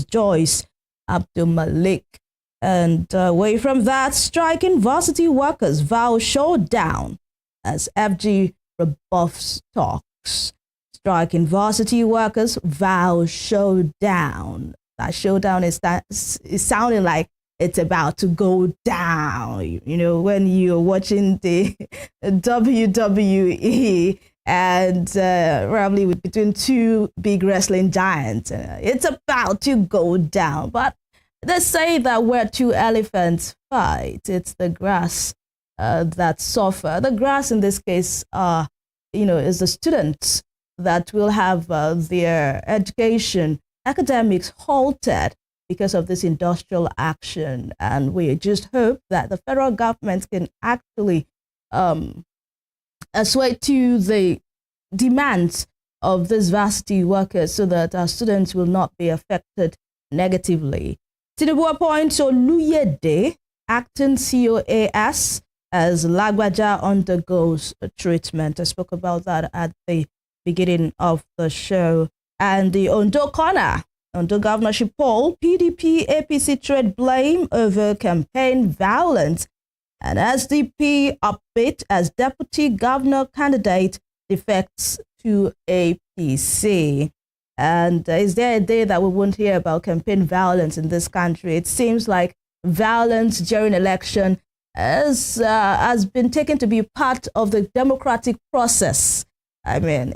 Joyce Abdul Malik. And away from that, striking varsity workers vow showdown as FG rebuffs talks. Striking varsity workers vow showdown. That showdown is sounding like it's about to go down. You know, when you're watching the WWE and probably between two big wrestling giants, it's about to go down. But they say that where two elephants fight, it's the grass that suffer. The grass in this case, is the students that will have their education, academics halted because of this industrial action. And we just hope that the federal government can actually assuage to the demands of these varsity workers so that our students will not be affected negatively. Tinubu appoints Oluyede, acting COAS, as Lagbaja undergoes treatment. I spoke about that at the beginning of the show. And the Ondo Corner, Ondo governorship poll, PDP, APC trade blame over campaign violence. And SDP upbeat as deputy governor candidate defects to APC. And is there a day that we won't hear about campaign violence in this country? It seems like violence during election has been taken to be part of the democratic process. I mean,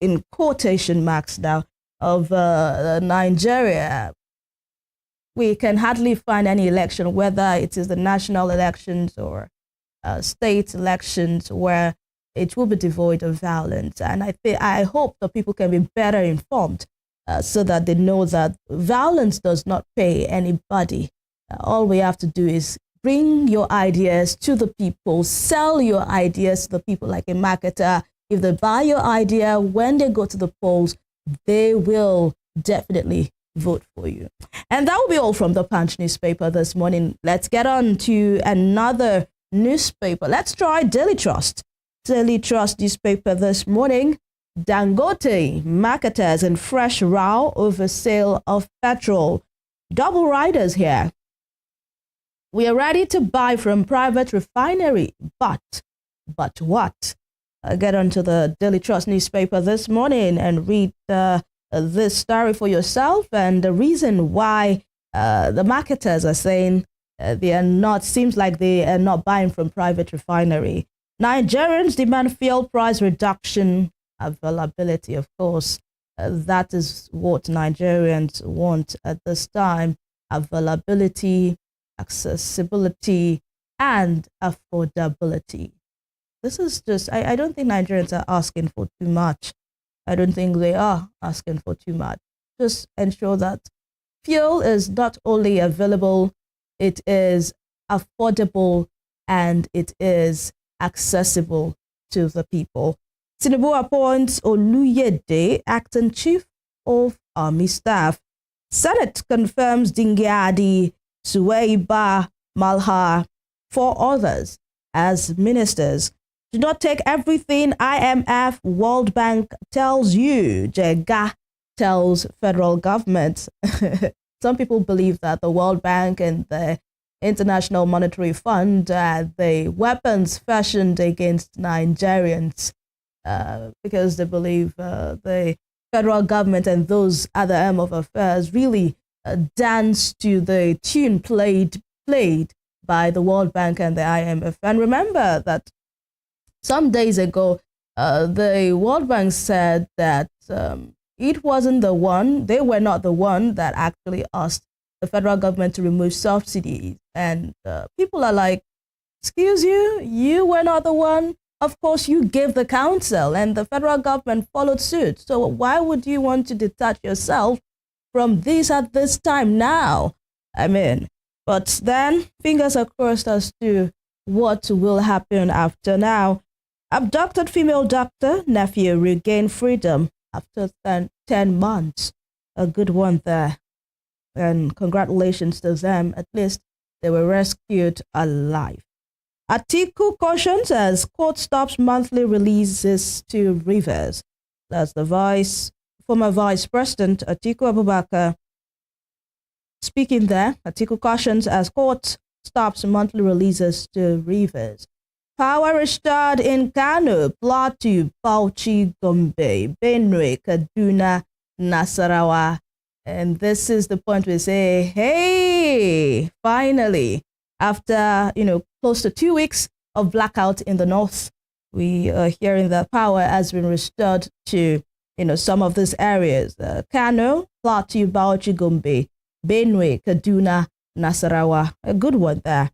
in quotation marks now, of Nigeria. We can hardly find any election, whether it is the national elections or state elections, where it will be devoid of violence. And I hope that people can be better informed so that they know that violence does not pay anybody. All we have to do is bring your ideas to the people, sell your ideas to the people like a marketer. If they buy your idea, when they go to the polls, they will definitely vote for you. And that will be all from the Punch newspaper this morning. Let's get on to another newspaper. Let's try Daily Trust. Daily Trust newspaper this morning. Dangote marketers in fresh row over sale of petrol. Double riders here. We are ready to buy from private refinery, but what? Get onto the Daily Trust newspaper this morning and read this story for yourself, and the reason why the marketers are saying seems like they are not buying from private refinery. Nigerians demand fuel price reduction, availability, of course. That is what Nigerians want at this time: availability, accessibility, and affordability. This is just, I don't think Nigerians are asking for too much. I don't think they are asking for too much. Just ensure that fuel is not only available, it is affordable and it is accessible to the people. Tinubu appoints Oluyede, acting chief of army staff. Senate confirms Dingyadi, Suweiba, Malha, 4 others as ministers. Do not take everything IMF, World Bank tells you, Jega tells federal government. Some people believe that the World Bank and the International Monetary Fund are the weapons fashioned against Nigerians because they believe the federal government and those other arm of affairs really dance to the tune played by the World Bank and the IMF. And remember that some days ago, the World Bank said that it wasn't the one, they were not the one that actually asked the federal government to remove subsidies. And people are like, excuse you, you were not the one. Of course, you gave the counsel and the federal government followed suit. So why would you want to detach yourself from this at this time now? I mean, but then fingers are crossed as to what will happen after now. Abducted female doctor, nephew regained freedom after 10 months. A good one there. And congratulations to them. At least they were rescued alive. Atiku cautions as court stops monthly releases to Rivers. That's the former Vice President Atiku Abubakar Speaking there, Atiku cautions as court stops monthly releases to Rivers. Power restored in Kano, Plateau, Bauchi, Gombe, Benue, Kaduna, Nasarawa. And this is the point we say, hey, finally, after, close to 2 weeks of blackout in the north, we are hearing that power has been restored to, some of these areas. Kano, Plateau, Bauchi, Gombe, Benue, Kaduna, Nasarawa. A good one there.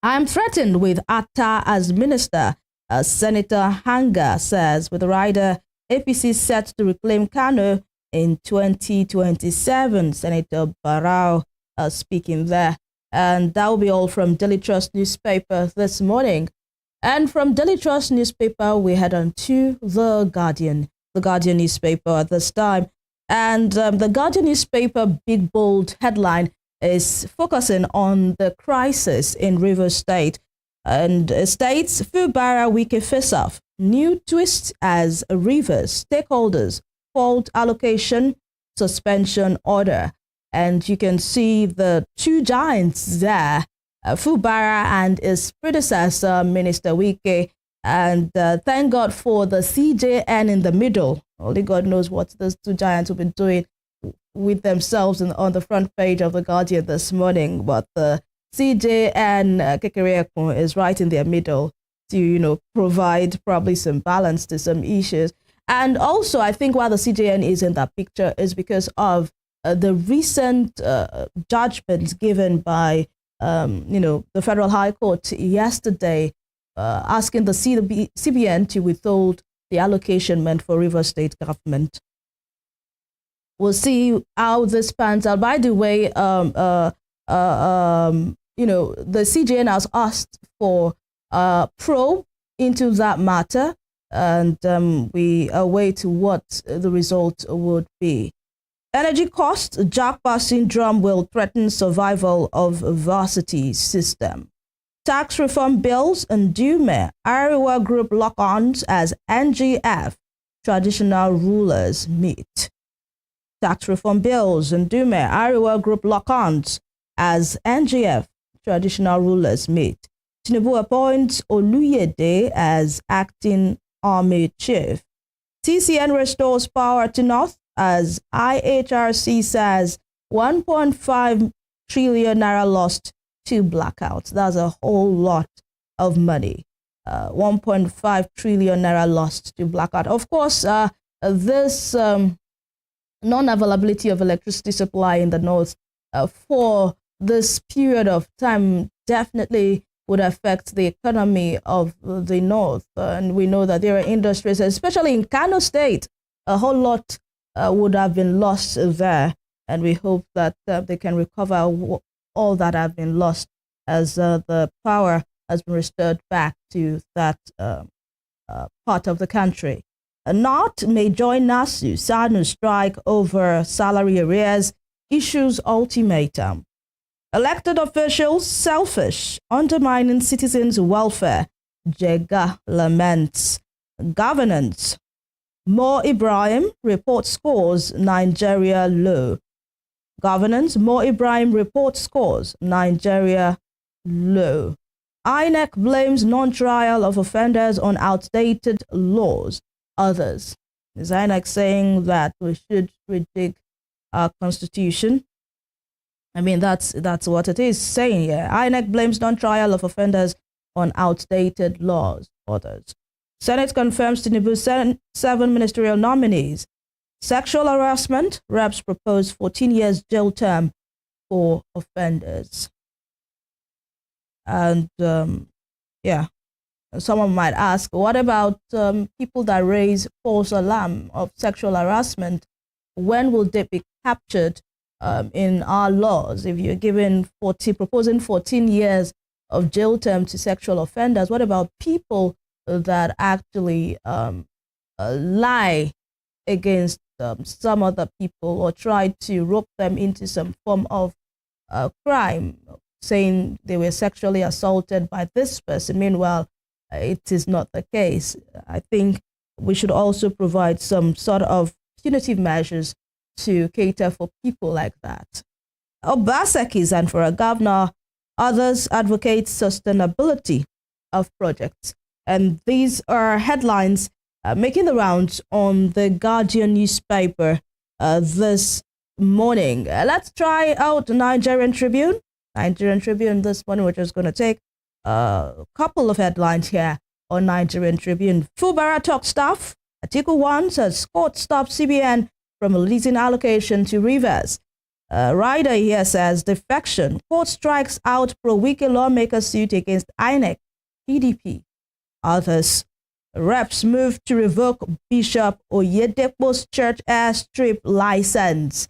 I'm threatened with Atta as minister, Senator Hanga says, with the rider APC set to reclaim Kano in 2027. Senator Barrow speaking there. And that will be all from Daily Trust newspaper this morning. And from Daily Trust newspaper, we head on to The Guardian newspaper at this time. And The Guardian newspaper, big bold headline, is focusing on the crisis in Rivers State. And states Fubara Wike face-off. New twist as Rivers stakeholders fault allocation suspension order. And you can see the two giants there, Fubara and his predecessor, Minister Wike. And thank God for the CJN in the middle. Only God knows what those two giants have been doing with themselves on the front page of The Guardian this morning. But the CJN Kekereekun is right in their middle to, provide probably some balance to some issues. And also, I think why the CJN is in that picture is because of the recent judgments given by, the Federal High Court yesterday, asking the CBN to withhold the allocation meant for Rivers State government. We'll see how this pans out. By the way, the CJN has asked for a probe into that matter, and we await what the result would be. Energy cost, Japa syndrome will threaten survival of varsity system. Tax reform bills and Dume, Ariwa Group lock-ons as NGF traditional rulers meet. Tax reform bills and Dume, Ariwa Group lock-ons as NGF traditional rulers meet. Tinubu appoints Oluyede as acting army chief. TCN restores power to North as IHRC says 1.5 trillion naira lost to blackouts. That's a whole lot of money. 1.5 trillion naira lost to blackout. Of course, this non-availability of electricity supply in the north for this period of time definitely would affect the economy of the north. And we know that there are industries, especially in Kano State, a whole lot would have been lost there. And we hope that they can recover all that have been lost as the power has been restored back to that part of the country. Not may join NASU, SANU strike over salary arrears, issues ultimatum. Elected officials selfish, undermining citizens' welfare, Jega laments. Governance, Mo Ibrahim reports scores Nigeria low. Governance, Mo Ibrahim reports scores Nigeria low. INEC blames non-trial of offenders on outdated laws. Others. Is INEC saying that we should redig our constitution? I mean, that's what it is saying here. INEC blames non-trial of offenders on outdated laws. Others. Senate confirms Tinubu's 7 ministerial nominees. Sexual harassment, reps propose 14 years jail term for offenders. And someone might ask, what about people that raise false alarm of sexual harassment? When will they be captured in our laws? If you're proposing 14 years of jail term to sexual offenders, what about people that actually lie against some other people or try to rope them into some form of crime, saying they were sexually assaulted by this person? Meanwhile, it is not the case. I think we should also provide some sort of punitive measures to cater for people like that. Obaseki's and for a governor. Others advocate sustainability of projects. And these are headlines making the rounds on the Guardian newspaper this morning. Let's try out Nigerian Tribune. Nigerian Tribune this morning, we're just going to take a couple of headlines here on Nigerian Tribune. Fubara talk staff. Article 1 says court stops CBN from releasing allocation to Rivers. Rider here says defection. Court strikes out pro-Wike lawmaker suit against INEC, PDP. Others. Reps move to revoke Bishop Oyedepo's church airstrip license.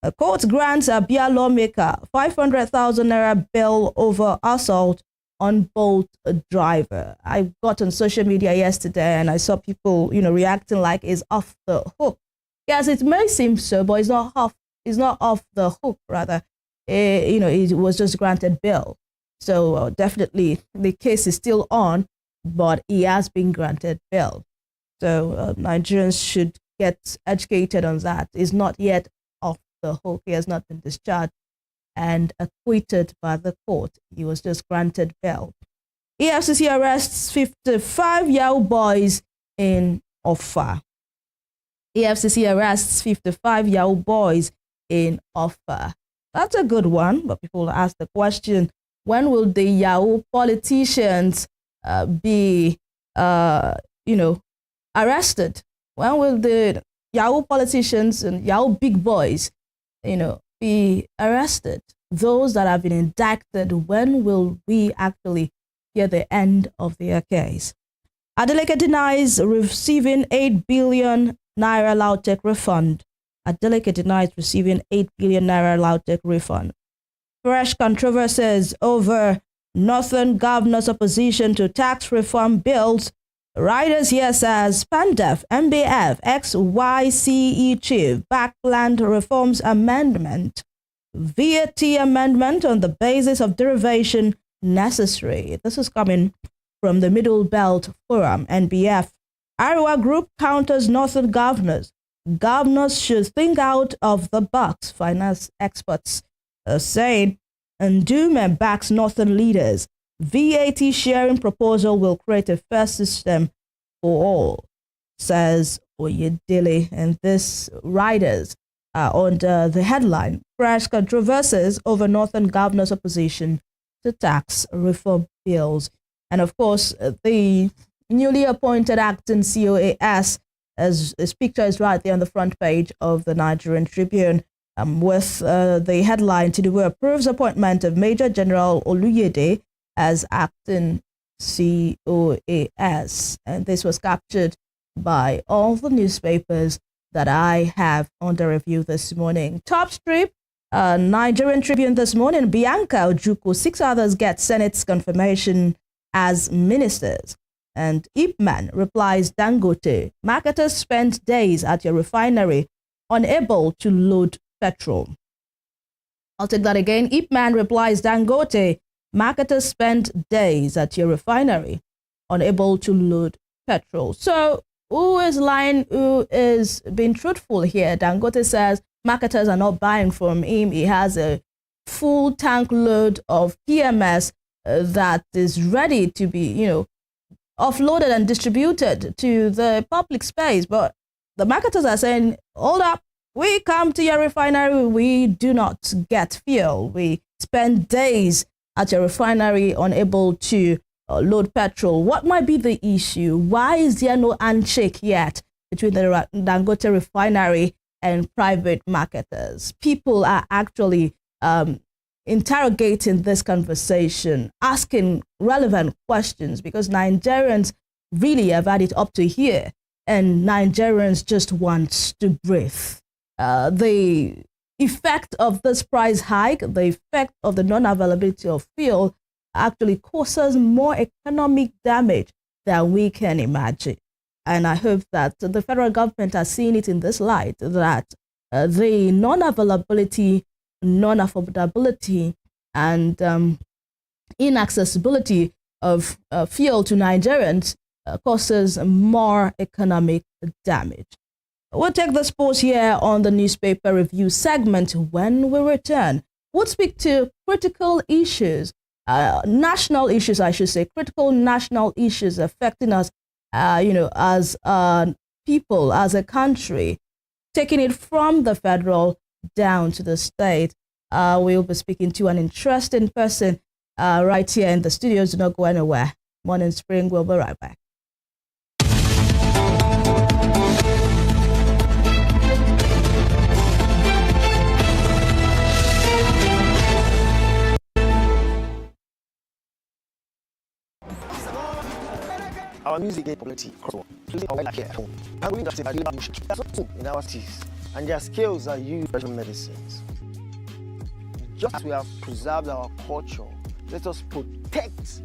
A court grants Abia lawmaker 500,000 naira bail over assault on Bolt driver. I got on social media yesterday and I saw people, reacting like it's off the hook. Yes, it may seem so, but it's not off the hook, rather. It was just granted bail. So definitely the case is still on, but he has been granted bail. So Nigerians should get educated on that. He's not yet off the hook. He has not been discharged and acquitted by the court. He was just granted bail. EFCC arrests 55 Yahoo boys in Offa. EFCC arrests 55 Yahoo boys in Offa. That's a good one, but people ask the question, when will the Yahoo politicians be arrested? When will the Yahoo politicians and Yahoo big boys, be arrested? Those that have been indicted, when will we actually hear the end of their case? Adeleke denies receiving 8 billion naira Lautech refund. Adeleke denies receiving 8 billion naira Lautech refund. Fresh controversies over Northern governor's opposition to tax reform bills. Riders here says PANDEF, MBF, XYCE chief back land reforms amendment. VAT amendment on the basis of derivation necessary. This is coming from the Middle Belt Forum, NBF. Ariwa Group counters Northern governors. Governors should think out of the box, finance experts saying. And Ndume backs Northern leaders. VAT sharing proposal will create a fair system for all, says Oyedele. And this riders under the headline, fresh controversies over Northern governor's opposition to tax reform bills. And of course, the newly appointed acting COAS, as his picture is right there on the front page of the Nigerian Tribune, with the headline, Tinubu approves appointment of Major General Oluyede as acting COAS. And this was captured by all the newspapers that I have under review this morning. Top strip, Nigerian Tribune this morning, Bianca Ojukwu, 6 others get Senate's confirmation as ministers. And Ipman replies, Dangote, marketers spent days at your refinery unable to load petrol. I'll take that again. Ipman replies, Dangote, marketers spent days at your refinery unable to load petrol. So who is lying? Who is being truthful here? Dangote says marketers are not buying from him. He has a full tank load of PMS that is ready to be, offloaded and distributed to the public space. But the marketers are saying, hold up, we come to your refinery, we do not get fuel. We spend days at your refinery unable to load petrol. What might be the issue? Why is there no handshake yet between the Dangote refinery and private marketers? People are actually interrogating this conversation, asking relevant questions, because Nigerians really have had it up to here, and Nigerians just want to breathe. The effect of this price hike, the effect of the non-availability of fuel actually causes more economic damage than we can imagine. And I hope that the federal government has seen it in this light, that the non-availability, non-affordability, and inaccessibility of fuel to Nigerians causes more economic damage. We'll take this pause here on the newspaper review segment. When we return, would speak to critical issues, national issues, I should say, critical national issues affecting us, as people, as a country, taking it from the federal down to the state. We'll be speaking to an interesting person right here in the studios. Do not go anywhere. Morning Spring, we'll be right back. Our music gave popularity here at home. I'm going to say that there's also in our teeth, and their skills are used as medicines. Just as we have preserved our culture, let us protect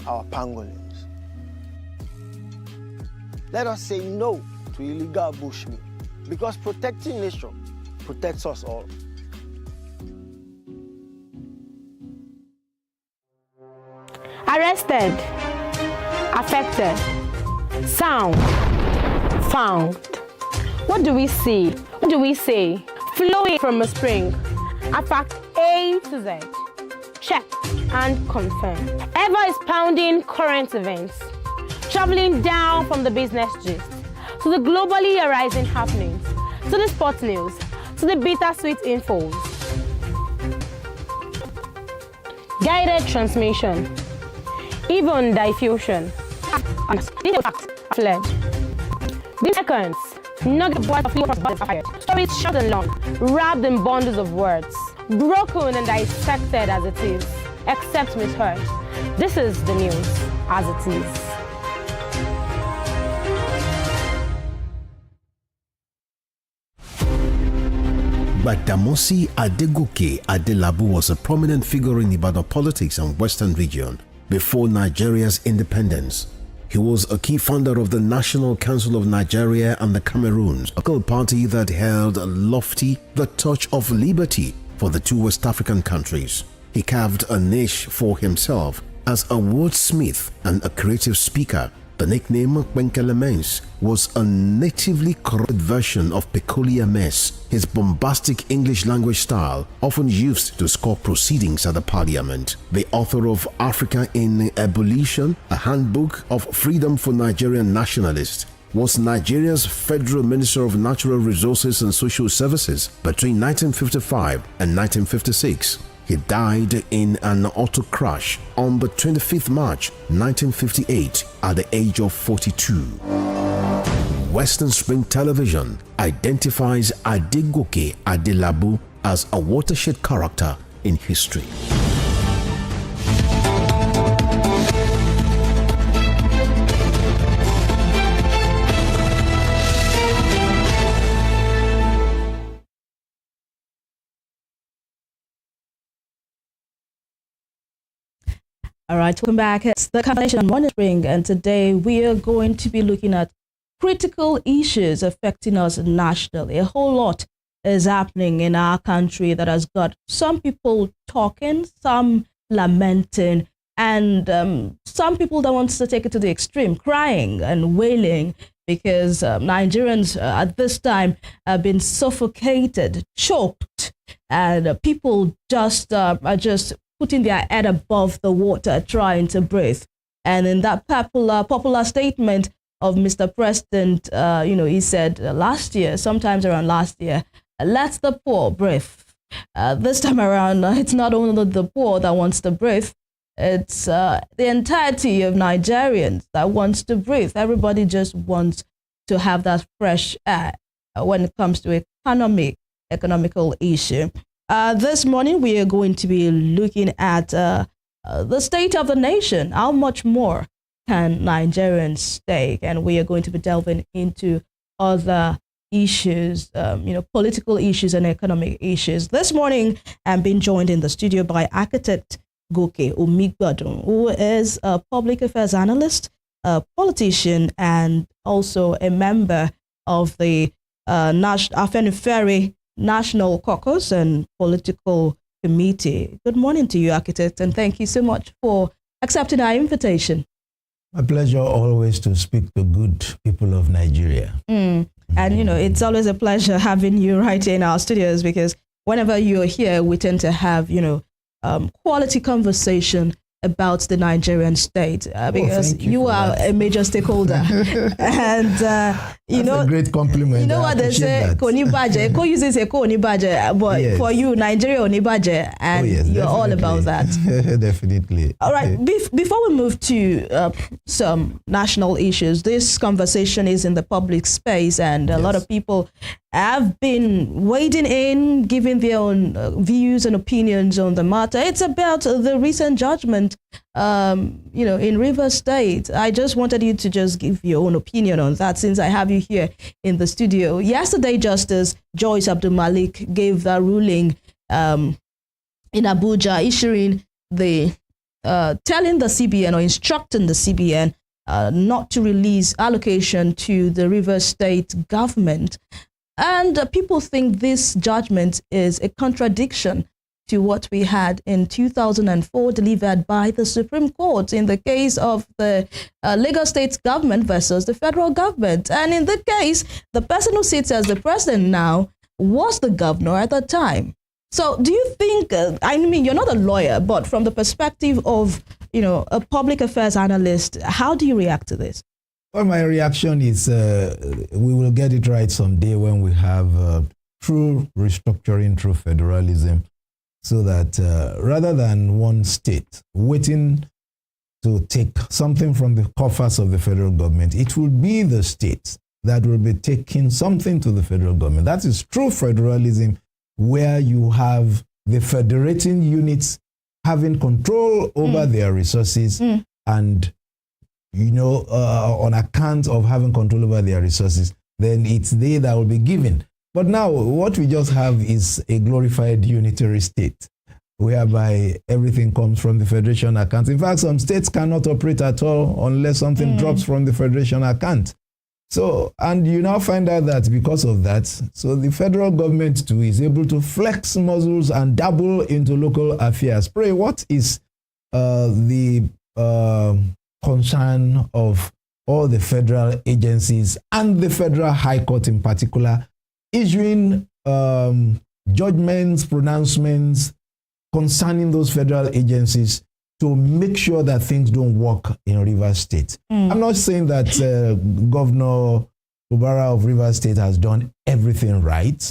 our pangolins. Let us say no to illegal bushmeat, because protecting nature protects us all. Arrested, affected, sound, found. What do we see? What do we say? Flowing from a spring, a fact A to Z. Check and confirm. Eva is pounding current events, traveling down from the business gist to the globally arising happenings, to the sports news, to the bittersweet infos. Guided transmission, even diffusion. Fled. These seconds, nugget boys of flew fired. Stories short and long, wrapped in bundles of words, broken and dissected as it is, except misheard. This is the news as it is. Badamasi Adegoke Adelabu was a prominent figure in Ibadan politics and Western region before Nigeria's independence. He was a key founder of the National Council of Nigeria and the Cameroons, a political party that held lofty the torch of liberty for the two West African countries. He carved a niche for himself as a wordsmith and a creative speaker. The nickname Kwenkele was a natively corrupted version of peculiar mess, his bombastic English language style often used to score proceedings at the parliament. The author of Africa in Ebullition, a handbook of freedom for Nigerian nationalists, was Nigeria's Federal Minister of Natural Resources and Social Services between 1955 and 1956. He died in an auto crash on the 25th March 1958 at the age of 42. Western Spring Television identifies Adegoke Adelabu as a watershed character in history. All right, welcome back. It's the conversation on Morning Spring, and today we are going to be looking at critical issues affecting us nationally. A whole lot is happening in our country that has got some people talking, some lamenting, and some people that want to take it to the extreme, crying and wailing because Nigerians at this time have been suffocated, choked, and people are just putting their head above the water, trying to breathe. And in that popular statement of Mr. President, he said last year, sometimes around last year, let the poor breathe. This time around, it's not only the poor that wants to breathe, it's the entirety of Nigerians that wants to breathe. Everybody just wants to have that fresh air when it comes to economical issue. This morning, we are going to be looking at the state of the nation. How much more can Nigerians take? And we are going to be delving into other issues, political issues and economic issues. This morning, I'm being joined in the studio by architect Goke Omigbadun, who is a public affairs analyst, a politician, and also a member of the Afenifere National Caucus and Political Committee. Good morning to you, architect, and thank you so much for accepting our invitation. My pleasure always to speak to good people of Nigeria. And, it's always a pleasure having you right here in our studios because whenever you're here, we tend to have, quality conversation about the Nigerian state because you are a major stakeholder. And, That's a great compliment. You know what they say? Koni baje. Ko uses a koni baje. But yes. For you, Nigeria oni baje. And yes, you're all about that. Definitely. All right. Before we move to some national issues, this conversation is in the public space, and a lot of people have been wading in, giving their own views and opinions on the matter. It's about the recent judgment, in Rivers State. I just wanted you to just give your own opinion on that, since I have you here in the studio. Yesterday, Justice Joyce Abdul Malik gave that ruling in Abuja, issuing the telling the CBN, or instructing the CBN not to release allocation to the Rivers State government. And people think this judgment is a contradiction to what we had in 2004 delivered by the Supreme Court in the case of the Lagos State government versus the federal government. And in that case, the person who sits as the president now was the governor at the time. So do you think, you're not a lawyer, but from the perspective of, a public affairs analyst, how do you react to this? Well, my reaction is we will get it right someday when we have true restructuring through federalism, so that rather than one state waiting to take something from the coffers of the federal government, it will be the states that will be taking something to the federal government. That is true federalism, where you have the federating units having control over their resources and on account of having control over their resources, then it's they that will be given. But now what we just have is a glorified unitary state, whereby everything comes from the federation account. In fact, some states cannot operate at all unless something drops from the federation account. So, and you now find out that because of that, so the federal government too is able to flex muscles and dabble into local affairs. Pray, what is the concern of all the federal agencies and the Federal High Court in particular, issuing judgments, pronouncements concerning those federal agencies to make sure that things don't work in Rivers State? I'm not saying that Governor Fubara of Rivers State has done everything right.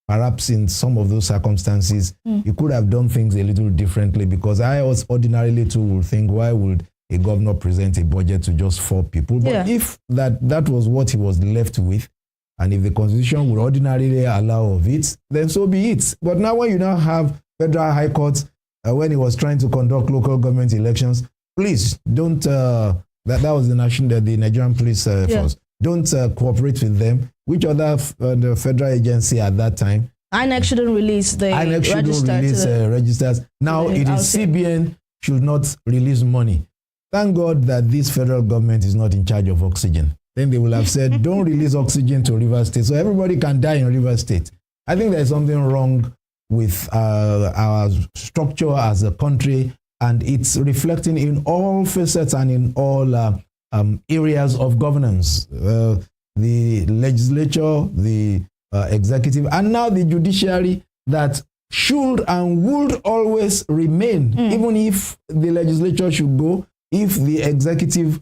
Perhaps in some of those circumstances, you could have done things a little differently, because I was ordinarily too would think, why would a governor present a budget to just 4 people? But if that was what he was left with, and if the Constitution would ordinarily allow of it, then so be it. But now when you now have Federal High Court, when he was trying to conduct local government elections, please don't, that was the Nigerian police force, don't cooperate with them. Which other the federal agency at that time? INEC shouldn't release the registers. Now it is CBN should not release money. Thank God that this federal government is not in charge of oxygen. Then they will have said, don't release oxygen to Rivers State, so everybody can die in Rivers State. I think there's something wrong with our structure as a country, and it's reflecting in all facets and in all areas of governance. The legislature, the executive, and now the judiciary, that should and would always remain, even if the legislature should go, if the executive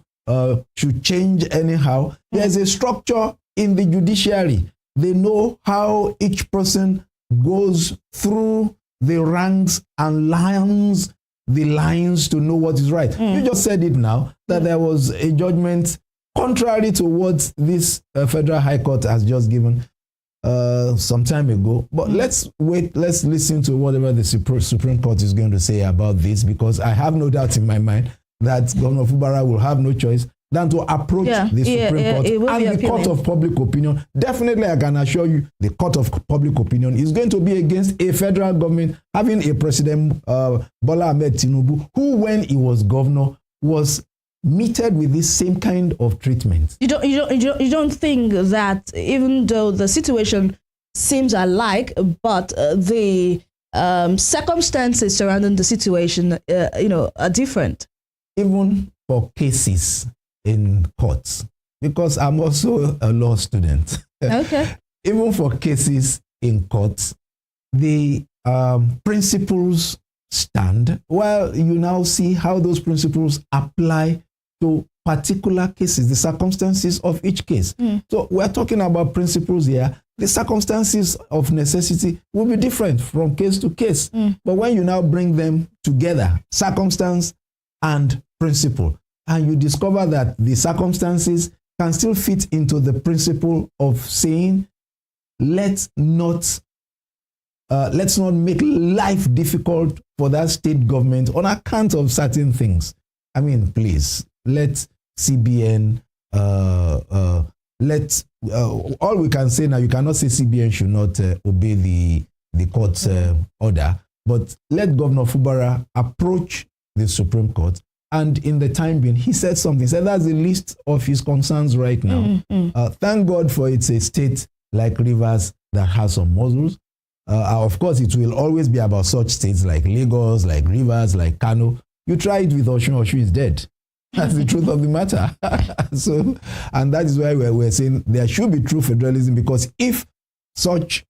should change anyhow. There's a structure in the judiciary. They know how each person goes through the ranks and lines the lines to know what is right. You just said it now, that there was a judgment contrary to what this Federal High Court has just given some time ago. But let's wait, let's listen to whatever the Supreme Court is going to say about this, because I have no doubt in my mind that Governor Fubara will have no choice than to approach the Supreme Court and the Court of Public Opinion. Definitely, I can assure you, the Court of Public Opinion is going to be against a federal government having a President Bola Ahmed Tinubu, who, when he was governor, was meted with this same kind of treatment. You don't think that, even though the situation seems alike, but the circumstances surrounding the situation, are different? Even for cases in courts, because I'm also a law student. Okay. Even for cases in courts, the principles stand, well, you now see how those principles apply to particular cases, the circumstances of each case. So we're talking about principles here. The circumstances of necessity will be different from case to case. But when you now bring them together, circumstance and principle, and you discover that the circumstances can still fit into the principle of saying, let's not make life difficult for that state government on account of certain things. I mean, please, let CBN, all we can say now, you cannot say CBN should not obey the court's order, but let Governor Fubara approach the Supreme Court. And in the time being, he said something. He said that's the list of his concerns right now. Thank God for it's a state like Rivers that has some muscles. Of course, it will always be about such states like Lagos, like Rivers, like Kano. You try it with Osun, Osun is dead. That's the truth of the matter. So, and that is why we're saying there should be true federalism, because if such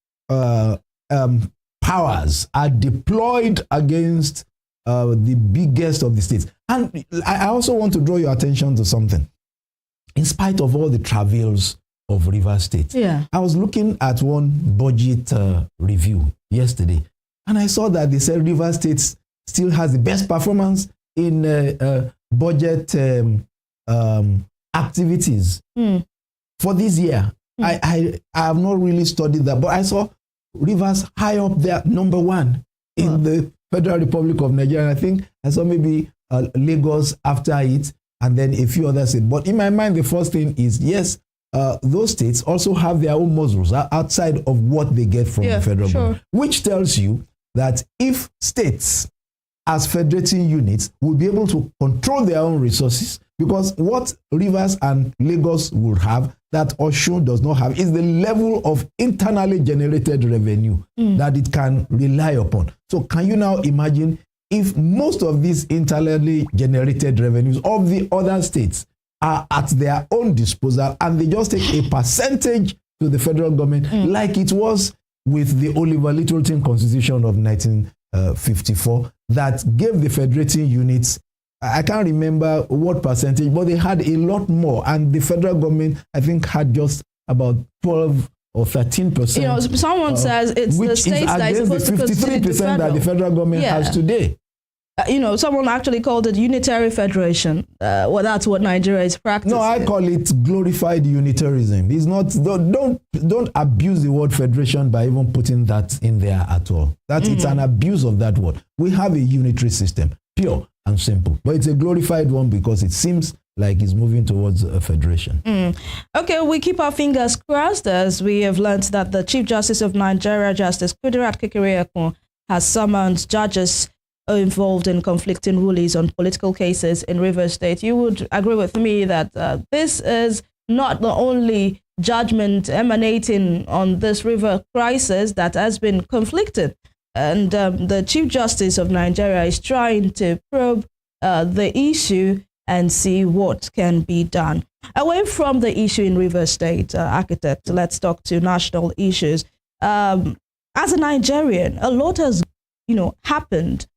powers are deployed against the biggest of the states. And I also want to draw your attention to something. In spite of all the travails of Rivers State, I was looking at one budget review yesterday, and I saw that they said Rivers State still has the best performance in budget activities for this year. I have not really studied that, but I saw Rivers high up there, number one in the Federal Republic of Nigeria. And I think I saw maybe Lagos after it, and then a few other states. But in my mind, the first thing is, yes, those states also have their own muscles outside of what they get from the federal government, which tells you that if states as federating units will be able to control their own resources, because what Rivers and Lagos would have that Osun does not have is the level of internally generated revenue that it can rely upon. So can you now imagine if most of these internally generated revenues of the other states are at their own disposal, and they just take a percentage to the federal government, like it was with the Oliver Littleton Constitution of 1954 that gave the federating units, I can't remember what percentage, but they had a lot more, and the federal government, I think, had just about 12 or 13%. You know, someone says it's the states that is supposed to constitute the 53% that the federal government has today. You know, someone actually called it unitary federation. Well, that's what Nigeria is practicing. No, I call it glorified unitarism. It's not. Don't abuse the word federation by even putting that in there at all. It's an abuse of that word. We have a unitary system, pure and simple, but it's a glorified one because it seems like it's moving towards a federation. Okay, we keep our fingers crossed as we have learned that the Chief Justice of Nigeria, Justice Kudirat Kekereekun, has summoned judges involved in conflicting rulings on political cases in Rivers State. You would agree with me that this is not the only judgment emanating on this river crisis that has been conflicted. And the Chief Justice of Nigeria is trying to probe the issue and see what can be done. Away from the issue in Rivers State, architect, let's talk to national issues. As a Nigerian, a lot has happened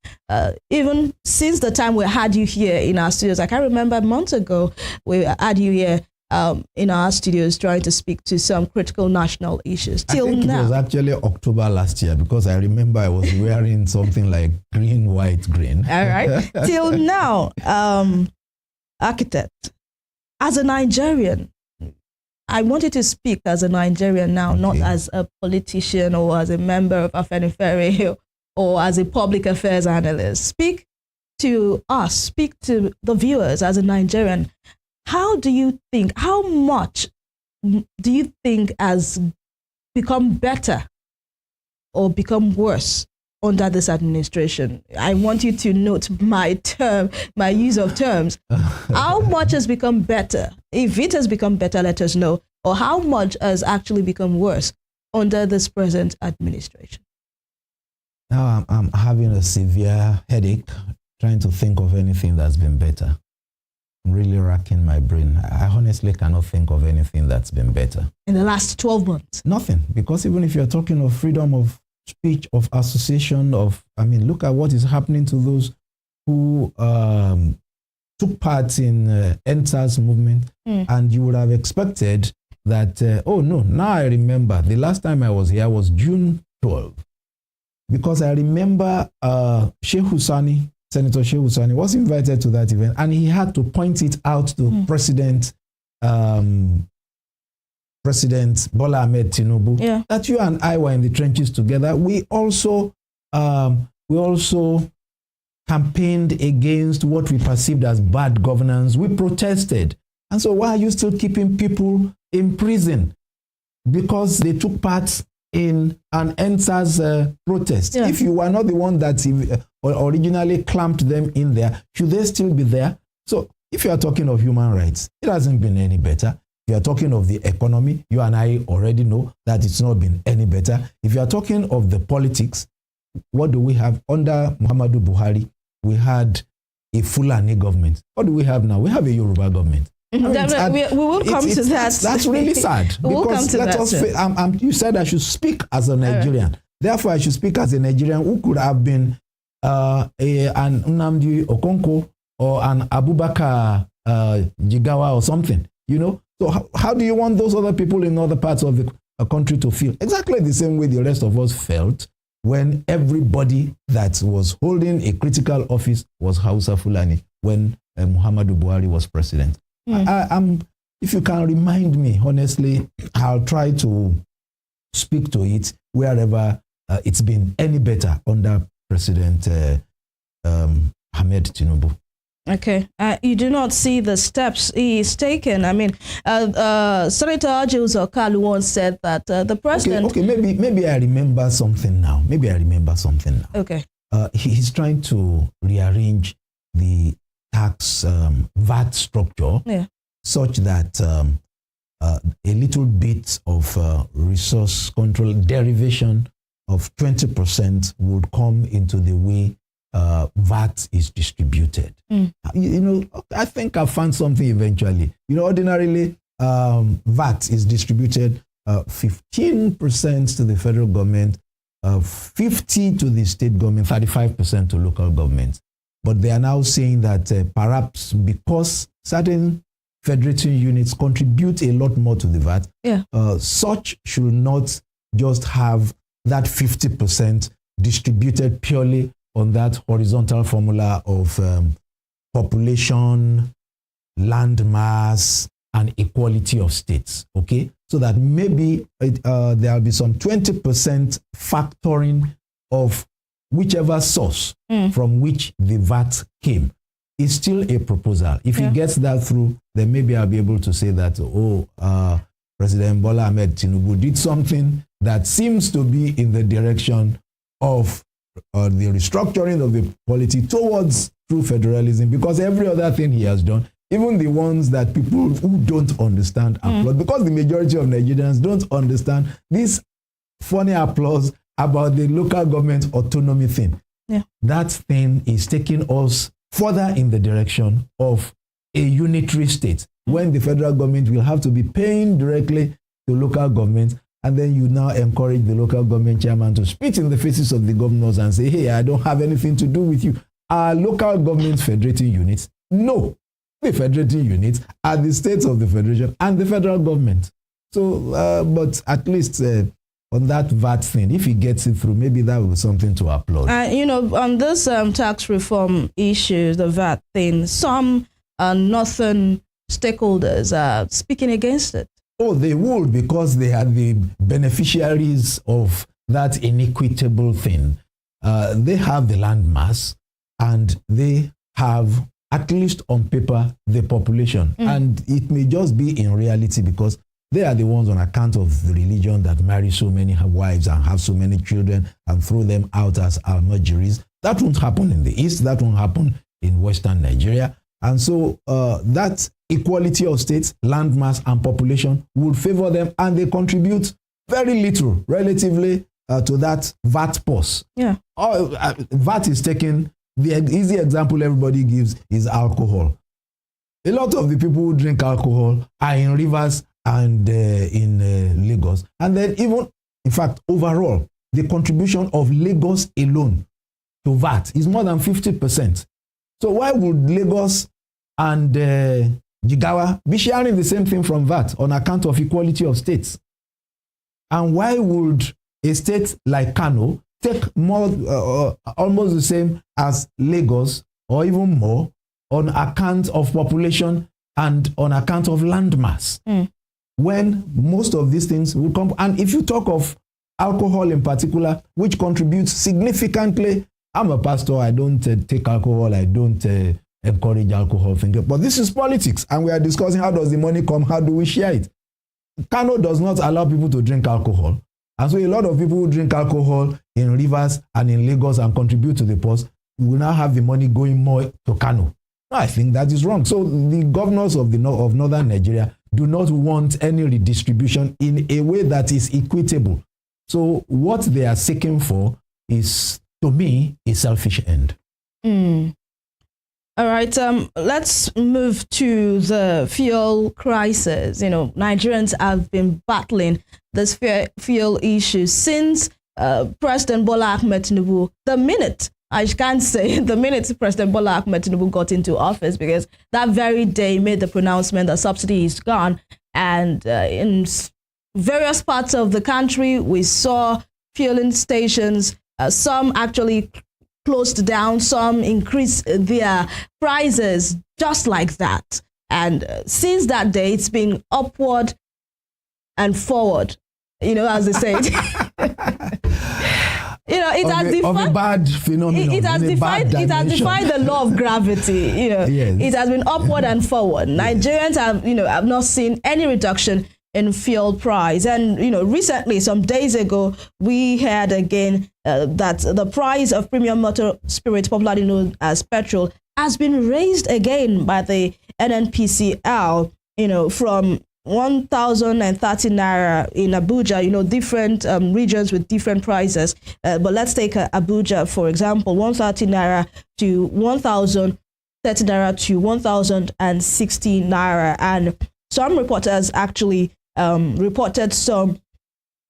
even since the time we had you here in our studios. I can remember months ago we had you here in our studios trying to speak to some critical national issues. Till I think now, it was actually October last year, because I remember I was wearing something like green, white, green. All right. Till now, architect, as a Nigerian, I wanted to speak as a Nigerian now, not as a politician or as a member of Afenifere or as a public affairs analyst. Speak to us, speak to the viewers as a Nigerian. How much do you think has become better or become worse under this administration? I want you to note my use of terms. How much has become better? If it has become better, let us know. Or how much has actually become worse under this present administration? Now I'm having a severe headache trying to think of anything that's been better. I'm really racking my brain. I honestly cannot think of anything that's been better. In the last 12 months? Nothing, because even if you're talking of freedom of speech of association of, I mean, look at what is happening to those who took part in EndSARS movement, and you would have expected that, oh no, now I remember, the last time I was here was June 12, because I remember Sheikh Husani, Senator Sheikh Husani was invited to that event, and he had to point it out to President Bola Ahmed Tinubu, that you and I were in the trenches together. We also campaigned against what we perceived as bad governance. We protested. And so why are you still keeping people in prison? Because they took part in an EndSARS protest. If you were not the one that originally clamped them in there, should they still be there? So if you are talking of human rights, it hasn't been any better. If you are talking of the economy, you and I already know that it's not been any better. If you are talking of the politics, what do we have? Under Muhammadu Buhari, we had a Fulani government. What do we have now? We have a Yoruba government. We will come to that. That's really sad. We'll come to that. You said I should speak as a Nigerian. Right. Therefore, I should speak as a Nigerian who could have been an Nnamdi Okonkwo or an Abubakar Jigawa or something. You know. So how do you want those other people in other parts of the country to feel? Exactly the same way the rest of us felt when everybody that was holding a critical office was Hausa Fulani when Muhammadu Buhari was president. If you can remind me, honestly, I'll try to speak to it wherever it's been any better under President Ahmed Tinubu. Okay. You do not see the steps he is taken. I mean, Senator Jules Okalu once said that the president... Okay, maybe I remember something now. Okay. He's trying to rearrange the tax VAT structure such that a little bit of resource control derivation of 20% would come into the way VAT is distributed. You know, I think I found something eventually. You know, ordinarily, VAT is distributed 15% to the federal government, 50% to the state government, 35% to local government. But they are now saying that perhaps because certain federating units contribute a lot more to the VAT, such should not just have that 50% distributed purely on that horizontal formula of population, land mass, and equality of states, okay? So that maybe there will be some 20% factoring of whichever source from which the VAT came. It's still a proposal. If he gets that through, then maybe I'll be able to say that, President Bola Ahmed Tinubu did something that seems to be in the direction of the restructuring of the polity towards true federalism, because every other thing he has done, even the ones that people who don't understand applaud, because the majority of Nigerians don't understand this funny applause about the local government autonomy thing. That thing is taking us further in the direction of a unitary state, when the federal government will have to be paying directly to local government. And then you now encourage the local government chairman to spit in the faces of the governors and say, hey, I don't have anything to do with you. Are local government federating units? No. The federating units are the states of the federation and the federal government. So, but at least on that VAT thing, if he gets it through, maybe that will be something to applaud. You know, on this tax reform issue, the VAT thing, some northern stakeholders are speaking against it. Oh, they would, because they are the beneficiaries of that inequitable thing. They have the land mass, and they have, at least on paper, the population. And it may just be in reality because they are the ones on account of the religion that marry so many wives and have so many children and throw them out as almajiris. That won't happen in the East. That won't happen in Western Nigeria. And so that equality of states, land mass, and population would favor them, and they contribute very little relatively to that VAT purse. VAT is taken. The easy example everybody gives is alcohol. A lot of the people who drink alcohol are in Rivers and in Lagos. And then even, in fact, overall, the contribution of Lagos alone to VAT is more than 50%. So why would Lagos and Jigawa be sharing the same thing from VAT on account of equality of states? And why would a state like Kano take more, almost the same as Lagos, or even more, on account of population and on account of landmass? When most of these things will come. And if you talk of alcohol in particular, which contributes significantly, I'm a pastor, I don't take alcohol, I don't encourage alcohol, but this is politics, and we are discussing how does the money come, how do we share it. Kano does not allow people to drink alcohol, and so a lot of people who drink alcohol in Rivers and in Lagos and contribute to the purse will now have the money going more to Kano. I think that is wrong. So the governors of northern Nigeria do not want any redistribution in a way that is equitable. So what they are seeking for is, to me, a selfish end. All right, let's move to the fuel crisis. You know, Nigerians have been battling this fuel issue since President Bola Ahmed Tinubu, the minute President Bola Ahmed Tinubu got into office, because that very day he made the pronouncement that subsidy is gone. And in various parts of the country, we saw fueling stations, some actually closed down, some increased their prices just like that. And since that day, it's been upward and forward, you know, as they say. You know, it has defied a bad phenomenon. It has defied the law of gravity. You know, yes. It has been upward and forward. Nigerians have not seen any reduction in fuel price. And recently, some days ago, we heard again that the price of premium motor spirit, popularly known as petrol, has been raised again by the NNPCL. From 1,030 naira in Abuja, different regions with different prices. But let's take Abuja, for example, 130 naira to 1,030 naira to 1,060 naira. And some reporters actually reported some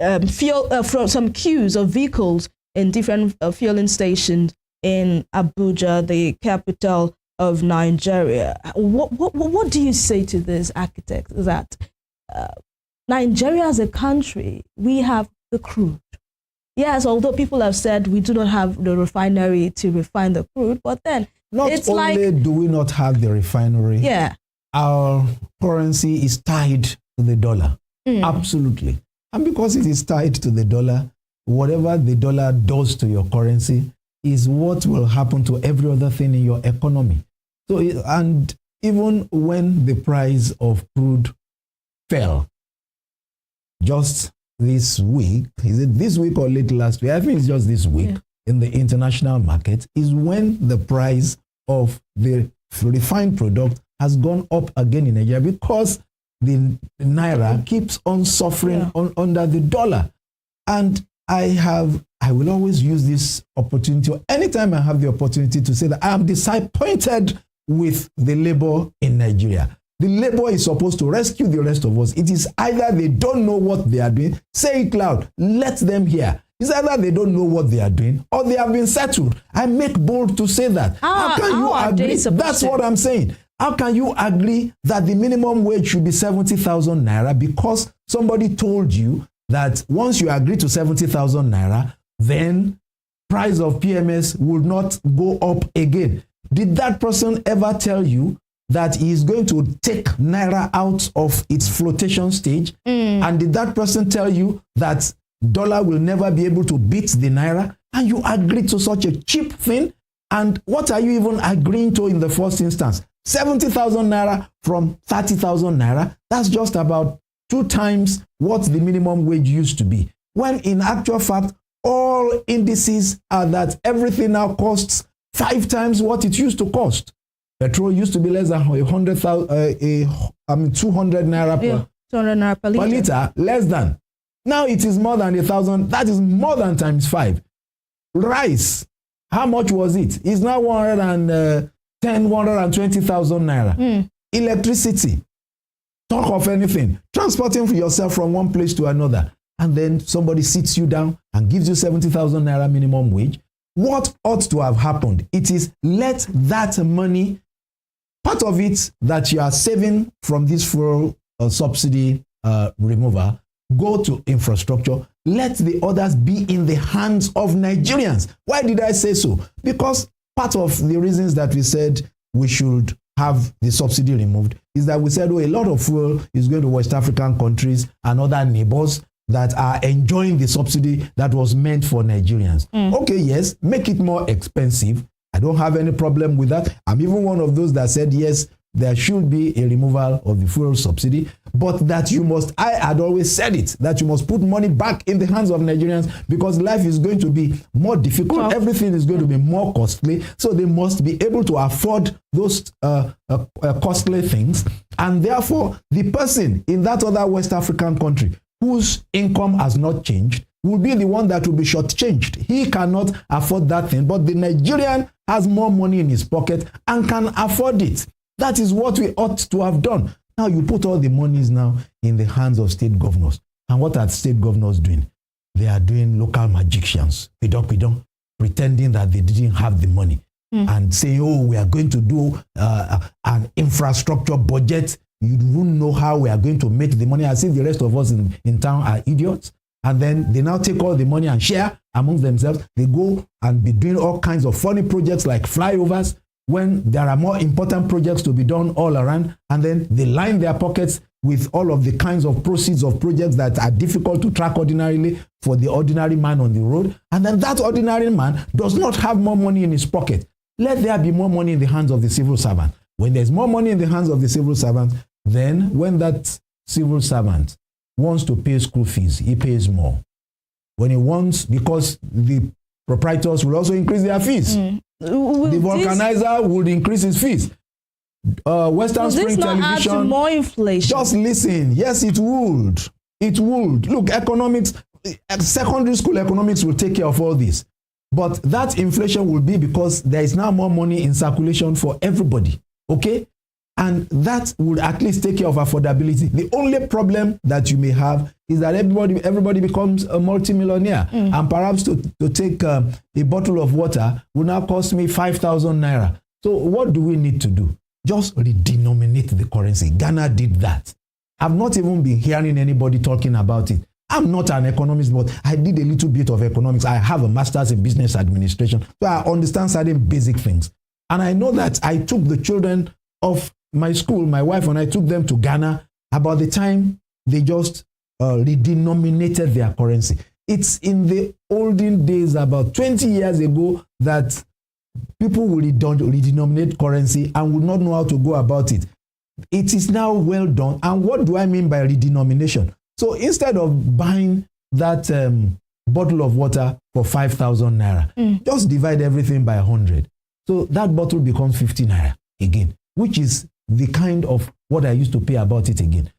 from some queues of vehicles in different fueling stations in Abuja, the capital of Nigeria. What do you say to this, architect, that Nigeria as a country, we have the crude? Yes, although people have said we do not have the refinery to refine the crude, but then not it's only do we not have the refinery, our currency is tied to the dollar. Absolutely. And because it is tied to the dollar, whatever the dollar does to your currency is what will happen to every other thing in your economy. So, and even when the price of crude fell just this week, is it this week or late last week? I think it's just this week in the international market, is when the price of the refined product has gone up again in Nigeria, because the naira keeps on suffering under the dollar. And I will always use this opportunity, or anytime I have the opportunity, to say that I am disappointed with the labor in Nigeria. The labor is supposed to rescue the rest of us. It is either they don't know what they are doing, say it loud, let them hear. It's either they don't know what they are doing, or they have been settled. I make bold to say that. How can you agree? That's what I'm saying. How can you agree that the minimum wage should be 70,000 naira because somebody told you that once you agree to 70,000 naira, then price of PMS will not go up again? Did that person ever tell you that he is going to take naira out of its flotation stage? And did that person tell you that dollar will never be able to beat the naira? And you agreed to such a cheap thing? And what are you even agreeing to in the first instance? 70,000 naira from 30,000 naira. That's just about 2 times what the minimum wage used to be. When in actual fact, all indices are that everything now costs 5 times what it used to cost. Petrol used to be less than 200 naira per liter, less than. Now it is more than 1,000. That is more than times 5. Rice, how much was it? It's now 120,000 naira. Electricity, talk of anything. Transporting yourself from one place to another. and then somebody sits you down and gives you 70,000 naira minimum wage. What ought to have happened? It is let that money, part of it that you are saving from this fuel subsidy removal, go to infrastructure. Let the others be in the hands of Nigerians. Why did I say so? Because part of the reasons that we said we should have the subsidy removed is that we said, oh, a lot of fuel is going to West African countries and other neighbors that are enjoying the subsidy that was meant for Nigerians. Okay, yes, make it more expensive. I don't have any problem with that. I'm even one of those that said, yes, there should be a removal of the fuel subsidy, but that you must, I had always said it, that you must put money back in the hands of Nigerians because life is going to be more difficult. Everything is going to be more costly. So they must be able to afford those costly things. And therefore, the person in that other West African country whose income has not changed will be the one that will be shortchanged. He cannot afford that thing, but the Nigerian has more money in his pocket and can afford it. That is what we ought to have done. Now you put all the monies now in the hands of state governors. And what are state governors doing? They are doing local magicians, pretending that they didn't have the money and saying, oh, we are going to do an infrastructure budget. You don't know how we are going to make the money. As if the rest of us in town are idiots. And then they now take all the money and share amongst themselves. They go and be doing all kinds of funny projects like flyovers, when there are more important projects to be done all around, and then they line their pockets with all of the kinds of proceeds of projects that are difficult to track ordinarily for the ordinary man on the road. And then that ordinary man does not have more money in his pocket. Let there be more money in the hands of the civil servant. When there's more money in the hands of the civil servant, then when that civil servant wants to pay school fees, he pays more. When he wants, because the proprietors will also increase their fees. The vulcanizer would increase his fees. Western Spring Television. Add to more inflation? Just listen. Yes, it would. It would. Look, economics, secondary school economics will take care of all this. But that inflation will be because there is now more money in circulation for everybody. Okay? And that would at least take care of affordability. The only problem that you may have is that everybody becomes a multimillionaire. And perhaps to take a bottle of water will now cost me 5,000 naira. So what do we need to do? Just redenominate the currency. Ghana did that. I've not even been hearing anybody talking about it. I'm not an economist, but I did a little bit of economics. I have a master's in business administration. So I understand certain basic things. And I know that I took the children of my school, my wife and I took them to Ghana about the time they just redenominated their currency. It's in the olden days, about 20 years ago, that people will redenominate currency and would not know how to go about it. It is now well done. And what do I mean by redenomination? So instead of buying that bottle of water for 5,000 naira, just divide everything by 100. So that bottle becomes 50 naira again, which is the kind of what I used to pay about it again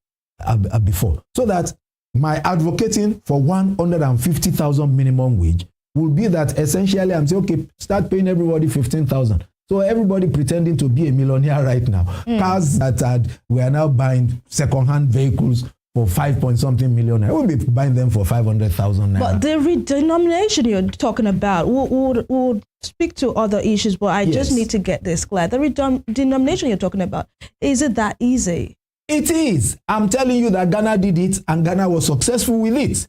before. So that my advocating for 150,000 minimum wage will be that essentially I'm saying, okay, start paying everybody 15,000. So everybody pretending to be a millionaire right now. Cars that we are now buying second-hand vehicles for 5-point-something million. I will be buying them for 500,000 naira. But the redenomination you're talking about would speak to other issues, but I just need to get this clear. The redenomination you're talking about, is it that easy? It is. I'm telling you that Ghana did it and Ghana was successful with it.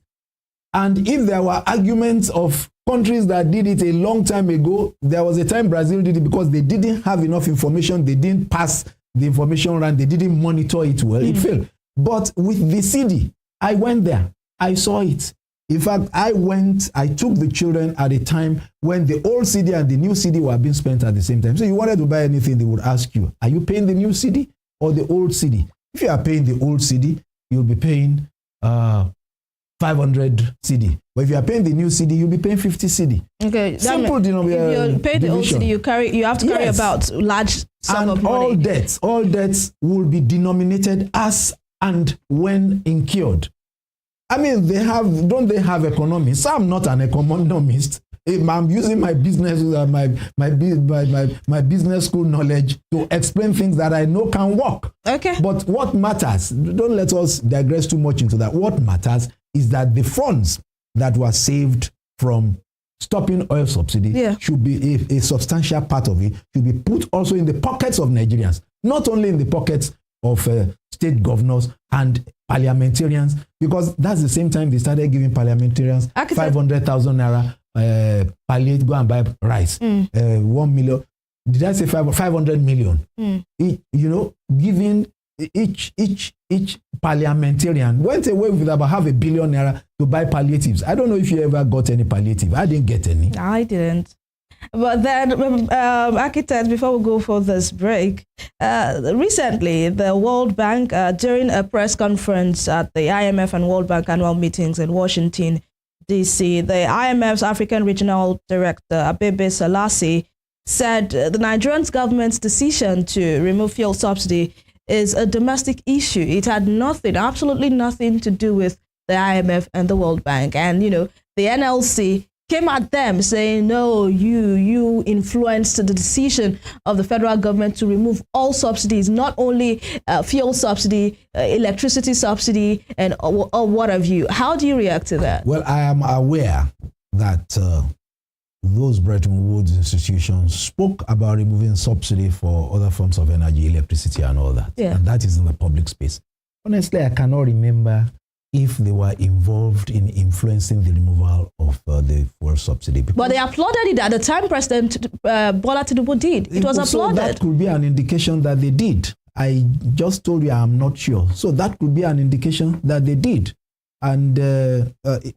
And if there were arguments of countries that did it a long time ago, there was a time Brazil did it because they didn't have enough information. They didn't pass the information around. They didn't monitor it well. It failed. But with the CD, I went there. I saw it. In fact, I took the children at a time when the old CD and the new CD were being spent at the same time. So you wanted to buy anything, they would ask you, are you paying the new CD or the old CD? If you are paying the old CD, you'll be paying 500 CD. But if you are paying the new CD, you'll be paying 50 CD. Okay. Simple denomination. If you pay the old CD, you have to carry about large sum of money. All debts will be denominated as and when incurred. I mean, don't they have economists? I'm not an economist, I'm using my business, my business school knowledge to explain things that I know can work. Okay. But what matters, don't let us digress too much into that. What matters is that the funds that were saved from stopping oil subsidy should be a substantial part of it, should be put also in the pockets of Nigerians, not only in the pockets of state governors and parliamentarians, because that's the same time they started giving parliamentarians 500,000 naira palliate, go and buy rice, 1 million. Did I say 500 million? Giving each parliamentarian went away with about $500 million naira to buy palliatives. I don't know if you ever got any palliative. I didn't get any. I didn't. But then, architect, before we go for this break, recently the World Bank, during a press conference at the IMF and World Bank annual meetings in Washington, D.C., the IMF's African Regional Director, Abebe Selassie, said the Nigerian government's decision to remove fuel subsidy is a domestic issue. It had absolutely nothing to do with the IMF and the World Bank. And, the NLC came at them saying, no, you influenced the decision of the federal government to remove all subsidies, not only fuel subsidy, electricity subsidy, and or what have you. How do you react to that? Well, I am aware that those Bretton Woods institutions spoke about removing subsidy for other forms of energy, electricity and all that. Yeah. And that is in the public space. Honestly, I cannot remember if they were involved in influencing the removal of the fuel subsidy. But they applauded it at the time. President Bola Tinubu did. It was applauded. So that could be an indication that they did. I just told you I'm not sure. So that could be an indication that they did. And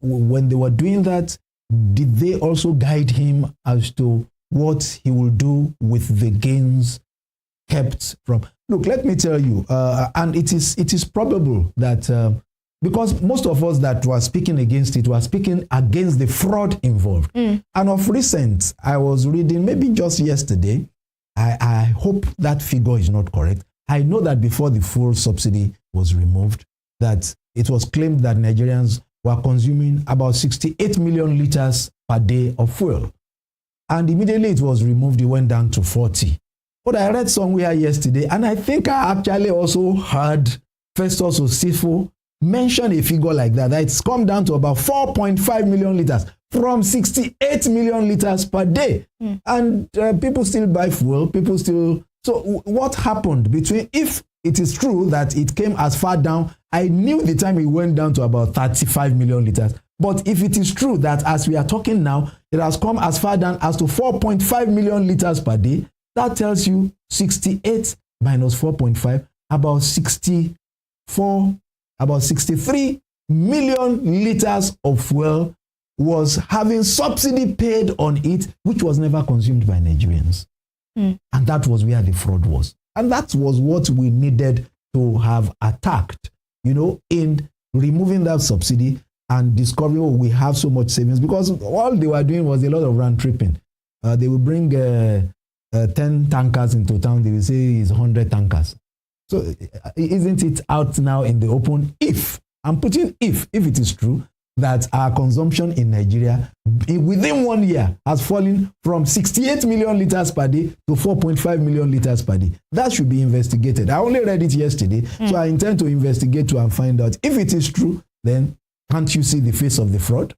when they were doing that, did they also guide him as to what he will do with the gains kept from? Look, let me tell you, and it is probable that because most of us that were speaking against it were speaking against the fraud involved. And of recent, I was reading, maybe just yesterday, I hope that figure is not correct. I know that before the fuel subsidy was removed, that it was claimed that Nigerians were consuming about 68 million liters per day of fuel. And immediately it was removed, it went down to 40. But I read somewhere yesterday, and I think I actually also heard Festus Osifo mention a figure like that it's come down to about 4.5 million liters from 68 million liters per day. And people still buy fuel, people still... So what happened between, if it is true that it came as far down, I knew the time it went down to about 35 million liters. But if it is true that as we are talking now, it has come as far down as to 4.5 million liters per day, that tells you 68 minus 4.5, about 63 million liters of fuel was having subsidy paid on it, which was never consumed by Nigerians. And that was where the fraud was. And that was what we needed to have attacked, in removing that subsidy and discovering we have so much savings, because all they were doing was a lot of round tripping. They would bring 10 tankers into town. They will say it's 100 tankers. So isn't it out now in the open? If it is true that our consumption in Nigeria within 1 year has fallen from 68 million liters per day to 4.5 million liters per day. That should be investigated. I only read it yesterday, so I intend to investigate to and find out. If it is true, then can't you see the face of the fraud?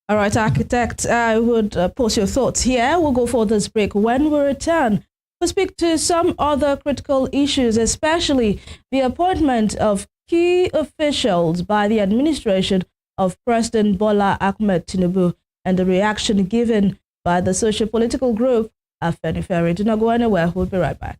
All right, architect, I would post your thoughts here. We'll go for this break. When we return, we'll speak to some other critical issues, especially the appointment of key officials by the administration of President Bola Ahmed Tinubu and the reaction given by the socio-political group Afenifere. Do not go anywhere. We'll be right back.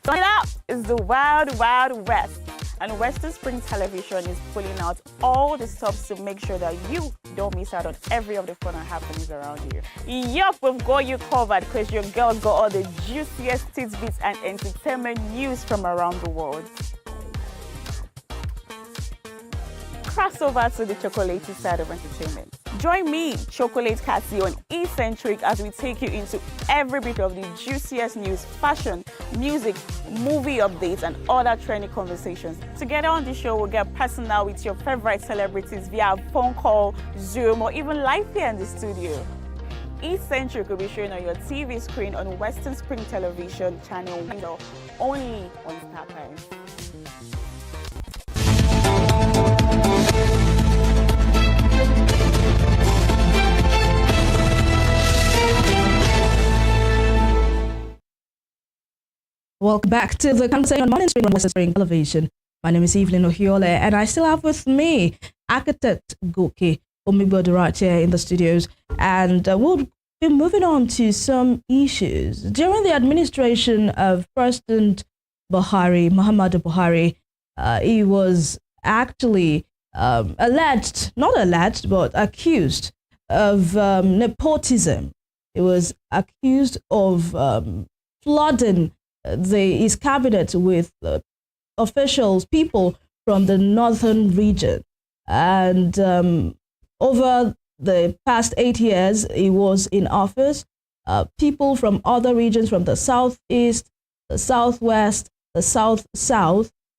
Coming up is the Wild Wild West. And Western Spring Television is pulling out all the stops to make sure that you don't miss out on every of the fun and happenings around you. Yup, we've got you covered because your girls got all the juiciest tidbits and entertainment news from around the world. Cross over to the chocolatey side of entertainment. Join me, Chocolate Cassie, on Eccentric as we take you into every bit of the juiciest news, fashion, music, movie updates, and other trending conversations. Together on the show, we'll get personal with your favorite celebrities via phone call, Zoom, or even live here in the studio. Eccentric will be shown on your TV screen on Western Spring Television, channel 1, only on StarTimes. Welcome back to the conversation on Morning Spring on Western Spring Television. My name is Evelyn Ohiole, and I still have with me architect Goke Omigbodo right here in the studios. And we'll be moving on to some issues. During the administration of President Buhari, Muhammadu Buhari, he was actually accused of nepotism. He was accused of flooding his cabinet with officials, people from the northern region. And over the past 8 years he was in office, people from other regions, from the southeast, the southwest, the south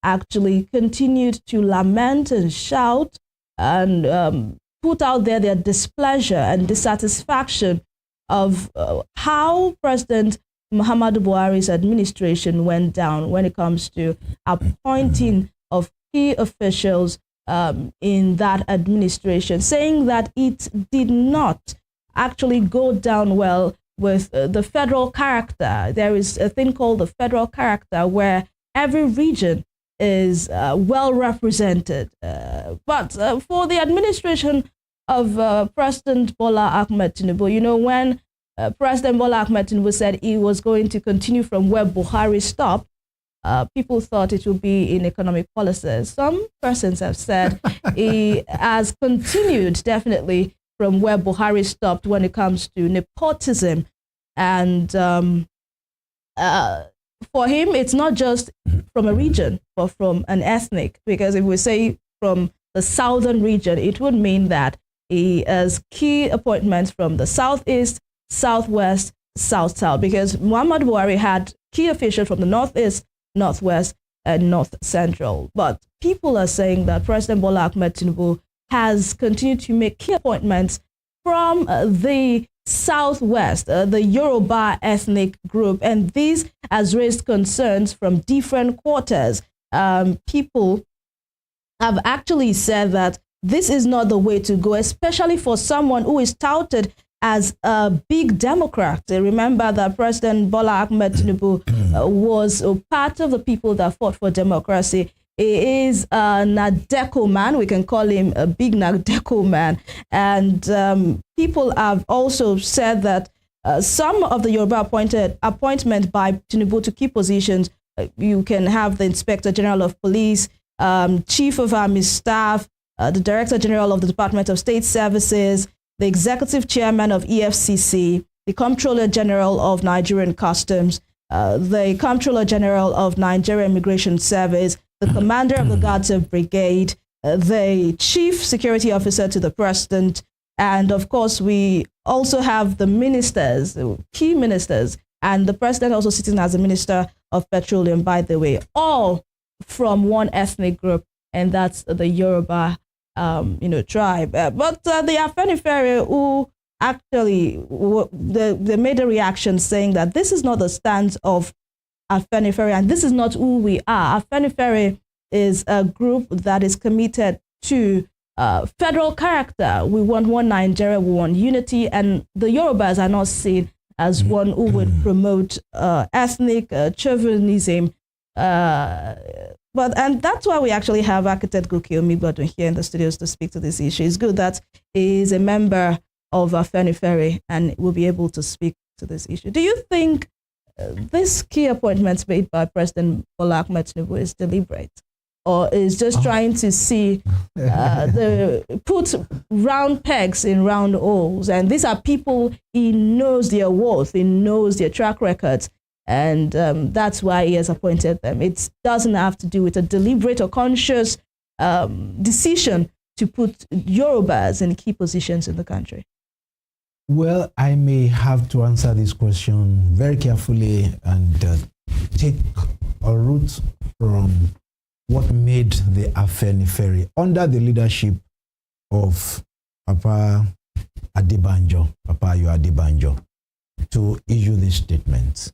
actually continued to lament and shout and put out there their displeasure and dissatisfaction of how President Muhammadu Buhari's administration went down when it comes to appointing of key officials in that administration, saying that it did not actually go down well with the federal character. There is a thing called the federal character where every region is well represented. But for the administration of President Bola Ahmed Tinubu, you know, when President Bola Ahmed Tinubu said he was going to continue from where Buhari stopped, people thought it would be in economic policies. Some persons have said he has continued definitely from where Buhari stopped when it comes to nepotism. And for him, it's not just from a region, but from an ethnic, because if we say from the southern region, it would mean that he has key appointments from the southeast, southwest, south, because Muhammadu Buhari had key officials from the northeast, northwest, and north central. But people are saying that President Bola Ahmed Tinubu has continued to make key appointments from the southwest, the Yoruba ethnic group, and this has raised concerns from different quarters. People have actually said that this is not the way to go, especially for someone who is touted as a big Democrat. Remember that President Bola Ahmed Tinubu was a part of the people that fought for democracy. He is a Nadeco man. We can call him a big Nadeco man. And people have also said that some of the Yoruba appointment by Tinubu to key positions, you can have the Inspector General of Police, Chief of Army Staff, the Director General of the Department of State Services, the Executive Chairman of EFCC, the Comptroller General of Nigerian Customs, the Comptroller General of Nigeria Immigration Service, the Commander of the Guards of Brigade, the Chief Security Officer to the President, and of course we also have the ministers, key ministers, and the President also sitting as a Minister of Petroleum, by the way, all from one ethnic group, and that's the Yoruba tribe. But the Afenifere, who actually they made a reaction saying that this is not the stance of Afenifere and this is not who we are. Afenifere is a group that is committed to federal character. We want one Nigeria, we want unity, and the Yorubas are not seen as one who would promote ethnic chauvinism. And that's why we actually have architect Goke Omigbodo here in the studios to speak to this issue. It's good that he is a member of Afenifere and will be able to speak to this issue. Do you think this key appointments made by President Bola Ahmed Tinubu is deliberate, or is just trying to see put round pegs in round holes. And these are people, he knows their worth, he knows their track records, and that's why he has appointed them. It doesn't have to do with a deliberate or conscious decision to put Yorubas in key positions in the country. Well, I may have to answer this question very carefully and take a route from what made the Afenifere under the leadership of Papa Adebanjo, Papa Ayo Adebanjo, to issue this statement.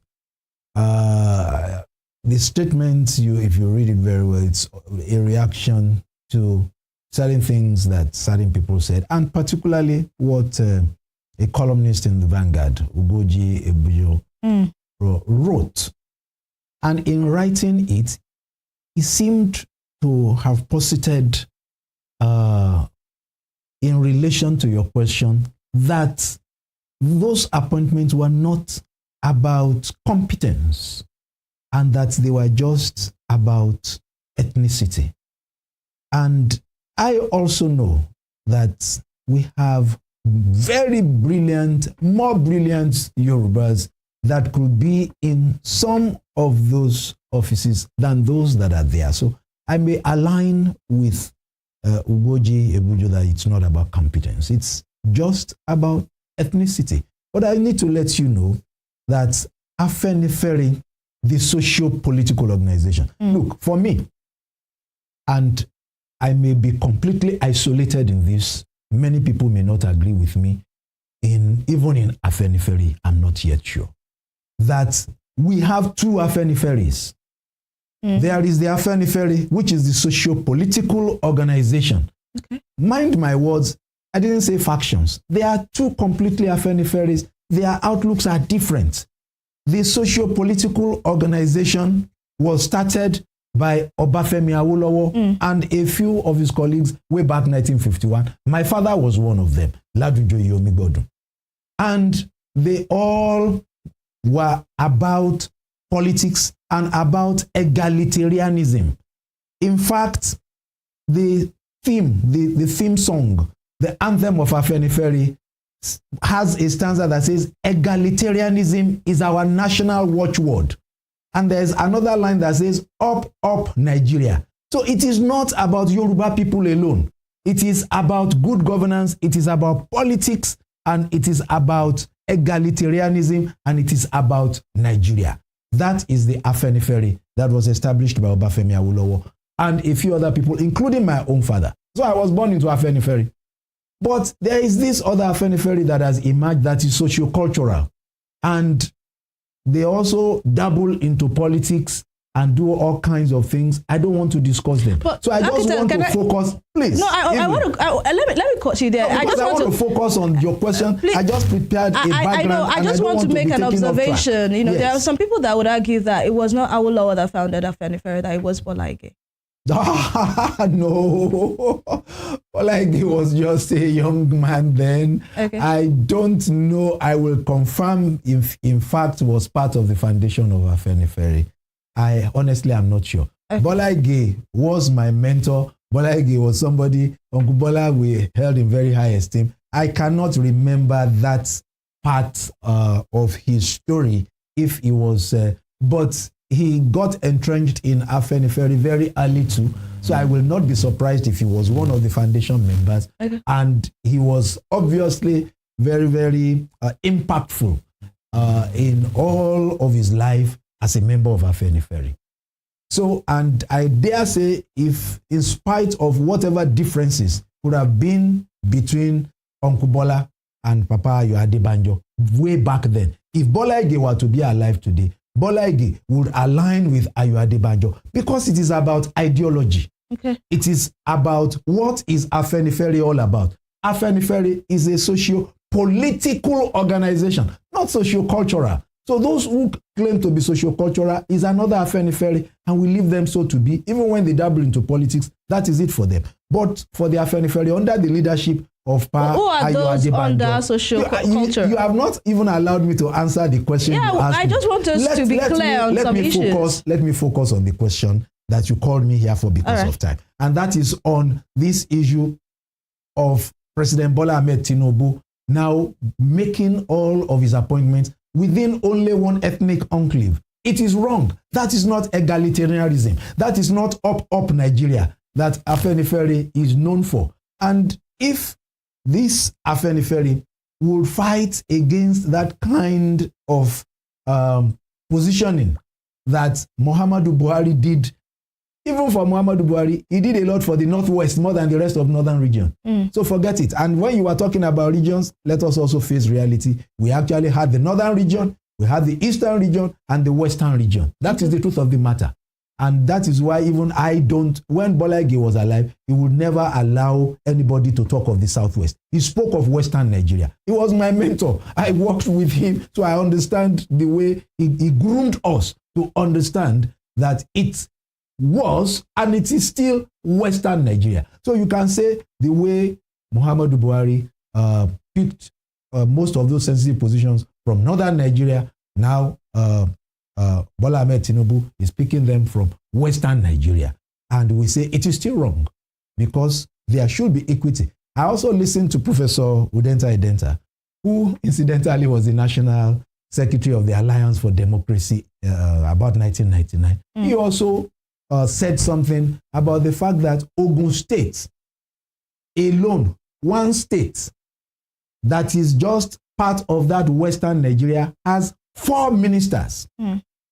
The statement, if you read it very well, it's a reaction to certain things that certain people said, and particularly what a columnist in the Vanguard, Ugoji Ebujo, wrote. And in writing it, he seemed to have posited, in relation to your question, that those appointments were not about competence and that they were just about ethnicity. And I also know that we have very brilliant, more brilliant Yorubas that could be in some of those offices than those that are there. So I may align with Ugoji Ebujo that it's not about competence. It's just about ethnicity. But I need to let you know that Afenifere, the socio-political organization, look, for me, and I may be completely isolated in this, many people may not agree with me, even in Afenifere, I'm not yet sure, that we have two Afeniferes. There is the Afenifere, which is the socio-political organization. Okay. Mind my words, I didn't say factions. There are two completely Afeniferes. Their outlooks are different. The socio-political organization was started by Obafemi Awolowo and a few of his colleagues way back 1951. My father was one of them, Ladujo Yomigodun. And they all were about politics and about egalitarianism. In fact, the theme song, the anthem of Afenifere, has a stanza that says, egalitarianism is our national watchword. And there's another line that says, up, up, Nigeria. So it is not about Yoruba people alone. It is about good governance, it is about politics, and it is about egalitarianism, and it is about Nigeria. That is the Afenifere that was established by Obafemi Awolowo and a few other people, including my own father. So I was born into Afenifere. But there is this other Afenifere that has emerged that is socio-cultural. And they also dabble into politics and do all kinds of things. I don't want to discuss them. But so I just want to focus, please. No, I want to, let me cut you there. No, I just want to focus on your question. Please, I just prepared a background. I know, I just want to make an observation. You know, yes. There are some people that would argue that it was not Awolowo that founded Afenifere, that it was Bola Ige. No, Bola Ige was just a young man then. Okay. I don't know. I will confirm if, in fact, was part of the foundation of Afenifere. I honestly am not sure. Okay. Bola Ige was my mentor. Bola Ige was somebody, Uncle Bola, we held in very high esteem. I cannot remember that part of his story, if he was, but he got entrenched in Afenifere very early too. So I will not be surprised if he was one of the foundation members. Okay. And he was obviously very, very impactful in all of his life as a member of Afenifere. So, and I dare say, if in spite of whatever differences could have been between Uncle Bola and Papa Ayo Adebanjo way back then, if Bola Ige were to be alive today, Bola Ige would align with Ayo Adebanjo because it is about ideology. Okay. It is about what is Afenifere all about. Afenifere is a socio-political organization, not socio-cultural. So those who claim to be socio-cultural is another Afenifere, and we leave them so to be. Even when they dabble into politics, that is it for them. But for the Afenifere, under the leadership of Pa who are those under socio-culture? You have not even allowed me to answer the question. Yeah, I just want us to be clear on some issues. Let me focus on the question that you called me here for because of time. And that is on this issue of President Bola Ahmed Tinubu now making all of his appointments within only one ethnic enclave. It is wrong. That is not egalitarianism. That is not up Nigeria that Afenifere is known for. And if this Afenifere will fight against that kind of positioning that Muhammadu Buhari did, even for Muhammadu Buhari, he did a lot for the Northwest more than the rest of Northern region. So forget it. And when you are talking about regions, let us also face reality. We actually had the Northern region, we had the Eastern region, and the Western region. That is the truth of the matter. And that is why even I don't, when Bola Ige was alive, he would never allow anybody to talk of the Southwest. He spoke of Western Nigeria. He was my mentor. I worked with him, so I understand the way he groomed us to understand that it was and it is still Western Nigeria. So you can say the way Muhammadu Buhari picked most of those sensitive positions from Northern Nigeria, now Bola Ahmed Tinubu is picking them from Western Nigeria. And we say it is still wrong because there should be equity. I also listened to Professor Udenta Identa, who incidentally was the National Secretary of the Alliance for Democracy about 1999. He also said something about the fact that Ogun State alone, one state that is just part of that Western Nigeria, has 4 ministers,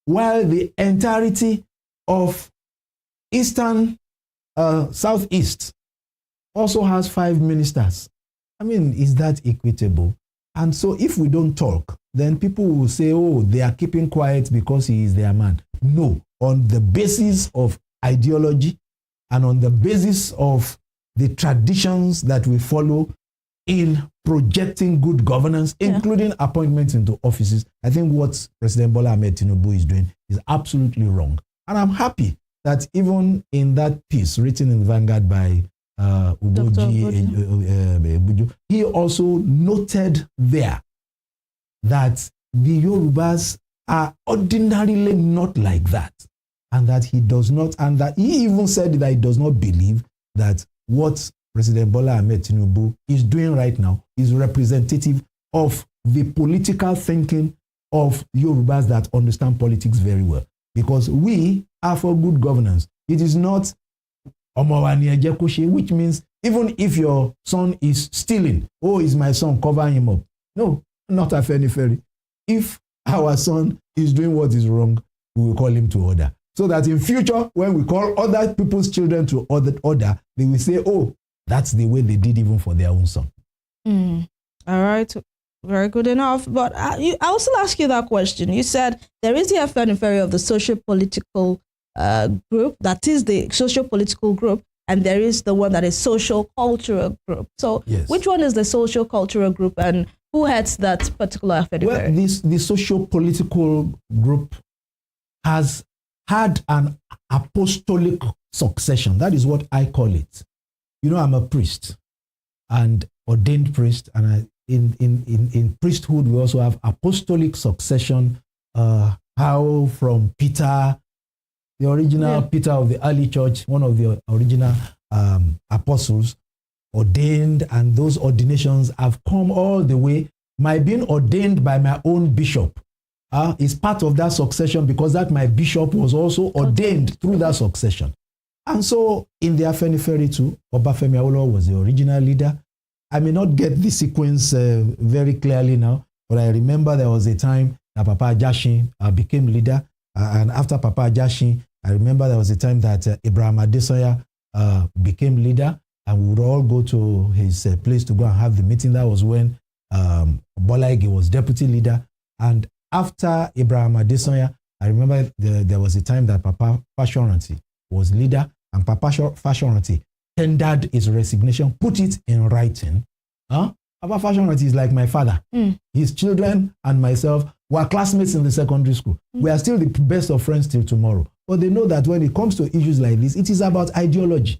while the entirety of Eastern Southeast also has 5 ministers. I mean, is that equitable? And so if we don't talk, then people will say, oh, they are keeping quiet because he is their man. No, on the basis of ideology and on the basis of the traditions that we follow in projecting good governance, including appointments into offices, I think what President Bola Ahmed Tinubu is doing is absolutely wrong. And I'm happy that even in that piece written in Vanguard by Uboji, he also noted there that the Yorubas are ordinarily not like that, and that he does not, and that he even said that he does not believe that what President Bola Ahmed Tinubu is doing right now is representative of the political thinking of Yorubas that understand politics very well. Because we are for good governance. It is not which means even if your son is stealing, oh, is my son, cover him up. No, not Afenifere. If our son is doing what is wrong, we will call him to order. So that in future, when we call other people's children to order, they will say, oh, that's the way they did even for their own son. All right. Very good enough. But I also ask you that question. You said there is the Afenifere of the socio-political group, that is the socio-political group, and there is the one that is social-cultural group. So which one is the social-cultural group and who heads that particular Afenifere? Well, the socio-political group has had an apostolic succession. That is what I call it. You know, I'm a priest and ordained priest, and in priesthood we also have apostolic succession. How from Peter, the original Peter of the early church, one of the original apostles, ordained, and those ordinations have come all the way. My being ordained by my own bishop is part of that succession, because that my bishop was also ordained through that succession. And so in the Afenifere too, Obafemi Awolowo was the original leader. I may not get the sequence very clearly now, but I remember there was a time that Papa Ajasin became leader. And after Papa Ajasin, I remember there was a time that Ibrahim Adesanya became leader, and we would all go to his place to go and have the meeting. That was when Bola Ige was deputy leader. And after Ibrahim Adesanya, I remember there was a time that Papa Fashoranti was leader, and Papa Fashoranti tendered his resignation, put it in writing. Papa Fashoranti is like my father. His children and myself were classmates in the secondary school. We are still the best of friends till tomorrow. But they know that when it comes to issues like this, it is about ideology.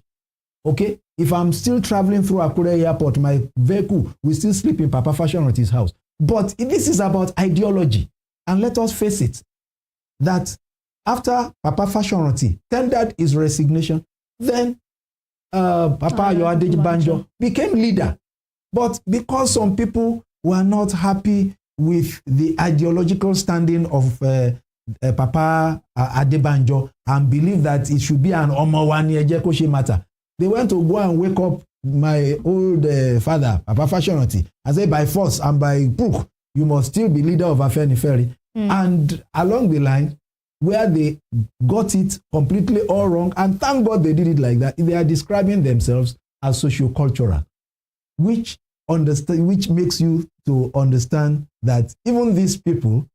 Okay? If I'm still traveling through Akure Airport, my vehicle will still sleep in Papa Fashoranti's house. But this is about ideology. And let us face it, that after Papa Fashoranti tendered his resignation, then Papa Ayo Adebanjo became leader. But because some people were not happy with the ideological standing of Papa Adebanjo and believe that it should be an Omowani Ejekoshe matter, they went to go and wake up my old father, Papa Fashoranti, and say by force and by book, you must still be leader of Afenifere. And along the line, where they got it completely all wrong, and thank God they did it like that, they are describing themselves as socio-cultural, which makes you to understand that even these people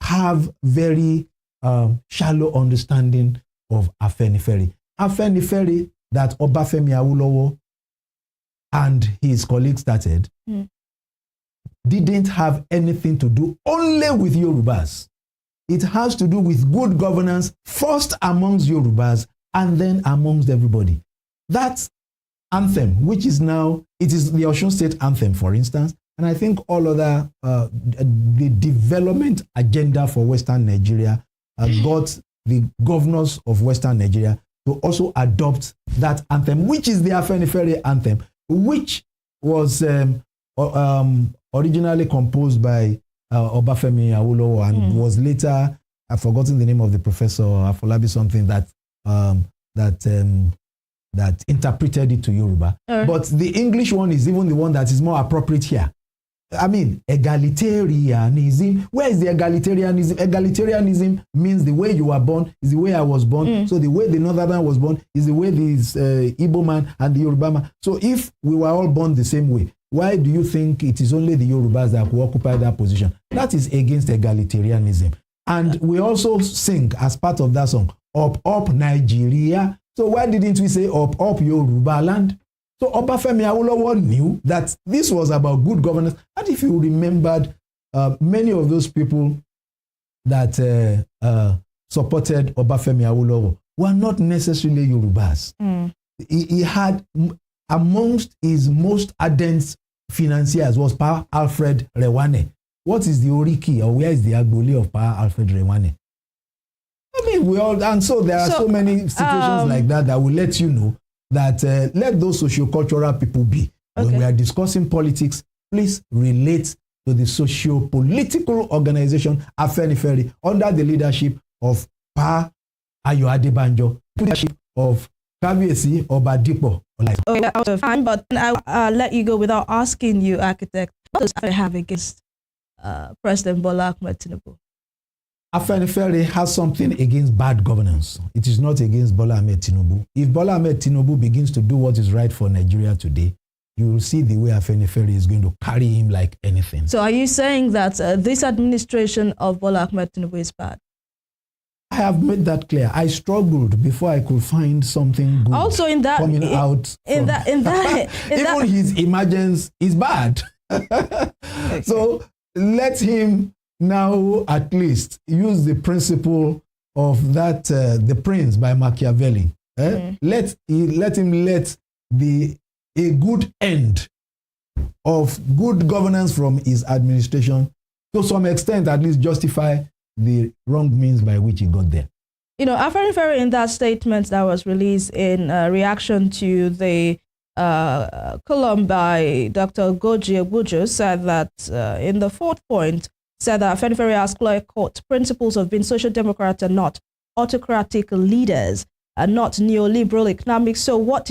have very shallow understanding of Afenifere. Afenifere that Obafemi Awolowo and his colleagues started didn't have anything to do only with Yorubas. It has to do with good governance, first amongst Yorubas and then amongst everybody. That anthem, which is now, it is the Osun State anthem, for instance, and I think all other, the development agenda for Western Nigeria got the governors of Western Nigeria to also adopt that anthem, which is the Afenifere anthem, which was originally composed by Obafemi Awolowo and was later, I've forgotten the name of the professor, Afolabi something, that interpreted it to Yoruba. But the English one is even the one that is more appropriate here. I mean, egalitarianism. Where is the egalitarianism? Egalitarianism means the way you were born is the way I was born. So the way the Northerner was born is the way this Igbo man and the Yoruba man. So if we were all born the same way, why do you think it is only the Yorubas that will occupy that position? That is against egalitarianism. And we also sing as part of that song, Up, Up, Nigeria. So why didn't we say Up, Up, Yoruba land? So Obafemi Awolowo knew that this was about good governance. And if you remembered, many of those people that supported Obafemi Awolowo were not necessarily Yorubas. He had, amongst his most ardent financiers was Pa Alfred Rewane. What is the Oriki, or where is the Agbole of Pa Alfred Rewane? I mean, we all, and so there are so many situations like that that will let you know that let those socio-cultural people be. When we are discussing politics, please relate to the socio-political organization Afenifere under the leadership of Pa Ayo Adebanjo, leadership of Kabiyesi Obadipo. Okay, out of time, but I'll let you go without asking you, architect, what does Afenifere have against President Bola Ahmed Tinubu? Afenifere has something against bad governance. It is not against Bola Ahmed Tinubu. If Bola Ahmed Tinubu begins to do what is right for Nigeria today, you will see the way Afenifere is going to carry him like anything. So are you saying that this administration of Bola Ahmed Tinubu is bad? I have made that clear. I struggled before I could find something good also in that, coming out. Even his emergence is bad. So let him now at least use the principle of that, The Prince by Machiavelli. Let him let a good end of good governance from his administration to some extent at least justify the wrong means by which he got there. You know, Afenifere in that statement that was released in reaction to the column by Dr. Goji Egbuju said that in the fourth point, said that Afenifere has clear-cut principles of being social democrats and not autocratic leaders and not neoliberal economics. So what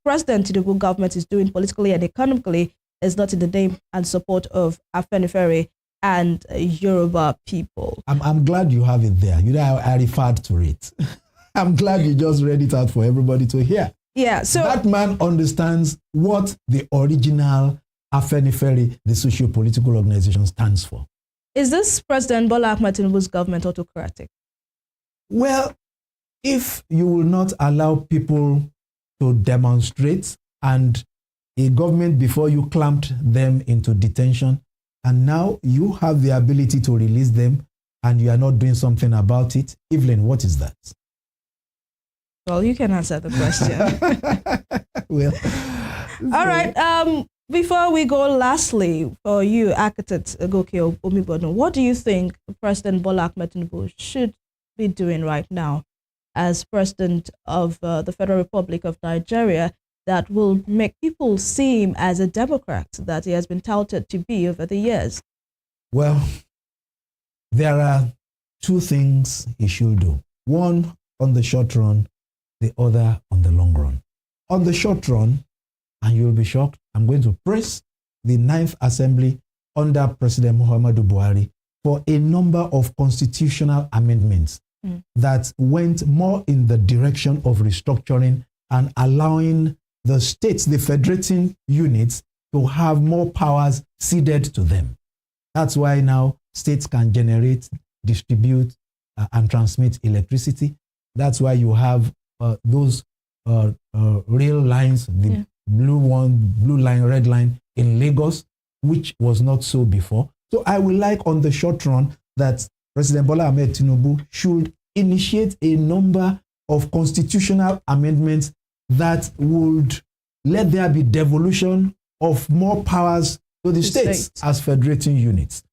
President Tinubu government is doing politically and economically is not in the name and support of Afenifere and Yoruba people. I'm glad you have it there. You know, I referred to it. I'm glad you just read it out for everybody to hear. Yeah, so that man understands what the original Afenifere, the socio-political organization, stands for. Is this President Bola Ahmed Tinubu's government autocratic? Well, if you will not allow people to demonstrate and a government before you clamped them into detention, and now you have the ability to release them and you are not doing something about it, Evelyn, what is that? Well, you can answer the question. Well, all right. Before we go, lastly, for you, architect Goke Omibono, what do you think President Bola Ahmed Tinubu should be doing right now as president of the Federal Republic of Nigeria that will make people see him as a Democrat that he has been touted to be over the years? Well, there are two things he should do. One on the short run, the other on the long run. On the short run, and you'll be shocked, I'm going to praise the 9th Assembly under President Muhammadu Buhari for a number of constitutional amendments that went more in the direction of restructuring and allowing the states, the federating units, to have more powers ceded to them. That's why now states can generate, distribute, and transmit electricity. That's why you have those rail lines, the blue line, red line in Lagos, which was not so before. So I would like on the short run that President Bola Ahmed Tinubu should initiate a number of constitutional amendments that would let there be devolution of more powers to the states as federating units,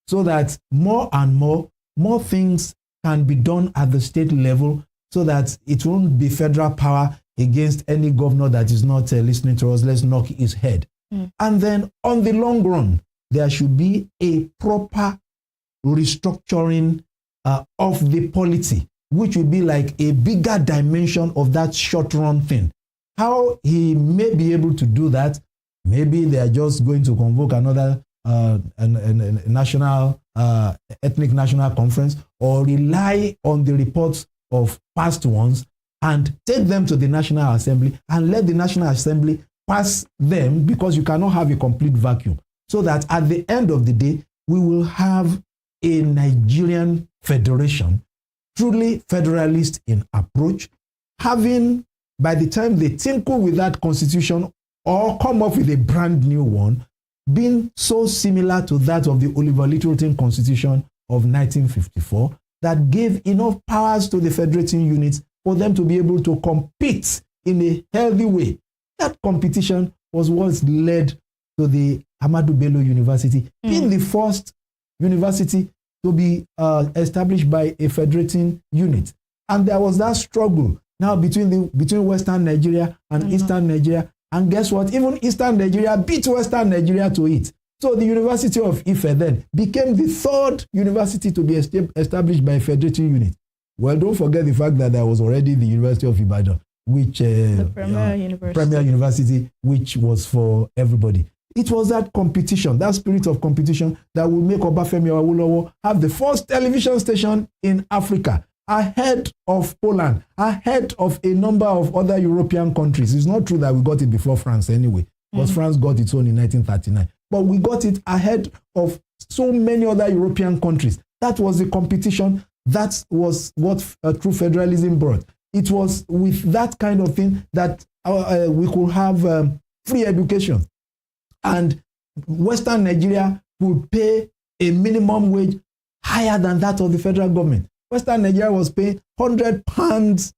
so that more and more things can be done at the state level, so that it won't be federal power against any governor that is not listening to us. Let's knock his head. And then on the long run, there should be a proper restructuring of the polity, which will be like a bigger dimension of that short run thing. How he may be able to do that, maybe they are just going to convoke another national, ethnic national conference, or rely on the reports of past ones and take them to the National Assembly and let the National Assembly pass them, because you cannot have a complete vacuum. So that at the end of the day, we will have a Nigerian federation, truly federalist in approach, having, by the time they tinkle with that constitution or come up with a brand new one, being so similar to that of the Oliver Littleton Constitution of 1954 that gave enough powers to the federating units for them to be able to compete in a healthy way. That competition was what led to the Ahmadu Bello University being the first university to be established by a federating unit. And there was that struggle now between Western Nigeria and Eastern Nigeria. And guess what? Even Eastern Nigeria beat Western Nigeria to it. So the University of Ife then became the third university to be established by a federating unit. Well, don't forget the fact that there was already the University of Ibadan, which the premier university, which was for everybody. It was that competition, that spirit of competition, that will make Obafemi Awolowo have the first television station in Africa, ahead of Poland, ahead of a number of other European countries. It's not true that we got it before France anyway, because France got its own in 1939. But we got it ahead of so many other European countries. That was the competition. That was what true federalism brought. It was with that kind of thing that we could have free education. And Western Nigeria would pay a minimum wage higher than that of the federal government. Western Nigeria was paying £100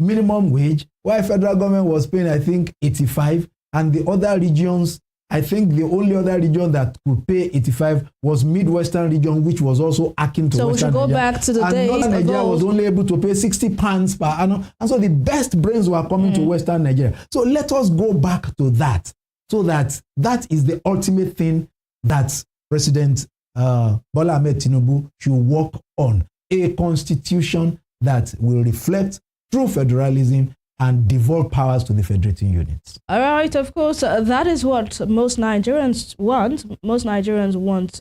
minimum wage, while federal government was paying, I think, 85. And the other regions, I think the only other region that could pay 85 was Midwestern region, which was also akin to Western Nigeria. So we should go back to the days Northern Nigeria was only able to pay £60 per annum. And so the best brains were coming to Western Nigeria. So let us go back to that. So that is the ultimate thing that President Bola Ahmed Tinubu should work on. A constitution that will reflect true federalism and devolve powers to the federating units. All right, of course, that is what most Nigerians want. Most Nigerians want.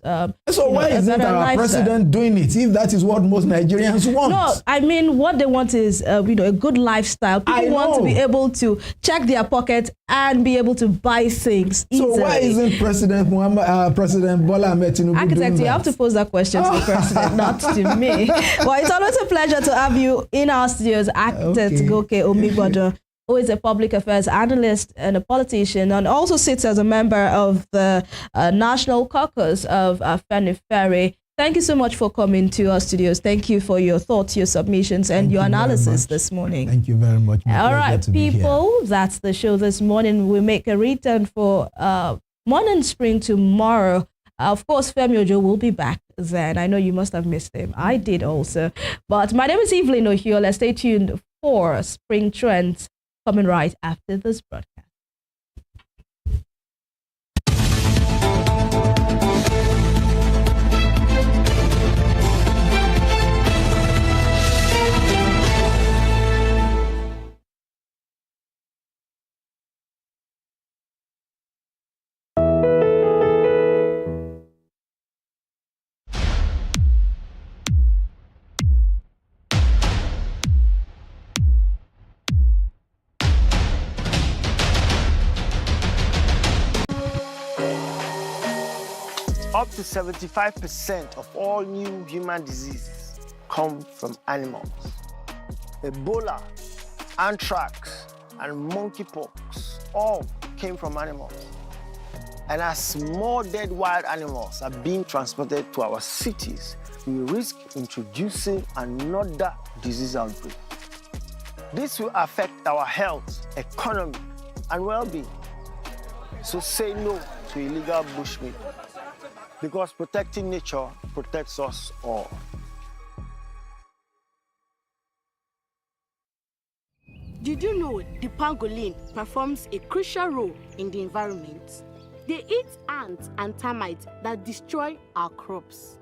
So why isn't our president doing it if that is what most Nigerians want? No, I mean, what they want is a good lifestyle. People want to be able to check their pocket and be able to buy things easily. So why isn't President Bola Ahmed Tinubu doing that? Architect, you have to pose that question to the president, not to me. Well, it's always a pleasure to have you in our studios, Architect Goke Omigbodo, who is a public affairs analyst and a politician, and also sits as a member of the National Caucus of Afenifere. Thank you so much for coming to our studios. Thank you for your thoughts, your submissions, and your analysis this morning. Thank you very much. All right, people, that's the show this morning. We make a return for Morning Spring tomorrow Of course, Femi Ojo will be back then. I know you must have missed him. I did also. But my name is Evelyn Ohiola. Stay tuned for Spring Trends coming right after this broadcast. Up to 75% of all new human diseases come from animals. Ebola, anthrax, and monkeypox all came from animals. And as more dead wild animals are being transported to our cities, we risk introducing another disease outbreak. This will affect our health, economy, and well-being. So say no to illegal bushmeat, because protecting nature protects us all. Did you know the pangolin performs a crucial role in the environment? They eat ants and termites that destroy our crops.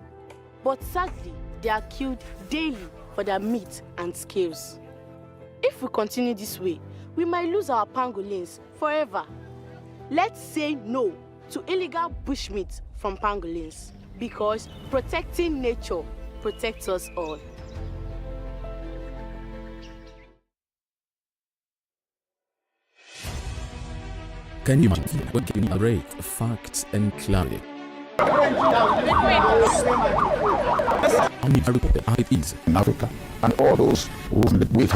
But sadly, they are killed daily for their meat and scales. If we continue this way, we might lose our pangolins forever. Let's say no to illegal bushmeat from pangolins, because protecting nature protects us all. Can you imagine when giving a break, facts and clarity? How many are reported IPs in Africa and all those who live with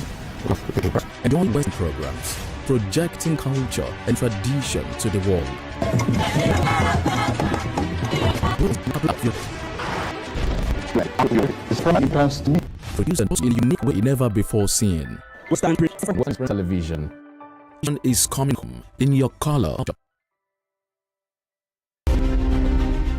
and all Western programs projecting culture and tradition to the world. Produced in a unique way never before seen. Western television is coming in your color.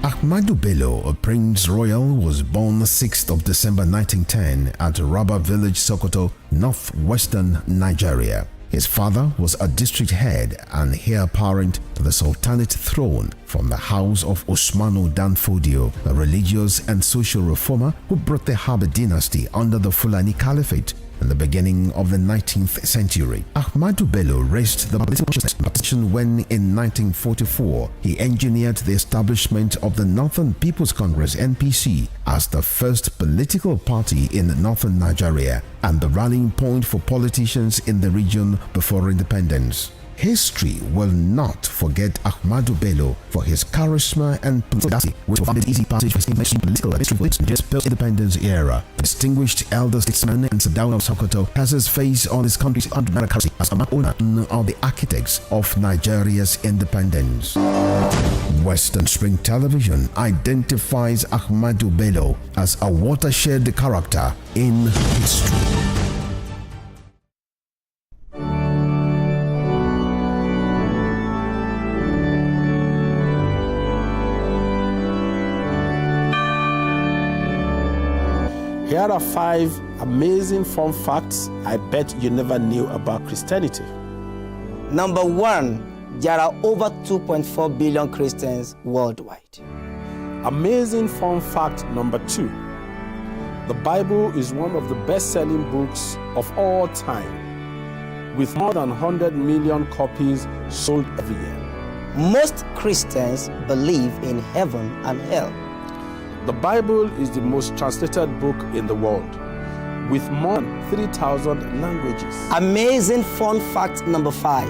Ahmadu Bello, a Prince Royal, was born 6th of December 1910 at Raba Village, Sokoto, northwestern Nigeria. His father was a district head and heir apparent to the Sultanate throne from the house of Usmanu Danfodio, a religious and social reformer who brought the Habib dynasty under the Fulani Caliphate in the beginning of the 19th century. Ahmadu Bello raised the political position when, in 1944, he engineered the establishment of the Northern People's Congress (NPC) as the first political party in northern Nigeria and the rallying point for politicians in the region before independence. History will not forget Ahmadu Bello for his charisma and policy, which provided easy passage for his political history for the post-independence era. The distinguished elder statesman and Sadauna of Sokoto has his face on his country's democracy as a owner of the architects of Nigeria's independence. Western Spring Television identifies Ahmadu Bello as a watershed character in history. Here are 5 amazing fun facts I bet you never knew about Christianity. Number 1, there are over 2.4 billion Christians worldwide. Amazing fun fact number 2. The Bible is one of the best-selling books of all time, with more than 100 million copies sold every year. Most Christians believe in heaven and hell. The Bible is the most translated book in the world, with more than 3,000 languages. Amazing fun fact number 5.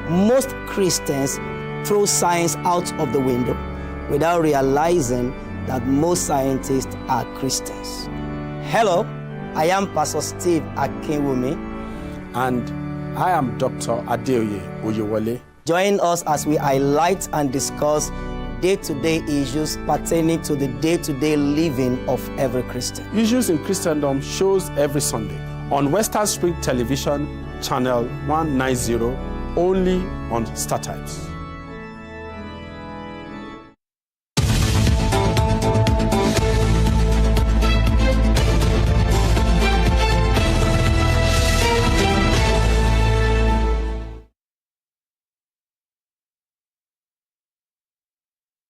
Most Christians throw science out of the window without realizing that most scientists are Christians. Hello, I am Pastor Steve Akinwumi. And I am Dr. Adeoye Oyewole. Join us as we highlight and discuss day-to-day issues pertaining to the day-to-day living of every Christian. Issues in Christendom shows every Sunday on Western Spring Television, channel 190, only on StarTimes.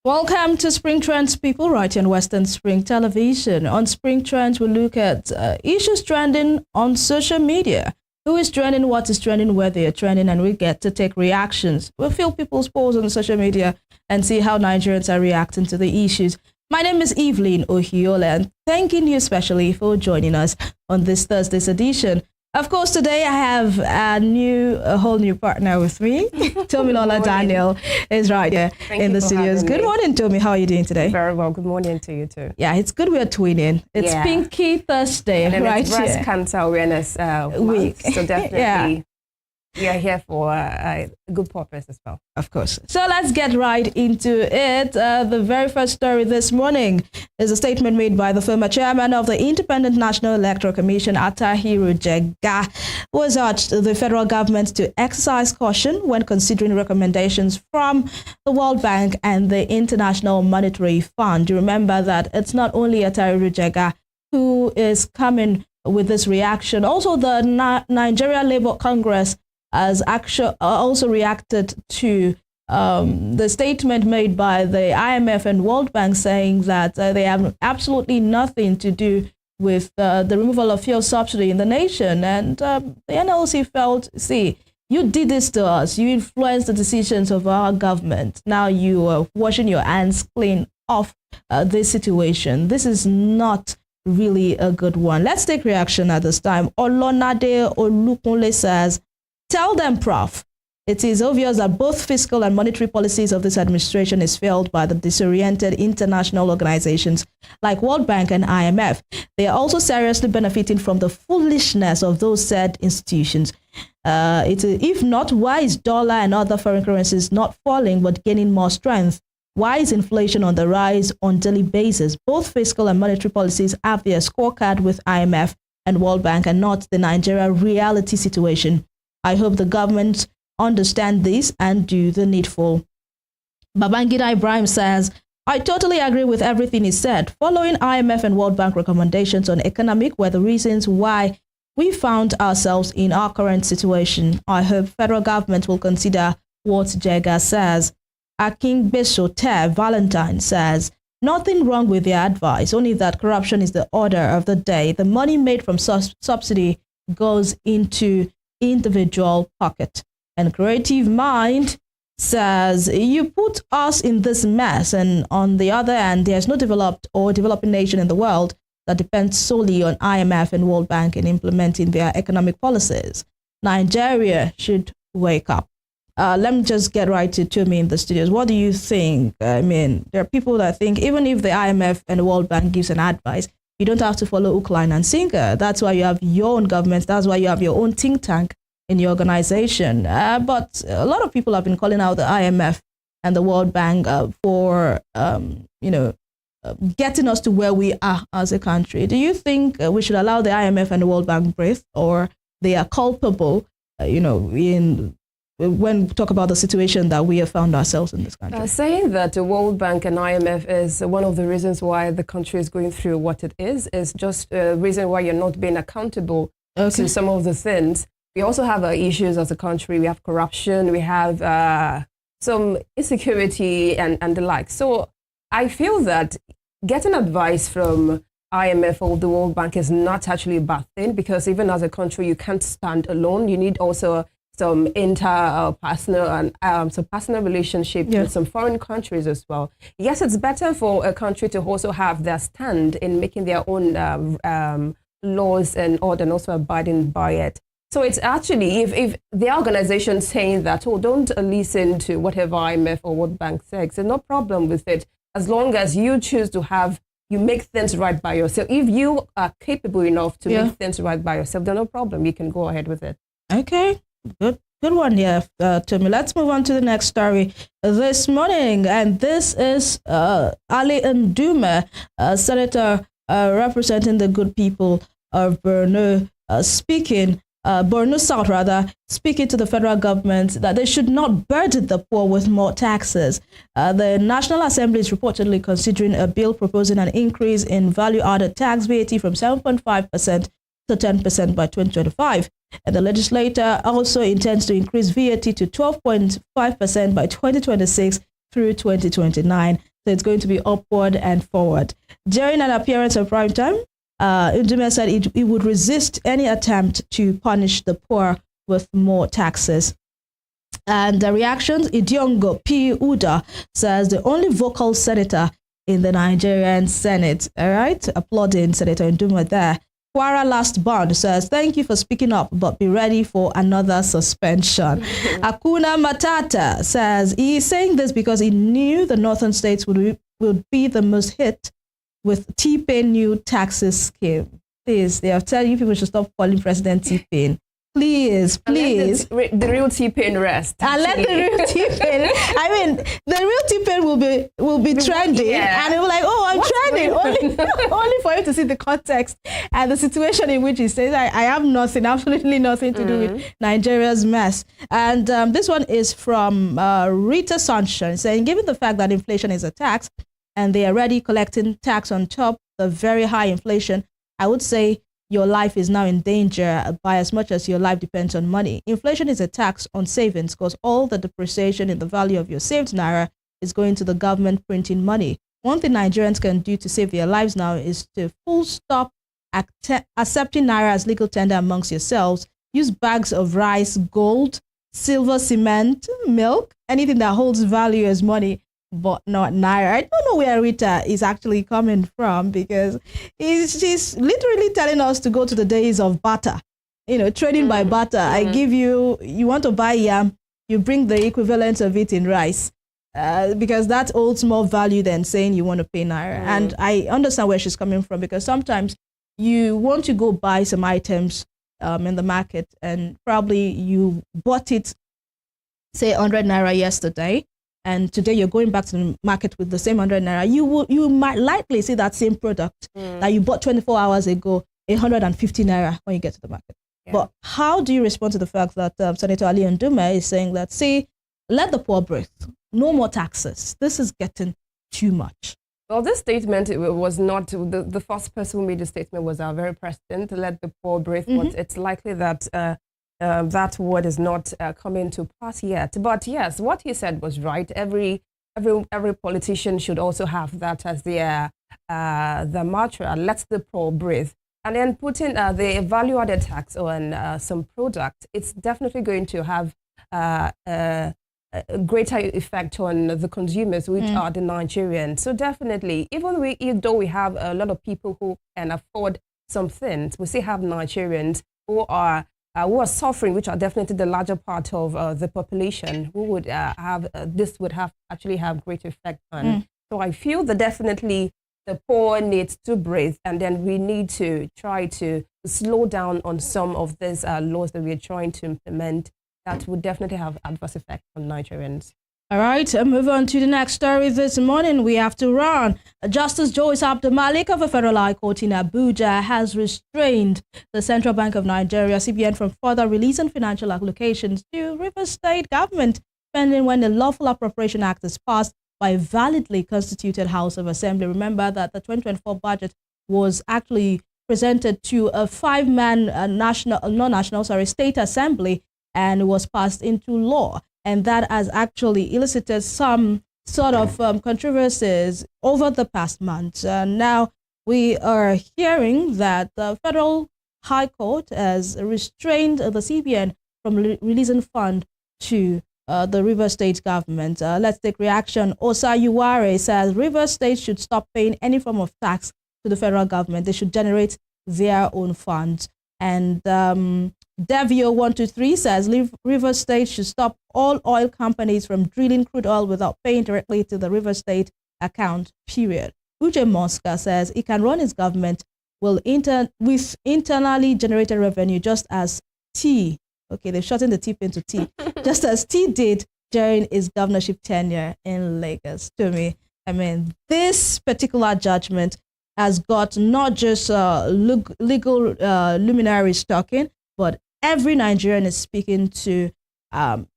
Welcome to Spring Trends, people, right here on Western Spring Television. On Spring Trends, we look at issues trending on social media. Who is trending, what is trending, where they are trending, and we get to take reactions. We'll feel people's polls on social media and see how Nigerians are reacting to the issues. My name is Evelyn Ohiola, and thanking you especially for joining us on this Thursday's edition. Of course, today I have a whole new partner with me. Tomilola Daniel is right here in the studios. Good morning, Tomi. How are you doing today? Very well. Good morning to you too. Yeah, it's good we're twinning. It's Pinky Thursday, and right it's Breast Cancer Awareness Week. So definitely we are here for a good purpose as well. Of course. So let's get right into it. The very first story this morning is a statement made by the former chairman of the Independent National Electoral Commission, Atahiru Jega, who has urged the federal government to exercise caution when considering recommendations from the World Bank and the International Monetary Fund. You remember that it's not only Atahiru Jega who is coming with this reaction. Also, the Nigeria Labour Congress has also reacted to the statement made by the IMF and World Bank saying that they have absolutely nothing to do with the removal of fuel subsidy in the nation. And the NLC felt, see, you did this to us. You influenced the decisions of our government. Now you are washing your hands clean of this situation. This is not really a good one. Let's take reaction at this time. Olonade Olukunle says, tell them, Prof. It is obvious that both fiscal and monetary policies of this administration is failed by the disoriented international organizations like World Bank and IMF. They are also seriously benefiting from the foolishness of those said institutions. If not, why is dollar and other foreign currencies not falling but gaining more strength? Why is inflation on the rise on daily basis? Both fiscal and monetary policies have their scorecard with IMF and World Bank and not the Nigeria reality situation. I hope the government understand this and do the needful. Babangida Ibrahim says, I totally agree with everything he said. Following IMF and World Bank recommendations on economic were the reasons why we found ourselves in our current situation. I hope federal government will consider what Jega says. Aking Besote Valentine says, nothing wrong with their advice, only that corruption is the order of the day. The money made from subsidy goes into individual pocket. And Creative Mind says, you put us in this mess, and on the other hand, there's no developed or developing nation in the world that depends solely on IMF and World Bank in implementing their economic policies. Nigeria should wake up. Let me just get right to me in the studios. What do you think? I mean, there are people that think even if the IMF and the World Bank gives an advice, you don't have to follow hook, line, and sinker. That's why you have your own government. That's why you have your own think tank in your organization. But a lot of people have been calling out the IMF and the World Bank for, getting us to where we are as a country. Do you think we should allow the IMF and the World Bank breathe, or they are culpable, when we talk about the situation that we have found ourselves in this country? Saying that the World Bank and IMF is one of the reasons why the country is going through what it is just a reason why you're not being accountable to some of the things. We also have issues as a country. We have corruption, we have some insecurity and the like. So I feel that getting advice from IMF or the World Bank is not actually a bad thing, because even as a country, you can't stand alone. You need also some interpersonal and some personal relationship with some foreign countries as well. Yes, it's better for a country to also have their stand in making their own laws and order and also abiding by it. So it's actually, if the organization saying that, don't listen to whatever IMF or World Bank says, there's no problem with it, as long as you choose to you make things right by yourself. If you are capable enough to make things right by yourself, then no problem. You can go ahead with it. Okay. Good one, Tomi. Let's move on to the next story this morning, and this is Ali Ndume, Senator representing the good people of Borno, Borno South, speaking to the federal government that they should not burden the poor with more taxes. The National Assembly is reportedly considering a bill proposing an increase in value-added tax VAT from 7.5% to 10% by 2025. And the legislator also intends to increase VAT to 12.5% by 2026 through 2029. So it's going to be upward and forward. During an appearance on Primetime, Ndume said it would resist any attempt to punish the poor with more taxes. And the reactions, Idiongo P. Uda says the only vocal senator in the Nigerian Senate. All right, applauding Senator Ndume there. Kwara Last Bond says, thank you for speaking up, but be ready for another suspension. Akuna Matata says he is saying this because he knew the northern states would be the most hit with T-Pain new taxes scheme. Please, they are telling you people should stop calling President T-Pain. Please. The real T-Pain rest. And let the real T-Pain. I mean, the real T-Pain will be trending, and it will like, oh, I'm trending. Only for you to see the context and the situation in which he says, I have nothing, absolutely nothing to do with Nigeria's mess. And this one is from Rita Sunshine saying, given the fact that inflation is a tax, and they are already collecting tax on top of very high inflation, I would say your life is now in danger by as much as your life depends on money. Inflation is a tax on savings because all the depreciation in the value of your saved naira is going to the government printing money. One thing Nigerians can do to save their lives now is to full stop accepting naira as legal tender amongst yourselves. Use bags of rice, gold, silver, cement, milk, anything that holds value as money, but not naira. I don't know where Rita is actually coming from, because she's literally telling us to go to the days of barter, trading by barter. I give you want to buy yam, you bring the equivalent of it in rice, because that holds more value than saying you want to pay naira. And I understand where she's coming from, because sometimes you want to go buy some items in the market, and probably you bought it, say 100 naira yesterday, and today you're going back to the market with the same 100 naira, you might likely see that same product that you bought 24 hours ago, 150 naira when you get to the market. Yeah. But how do you respond to the fact that Senator Ali Ndume is saying that, see, let the poor breathe, no more taxes. This is getting too much. Well, this statement, it was not, the first person who made the statement was our very president, let the poor breathe, but it's likely that that word is not coming to pass yet. But yes, what he said was right. Every politician should also have that as their the mantra, let the poor breathe. And then putting the value-added tax on some product, it's definitely going to have a greater effect on the consumers, which are the Nigerians. So definitely, even though we have a lot of people who can afford some things, we still have Nigerians who are suffering, which are definitely the larger part of the population, who would this would actually have great effect on. So I feel that definitely the poor needs to breathe, and then we need to try to slow down on some of these laws that we are trying to implement that would definitely have adverse effect on Nigerians. All right, move on to the next story this morning. We have to run. Justice Joyce Abdul Malik of the Federal High Court in Abuja has restrained the Central Bank of Nigeria, CBN, from further releasing financial allocations to Rivers State government, pending when the Lawful Appropriation Act is passed by a validly constituted House of Assembly. Remember that the 2024 budget was actually presented to a five-man state assembly, and was passed into law. And that has actually elicited some sort of controversies over the past months. Now we are hearing that the Federal High Court has restrained the CBN from releasing funds to the Rivers State government. Let's take reaction. Osa Yuware says Rivers State should stop paying any form of tax to the federal government. They should generate their own funds. And Devio123 says River State should stop all oil companies from drilling crude oil without paying directly to the River State account, period. Uche Mosca says he can run his government with internally generated revenue, just as T, okay, they're shortened the T into T, just as T did during his governorship tenure in Lagos. To me, I mean, this particular judgment has got not just legal luminaries talking, but every Nigerian is speaking to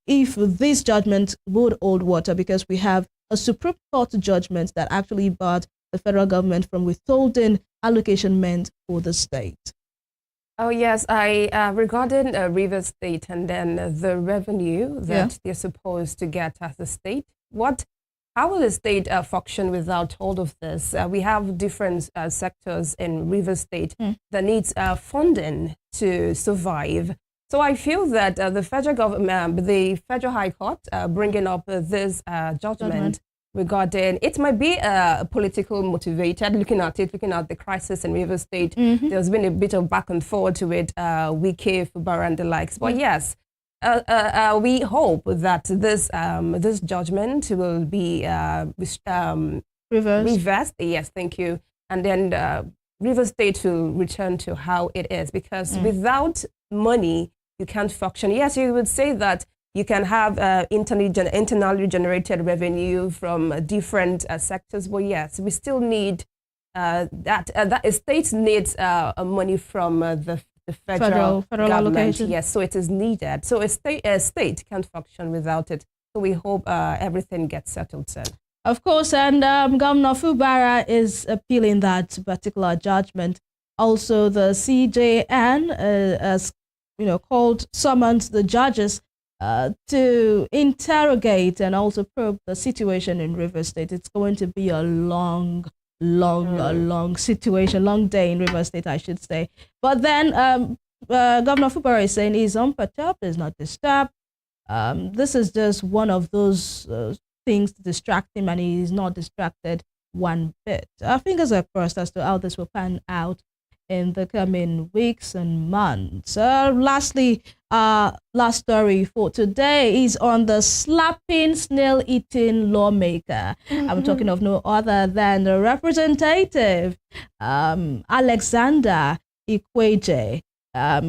if this judgment would hold water, because we have a Supreme Court judgment that actually barred the federal government from withholding allocation meant for the state. Oh, yes. Regarding Rivers State and then the revenue that they're supposed to get as a state, what How will the state function without all of this? We have different sectors in Rivers State that needs funding to survive. So I feel that the federal government, the Federal High Court, bringing up this judgment regarding, it might be political motivated, looking at the crisis in Rivers State. There's been a bit of back and forth with Wike, Fubara and the likes. But yes, we hope that this judgment will be reversed. Yes, thank you. And then Rivers State will return to how it is, because without money, you can't function. Yes, you would say that you can have internally generated revenue from different sectors, but yes, we still need that state needs money from the federal government. Allocation. Yes, so it is needed. So a state can't function without it. So we hope everything gets settled soon. Of course, and Governor Fubara is appealing that particular judgment. Also, the CJN has summoned the judges to interrogate and also probe the situation in Rivers State. It's going to be a long situation, long day in Rivers State, I should say. But then Governor Fubara is saying he's unperturbed, he's not disturbed. This is just one of those things to distract him, and he's not distracted one bit. Our fingers are crossed as to how this will pan out in the coming weeks and months. Lastly, last story for today is on the slapping, snail-eating lawmaker. I'm talking of no other than the Representative Alexander Ikweje.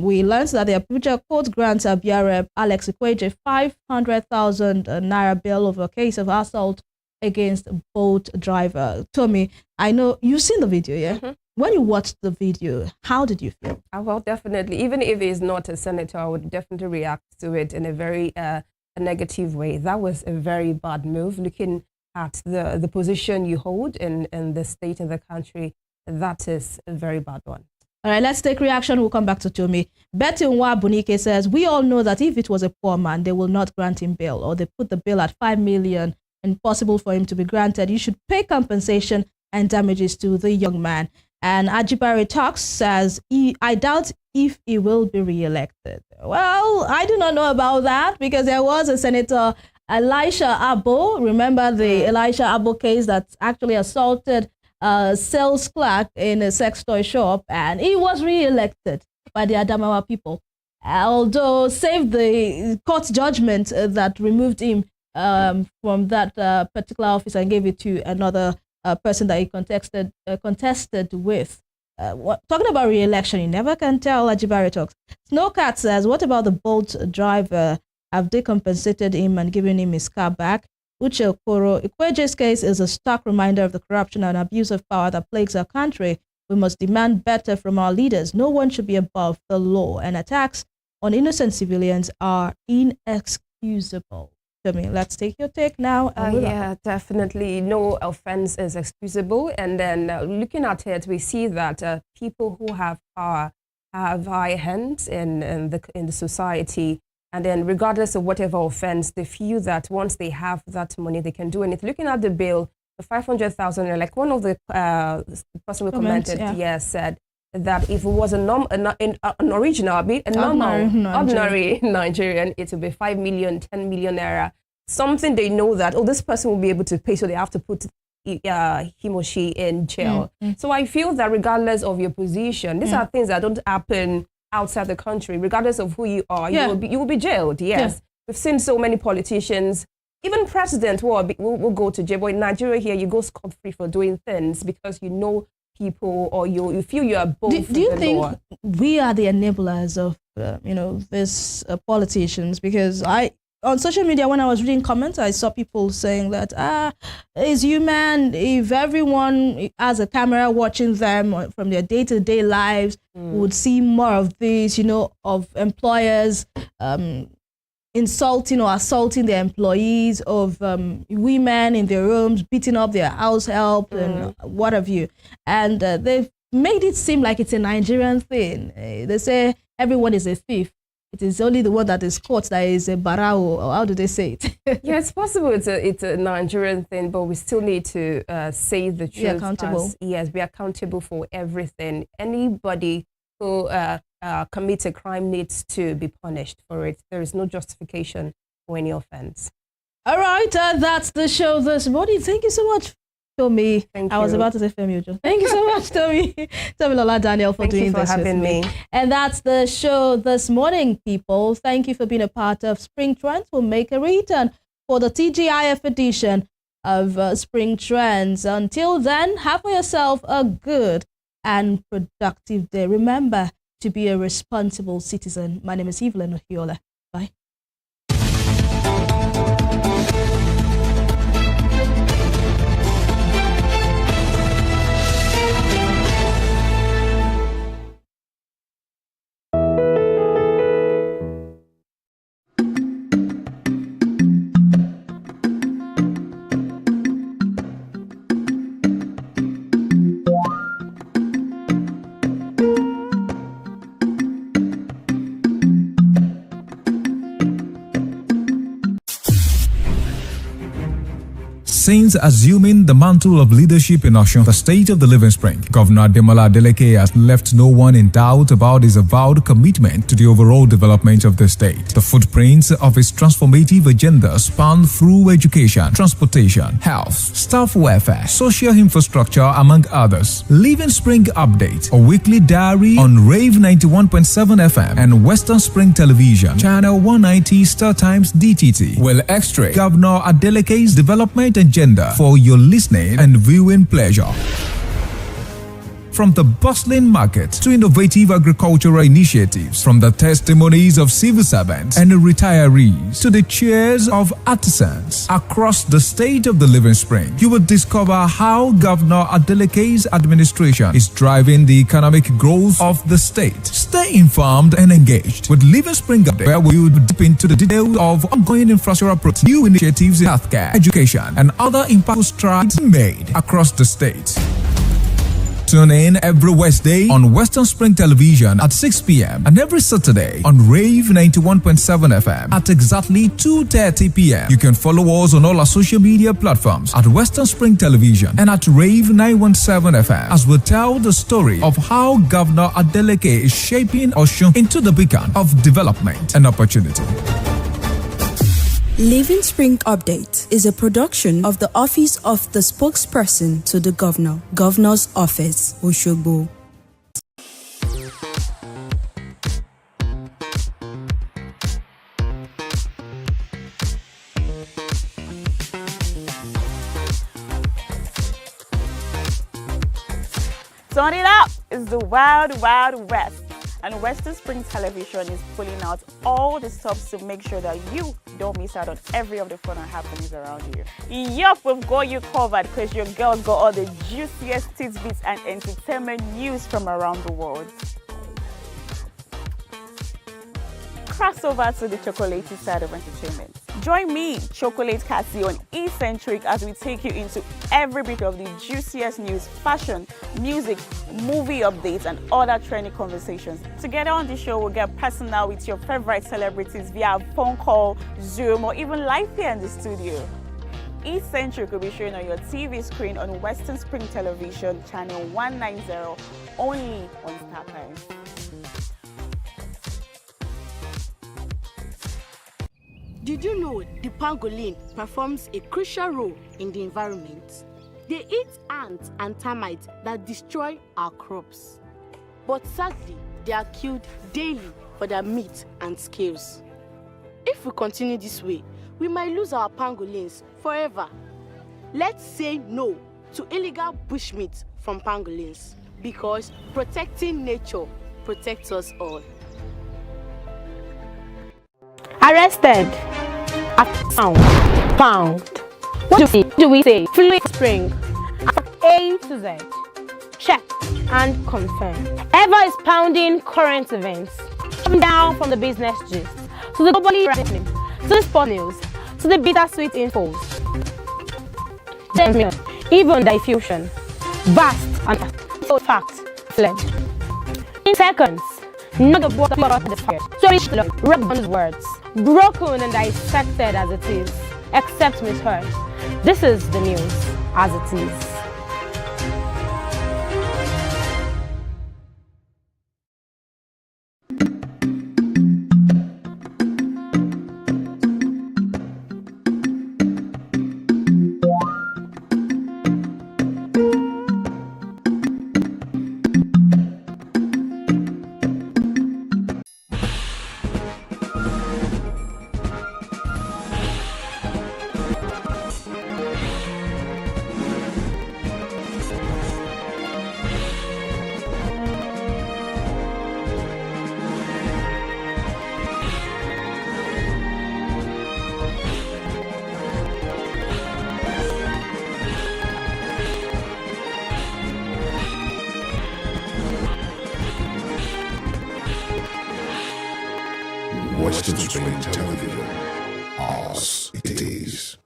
We learned that the Abuja court grants Abia Alex Ikweje 500,000 naira bail over a case of assault against boat driver. Tommy, I know you've seen the video, yeah? When you watched the video, how did you feel? Well, definitely. Even if he's not a senator, I would definitely react to it in a very negative way. That was a very bad move. Looking at the position you hold in the state and the country, that is a very bad one. All right, let's take reaction. We'll come back to Tomi. Betty Nwa Bunike says, we all know that if it was a poor man, they will not grant him bail, or they put the bail at 5 million, impossible for him to be granted. You should pay compensation and damages to the young man. And Ajibare Talks says, I doubt if he will be re-elected. Well, I do not know about that, because there was a Senator Elisha Abo. Remember the Elisha Abo case that actually assaulted a sales clerk in a sex toy shop, and he was re-elected by the Adamawa people. Although saved the court judgment that removed him from that particular office and gave it to another person that he contested with. Talking about re-election, you never can tell. Ajibare Talks. Snowcat says, what about the boat driver? Have they compensated him and given him his car back? Uche Okoro, Ikweje's case is a stark reminder of the corruption and abuse of power that plagues our country. We must demand better from our leaders. No one should be above the law, and attacks on innocent civilians are inexcusable. Let's take your take now. Yeah, definitely. No offense is excusable. And then looking at it, we see that people who have power have high hands in the society. And then regardless of whatever offense, they feel that once they have that money, they can do anything. Looking at the bill, the 500,000, like one of the person who commented, said that if it was an original, ordinary Nigerian, it would be 5 million, 10 million naira. Something they know that, this person will be able to pay, so they have to put him or she in jail. So I feel that regardless of your position, these are things that don't happen outside the country. Regardless of who you are, you will be jailed. Yes. We've seen so many politicians, even president will go to jail. But in Nigeria here, you go scot-free for doing things because you know people, or you feel you are above do you think we are the enablers of these politicians? Because on social media, when I was reading comments, I saw people saying that it's human if everyone has a camera watching them from their day-to-day lives, would see more of this, of employers insulting or assaulting their employees, of women in their rooms beating up their house help and what have you. And they've made it seem like it's a Nigerian thing. They say everyone is a thief. it is only the one that is caught that is a barao, or how do they say it? Yeah, it's possible it's a Nigerian thing, but we still need to say the truth. Be accountable. Yes, be accountable for everything. Anybody who commits a crime needs to be punished for it. There is no justification for any offense. All right, that's the show this morning. Thank you so much, Tomi. Thank I was you. about to say Femi Ojo. Thank you so much, Tomi. Tomilola Daniel, for doing this having with me. And that's the show this morning, people. Thank you for being a part of Spring Trends. We'll make a return for the TGIF edition of Spring Trends. Until then, have for yourself a good and productive day. Remember to be a responsible citizen. My name is Evelyn Ohiola. Bye. Since assuming the mantle of leadership in Osun, the state of the Living Spring, Governor Ademola Adeleke has left no one in doubt about his avowed commitment to the overall development of the state. The footprints of his transformative agenda span through education, transportation, health, staff welfare, social infrastructure, among others. Living Spring Update, a weekly diary on Rave 91.7 FM and Western Spring Television, Channel 190 Star Times DTT, will extract Governor Adeleke's development agenda for your listening and viewing pleasure. From the bustling market to innovative agricultural initiatives, from the testimonies of civil servants and retirees to the cheers of artisans across the state of the Living Spring, you will discover how Governor Adeleke's administration is driving the economic growth of the state. Stay informed and engaged with Living Spring Update, where we will dip into the details of ongoing infrastructure projects, new initiatives in healthcare, education, and other impactful strides made across the state. Tune in every Wednesday on Western Spring Television at 6 p.m. and every Saturday on Rave 91.7 FM at exactly 2:30 p.m. You can follow us on all our social media platforms at Western Spring Television and at Rave 917 FM as we tell the story of how Governor Adeleke is shaping Osun into the beacon of development and opportunity. Living Spring Update is a production of the Office of the Spokesperson to the Governor, Governor's Office, Oshogbo. Turn it up! It's the Wild Wild West. And Western Spring Television is pulling out all the stops to make sure that you don't miss out on every of the fun and happenings around you. Yup, we've got you covered because your girl got all the juiciest tidbits and entertainment news from around the world. Cross over to the chocolatey side of entertainment. Join me, Chocolate Cassie, on Eccentric as we take you into every bit of the juiciest news, fashion, music, movie updates, and other trending conversations. Together on the show, we'll get personal with your favorite celebrities via phone call, Zoom, or even live here in the studio. Eccentric will be showing on your TV screen on Western Spring Television, Channel 190, only on Star Times. Did you know the pangolin performs a crucial role in the environment? They eat ants and termites that destroy our crops. But sadly, they are killed daily for their meat and scales. If we continue this way, we might lose our pangolins forever. Let's say no to illegal bushmeat from pangolins, because protecting nature protects us all. Arrested. Found. What do we say? Fluid Spring. A to Z. Check and confirm. Eva is pounding current events. Come down from the business gist to the globally happening, to the sport news, to the bittersweet infos. Even diffusion. Vast and so fact fled. In seconds, not the bottom but the fire. So we should rub on words, broken and dissected as it is, except misheard. This is the news as it is. Western Spring Television, as it is.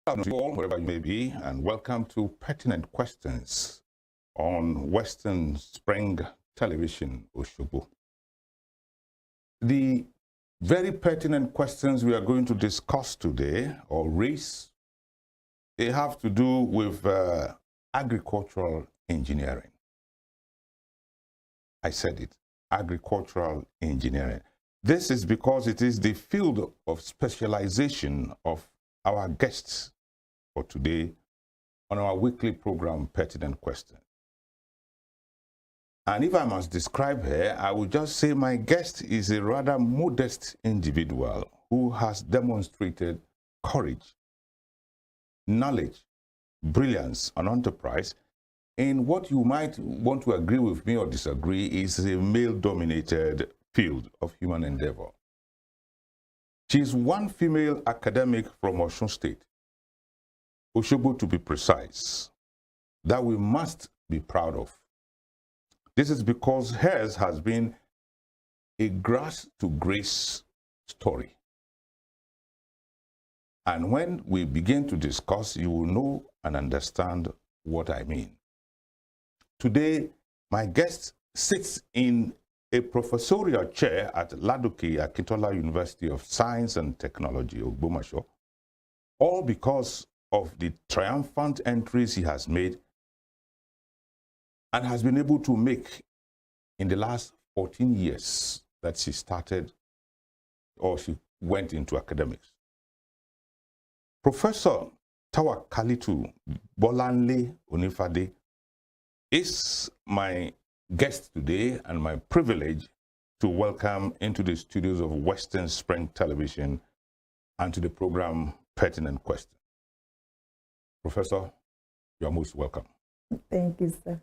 Welcome to all, wherever you may be, and welcome to Pertinent Questions on Western Spring Television, Osogbo. The very pertinent questions we are going to discuss today, or raise, they have to do with agricultural engineering. I said it, agricultural engineering. This is because it is the field of specialization of our guests for today on our weekly program, Pertinent Questions. And if I must describe her, I would just say my guest is a rather modest individual who has demonstrated courage, knowledge, brilliance, and enterprise in what you might want to agree with me or disagree is a male-dominated field of human endeavor. She is one female academic from Osun State, Osogbo to be precise, that we must be proud of. This is because hers has been a grass to grace story. And when we begin to discuss, you will know and understand what I mean. Today, my guest sits in a professorial chair at Ladoke Akintola University of Science and Technology, Ogbomoso, all because of the triumphant entries he has made and has been able to make in the last 14 years that she started or she went into academics. Professor Tawakalitu Bolanle Onifade is my guest today and my privilege to welcome into the studios of Western Spring Television and to the program Pertinent Questions. Professor, you are most welcome. Thank you, sir.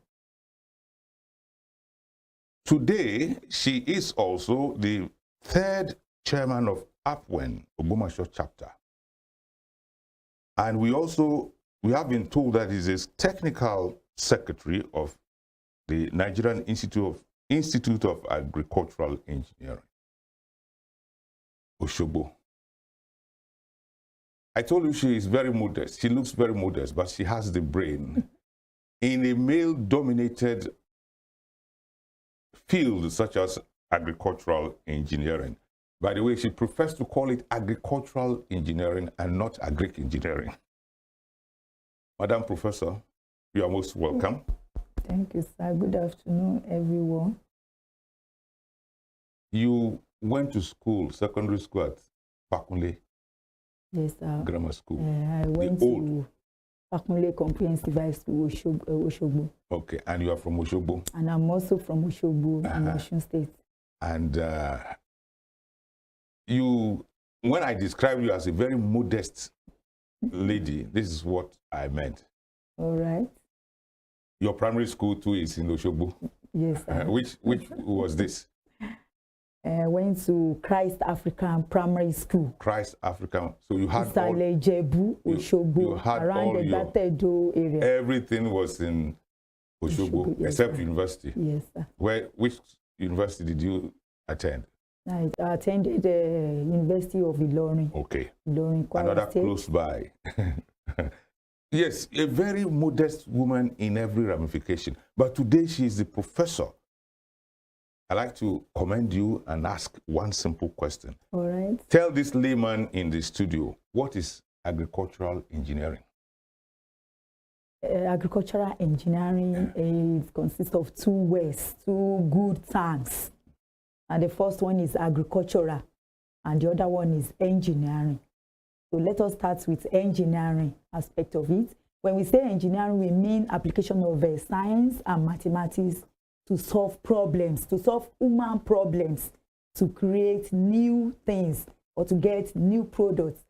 Today, she is also the third chairman of APWEN, Ogbomoso chapter. And we have been told that he is technical secretary of the Nigerian Institute of Agricultural Engineering, Osogbo. I told you she is very modest. She looks very modest, but she has the brain. In a male-dominated field such as agricultural engineering. By the way, she prefers to call it agricultural engineering and not agric engineering. Madam Professor, you are most welcome. Thank you, sir. Good afternoon, everyone. You went to school, secondary school at Fakunle. Yes, sir. Grammar school. I went to Fakunle Comprehensive High School, Osogbo. Okay, and you are from Osogbo? And I'm also from Osogbo in Osun State. And when I described you as a very modest lady, this is what I meant. All right. Your primary school too is in Osogbo? Yes, sir. Which was this? went to Christ African Primary School. Christ African. So you had Isale Jebu, Oshogbo, around the Datedo area. Everything was in Oshogbo, yes, except university. Yes, sir. Which university did you attend? I attended the University of Ilorin. Okay. Ilorin, another State. Close by. Yes, a very modest woman in every ramification. But today she is the professor. I'd like to commend you and ask one simple question. All right. Tell this layman in the studio, what is agricultural engineering? Agricultural engineering consists of two words, two good terms. And the first one is agricultural, and the other one is engineering. So let us start with engineering aspect of it. When we say engineering, we mean application of science and mathematics to solve problems, to solve human problems, to create new things or to get new products.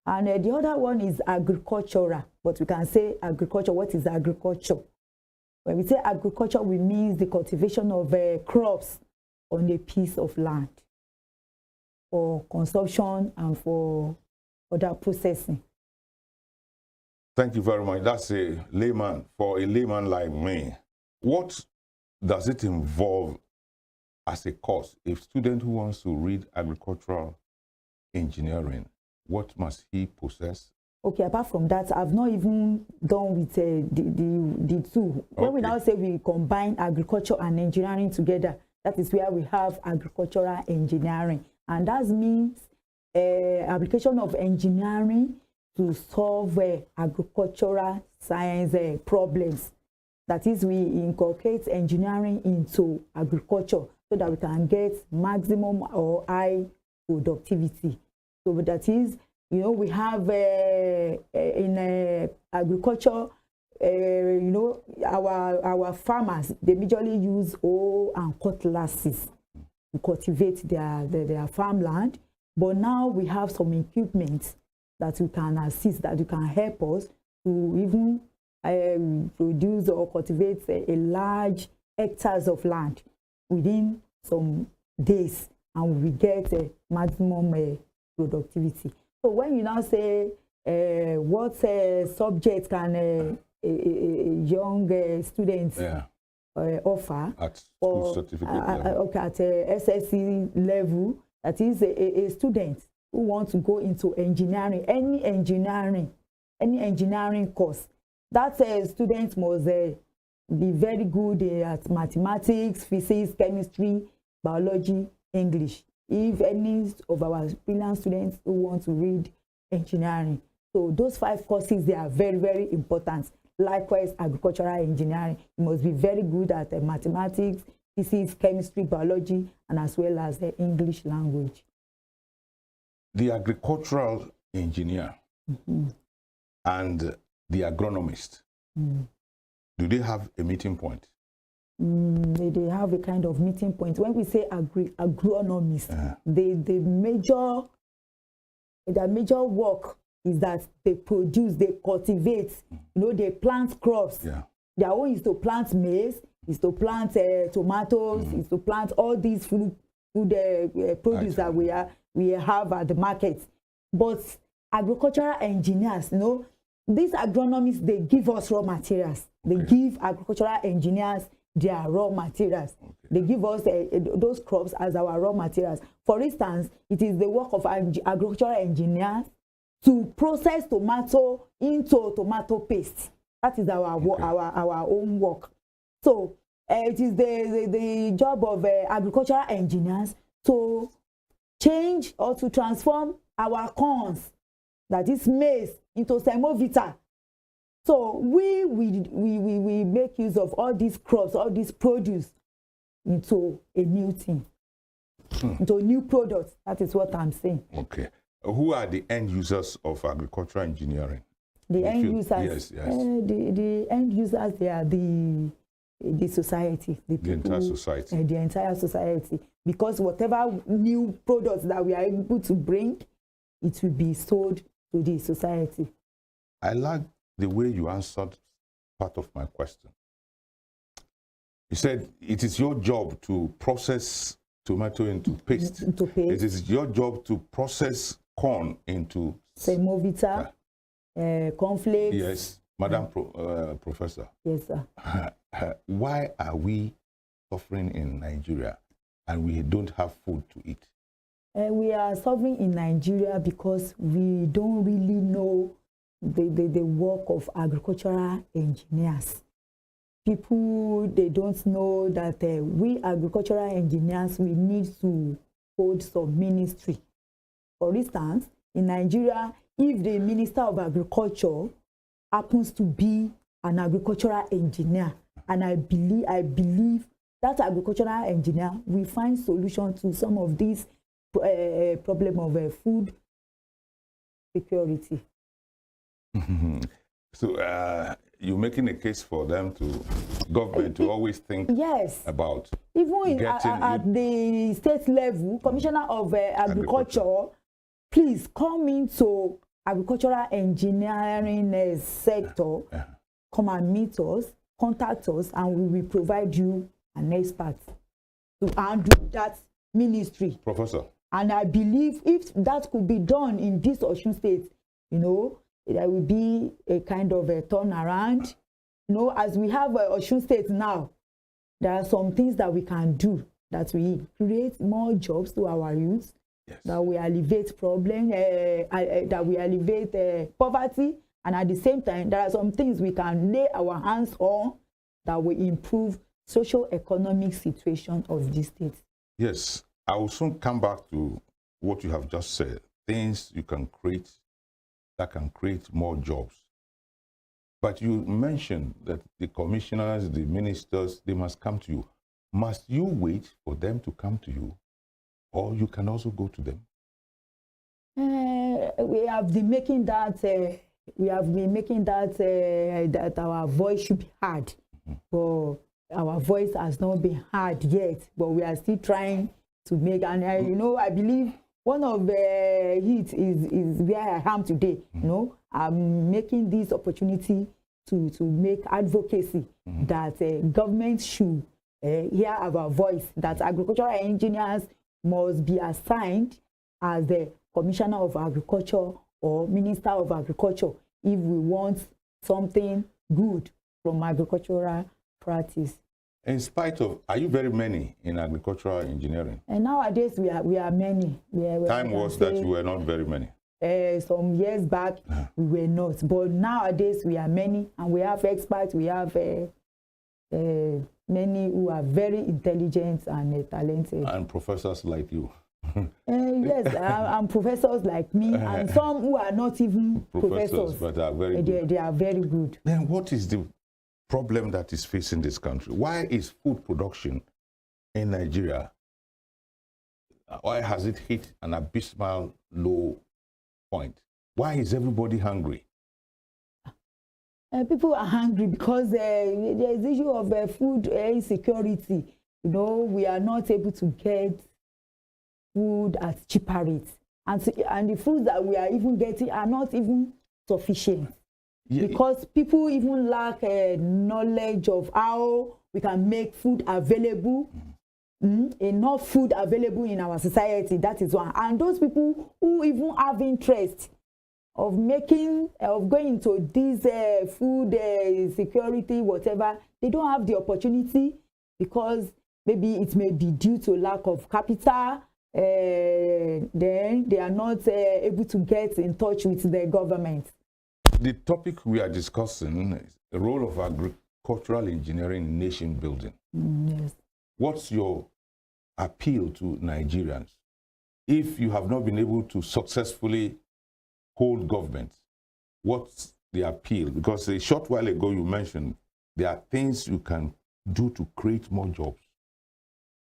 And the other one is agricultural, but we can say agriculture. What is agriculture? When we say agriculture, we mean the cultivation of crops on a piece of land for consumption and for other processing. Thank you very much. That's a layman. For a layman like me, what does it involve as a course? A student who wants to read agricultural engineering, what must he possess? Okay, apart from that, I've not even done with the two. When we now say we combine agriculture and engineering together, that is where we have agricultural engineering. And that means application of engineering to solve agricultural science problems. That is, we inculcate engineering into agriculture so that we can get maximum or high productivity. So that is, you know, we have in agriculture, you know, our farmers, they majorly use hoe and cutlasses to cultivate their farmland. But now we have some equipment that we can assist, that you can help us to even produce or cultivate a large hectares of land within some days, and we get a maximum productivity. So when you now say what subject can a young student offer at school certificate level? Okay, at SSC level, that is a student who wants to go into engineering, any engineering course. That student must be very good at mathematics, physics, chemistry, biology, English. If any of our brilliant students who want to read engineering. So those 5 courses, they are very, very important. Likewise, agricultural engineering, you must be very good at mathematics, physics, chemistry, biology, and as well as the English language. The agricultural engineer and the agronomist, do they have a meeting point? They have a kind of meeting point. When we say agronomist, their major work is that they produce, they cultivate, you know, they plant crops. Their own is to plant maize, is to plant tomatoes, is to plant all these food produce that we have at the market. But agricultural engineers, you know, these agronomists, they give us raw materials. They give agricultural engineers their raw materials. They give us those crops as our raw materials. For instance, it is the work of agricultural engineers to process tomato into tomato paste. That is our own work. So it is the job of agricultural engineers to change or to transform our corns, that is maize, into semovita. So we make use of all these crops, all these produce into a new thing, into new products. That is what I'm saying. Okay. Who are the end users of agricultural engineering? The end users. Yes, yes. The end users, they are the society, the entire society. The entire society. Because whatever new products that we are able to bring, it will be sold to the society. I like the way you answered part of my question. You said it is your job to process tomato into paste. It is your job to process corn into semovita, cornflakes. Yes, Madam Professor. Yes, sir. Why are we suffering in Nigeria and we don't have food to eat? We are suffering in Nigeria because we don't really know the work of agricultural engineers. People, they don't know that we agricultural engineers, we need to hold some ministry. For instance, in Nigeria, if the Minister of Agriculture happens to be an agricultural engineer, and I believe that agricultural engineer will find solution to some of these problem of food security. So you're making a case for them government to always think about even at the state level, Commissioner of Agriculture, please come into agricultural engineering sector, come and meet us, contact us, and we will provide you an expert to handle that ministry. Professor. And I believe if that could be done in this Osun State, you know, there will be a kind of a turnaround. You know, as we have Osun State now, there are some things that we can do that we create more jobs to our youth, that we alleviate problems, that we alleviate poverty, and at the same time, there are some things we can lay our hands on that will improve socio-economic situation of this state. Yes, I will soon come back to what you have just said, things you can create that can create more jobs. But you mentioned that the commissioners, the ministers, they must come to you. Must you wait for them to come to you, or you can also go to them? We have been making that. That our voice should be heard, but our voice has not been heard yet. But we are still trying to make. And you know, I believe one of the hits is where I am today. You know, I'm making this opportunity to make advocacy that government should hear our voice. That agricultural engineers must be assigned as the Commissioner of Agriculture or Minister of Agriculture if we want something good from agricultural practice. In spite of, are you very many in agricultural engineering? And nowadays we are many. Time was that you were not very many. Some years back we were not, but nowadays we are many, and we have experts. We have many who are very intelligent and talented. And professors like you. Yes, and professors like me, and some who are not even professors, but are very good. They are very good. Then what is the problem that is facing this country? Why is food production in Nigeria, why has it hit an abysmal low point? Why is everybody hungry? People are hungry because there is the issue of food insecurity. You know, we are not able to get food at cheaper rates, and the foods that we are even getting are not even sufficient, because people even lack knowledge of how we can make food available, enough food available in our society. That is one. And those people who even have interest of going into this food security, whatever, they don't have the opportunity because maybe it may be due to lack of capital. Then they are not able to get in touch with the government. The topic we are discussing is the role of agricultural engineering in nation building. Yes. What's your appeal to Nigerians if you have not been able to successfully hold government? What's the appeal? Because a short while ago you mentioned there are things you can do to create more jobs.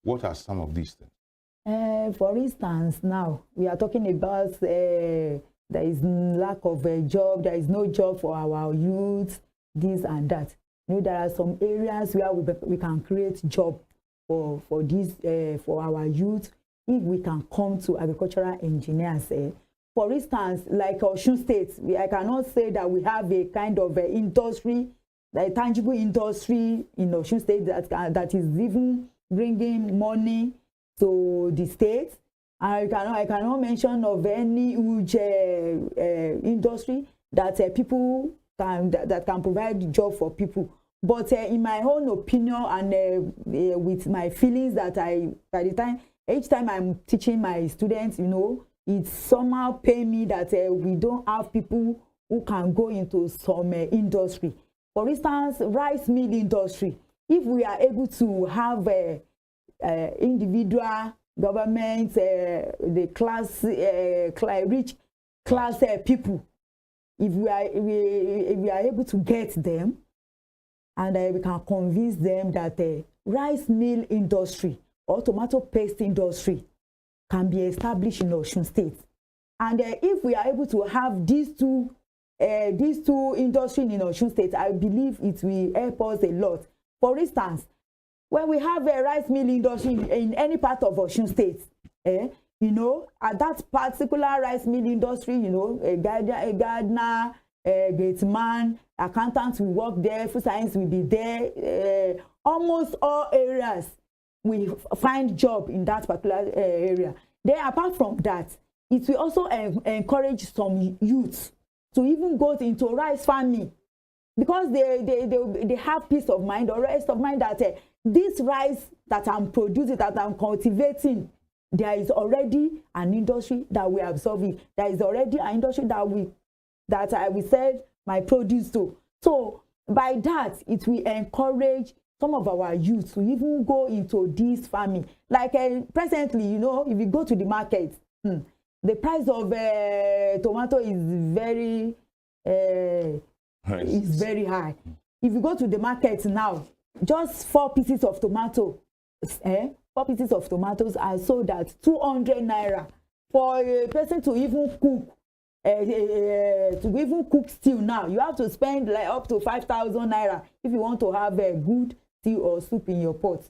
What are some of these things? For instance, now we are talking about there is lack of a job, there is no job for our youth, this and that. You know, there are some areas where we can create job for our youth if we can come to agricultural engineers. For instance, like Osun State, I cannot say that we have a kind of industry, a tangible industry in Osun State that is even bringing money to the state. I cannot mention of any huge industry that people that can provide job for people. But in my own opinion and with my feelings that each time I'm teaching my students, you know, it somehow pain me that we don't have people who can go into some industry. For instance, rice mill industry. If we are able to have individual government, the class, rich class people, if we are able to get them, and we can convince them that the rice mill industry or tomato paste industry can be established in Osun State. And if we are able to have these two industries in Osun State, I believe it will help us a lot. For instance, when we have a rice mill industry in any part of Osun State, you know, at that particular rice mill industry, you know, a gardener, a gateman, accountants will work there, food science will be there. Almost all areas we find job in that particular area. Then apart from that, it will also encourage some youth to even go into rice farming, because they have peace of mind or rest of mind that this rice that I'm producing, that I'm cultivating, there is already an industry that we absorb it. There is already an industry that I will sell my produce to. So by that, it will encourage some of our youth to even go into this farming. Like presently, you know, if you go to the market, the price of tomato is very high. If you go to the market now, just 4 pieces of tomato, 4 pieces of tomatoes are sold at 200 naira. For a person to even cook, stew now, you have to spend like up to 5,000 naira if you want to have a good stew or soup in your pot.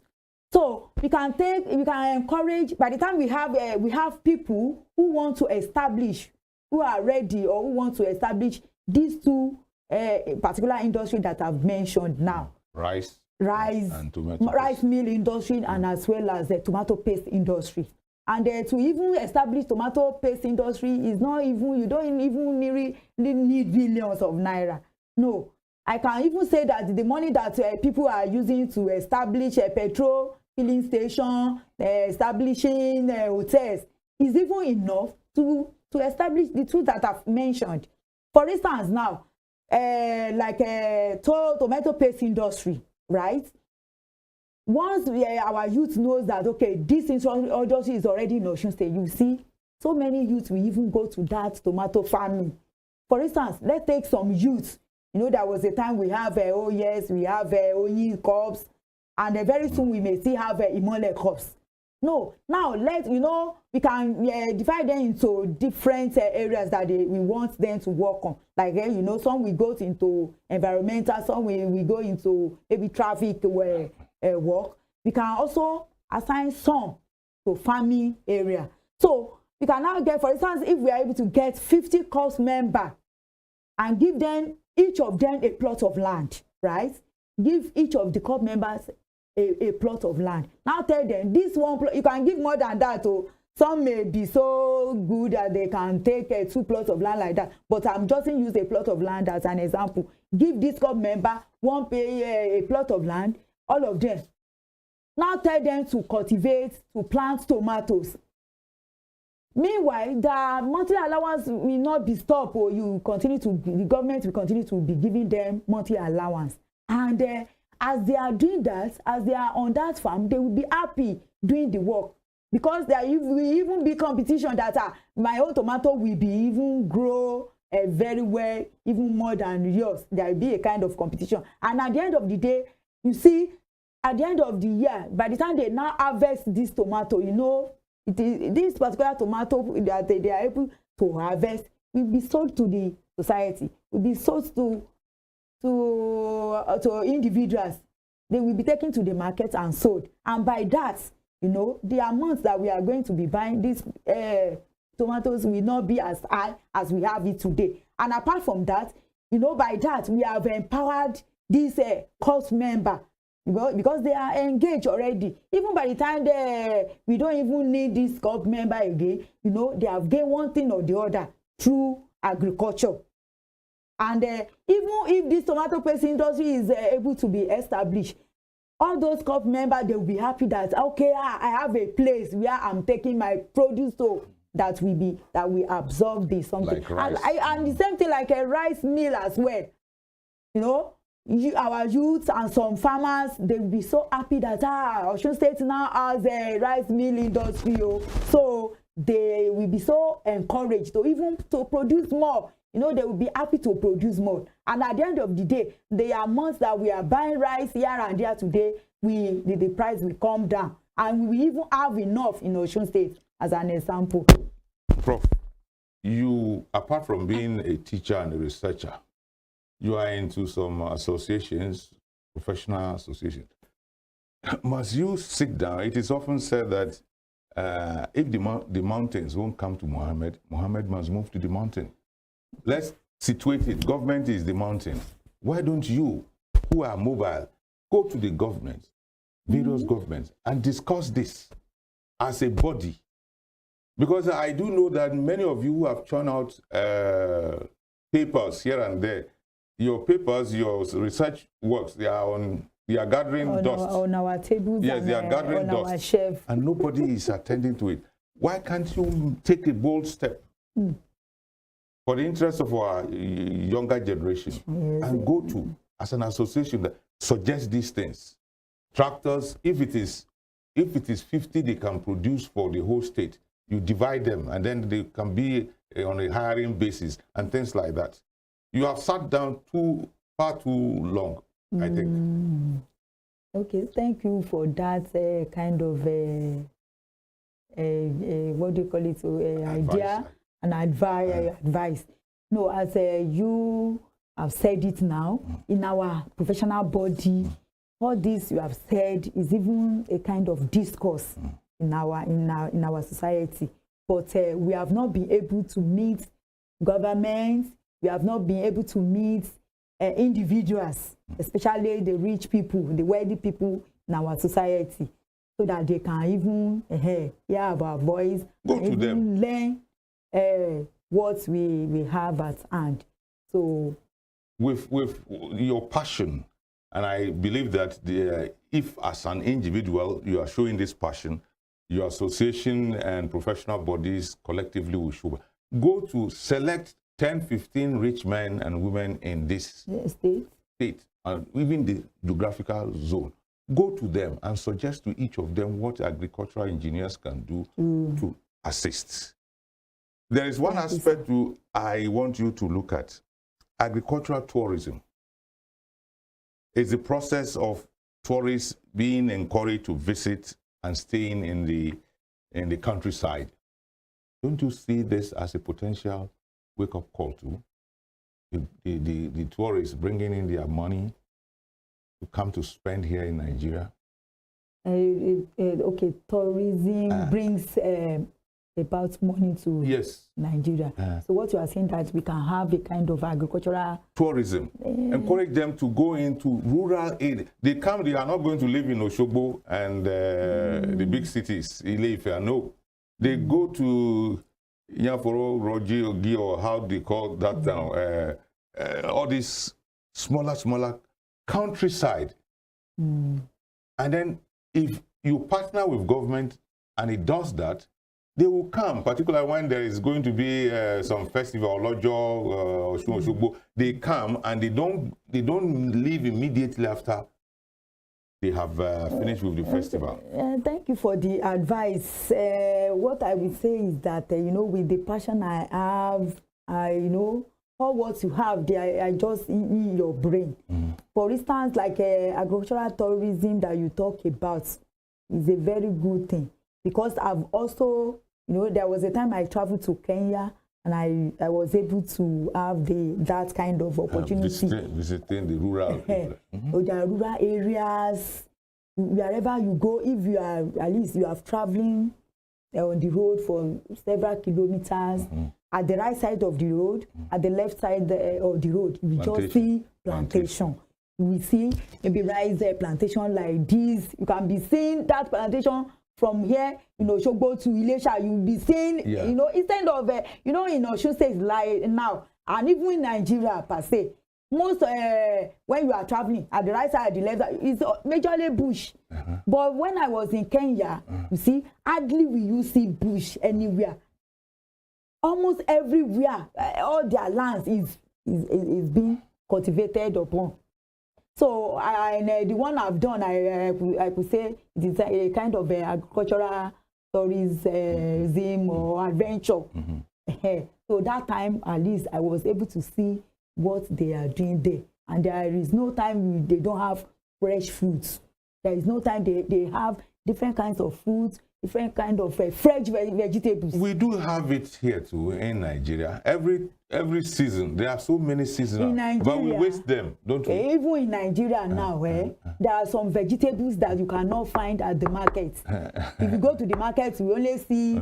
So we can encourage. By the time we have people who want to establish, who are ready or who want to establish these two particular industry that I've mentioned now. Rice and tomato rice mill industry, and as well as the tomato paste industry. And to even establish tomato paste industry is not even, you don't even need billions of naira. No, I can even say that the money that people are using to establish a petrol filling station, establishing hotels, is even enough to establish the two that I've mentioned. For instance, now, like tomato paste industry, right? Once our youth knows that, okay, this industry is already in Osun State, you see, so many youths will even go to that tomato farming. For instance, let's take some youths. You know, there was a time we have, we have Oyi crops, and very soon we may still have Imole crops. No, now we can divide them into different areas that we want them to work on. Like, you know, some we go into environmental, some we go into maybe traffic work. We can also assign some to farming area. So we can now get, for instance, if we are able to get 50 corps members and give them, each of them a plot of land, right? Give each of the corps members a plot of land. Now tell them, this one plot, you can give more than that. So some may be so good that they can take 2 plots of land like that. But I'm just going to use a plot of land as an example. Give this corps member a plot of land, all of them. Now tell them to cultivate, to plant tomatoes. Meanwhile, the monthly allowance will not be stopped, or the government will continue to be giving them monthly allowance. And as they are doing that, as they are on that farm, they will be happy doing the work, because there will even be competition that my own tomato will be even grow very well, even more than yours. There will be a kind of competition. And at the end of the day, you see, at the end of the year, by the time they now harvest this tomato, you know, this particular tomato that they are able to harvest will be sold to the society, will be sold to individuals. They will be taken to the market and sold. And by that, you know, the amount that we are going to be buying these tomatoes will not be as high as we have it today. And apart from that, you know, by that, we have empowered this corps member because they are engaged already. Even by the time we don't even need this COP member again, you know, they have gained one thing or the other through agriculture. And even if this tomato paste industry is able to be established, all those COP members, they will be happy that, okay, I have a place where I'm taking my produce to that we absorb this something. Like rice. And the same thing like a rice mill as well. You know, our youths and some farmers, they will be so happy that Osun State now has a rice mill industry. So they will be so encouraged to even to produce more. You know, they will be happy to produce more. And at the end of the day, the amounts that we are buying rice here and there today, the price will come down. And we even have enough in Osun State, as an example. Prof, you, apart from being a teacher and a researcher, you are into some associations, professional associations. Must you sit down? It is often said that if the mountains won't come to Muhammad, Muhammad must move to the mountain. Let's situate it. Government is the mountain. Why don't you, who are mobile, go to the government, various governments, and discuss this as a body? Because I do know that many of you who have churned out papers here and there, your papers, your research works, they are gathering dust. On our tables. Yes, they are gathering dust. Our shelf. And nobody is attending to it. Why can't you take a bold step for the interest of our younger generation and go to, as an association, that suggests these things? Tractors, if it is 50 they can produce for the whole state, you divide them and then they can be on a hiring basis and things like that. You have sat down far too long, I think. Okay, thank you for that kind of what do you call it? Idea and advice. No, as you have said it now, in our professional body, all this you have said is even a kind of discourse in our society. But we have not been able to meet governments. We have not been able to meet individuals, especially the rich people, the wealthy people in our society, so that they can even hear our voice and even learn what we have at hand. So, with your passion, and I believe that if as an individual you are showing this passion, your association and professional bodies collectively will show. Go to select 10, 15 rich men and women in this state, and even the geographical zone. Go to them and suggest to each of them what agricultural engineers can do to assist. There is one aspect I want you to look at. Agricultural tourism is the process of tourists being encouraged to visit and staying in the countryside. Don't you see this as a potential wake-up call to the tourists bringing in their money to come to spend here in Nigeria? Okay, tourism brings about money to Nigeria. So what you are saying that we can have a kind of agricultural tourism, encourage them to go into rural area. They are not going to live in Osogbo and the big cities, Ile-Ife. No, they go to Yaforo, Roji, Ogi, or how they call that now, all these smaller countryside. And then if you partner with government and it does that, they will come, particularly when there is going to be some festival, Olojo, Oshogbo. They come and they don't leave immediately after they have finished with the festival. Thank you for the advice. What I will say is that, with the passion I have, all what you have, they are just in your brain. For instance, like agricultural tourism that you talk about is a very good thing, because I've also, there was a time I traveled to Kenya and I was able to have that kind of opportunity. Visiting the rural the rural areas, wherever you go, if you are, at least you are traveling on the road for several kilometers, at the right side of the road, at the left side of the road, you just see plantation. We see maybe rice plantation like this. You can be seeing that plantation from here, Shogbo to Ilesha. You'll be seeing, instead of, in Osun State like now, and even in Nigeria per se, most when you are traveling at the right side, the left side, it's majorly bush. But when I was in Kenya, you see, hardly will you see bush anywhere. Almost everywhere, all their lands is being cultivated upon. So the one I've done, I could say it is a kind of agricultural tourism or adventure. So that time, at least, I was able to see what they are doing there. And there is no time they don't have fresh fruits. There is no time they have different kinds of fruits, different kind of fresh vegetables. We do have it here too in Nigeria. Every season, there are so many seasons, in Nigeria, but we waste them, don't we? Even in Nigeria now, there are some vegetables that you cannot find at the market. If you go to the market, we only see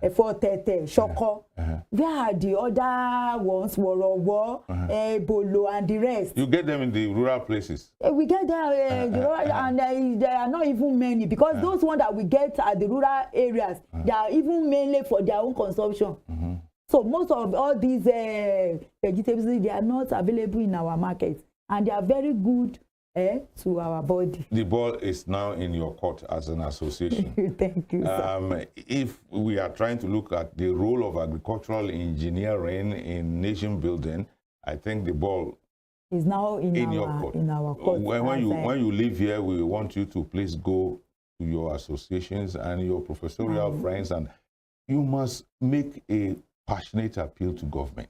fortete, shoko. Where are the other ones, worowo, bolo, and the rest? You get them in the rural places. We get there, and there are not even many, because those ones that we get at the rural areas, they are even mainly for their own consumption. So most of all these vegetables, they are not available in our market, and they are very good to our body. The ball is now in your court as an association. Thank you, sir. If we are trying to look at the role of agricultural engineering in nation building, I think the ball is now in your court. In our court. When you leave here, we want you to please go to your associations and your professorial friends, and you must make a passionate appeal to government.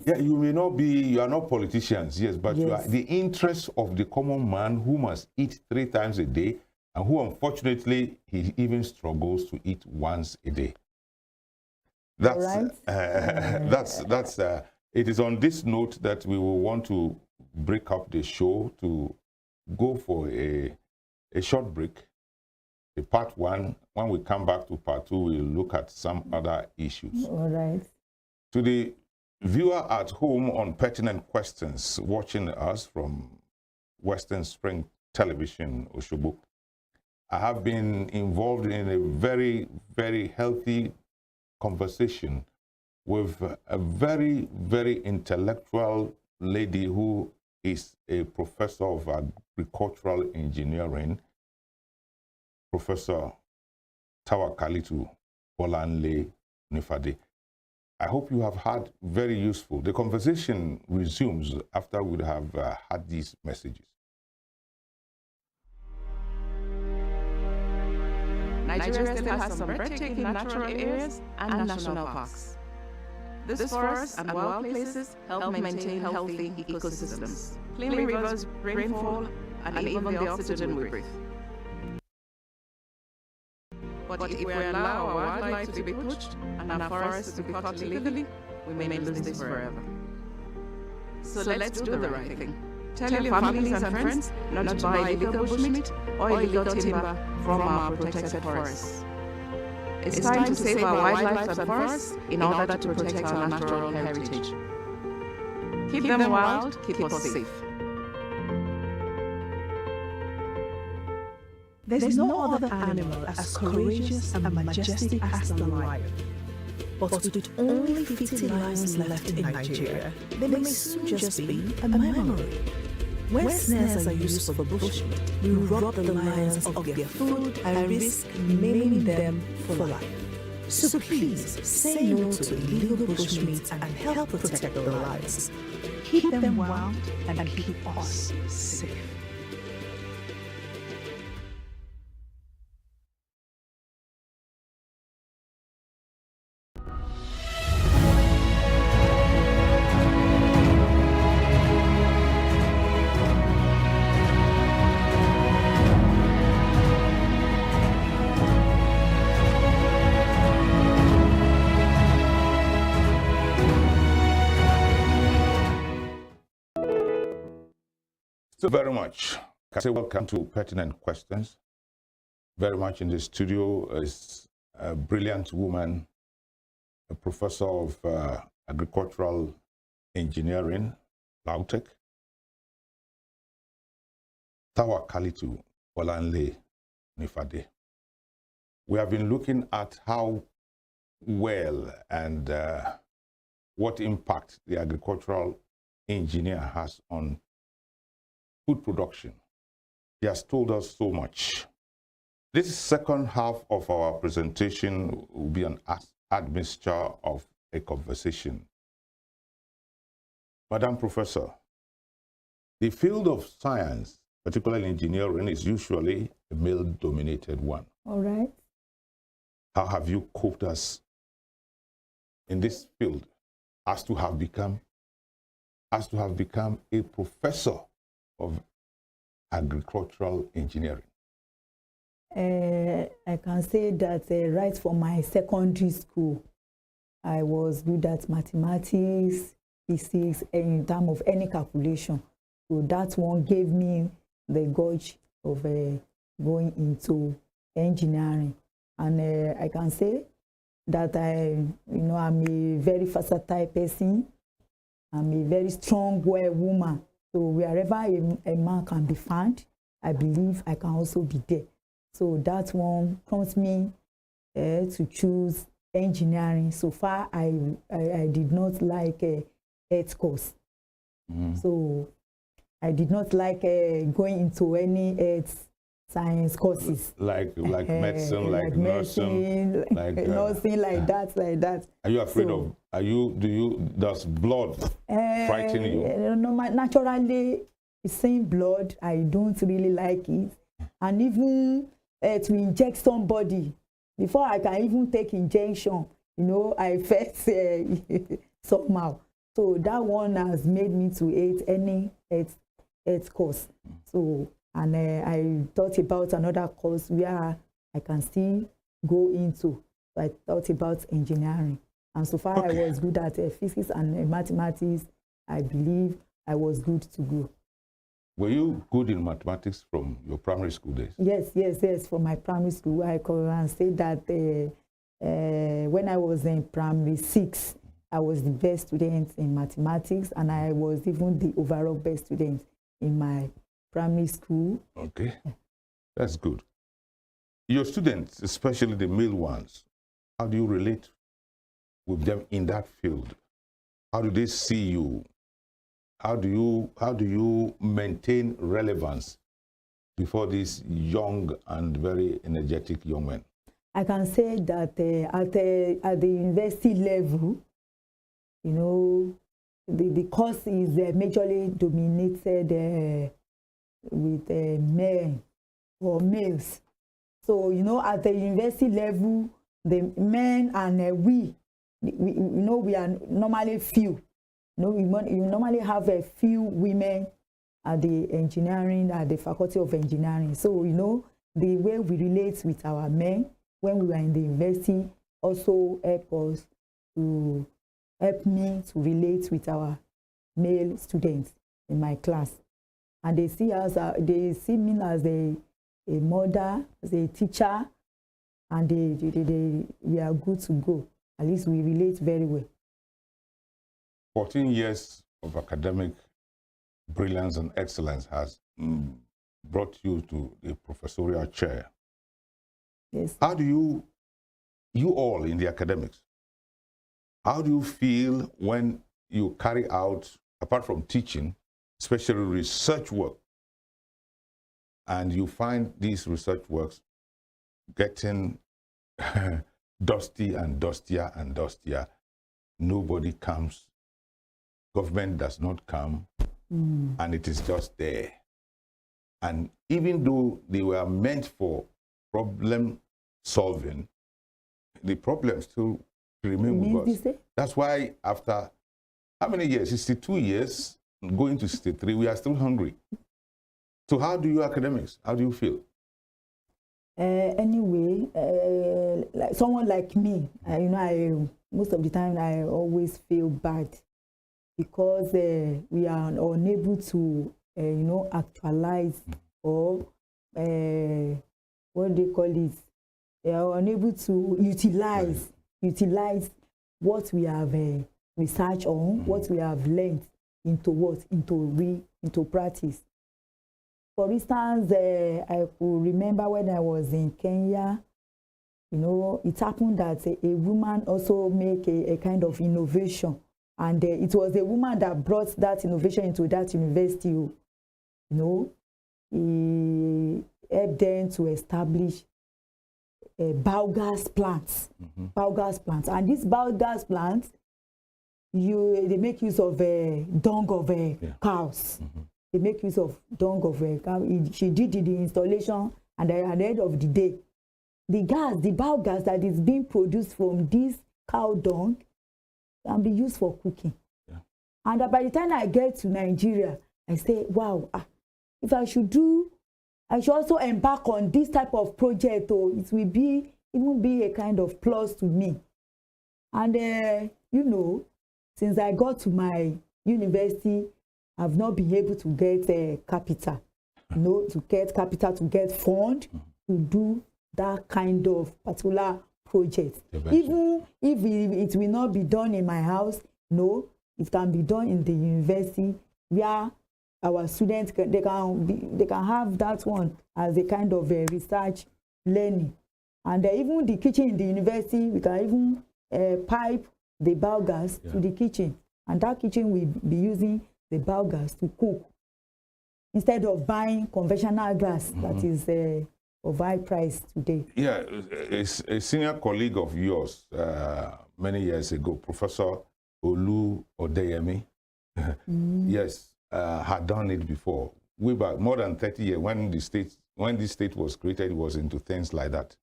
Yeah, you are not politicians, yes, but you are the interests of the common man who must eat 3 times a day, and who unfortunately he even struggles to eat once a day. It is on this note that we will want to break up the show to go for a short break. The part 1, when we come back to part 2, we'll look at some other issues. All right. To the viewer at home on Pertinent Questions watching us from Western Spring Television, Osogbo, I have been involved in a very, very healthy conversation with a very, very intellectual lady who is a professor of agricultural engineering, Professor Tawakalitu Bolanle Nifade. I hope you have had very useful. The conversation resumes after we have had these messages. Nigeria still has some breathtaking natural areas and national parks. These forests and wild places help maintain healthy ecosystems, clean rivers, rainfall, and even the oxygen we breathe. But if we allow our wildlife to be poached and our forests to be cut illegally, we may lose this forever. So let's do the right thing. Tell your families and friends not to buy illegal bushmeat or illegal timber from our protected forests. It's time to save our wildlife and forests in order to protect our natural heritage. Keep them wild, keep us safe. There's no other animal as courageous and majestic as the lion. But with only 50 lions left in Nigeria, they may soon just be a memory. When snares are used for bushmeat, we rob the lions of their food and risk maiming them for life. So please, say no to illegal bushmeat and help protect their lives. Keep them wild and keep us safe. So very much. I say welcome to Pertinent Questions. Very much in the studio is a brilliant woman, a professor of agricultural engineering, LAUTECH, Tawakalitu Olanle Nifade. We have been looking at how well and what impact the agricultural engineer has on food production. He has told us so much. This second half of our presentation will be an admixture of a conversation. Madam Professor, the field of science, particularly engineering, is usually a male-dominated one. All right. How have you coped us in this field as to have become a professor of agricultural engineering? I can say that right from my secondary school, I was good at mathematics, physics, in terms of any calculation. So that one gave me the gauge of going into engineering. And I can say that I'm a very versatile person. I'm a very strong woman. So wherever a man can be found, I believe I can also be there. So that one prompts me to choose engineering. So far, I did not like earth course. So I did not like going into any earth science courses. Like medicine, like nursing, like nursing, like that. Are you afraid of? Does blood frighten you? No, naturally, seeing blood, I don't really like it. And even to inject somebody, before I can even take injection, I felt somehow. So that one has made me to hate any earth course. So, and I thought about another course where I can still go into. So I thought about engineering. And so far I was good at physics and mathematics. I believe I was good to go. Were you good in mathematics from your primary school days? Yes. From my primary school, I can say that when I was in primary 6, I was the best student in mathematics, and I was even the overall best student in my primary school. Okay, that's good. Your students, especially the male ones, how do you relate with them in that field? How do they see you? How do you maintain relevance before these young and very energetic young men? I can say that at the university level, the course is majorly dominated with men or males. So, at the university level, the men and we are normally few. You normally have a few women at the engineering, at the faculty of engineering. So, the way we relate with our men when we were in the university also help me to relate with our male students in my class. And they see me as a mother, as a teacher, and we are good to go. At least we relate very well. 14 years of academic brilliance and excellence has brought you to the professorial chair. Yes. How do you all in the academics, how do you feel when you carry out, apart from teaching, especially research work, and you find these research works getting dusty and dustier and dustier? Nobody comes, government does not come, and it is just there. And even though they were meant for problem solving, the problem still remain with us. That's why after how many years? 62 years, going to 63, we are still hungry. So how do you academics, how do you feel? Anyway, like someone like me, most of the time I always feel bad because we are unable to, actualize or what they call it. They are unable to utilize what we have researched on, what we have learned into practice. For instance, I could remember when I was in Kenya, you know, it happened that a woman also make a kind of innovation. And it was a woman that brought that innovation into that university. You know, he helped them to establish biogas plants. Biogas plants. And these biogas plants, they make use of dung of cows. They make use of dung of cows. She did the installation, and at the end of the day, the biogas that is being produced from this cow dung can be used for cooking. And by the time I get to Nigeria, I say, wow, if I should also embark on this type of project, it will even be a kind of plus to me. And, you know, since I got to my university, I've not been able to get capital, you know, to get fund to do that kind of particular project. Even if it will not be done in my house, no, it can be done in the university where our students they can have that one as a kind of a research learning. And even the kitchen in the university, we can even pipe the biogas to the kitchen, and that kitchen will be using the biogas to cook instead of buying conventional gas that is of high price today. Yeah, a senior colleague of yours many years ago, Professor Olu Odeyemi, yes, had done it before. Way back, more than 30 years, when this state was created, it was into things like that.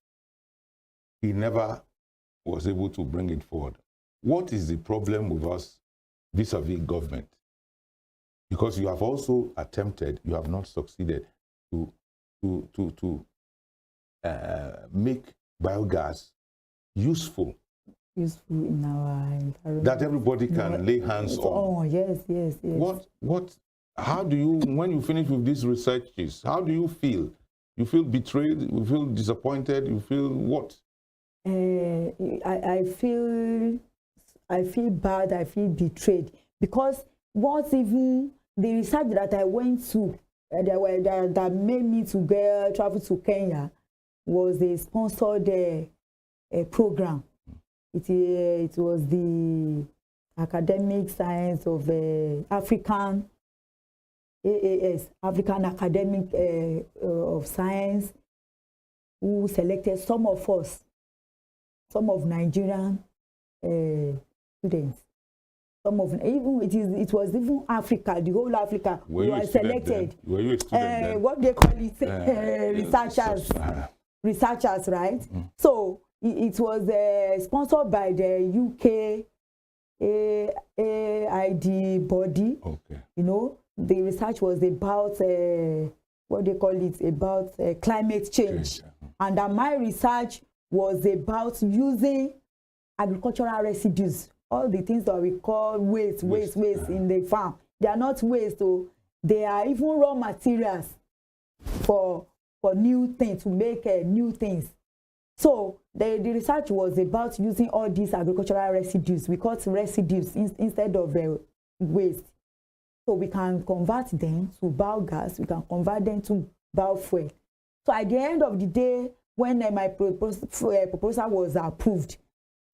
He never was able to bring it forward. What is the problem with us vis-a-vis government? Because you have also attempted, you have not succeeded to make biogas useful in our environment, that everybody can lay hands on. Oh, yes. How do you, when you finish with these researches, how do you feel? You feel betrayed? You feel disappointed? You feel what? I feel bad. I feel betrayed, because what's even the research that I went to that made me to travel to Kenya was a sponsored program. It was the Academic Science of African AAS, African Academic of Science, who selected some of us, some of Nigerian students. Some of it was even Africa, the whole Africa. Were you selected. Were you a student what they call it, researchers, right? So it was sponsored by the UK AID body. Okay. You know, the research was about what they call it, about climate change. And my research was about using agricultural residues, all the things that we call waste in the farm. They are not waste, so they are even raw materials for new things, to make new things. So the research was about using all these agricultural residues. We call it residues instead of waste. So we can convert them to biogas, we can convert them to biofuel. So at the end of the day, when my proposal was approved,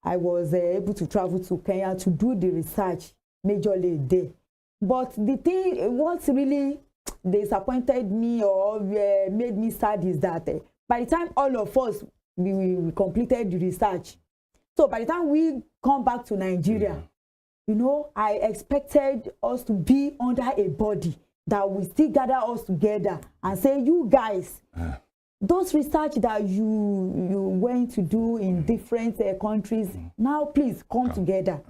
I was able to travel to Kenya to do the research majorly there. But the thing, what really disappointed me or made me sad is that by the time all of us, we completed the research. So by the time we come back to Nigeria, you know, I expected us to be under a body that will still gather us together and say, you guys, those research that you went to do in different countries, now please come together.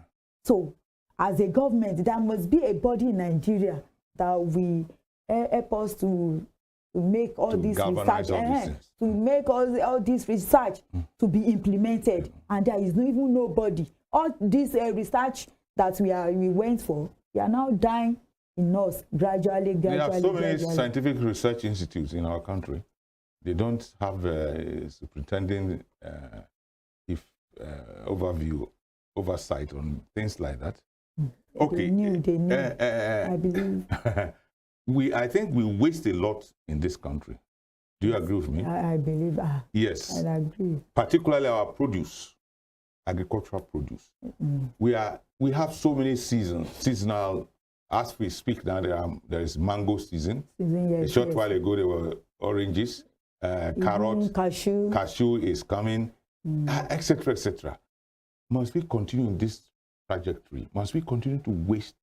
So as a government, there must be a body in Nigeria that will help us to make all this research, to make all this research to be implemented. And there is even nobody. All this research that we went for, they are now dying in us gradually. We have so many scientific research institutes in our country. They don't have a superintending oversight on things like that. Okay. They knew, I believe. I think we waste a lot in this country. Do you agree with me? I believe. Yes. I agree. Particularly our produce, agricultural produce. We have so many seasonal. As we speak now, there is mango season. Yes, a short while ago, there were oranges, carrots, cashew is coming, etc., etc. Must we continue in this trajectory? Must we continue to waste?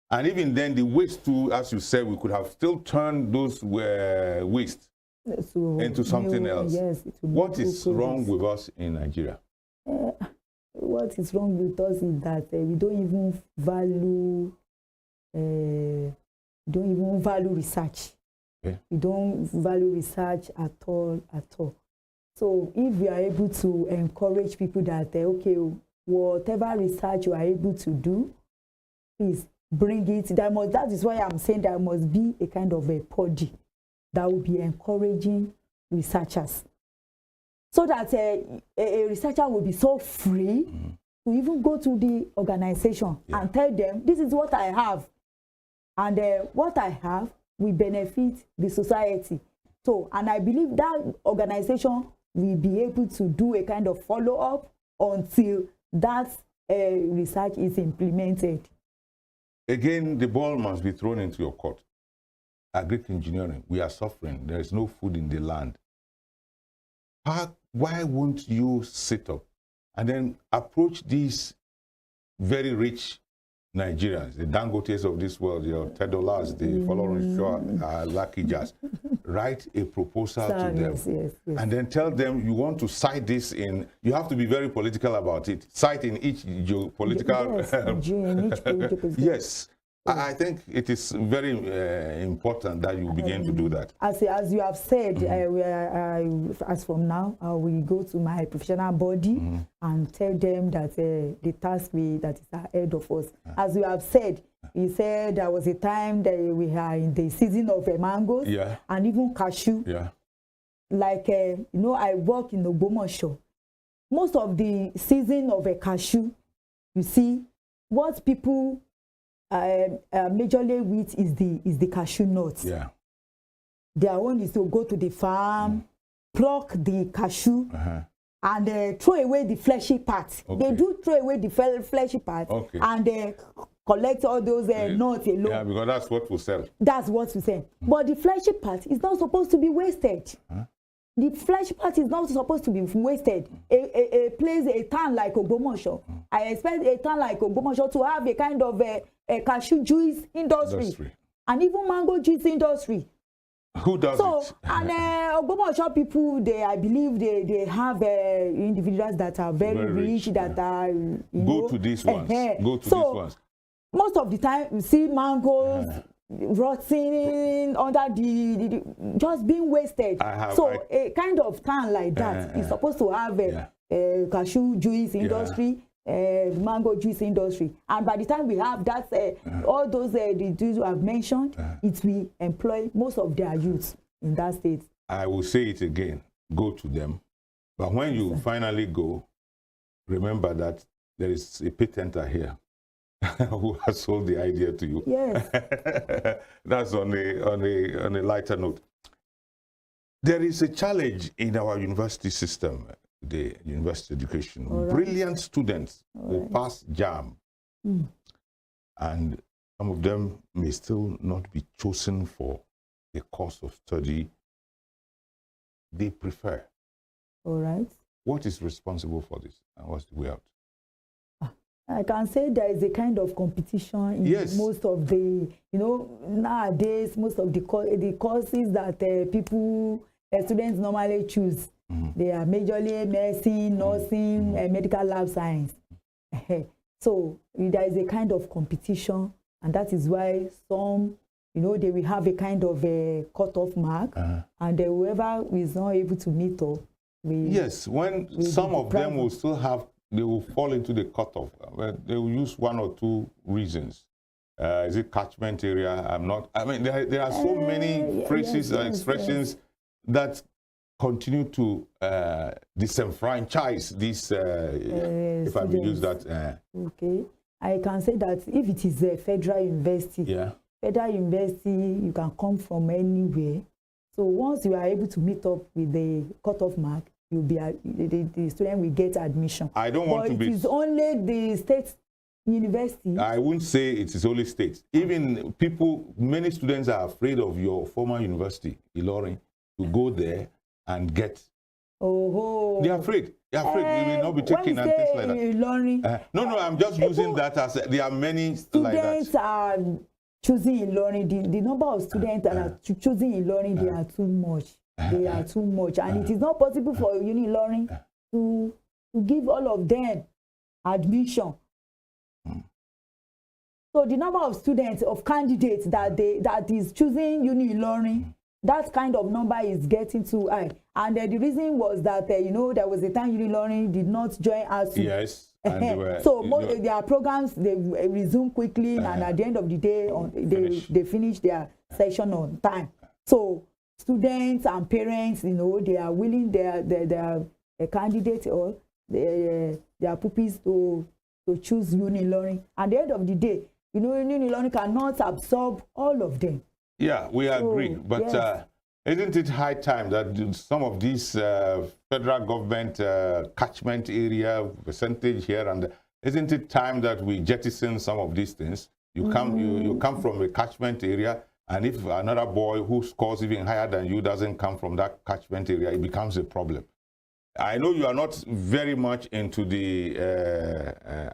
And even then, the waste too, as you said, we could have still turned those waste into something else. Yes, what is wrong with us in Nigeria? What is wrong with us is that we don't even value research. Yeah. We don't value research at all. So if we are able to encourage people that okay, whatever research you are able to do, please bring it. That is why I'm saying there must be a kind of a body that will be encouraging researchers, so that a researcher will be so free to even go to the organization and tell them, this is what I have, and what I have will benefit the society. So, and I believe that organization will be able to do a kind of follow-up until that research is implemented. Again, the ball must be thrown into your court. Agric engineering, we are suffering. There is no food in the land. Why won't you sit up and then approach these very rich Nigerians, the Dangotes of this world, your Tedolas, the Folorunsho, Lucky Jazz, write a proposal to them, yes. and then tell them you want to cite this in, you have to be very political about it, cite in each geopolitical, yes. I think it is very important that you begin to do that. As you have said, as from now, I will go to my professional body and tell them that the task that is ahead of us. As you have said, he said there was a time that we are in the season of mangoes and even cashew. Like, I work in Ogbomoso. Most of the season of a cashew, you see, what people majorly with is the cashew nuts. Their own is to go to the farm, pluck the cashew, and throw away the fleshy parts. They do throw away the fleshy parts and collect all those nuts alone. Yeah, because that's what we sell. That's what we sell. But the fleshy part is not supposed to be wasted. The fleshy part is not supposed to be wasted. A place, a town like Ogbomoso, I expect a town like Ogbomoso to have a kind of a cashew juice industry and even mango juice industry. Who does it? And Ogbomoso people, I believe they have individuals that are very rich, that are go to these ones. Go to these ones. Most of the time, you see mangoes rotting under the just being wasted. A kind of town like that is supposed to have a cashew juice industry, mango juice industry, and by the time we have that, all those the dudes you have mentioned, it will employ most of their youth in that state. I will say it again: go to them, but when you finally go, remember that there is a patenter here who has sold the idea to you. Yes. That's on a lighter note. There is a challenge in our university system, the university education. Brilliant students will pass JAMB, and some of them may still not be chosen for the course of study they prefer. All right. What is responsible for this, and what's the way out? I can say there is a kind of competition in most of the, nowadays, most of the courses that students normally choose. They are majorly medicine, nursing, medical lab science. So there is a kind of competition, and that is why some, they will have a kind of a cutoff mark, and whoever is not able to meet up. When some of them will still have, they will fall into the cutoff. They will use one or two reasons. Is it catchment area? There are so many phrases and expressions that continue to disenfranchise these, if I may use that. Okay. I can say that if it is a federal university, Federal University, you can come from anywhere. So once you are able to meet up with the cutoff mark, you'll be the student will get admission. I don't want to be. It is only the state university. I wouldn't say it is only states. Even people, many students are afraid of your former university, Ilorin, to go there and get. Oh. They're afraid. They're afraid you may not be taken and things like that. Ilorin, no, I'm just using that as there are many students like that. Are choosing Ilorin. The number of students that are choosing Ilorin, they are too much. They are too much, and it is not possible for Uni Ilorin to give all of them admission. So the number of students, of candidates that is choosing Uni Ilorin, that kind of number is getting too high. And the reason was that there was a time Uni Ilorin did not join ASUU. Yes. And so their programs, they resume quickly, and at the end of the day, they finish their session on time. So students and parents, they are willing their candidates or their pupils to choose Uni Ilorin. At the end of the day, Uni Ilorin cannot absorb all of them. Yeah, we agree. But yes. Isn't it high time that some of these federal government catchment area percentage here and there, isn't it time that we jettison some of these things? You come from a catchment area, and if another boy who scores even higher than you doesn't come from that catchment area, it becomes a problem. I know you are not very much into the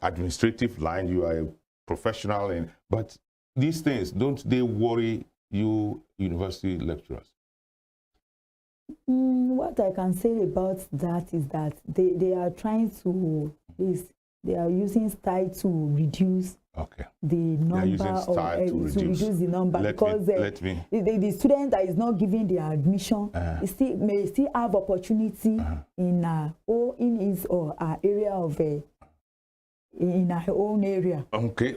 administrative line. You are a professional, but these things, don't they worry you university lecturers? What I can say about that is that they are trying to, they are using style to reduce the number of reduce the number, because the student that is not giving the admission may still have opportunity in his or her area of in her own area. Okay.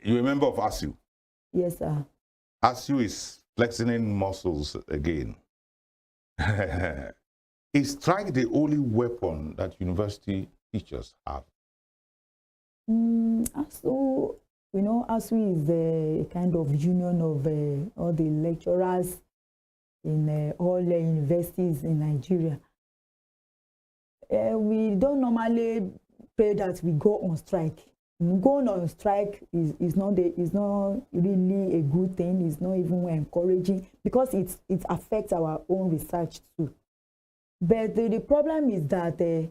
You remember of ASUU? Yes, sir. ASUU is flexing muscles again. Is strike the only weapon that university teachers have? ASUU, ASUU is a kind of union of all the lecturers in all the universities in Nigeria. We don't normally pray that we go on strike. Going on strike is not really a good thing. It's not even encouraging, because it affects our own research too. But the problem is that there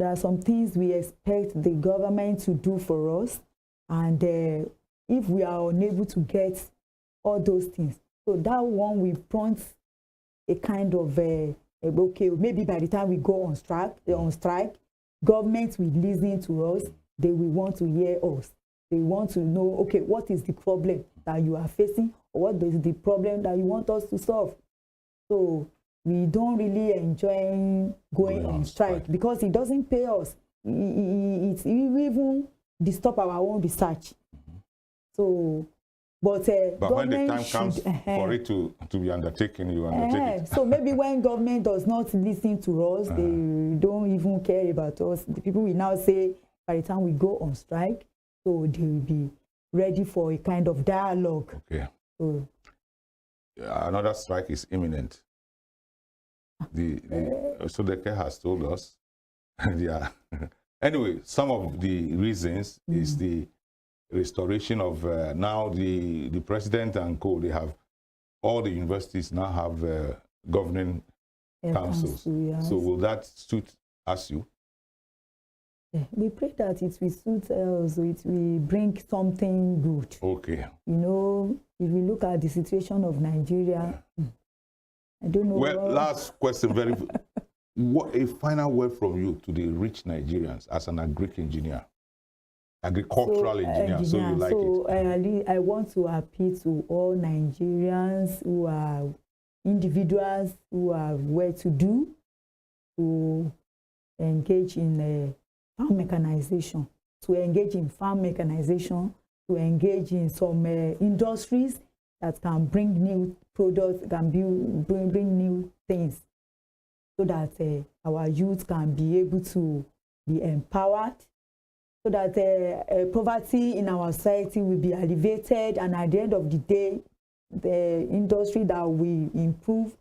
are some things we expect the government to do for us, and if we are unable to get all those things, so that one will prompt a kind of okay, maybe by the time we go on strike, government will listen to us. They will want to hear us. They want to know, okay, what is the problem that you are facing, or what is the problem that you want us to solve? So we don't really enjoy going on strike because it doesn't pay us. It even disturb our own research. So, but when the time comes for it to be undertaken, you undertake it. So maybe when government does not listen to us, they don't even care about us. The people will now say, by the time we go on strike, so they will be ready for a kind of dialogue. Okay. So, another strike is imminent. Sodeke has told us. Yeah. Anyway, some of the reasons is the restoration of now the president and co. They have all the universities now have governing councils. Yes. So will that suit ASUU? We pray that it will suit us, it will bring something good. Okay. If we look at the situation of Nigeria, I don't know. Well, last question, what a final word from you to the rich Nigerians as an agricultural engineer. So you like it. I want to appeal to all Nigerians who are individuals who are well-to-do to engage in farm mechanization, to engage in some industries that can bring new products, can bring new things, so that our youth can be able to be empowered so that poverty in our society will be alleviated, and at the end of the day, the industry that will improve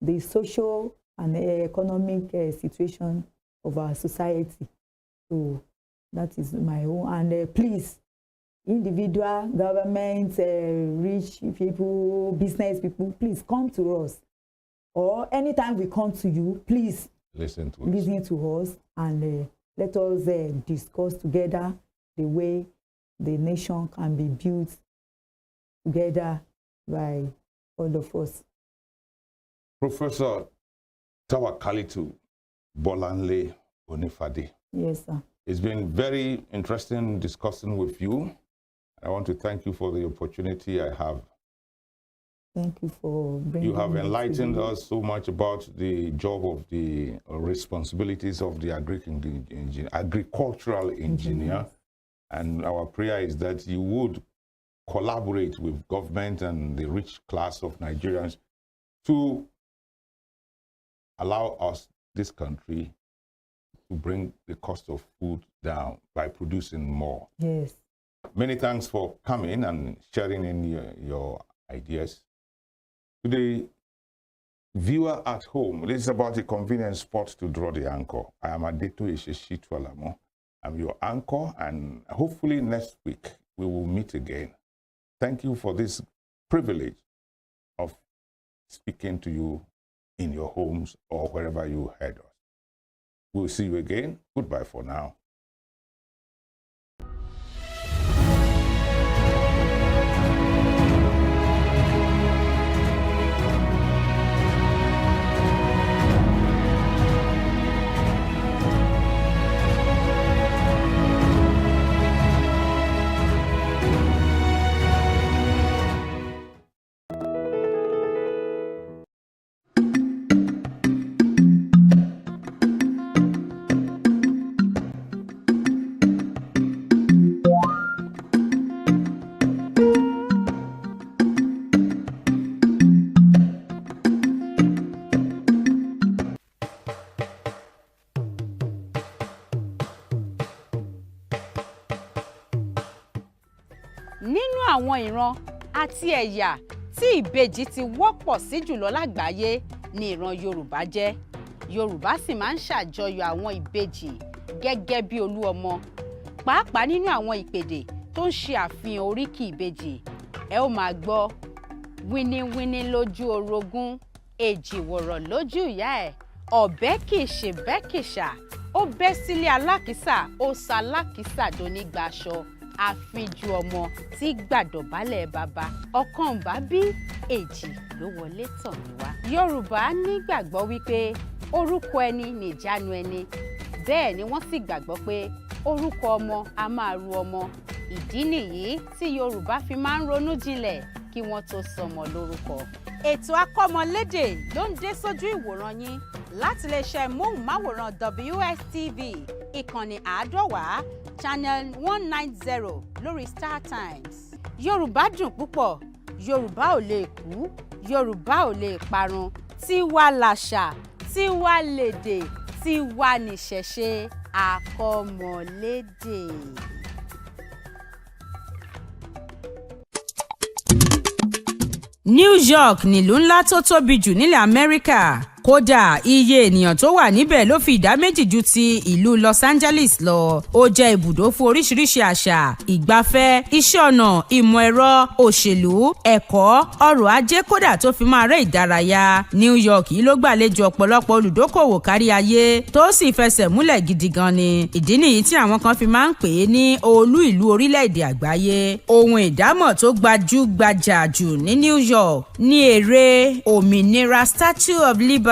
the social and economic situation of our society. So that is my own. And please, individual, government, rich people, business people, please come to us. Or anytime we come to you, please listen to us and let us discuss together the way the nation can be built together by all of us. Professor Tawakalitu Bolanle Onifade. Yes, sir. It's been very interesting discussing with you. I want to thank you for the opportunity I have. Thank you for bringing. You have enlightened us so much about the job of the responsibilities of the agricultural engineer. And our prayer is that you would collaborate with government and the rich class of Nigerians to allow us, this country, to bring the cost of food down by producing more. Yes. Many thanks for coming and sharing in your ideas. To the viewer at home, this is about a convenient spot to draw the anchor. I am Adeto Esheshi Tualamo. I'm your anchor, and hopefully next week we will meet again. Thank you for this privilege of speaking to you in your homes or wherever you heard us. We'll see you again. Goodbye for now. Nínú àwọn ìran àti ẹ̀yà tí ìbejì ti wọ́pọ̀ sí jùlọ lágbàáyé ni ìran Yorùbá jẹ́. Yorùbá sì máa ń ṣàjọyọ̀ àwọn ìbejì gẹ́gẹ́ bí olú ọmọ. Pàápàá nínú àwọn ìpèdè tó ń ṣe àfihàn oríkì ìbejì, ẹ ó máa gbọ́ wíníwíní lójú orogún, èjìwòrò lójú ìyá ẹ̀, ọ̀bẹ kìí ṣe bẹ́kìṣà, ó bẹ́ sílé alákìísà, ó sa alákìísà donígbaṣọ. Àfijù ọmọ tí gbàdọ̀bálẹ̀ bàbá, ọ̀kan bá bí èjì ló wọlé tọ̀ mí wá. Yorùbá nígbàgbọ́ wípé orúkọ ẹni nìjánu ẹni, bẹ́ẹ̀ ni wọ́n sì gbàgbọ́ pé orúkọ ọmọ a máa ru ọmọ. Ìdí nìyí tí Yorùbá fi máa ń ronú jinlẹ̀ kí wọ́n tó sọmọ lórúkọ. Ètò akọ́mọlédè ló ń dé sójú ìwòran yín láti iléeṣẹ́ móhùnmáwòrán WSTV ìkànnì 150 channel 190 lórí Star Times. Yorùbá dùn púpọ̀, Yorùbá ò lè kú, Yorùbá ò lè parun. Tiwa làṣà, tiwa lèdè, tiwa nìṣẹ̀ṣe akọ́mọlédè. New York nílùú ńlá tó tóbi jù nílẹ̀ Amẹ́ríkà. Kódà iye ènìyàn tó wà níbẹ̀ ló fi ìdá méjì ju ti ìlú Los Angeles lọ. Ó jẹ́ ibùdó fún oríṣiríṣi àṣà, ìgbafẹ́, iṣẹ́ ọnà, ìmọ̀ ẹ̀rọ, òṣèlú, ẹ̀kọ́, ọrọ̀ ajé kódà tó fi máa rẹ́ ìdárayá. New York yìí ló gbàlejò ọ̀pọ̀lọpọ̀ olùdókòwò kárí ayé tó sì fẹsẹ̀ múlẹ̀ gidi gan ni. Ìdí nìyí tí àwọn kan fi máa ń pè é ní olú ìlú orílẹ̀-èdè àgbáyé. Ohun ìdámọ̀ tó gbajúgbajà jù ní New York ní ère òmìnira Statue of Liberty,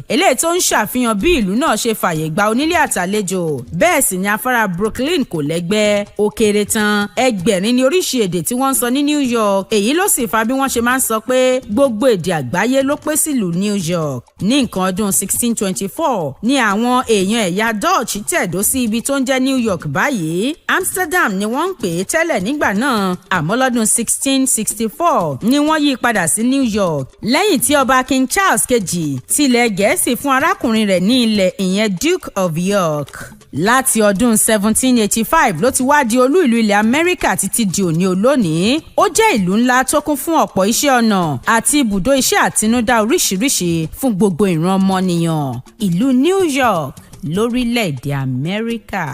eléyìí tó ń ṣàfihàn bí ìlú náà ṣe fàyè gba onílé àtàlejò. Bẹ́ẹ̀ sì ni afárá Brooklyn kò lẹ́gbẹ́. Ó kéré tán ẹgbẹ̀rin ní oríṣi èdè tí wọ́n ń sọ ní New York. Èyí ló sì fa bí wọ́n ṣe máa ń sọ pé gbogbo èdè àgbáyé ló pé sílùú New York. Ní nǹkan ọdún 1624 ni àwọn èèyàn ẹ̀yà Dutch tẹ̀dó sí ibi tó ń jẹ́ New York báyìí. Amsterdam ni wọ́n ń pè é tẹ́lẹ̀ nígbà náà, àmọ́ lọ́dún 1664 ni wọ́n yí padà sí New York lẹ́yìn tí ọba King Charles kejì tilẹ̀ Gẹ̀ẹ́sì fún arákùnrin rẹ̀ ní ilẹ̀ ìyẹn Duke of York. láti ọdún 1785 ló ti wá di olú ìlú ilẹ̀ Amẹ́ríkà títí di òní olónìí. Ó jẹ́ ìlú ńlá tó kún fún ọ̀pọ̀ iṣẹ́ ọnà àti ibùdó iṣẹ́ àtinúdá oríṣiríṣi fún gbogbo ìran ọmọnìyàn. Ìlú New York lórílẹ̀-èdè Amẹ́ríkà.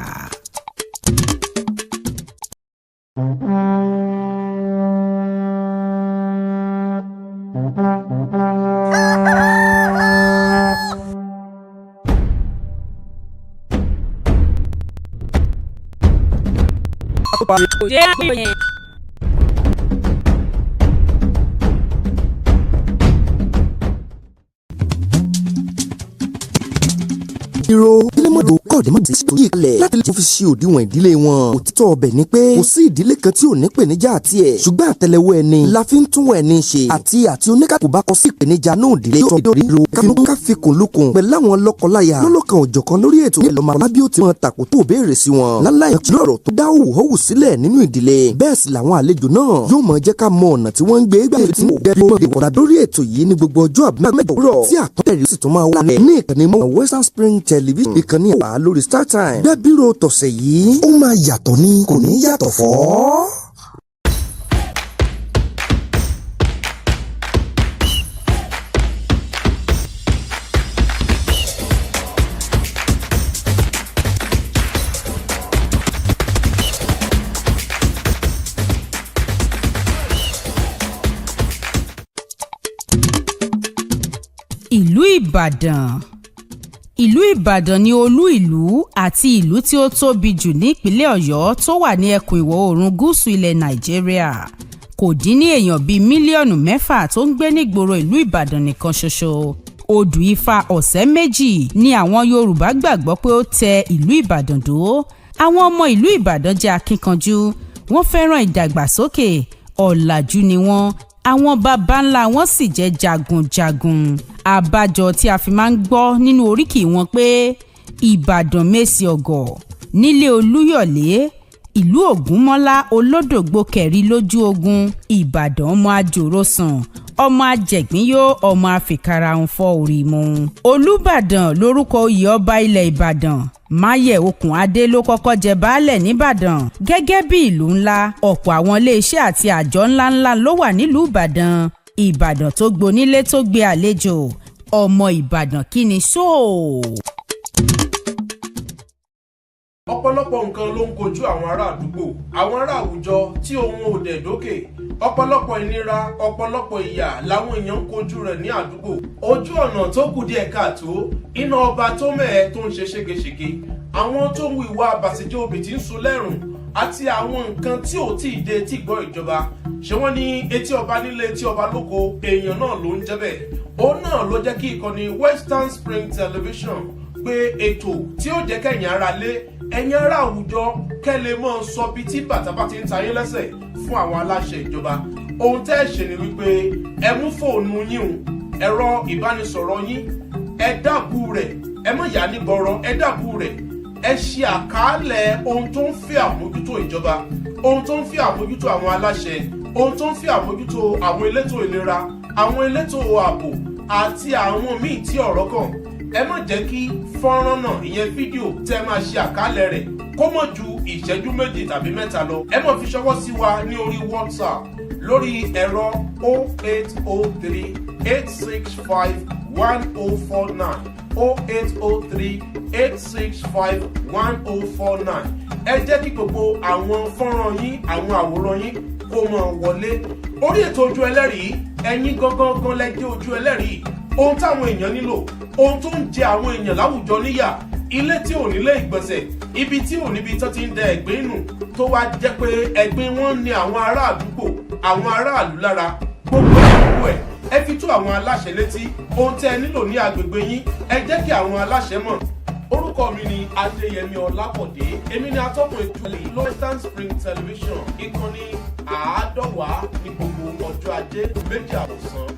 Ìró Ilémọ̀dò kọ̀démọ̀dé tó yí kalẹ̀ láti lè fi ṣe òdiwọ̀n ìdílé wọn. Òtítọ́ ọbẹ̀ ni pé kò sí ìdílé kan tí ò ní ìpèníjà àti ẹ̀. Ṣùgbọ́n àtẹ́lẹwọ́ ẹni la fi ń tún ẹni ṣe. Àti oníkàkùn bá kọ sí ìpèníjà náà òdìlé yóò sọ ìró káfíkùn lukùn pẹ̀lú àwọn lọ́kọláya lọ́lọ́kan òjọ̀kan lórí ètò ìlọ́mọ alábí ó ti mọ tàkó tó béèrè sí wọn. Láláyàn tí lọ́rọ̀ tó dá òwò sílẹ̀ nínú ìdílé. Bẹ́ẹ̀ sì làwọn àlejò náà yóò mọ jẹ́ ká mọ ọ̀nà tí wọ́n ń gbé gbàgbé tí mo gẹ́gẹ́ bí ìwọ̀dà lórí ètò yìí ní gbogbo ọjọ́ àbámẹ́ta òwúrọ̀ tí àtúntẹ̀rí sì tún máa wà ní ìkànnì mọ́ Western Spring Television ìkànnì wà lórí StarTime. Gbẹ́bírò tọ̀sẹ̀ yìí ó máa yàtọ̀ ni kò ní yàtọ̀ fọ́. Ìlú Ìbàdàn. Ìlú Ìbàdàn ni olú ìlú àti ìlú tí ó tóbi jù ní ìpínlẹ̀ Ọ̀yọ́ tó wà ní ẹkùn ìwọ̀ oòrùn gúúsù ilẹ̀ Nàìjíríà. Kò dín ní èèyàn bíi mílíọ̀nù 6 tó ń gbé nígboro ìlú Ìbàdàn nìkan ṣoṣo. Odù Ifá ọ̀sẹ̀ méjì ni àwọn Yorùbá gbàgbọ́ pé ó tẹ ìlú Ìbàdàn dó. Àwọn ọmọ ìlú Ìbàdàn jẹ́ akíkanjú, wọ́n fẹ́ràn ìdàgbàsókè, ọ̀làjú ni wọ́n. Àwọn baba ńlá wọn sì jẹ́ jagunjagun. Àbájọ tí a fi máa ń gbọ́ nínú oríkì wọn pé Ìbàdàn Mèsì Ọ̀gọ̀, nílé Olúyọ̀lé, ìlú Ògúnmọ́lá olódògbò kẹ̀rí lójú ogun, Ìbàdàn ọmọ àjòròsàn, ọmọ àjẹ̀gbínyó, ọmọ àfikàràhùn fọ́ orí mu. Olúbàdàn lórúkọ oyè ọba ilẹ̀ Ìbàdàn. Máyẹ̀ Okùn Adé ló kọ́kọ́ jẹ baálẹ̀ nìbàdàn. Gẹ́gẹ́ bí ìlú ńlá, ọ̀pọ̀ àwọn iléeṣẹ́ àti àjọ ńláńlá ló wà nílùú Ìbàdàn. Ìbàdàn tó gbonílé tó gbé àlejò. Ọmọ Ìbàdàn kí ni sóò. Ọ̀pọ̀lọpọ̀ nǹkan ló ń kojú àwọn ará àdúgbò, àwọn ará àwùjọ tí ohun ò dẹ̀ dókè. Ọ̀pọ̀lọpọ̀ ìnira, ọ̀pọ̀lọpọ̀ ìyà làwọn èèyàn ń kojú rẹ̀ ní àdúgbò. Ojú ọ̀nà tó kù díẹ̀ káàtó, iná ọba tó mẹ́ẹ̀ tó ń ṣe ségesège, àwọn tó ń hu ìwà àbàṣejẹ́ obì tí ń sun lẹ́rùn, àti àwọn nǹkan tí ò tí ì dé tí gbọ́ ìjọba. Ṣé wọ́n ní etí ọba nílé etí ọba lóko, èèyàn náà ló ń jẹ́ bẹ́ẹ̀. Òun náà ló jẹ́ kí ìkànnì Western Spring Television pé ètò tí ó jẹ́ kẹ́yìn ara lé ẹ̀yin ará àwùjọ kẹ́lẹ́ mọ́ sọ bí tí bàtà bá ti ń ta yín lẹ́sẹ̀ fún àwọn aláṣẹ ìjọba. Ohun tẹ́ ẹ ṣe ni wípé ẹ mú fóònù yín o, ẹ̀rọ ìbánisọ̀rọ̀ yín, ẹ dàbù rẹ̀, ẹ mọ̀ yá ní gbọ́rọ̀, ẹ dàbù rẹ̀, ẹ ṣe àkàálẹ̀ ohun tó ń fẹ́ àmójútó ìjọba, ohun tó ń fẹ́ àmójútó àwọn aláṣẹ, ohun tó ń fẹ́ àmójútó àwọn elétò ìlera, àwọn elétò ààbò àti àwọn míì tí ọ̀rọ̀ kàn. Ẹ má jẹ́ kí fọ́nrán náà ìyẹn fídíò tẹ́ máa ṣe àkálẹ̀ rẹ̀ kó mọ̀ ju ìṣẹ́jú 2 tàbí 3 lọ. Ẹ má fi ṣọwọ́ sí wa ní orí WhatsApp lórí ẹ̀rọ 0803 865 1049 0803 865 1049. Ẹ jẹ́ kí gbogbo àwọn fọ́nrán yín, àwọn àwòrán yín kó máa wọlé. Orí ètò Ojú Ẹlẹ́rìí, ẹ̀yin gangan lẹ jẹ́ ojú ẹlẹ́rìí. Ohun táwọn èèyàn nílò, ohun tó ń jẹ àwọn èèyàn láwùjọ níyà, ilé tí ò nílé ìgbọ̀nsẹ̀, ibi tí ò níbi tó ti ń dẹ ẹ̀gbin nù, tó wá jẹ́ pé ẹ̀gbin wọn ní àwọn ará àdúgbò, àwọn aráàlú lára. Gbogbo ẹ̀ ẹ fi tó àwọn aláṣẹ létí. Ohun tẹ́ ẹ nílò ní agbègbè yín, ẹ jẹ́ kí àwọn aláṣẹ mọ̀. Orúkọ mi ni Adéyẹmí Ọlábọ̀dé. Èmi ni atọ́kùn ètò Western Spring Television. Ìkànnì 150 ní gbogbo ọjọ́ Ajé 2 ọ̀sán.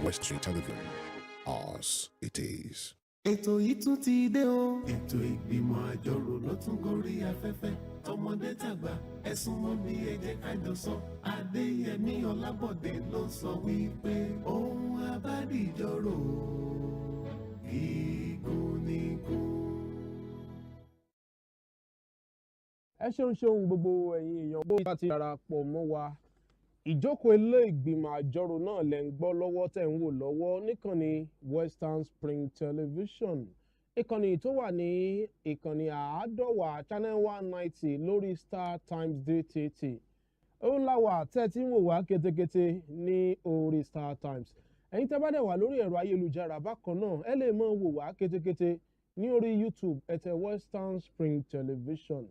Western Television, ours it is. Ètò yìí tún ti dé o. Ètò ìgbìmọ̀ àjọrò ló tún gorí afẹ́fẹ́. Tọmọdé tàgbà ẹ súnmọ́ mi ẹ jẹ́ ká jọ sọ. Adéyẹmí Ọlábọ̀dé ló sọ wípé ohun abádìjọ́rò gígùn ní gùn. Ẹ ṣeun gbogbo ẹ̀yin èèyàn bó bá ti darapọ̀ mọ́ wa. Ìjókòó ilé ìgbìmọ̀ àjọrò náà lẹ́ ń gbọ́ lọ́wọ́ tẹ̀ ń wò lọ́wọ́ níkànnì Western Spring Television. Ìkànnì tó wà ní ìkànnì àádọ́wà channel 190 lórí Star Times DTT. Ó láwà tẹ́ tí ń wò wá kétékété ní orí Star Times. Ẹ̀yin tẹ́ bá dẹ̀ wà lórí ẹ̀rọ ayélujára bákan náà ẹ lè máa wò wá kétékété ní orí YouTube ẹ tẹ Western Spring Television.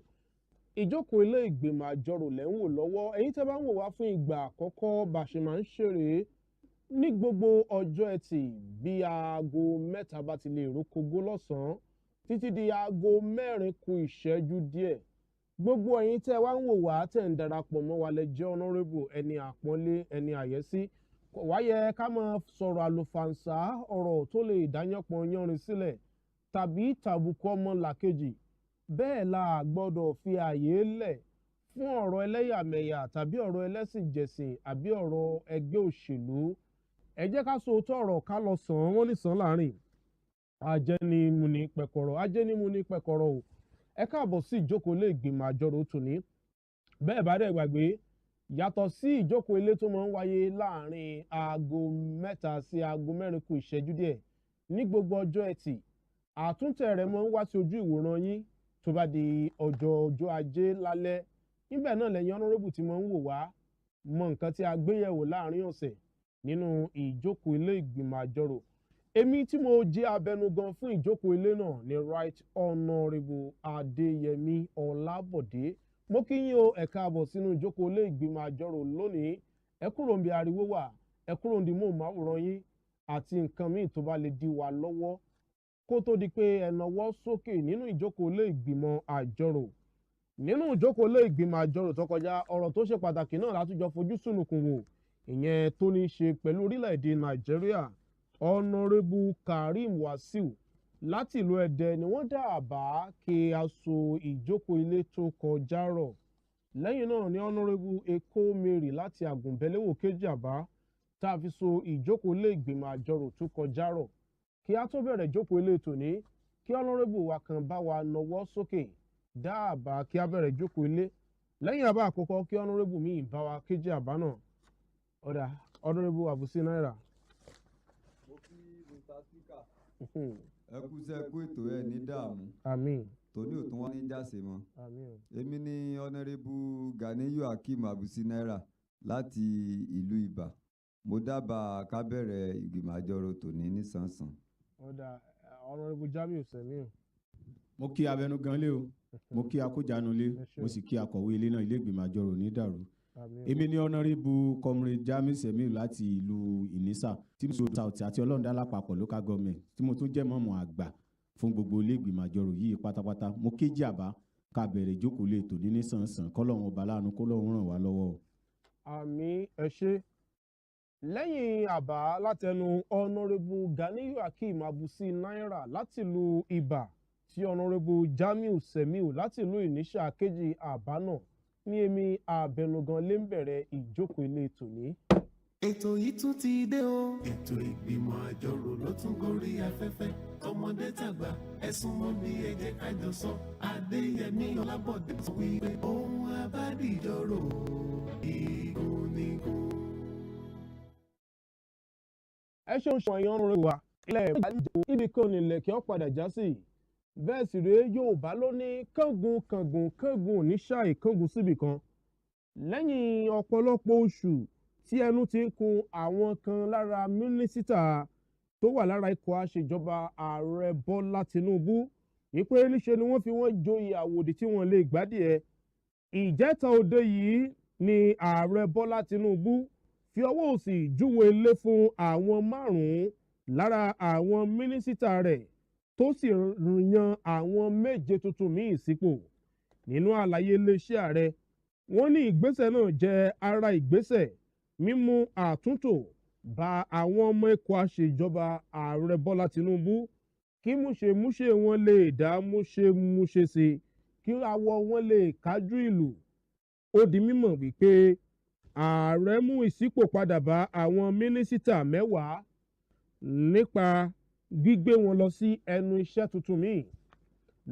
Ìjókòó ilé ìgbìmọ̀ àjọrò lẹ́ ń wò lọ́wọ́ ẹ̀yin tẹ́ bá ń wò wá fún ìgbà àkọ́kọ́ bá ṣe máa ń ṣeré ní gbogbo ọjọ́ ẹtì bí aago 3 bá ti lè rókogó lọ́sàn-án títí di aago 4 kù ìṣẹ́jú díẹ̀. Gbogbo ẹ̀yin tẹ́ wá ń wò wá tẹ́ ń darapọ̀ mọ́ wa lẹ jẹ́ honourable ẹni àpọ́nlé ẹni àyẹ́sí wáyé ká máa sọ̀rọ̀ àlùfàǹsá ọ̀rọ̀ tó lè dáyànpọ̀ yanrin sílẹ̀ tàbí tàbùkù ọmọ làkejì. Bẹ́ẹ̀ la gbọ́dọ̀ fi àyè lẹ̀ fún ọ̀rọ̀ ẹlẹ́yàmẹ̀yà tàbí ọ̀rọ̀ ẹlẹ́sìnjẹsìn àbí ọ̀rọ̀ ẹgbẹ́ òṣèlú. Ẹ jẹ́ ká sọ òótọ́ ọ̀rọ̀ ká lọ sàn án wọ́n ní sàn láàrin. Ajẹ́nimúni pẹ̀kọ̀rọ̀ o. Ẹ káàbọ̀ sí ìjókòó ilé ìgbìmọ̀ àjọrò tòní. Bẹ́ẹ̀ bá dẹ̀ gbàgbé yàtọ̀ sí ìjókòó ilé tó máa ń wáyé láàrin aago 3 sí aago 4 kù ìṣẹ́jú díẹ̀ ní gbogbo ọjọ́ ẹtì. Àtúntẹ̀ rẹ̀ máa ń wá sí ojú ìwòran yín tó bá di ọjọ́ ajé lálẹ́. Níbẹ̀ náà lẹ́yìn honourable tí máa ń wò wá mọ nǹkan tí a gbé yẹ̀wò láàrin ọ̀sẹ̀ nínú ìjókòó ilé ìgbìmọ̀ àjọrò. Èmi tí mo jẹ́ abẹnugan fún ìjókòó ilé náà ni Right Honourable Adéyẹmí Ọlábọ̀dé. Mo kí yín o ẹ káàbọ̀ sínú ìjókòó ilé ìgbìmọ̀ àjọrò lónìí. Ẹ kúrò níbi ariwo wà, ẹ kúrò níbi móhùnmáwòrán yín àti nǹkan míì tó bá lè dí wa lọ́wọ́ kó tó di pé ẹ nawọ́ sókè nínú ìjókòó ilé ìgbìmọ̀ àjọrò. Nínú ìjókòó ilé ìgbìmọ̀ àjọrò tó kọjá ọ̀rọ̀ tó ṣe pàtàkì náà látújọ fojú sùnùkùn wò ìyẹn tó ní ṣe pẹ̀lú orílẹ̀-èdè Nàìjíríà. Honourable Karim Wasiu láti ìlú Ẹdẹ ni wọ́n dá àbá kí a so ìjókòó ilé tó kọjá rọ̀. Lẹ́yìn náà ni Honourable Eko Mary láti Àgùnbẹ́lẹ́wò kejì àbá tá a fi so ìjókòó ilé ìgbìmọ̀ àjọrò tó kọjá rọ̀. Kí a tó bẹ̀rẹ̀ ìjókòó ilé tòní kí honourable wa kan bá wa nawọ́ sókè dá àbá kí a bẹ̀rẹ̀ ìjókòó ilé. Lẹ́yìn àbá àkọ́kọ́ kí honourable míì bá wa kéjì àbá náà. Ọ̀dà honourable Àbùsí Náírà. Mo kí Mr. Speaker. Ẹ kú iṣẹ́ kú ètò ẹ̀ ní dààmú. Àmín. Tòní ò tún wá ní jáse mọ́. Àmín. Èmi ni honourable Ganiyu Hakeem Àbùsí Náírà láti ìlú Ìbà. Mo dábàá ká bẹ̀rẹ̀ ìgbìmọ̀ àjọrò tòní nísànsàn. Ọ̀dà honourable Jamiu Semiu. Mo kí abẹnugan lé o, mo kí akójanu lé, mo sì kí akọ̀wé ilé náà ilé ìgbìmọ̀ àjọrò ní dàrú. Èmi ni honourable Comrade Jamiu Semiu láti ìlú Ìnísà tí mo sọ South àti Ọlọ́rundá lápapọ̀ local government tí mo tún jẹ́ mọ́mọ́ àgbà fún gbogbo ilé ìgbìmọ̀ àjọrò yìí pátápátá. Mo kéjì àbá ká bẹ̀rẹ̀ ìjókòó lè tò ní nísànsàn kọ́lọ́run ọba láàánú kọ́lọ́run ràn wá lọ́wọ́. Àmín ẹ ṣé. Lẹ́yìn àbá látẹnu Honourable Ganiyu Hakeem Àbùsí Náírà láti ìlú Ìbà tí Honourable Jamiu Semiu láti ìlú Ìníṣà kejì àbá náà ní èmi abẹnugan lè ń bẹ̀rẹ̀ ìjókòó ilé tòní. Ètò yìí tún ti dé o. Ètò ìgbìmọ̀ àjọrò ló tún gorí afẹ́fẹ́. Tọmọdé tàgbà ẹ súnmọ́ mi ẹ jẹ́ ká jọ sọ. Adéyẹmí Ọlábọ̀dé sọ wípé ohun abádìjọ́rò gígùn ní gùn. Ẹ ṣeun ṣan ẹ̀yàn ọ̀run wa ilẹ̀ ìbàdàn ibi kan nílẹ̀ kí wọ́n padà já sí. Bẹ́ẹ̀ sì rèé Yorùbá ló ní kángun oníṣàì kángun síbì kan. Lẹ́yìn ọ̀pọ̀lọpọ̀ oṣù tí ẹnu ti ń kun àwọn kan lára mínísítà tó wà lára ikọ̀ aṣèjọba ààrẹ Bọ́lá Tinubu wípé níṣe ni wọ́n fi wọ́n joyè àwòdì tí wọ́n lè gbádìẹ. Ìjẹta òde yìí ni ààrẹ Bọ́lá Tinubu fi ọwọ́ òsì júwe ilé fún àwọn 5 lára àwọn mínísítà rẹ̀ tó sì yan àwọn 7 tuntun míì sípò. Nínú àlàyé iléeṣẹ́ ààrẹ wọ́n ní ìgbésẹ̀ náà jẹ́ ara ìgbésẹ̀ mímú àtúntò bá àwọn ọmọ ikọ̀ àṣejọba ààrẹ Bọ́lá Tinubu kí múṣemúṣe wọn lè dá múṣemúṣe sí kí awọ wọn lè kájú ìlú. Ó di mímọ̀ wípé ààrẹ mú ìṣípòpadà bá àwọn mínísítà 10 nípa gbígbé wọn lọ sí ẹnu iṣẹ́ tuntun míì.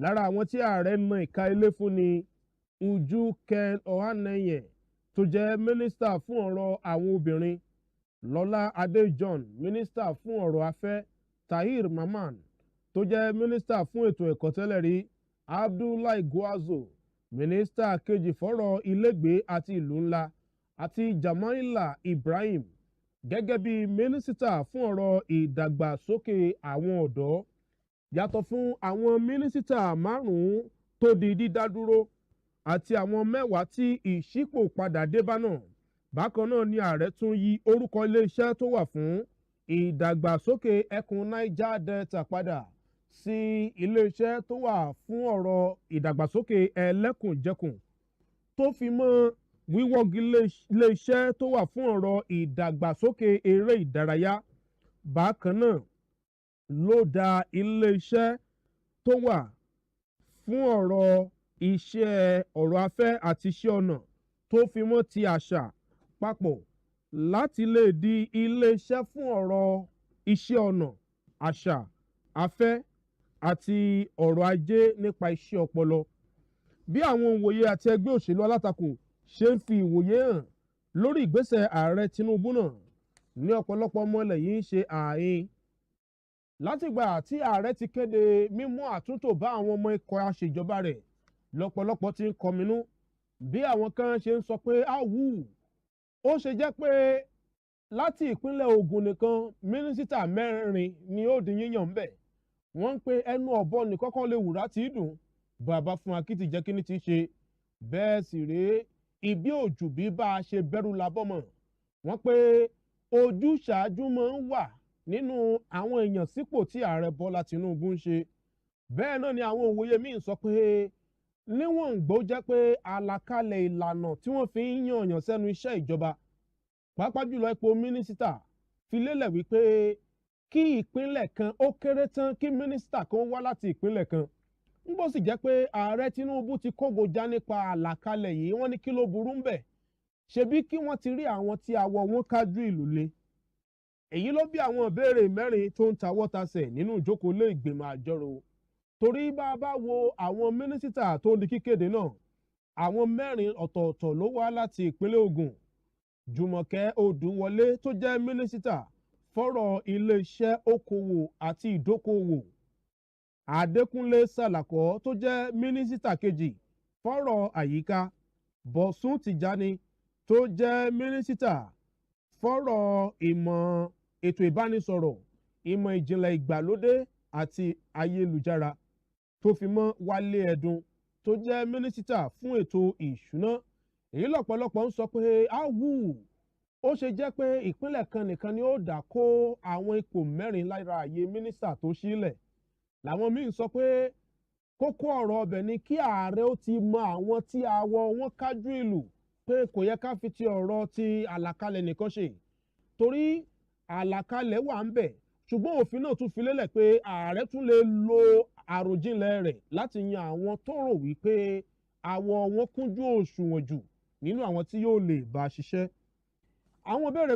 Lára àwọn tí ààrẹ na ìka ilé fún ni Uju Ken Ohaneye tó jẹ́ mínísítà fún ọ̀rọ̀ àwọn obìnrin, Lọ́lá Adé-John mínísítà fún ọ̀rọ̀ afẹ́, Tahir Mamman tó jẹ́ mínísítà fún ètò ẹ̀kọ́ tẹ́lẹ̀ rí, Abdullahi Gwarzo mínísítà kejì fọ́rọ̀ ilégbèé àti ìlú ńlá, àti Jamaila Ibrahim gẹ́gẹ́ bí mínísítà fún ọ̀rọ̀ ìdàgbàsókè àwọn ọ̀dọ́. Yàtọ̀ fún àwọn mínísítà 5 tó di dídádúró àti àwọn 10 tí ìṣípòpadà dé bá náà. Bákan náà ni ààrẹ tún yí orúkọ iléeṣẹ́ tó wà fún ìdàgbàsókè ẹkùn Niger Delta padà sí iléeṣẹ́ tó wà fún ọ̀rọ̀ ìdàgbàsókè ẹlẹ́kùnjẹkùn, tó fi mọ́ wíwọ́gi iléeṣẹ́ tó wà fún ọ̀rọ̀ ìdàgbàsókè eré ìdárayá. Bákan náà ló dá iléeṣẹ́ tó wà fún ọ̀rọ̀ iṣẹ́ ọ̀rọ̀ afẹ́ àti iṣẹ́ ọnà tó fi mọ́ ti àṣà papọ̀ láti lè di iléeṣẹ́ fún ọ̀rọ̀ iṣẹ́ ọnà, àṣà, afẹ́ àti ọrọ̀ ajé nípa iṣẹ́ ọpọlọ. Bí àwọn òǹwòye àti ẹgbẹ́ òṣèlú alátakò ṣe ń fi ìwòye hàn lórí ìgbésẹ̀ ààrẹ Tinubu náà ní ọ̀pọ̀lọpọ̀ ọmọ ilẹ̀ yìí ń ṣe ààyè. Látìgbà tí ààrẹ ti kéde mímú àtúntò bá àwọn ọmọ ikọ̀ àṣejọba rẹ̀ lọ́pọ̀lọpọ̀ ti ń kọminú bí àwọn kan ṣe ń sọ pé áwù ó ṣe jẹ́ pé láti ìpínlẹ̀ Ògùn nìkan mínísítà 4 ni ó di yíyàn ńbẹ̀. Wọ́n ń pe ẹnu ọ̀bọ nìkan kan lè wùrà tí dùn, bàbá fún akitì jẹ́ kíní ti ṣe. Bẹ́ẹ̀ sì rèé ibi òjù bí bá a ṣe bẹ̀rù labọ́mọ̀. Wọ́n pé ojúṣàájú máa ń wà nínú àwọn èèyàn sípò tí ààrẹ Bọ́lá Tinubu ń ṣe. Bẹ́ẹ̀ náà ni àwọn òwòye míì sọ pé níwọ̀n gbó jẹ́ pé àlàkalẹ̀ ìlànà tí wọ́n fi ń yànyàn sẹ́nu iṣẹ́ ìjọba, pàápàá jùlọ ipò mínísítà, fi lélẹ̀ wípé kí ìpínlẹ̀ kan ó kéré tán kí mínísítà kan wá láti ìpínlẹ̀ kan. Ń bó sì jẹ́ pé ààrẹ Tinubu ti kógojá nípa àlàkalẹ̀ yìí, wọ́n ní kí ló burú ń bẹ̀. Ṣebí kí wọ́n ti rí àwọn tí awọ wọn kájú ìlú le. Èyí ló bí àwọn ìbéèrè 4 tó ń tawọ́ tasẹ̀ nínú ìjókòó ilé ìgbìmọ̀ àjọrò. Torí bá a bá wo àwọn mínísítà tó ń di kíkéde náà, àwọn 4 ọ̀tọ̀ọ̀tọ̀ ló wá láti ìpínlẹ̀ Ògùn. Jùmọ̀kẹ́ Odùwọlé tó jẹ́ mínísítà fọ́rọ̀ iléeṣẹ́ okòwò àti ìdókòwò. Adékúnlé Sàlàkọ́ tó jẹ́ mínísítà kejì fọ́rọ̀ àyíká. Bọ̀sún Tìjání tó jẹ́ mínísítà fọ́rọ̀ ìmọ̀ ètò ìbánisọ̀rọ̀, ìmọ̀ ìjìnlẹ̀ ìgbàlódé àti ayélujára, tó fi mọ́ Wálé Ẹdùn tó jẹ́ mínísítà fún ètò ìṣúná. Èyí lọ́pọ̀lọpọ̀ ń sọ pé áwù ó ṣe jẹ́ pé ìpínlẹ̀ kan nìkan ni ó dá kó àwọn ipò 4 lára àyè mínísítà tó sílẹ̀. Làwọn míì sọ pé kókó ọ̀rọ̀ ọbẹ̀ ni kí ààrẹ ó ti mọ àwọn tí awọ wọn kájú ìlú, pé kò yẹ ká fi ti ọ̀rọ̀ ti àlàkalẹ̀ nìkan ṣe. Torí àlàkalẹ̀ wà ń bẹ̀, ṣùgbọ́n òfin náà tún fi lélẹ̀ pé ààrẹ tún lè lo àròjinlẹ̀ rẹ̀ láti yan àwọn tó rò wípé awọ wọn kúnjú òṣùwọ̀n jù nínú àwọn tí yóò lè bá a ṣiṣẹ́. Àwọn ìbéèrè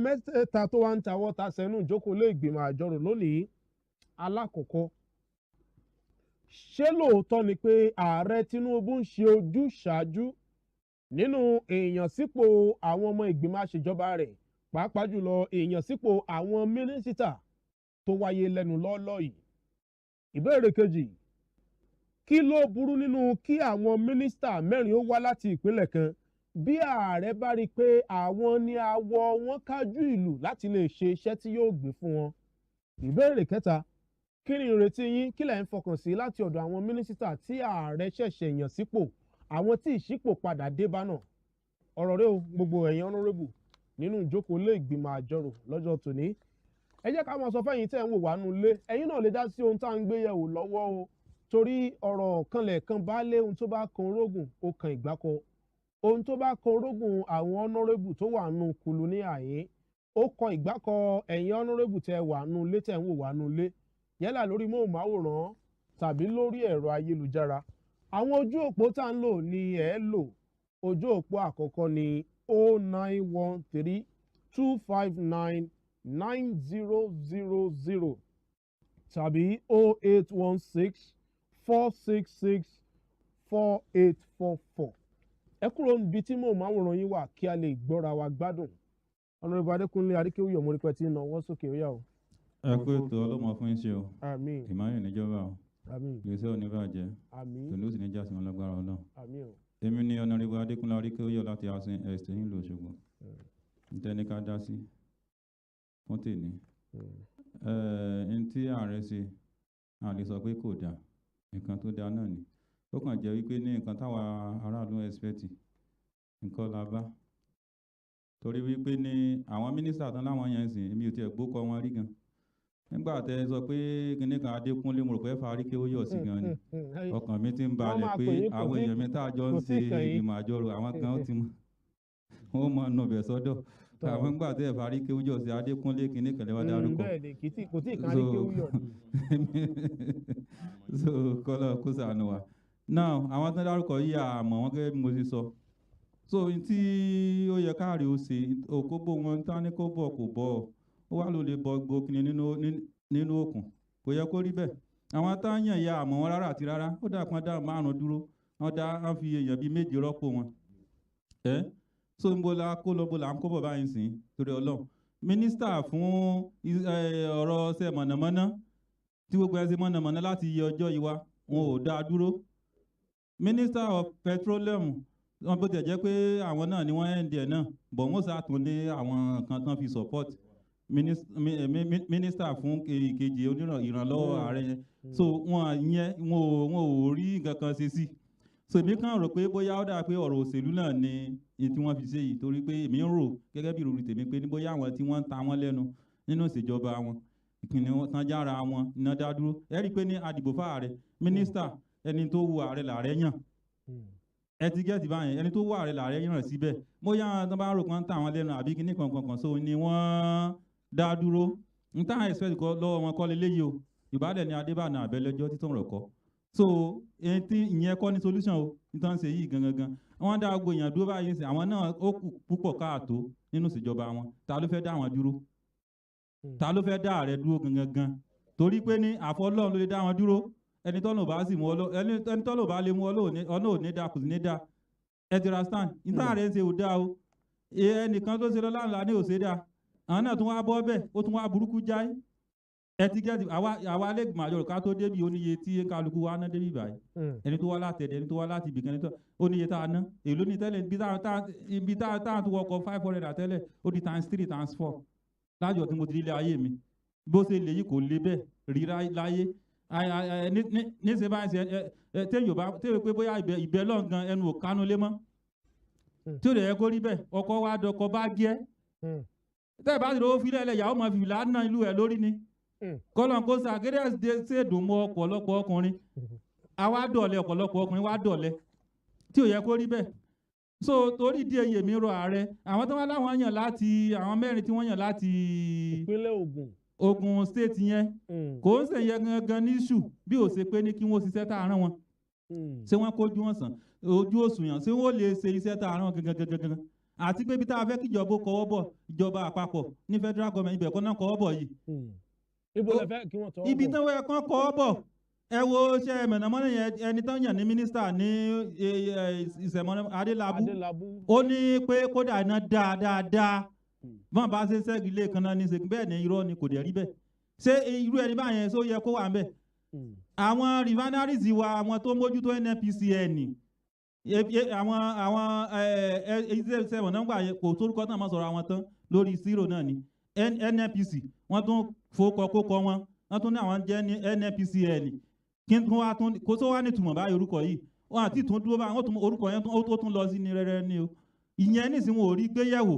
3 tó wá ń tawọ́ tasẹ̀ nínú ìjókòó ilé ìgbìmọ̀ àjọrò lónìí. Alákọ̀ọ́kọ́, ṣé lóòótọ́ ni pé ààrẹ Tinubu ń ṣe ojúṣàájú nínú èèyàn sípò àwọn ọmọ ìgbìmọ̀ àṣejọba rẹ̀, pàápàá jùlọ èèyàn sípò àwọn mínísítà tó wáyé lẹ́nu lọ́ọ́lọ́ yìí? Ìbéèrè kejì, kí ló burú nínú kí àwọn mínísítà 4 ó wá láti ìpínlẹ̀ kan bí ààrẹ bá rí i pé àwọn ní awọ wọn kájú ìlú láti lè ṣe iṣẹ́ tí yóò gbé fún wọn? Ìbéèrè kẹta, kí ni ìrètí yín, kí lẹ̀ ń fọkàn sí láti ọ̀dọ̀ àwọn mínísítà tí ààrẹ ṣẹ̀ṣẹ̀ yàn sípò, àwọn tí ìṣípò padà dé bá náà? Ọ̀rọ̀ rẹ o gbogbo ẹ̀yin honorable nínú ìjókòó ilé ìgbìmọ̀ àjọrò lọ́jọ́ tòní. Ẹ jẹ́ ká máa sọ fẹ́yìn tẹ́ ń wò wá nú ilé, ẹ̀yin náà lè dá sí ohun tá à ń gbé yẹ̀wò lọ́wọ́ o, torí ọ̀rọ̀ kanlẹ̀ kan bá lé ohun tó bá kan orógùn ó kan ìgbákọ. Ohun tó bá kan orógùn àwọn honorable tó wà nù kùlù ní àyè ó kan ìgbákọ ẹ̀yin honourable tẹ wà nù lé tẹ̀ ń wò wá nù lé yálà lórí móhùnmáwòrán tàbí lórí ẹ̀rọ ayélujára. Àwọn ojú òpó tá ń lò ní ẹ̀ lò. Ojú òpó àkọ́kọ́ ni 0913-259-9000 tàbí 0816-466-4844. Ẹ kúrò níbi tí móhùnmáwòrán yín wà kí a lè gbọ́ra wa gbádùn. Honourable Adékúnlé Adékéwì Ọmọrípẹ́ tí ń nawọ́ sókè ó yá o. Ẹ kú ètò ọlọ́mọ fún iṣẹ́ o. Àmín. Ìmáyọ̀ níjọba o. Àmín. Gbèsè ò ní bàjẹ́. Àmín. Tòun ló sì ní jásí wọn lágbára Ọlọ́run. Àmín o. Èmi ni Honourable Adékúnlé Adékéwì láti Housing Estate nílùú Òṣogbo. Ntẹ́ni ká dá sí fún tèmi. N tí ààrẹ ṣe, a lè sọ pé kò dáa. Nǹkan tó dáa náà ni. Ó kàn jẹ́ wípé ní nǹkan táwa aráàlú expect nǹkan la bá. Torí wípé ní àwọn mínísítà tán láwọn yẹn ń sìn, èmi ò tiẹ̀ gbókọ wọn rí gan. Nígbà tẹ sọ pé kinní kan Adékúnlé mo rò pé Fáríkẹ́ ó yọ̀ sí gan ni. Ọkàn mi ti ń balẹ̀ pé àwọn èèyàn mi tá a jọ ń ṣe ìgbìmọ̀ àjọrò àwọn kan ó ti mọ̀. Wọ́n mọ̀ nọbẹ̀ sọ́dọ̀. Àwọn gbà tẹ Fáríkẹ́ ó yọ̀ sí Adékúnlé kinní kan lẹ́wọ́ dárúkọ. Bẹ́ẹ̀ni kò tí ì kan Adékúnlé ó yọ̀ ni. So kọ́lọ̀ kó ṣàánú wa. Now àwọn tó dárúkọ yìí àmọ́ wọn gẹ́gẹ́ bí mo ti sọ. So tí ó yẹ káàrí ó ṣe òkóbó wọn tá ní kó bọ̀ kò bọ̀ ó wá ló lè bọ gbókìní nínú òkun kò yẹ kó rí bẹ́ẹ̀. Àwọn táyàn ya àmọ́ wọn rárá àti rárá ó dà pọn dá márùn dúró wọn dá wọn fi èèyàn bíi méje rọ́pò wọn. So ń bo la kó lọ bo là ń kó bọ̀ báyìí sìn torí Ọlọ́run. Mínísítà fún ọ̀rọ̀ ṣe mọ̀nàmọ́ná tí gbogbo ẹ̀ ṣe mọ̀nàmọ́ná láti yẹ ọjọ́ yìí wá wọn ò dá dúró. Minister of Petroleum wọn bó tẹ̀ jẹ́ pé àwọn náà ni wọ́n end ẹ̀ náà bọ̀ wọ́n sàtún ní àwọn kan tán fi support minister fún ìkejì ìrànlọ́wọ́ ààrẹ yẹn so wọn ò rí nǹkan kan ṣe sí so èmi kàn rò pé bóyá ó dáa pé ọ̀rọ̀ òṣèlú náà ni tí wọ́n fi ṣe yìí torí pé èmi ń rò gẹ́gẹ́ bí ìròyìn tèmi pé ní bóyá àwọn tí wọ́n ń ta wọ́n lẹ́nu nínú ìṣèjọba wọn ìpínlẹ̀ wọn tán jára wọn iná dá dúró ẹ rí i pé ní adìbò fáàrẹ mínísítà ẹni tó wu ààrẹ làárẹ̀ yàn ẹ ti gẹ́ẹ̀tì báyẹn ẹni tó wà rẹ̀ làárẹ̀ yàn síbẹ̀ bóyá tó bá rò pọ́n táwọn lẹ́nu àbí kíní kankan so ni wọ́n dá dúró n táwọn expect kọ́ lọ́wọ́ wọn kọ́ leléyìí o ìbádẹ́ ni Adébánà Àbẹ́lẹ́jọ́ títàn rọ̀ kọ́ so ìyẹn kọ́ ní solution o nítorí ṣe yìí gangan wọ́n dá gbogbo èèyàn dúró báyìí sí àwọn náà ó kù púpọ̀ káàtó nínú ìṣèjọba wọn ta ló fẹ́ dá wọn dúró ta ló fẹ́ dá ààrẹ dúró gangan torí pé ní àfọlọ́run ló lè dá wọn dúró ẹni tọ́nà bá sì mú ẹni tọ́nà bá lè mú ọ̀nà òní dá kò sí ní dá ẹ ti ra stand nígbà rẹ̀ ń ṣe ò dá o ẹnìkan tó ṣe lọ́la ńlá ní òṣè dá àwọn náà tún wá bọ́ bẹ́ẹ̀ ó tún wá burúkú jáì ẹ ti gẹ́tì àwa lẹ́gbìmọ̀ àjọrò ká tó débi oníye tí kálukú wa ná débi báyìí ẹni tó wá látẹ̀dẹ̀ ẹni tó wá láti ibìkan ẹni tó oníye tá a ná èló ní tẹ́lẹ̀ ibi tá a tún wọkọ̀ 500 àtẹ́lẹ̀ ó di ×3 ×4 lájọ tí mo ti rí ilé ayé mi bó ṣe lè yí kò lè bẹ́ẹ̀ rí láyé níṣẹ́ báyìí ṣe téèyàn pé bóyá ìbẹ́ lọ́ngàn ẹnu ò kánú lé mọ́ tí ó lè yẹ kó rí bẹ́ẹ̀ ọkọ wa dọkọ bá gẹ́ tẹ́ẹ̀ bá ti rówó fílẹ̀ ẹlẹ́ ìyàwó máa fi ìlà náà ìlú ẹ̀ lórí ni kọ́lọ́n kó sàgẹ́rẹ́ ṣèdùn mọ́ ọ̀pọ̀lọpọ̀ ọkùnrin àwa dọ̀lẹ́ ọ̀pọ̀lọpọ̀ ọkùnrin wa dọ̀lẹ́ tí ò yẹ kó rí bẹ́ẹ̀ so torí díẹ̀ yè mí rọ ààrẹ àwọn tó wá láwọn yàn láti àwọn mẹ́rin tí wọ́n yàn láti ìpínlẹ̀ Ògùn state yẹn kò ń sèyẹ gangan ní ṣù bí ó ṣe pé ní kí wọ́n ṣiṣẹ́ tààrán wọn ṣé wọ́n kójú wọn sàn ojú òṣùyàn ṣé wọ́n lè ṣe iṣẹ́ tààrán wọn gangan àti pé bí tá a fẹ́ kíjọba kọwọ́ bọ̀ ìjọba àpapọ̀ ní federal government ibẹ̀ kọ́ náà kọwọ́ bọ̀ yìí. ibo lẹ fẹ́ kí wọ́n tọwọ́ bọ̀. ibi tán wẹ́ kán kọwọ́ bọ̀ ẹ wo ṣe mẹ̀nàmọ́nà yẹn ẹni tán yàn ní mínísítà ní ìṣẹ̀mọ́nà Adélábù ó ní pé kódà iná dáadáa bọ́n bá ṣe ṣẹ́gi ilé kan náà ní ṣègùn bẹ́ẹ̀ ni irọ́ ni kò dẹ̀ rí bẹ́ẹ̀ ṣé irú ẹni báyẹn ṣó yẹ kó wà ń bẹ̀. àwọn refineries wa àwọn tó mójútó NNPCL àwọn iṣẹ́ náà gbà kò sórúkọ náà máa sọ̀rọ̀ àwọn tán lórí zero náà ni NNPC wọ́n tún fowókọ wọn wọ́n tún ní àwọn jẹ́ ní NNPCL kí n tún wá tún kó tó wá ní ìtumọ̀ báyìí orúkọ yìí wọ́n àti ìtún dúró báyìí orúkọ yẹn ó tún lọ sí ní rẹ́rẹ́ ni o ìyẹn nísìnyí wọn ò rí gbéyẹ̀wò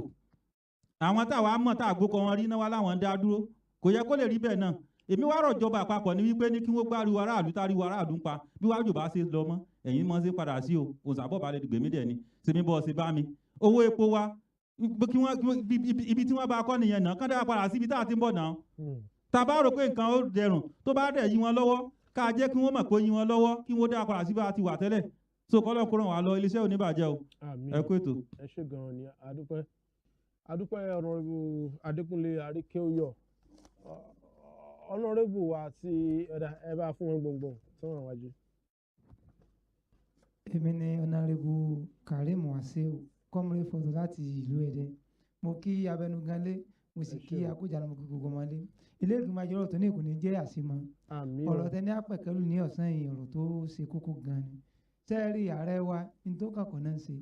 àwọn táwa mọ̀ tá àgbókọ wọn rí náà wá láwọn dá dúró kò yẹ kó lè rí bẹ́ẹ̀ náà èmi wá rọ̀ ìjọba àpapọ̀ ní wípé ní kí wọ́n gbáriwo aráàlú táriwo aráàlú ń pa bí wájú bá ṣe lọ mọ́ ẹ̀yìn mọ́ sí padà sí o òǹsàbọ̀ bá lè gbèmí dẹ̀ ni sèmi bọ́ sí bá mi owó epo wa kí wọ́n ibi tí wọ́n bá kọ́ nìyẹn náà kán dára padà síbi tá a ti ń bọ̀ náà tá a bá rò pé nǹkan ó dẹrùn tó bá dẹ̀ yí wọn lọ́wọ́ ká jẹ́ kí wọ́n mọ̀ pé yí wọn lọ́wọ́ kí wọ́n dára padà síbi tá a ti wà tẹ́lẹ̀ so kọ́lọ́ kó ràn wá lọ iléeṣẹ́ oníbàjẹ́ o ẹ kú ètò. ẹ ṣé gan-an ni adúpẹ́ ọ̀nàrẹ́bù Adékúnlé Àríkéoyọ̀ ọ̀nàrẹ́bù wa tí ẹ bá fún wọn gbòǹgbòǹ tí wọ́n wájú. èmi ni ọ̀nàrẹ́bù Karim Wasiu kọ́mọ̀rẹ́ fọ́tò láti ìlú Ẹdẹ mo kí Abẹnuganlé mo sì kí Akójànú mo kí gbogbo ọmọdé ilé ìgbìmọ̀ àjọrò tó ní kò ní jẹ́ àṣemọ́ ọ̀rọ̀ tẹ ní àpẹ̀kẹ́lù ní ọ̀sán yìí ọ̀rọ̀ tó ṣe kókó gan ni sẹ́ẹ̀rì ààrẹ wa ní tó kàkọ́ náà ṣe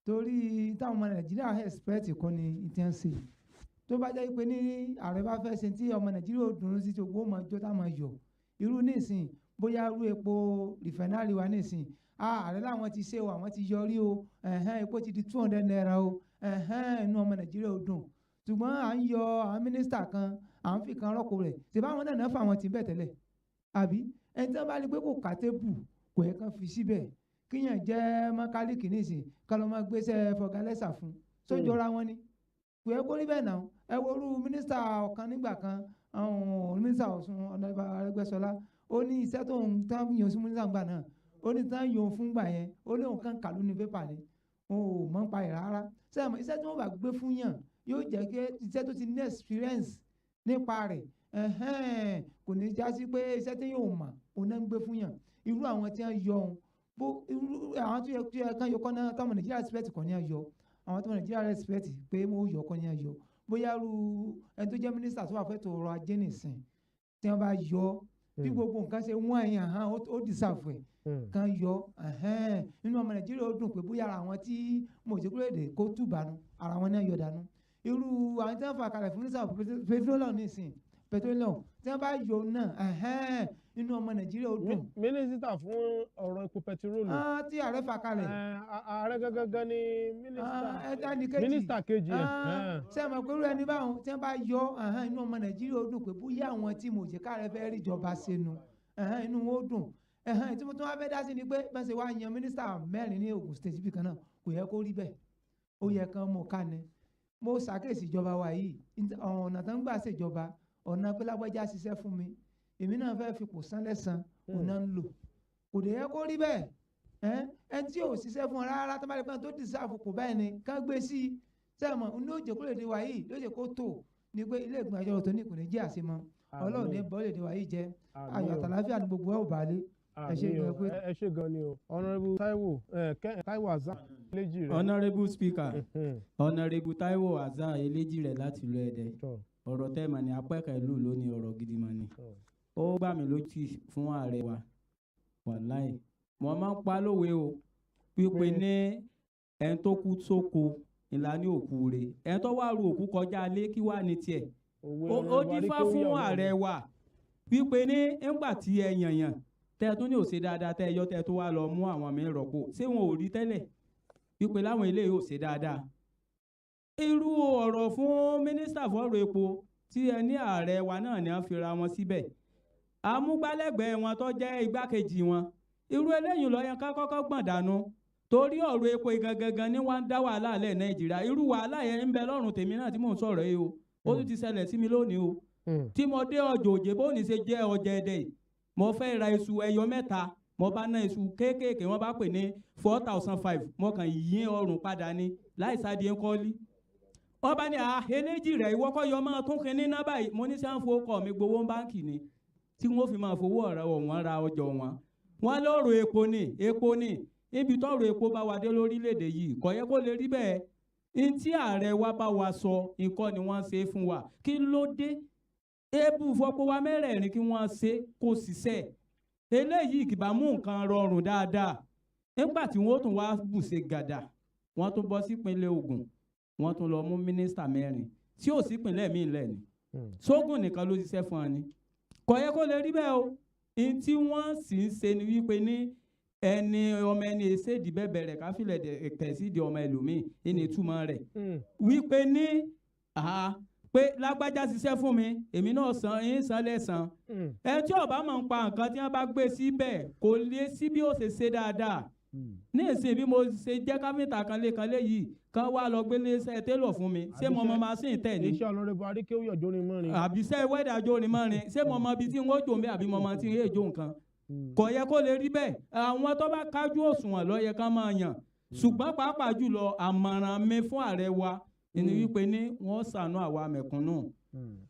torí táwọn ọmọ Nàìjíríà expect kọ́ ni ìtí ń ṣe tó bá jẹ́ pé ní ààrẹ bá fẹ́ ṣe tí ọmọ Nàìjíríà ò dùn sí tí gbogbo ọmọ ọjọ́ táwọn yọ irú nísìn bóyá irú epo rìfẹ́nárì wa nísìn ààrẹ làwọn ti ṣe o àwọn ti yọrí o epo ti di 200 naira o inú ọmọ Nàìjíríà ò dùn ṣùgbọ́n à ń yọ àwọn mínísítà kan à ń fi kan rọ́pò rẹ̀ ṣèbáwọn náà fà wọn ti bẹ̀ tẹ́lẹ̀ àbí ẹni tí wọ́n bá rí pé kò ká tébù kò yẹ kán fi síbẹ̀ kíyàn jẹ́ mọ́kálíkì nísìn ká ló máa gbéṣẹ́ fọgálẹ́sà fún sójọra wọn ni kò yẹ kó rí bẹ́ẹ̀ náà ẹ wo orú mínísítà ọ̀kan nígbà kan mínísítà Ọ̀ṣun Ọ̀nàbà Arẹ́gbẹ́ṣọlá ó ní iṣẹ́ tó ń tán yàn sí mínísítà gbà náà ó ní tán yàn fún gbà yẹn ó lóun kàn kà lónìí pépà ni ó mọ̀ ń pa ẹ̀ rárá sẹ́yìn mọ̀ iṣẹ́ tí wọ́n bá gbé fún yàn yóò jẹ́ kí iṣẹ́ tó ti ní experience nípa rẹ̀ kò ní já sí pé iṣẹ́ tí yóò mọ̀ òun náà ń gbé fún yàn irú àwọn tí wọ́n yọ àwọn tó yẹ kán yọ kọ́ náà táwọn Nàìjíríà respect kọ́ ní ayọ̀ àwọn tó Nàìjíríà respect pé mo yọ kọ́ ní ayọ̀ bóyá ru ẹni tó jẹ́ mínísítà tó wà fẹ́ tó ọrọ̀ ajé nìsín tí wọ́n bá yọ bí gbogbo nǹkan ṣe wọ́n ẹ̀yàn hàn ó deserve ẹ̀ kan yọ nínú ọmọ Nàìjíríà ó dùn pé bóyá àwọn tí mo jẹ́ kúrò èdè kó tùbánu ara wọn náà yọ dànù irú àwọn tí wọ́n fà kalẹ̀ fún mínísítà petroleum nìsín petroleum tí wọ́n bá yọ náà inú ọmọ Nàìjíríà ó dùn. mínísítà fún ọ̀rọ̀ epo pẹtiróòlù. tí ààrẹ fà kalẹ̀. ààrẹ gangan ni mínísítà kejì. ṣé ẹ mọ̀ pé irú ẹni báwọn tí wọ́n bá yọ inú ọmọ Nàìjíríà ó dùn pé bóyá àwọn tí mo jẹ́ káàrẹ fẹ́ rí ìjọba ṣẹnu inú wọn ó dùn. tí mo tún wá fẹ́ dá sí ni pé bẹ́ẹ̀ ṣe wá yan mínísítà 4 ní Ògùn state bí kan náà kò yẹ kó rí bẹ́ẹ̀ ó yẹ kán mọ̀ ká ni. mo ṣàkíyèsí ìjọba wa yìí ọ̀nà tó ń gbà ṣèjọba ọ̀nà pé lágbájá ṣiṣẹ́ fún mi èmi náà fẹ́ fipò san lẹ́san òun náà ń lò kò dé yẹ kó rí bẹ́ẹ̀ ẹni tí ò ṣiṣẹ́ fún ọ rárá tó bá lè pẹ́ tó dìsáàfù kò báyìí ni ká gbé sí i sẹ́mọ̀ ní òjò kó lè dé wa yìí lóye kó tó ní pé ilé ìgbìmọ̀ àjọyọ̀ tó ní kò ní jẹ́ àṣemọ́ Ọlọ́run ní bọ́ lè dé wa yìí jẹ́ ayọ̀ àtàláfíà ní gbogbo ẹ̀ ò bá lé ẹ ṣé gan ni o Honourable Taiwo Hassan Eléjì rẹ. Honourable Speaker Honourable Taiwo Hassan Eléjì rẹ láti ìlú Ẹdẹ ọ̀rọ̀ tẹ́ mà ní apẹ́ka ìlú lónìí ọ̀rọ̀ gidi mà ní ó gbà mí lójú fún ààrẹ wa wàláì wọ́n máa ń pa lówe o pípe ní ẹni tó kú sóko ìlànà òkú rẹ̀ ẹni tó wá ru òkú kọjá lé kí wá ní tiẹ̀ ó dífá fún ààrẹ wa pípe ní ńgbà tí ẹ yànyàn tẹ́ ẹ tún ní òṣè dáadáa tẹ́ ẹ yọ tẹ́ ẹ tó wá lọ mú àwọn mi rọ̀pò ṣé wọn ò rí tẹ́lẹ̀ pípe láwọn eléyìí ò ṣe dáadáa irú ọ̀rọ̀ fún mínísítà fọ́rọ̀ epo tí ẹ ní ààrẹ wa náà ni wọ́n fi ra wọn síbẹ̀ amúgbálẹ́gbẹ̀ẹ́ wọn tó jẹ́ igbákejì wọn irú eléyìí ló yẹ ká kọ́kọ́ gbọ̀n dànù torí ọ̀rọ̀ epo gangan ni wọ́n ń dá wàhálà lẹ̀ Nàìjíríà irú wàhálà yẹn ń bẹ lọ́rùn tèmi náà tí mò ń sọ̀rọ̀ yìí o ó tún ti ṣẹlẹ̀ sí mi lónìí o tí mo dé ọjọ́ òjè bó ní ṣe jẹ́ ọjà ẹ̀dẹ̀ mo fẹ́ ra iṣu ẹyọ 3 mo bá ná iṣu kéékèèké wọ́n bá pè ní 4,500 mo kàn yín ọrùn padà ní láìsáde ńkọ́lí wọ́n bá ní Eléjì rẹ̀ ìwọ́kọ́ yọ máa tún kínní náà báyìí mo ní sáǹfò ọkọ̀ mi gbowó báǹkì ni tí wọ́n fi máa fowó ọ̀rọ̀ wọn ra ọjọ́ wọn wọ́n lọ́rọ̀ epo ni níbi tọ́rọ̀ epo bá wà dé lórílẹ̀‐èdè yìí kò yẹ kó lè rí bẹ́ẹ̀ ní tí ààrẹ wa bá wa sọ nǹkan ni wọ́n ṣe fún wa kí ló dé ebú fọpọ̀ wa mẹ́rẹ̀ẹ̀rin kí wọ́n ṣe kó ṣiṣẹ́ eléyìí kì bá mú nǹkan rọrùn dáadáa nígbà tí wọ́n tún wá bùṣe gàdà wọ́n tún bọ́ sípínlẹ̀ Ògùn wọ́n tún lọ mú mínísítà 4 tí ò sípínlẹ̀ míì lẹ̀ ni sógùn nìkan ló ṣiṣẹ́ fún wa ni kò yẹ kó lè rí bẹ́ẹ̀ o ní tí wọ́n sì ń ṣe ni wípé ní ẹni ọmọ ẹni èsèdì bẹ́ẹ̀ rẹ̀ káfílẹ̀ tẹ̀sídìí ọmọ ẹlòmíì ní ìtumọ̀ rẹ̀ wípé ní pé lágbájá ṣiṣẹ́ fún mi èmi náà san lẹ́san ẹ tí ọba máa ń pa nǹkan tí wọ́n bá gbé síbẹ̀ kò lè sí bí ó ṣe ṣe dáadáa ní ìsìn bí mo ṣe jẹ́ káfíńtà kan lé yìí kán wá lọ gbélé iṣẹ́ télọ̀ fún mi ṣé mo mọ machine tẹ̀ ní. iṣẹ́ ọ̀nàrẹ́bù adékéwì ọ̀jọ́rin mọ́rin. àbí iṣẹ́ wẹ́dà jórin mọ́rin ṣé mo mọ ibi tí wọ́n jò ń bẹ́ àbí mo mọ tí ń yé jó nǹkan. kò yẹ kó lè rí bẹ́ẹ̀ àwọn tó bá kájú òṣùwọ̀n ló yẹ ká máa yàn ṣùgbọ́n pàápàá jùlọ àmọ̀ràn mi fún ààrẹ wa ni wípé ní wọ́n ṣàánú àwa mẹ̀kúnnù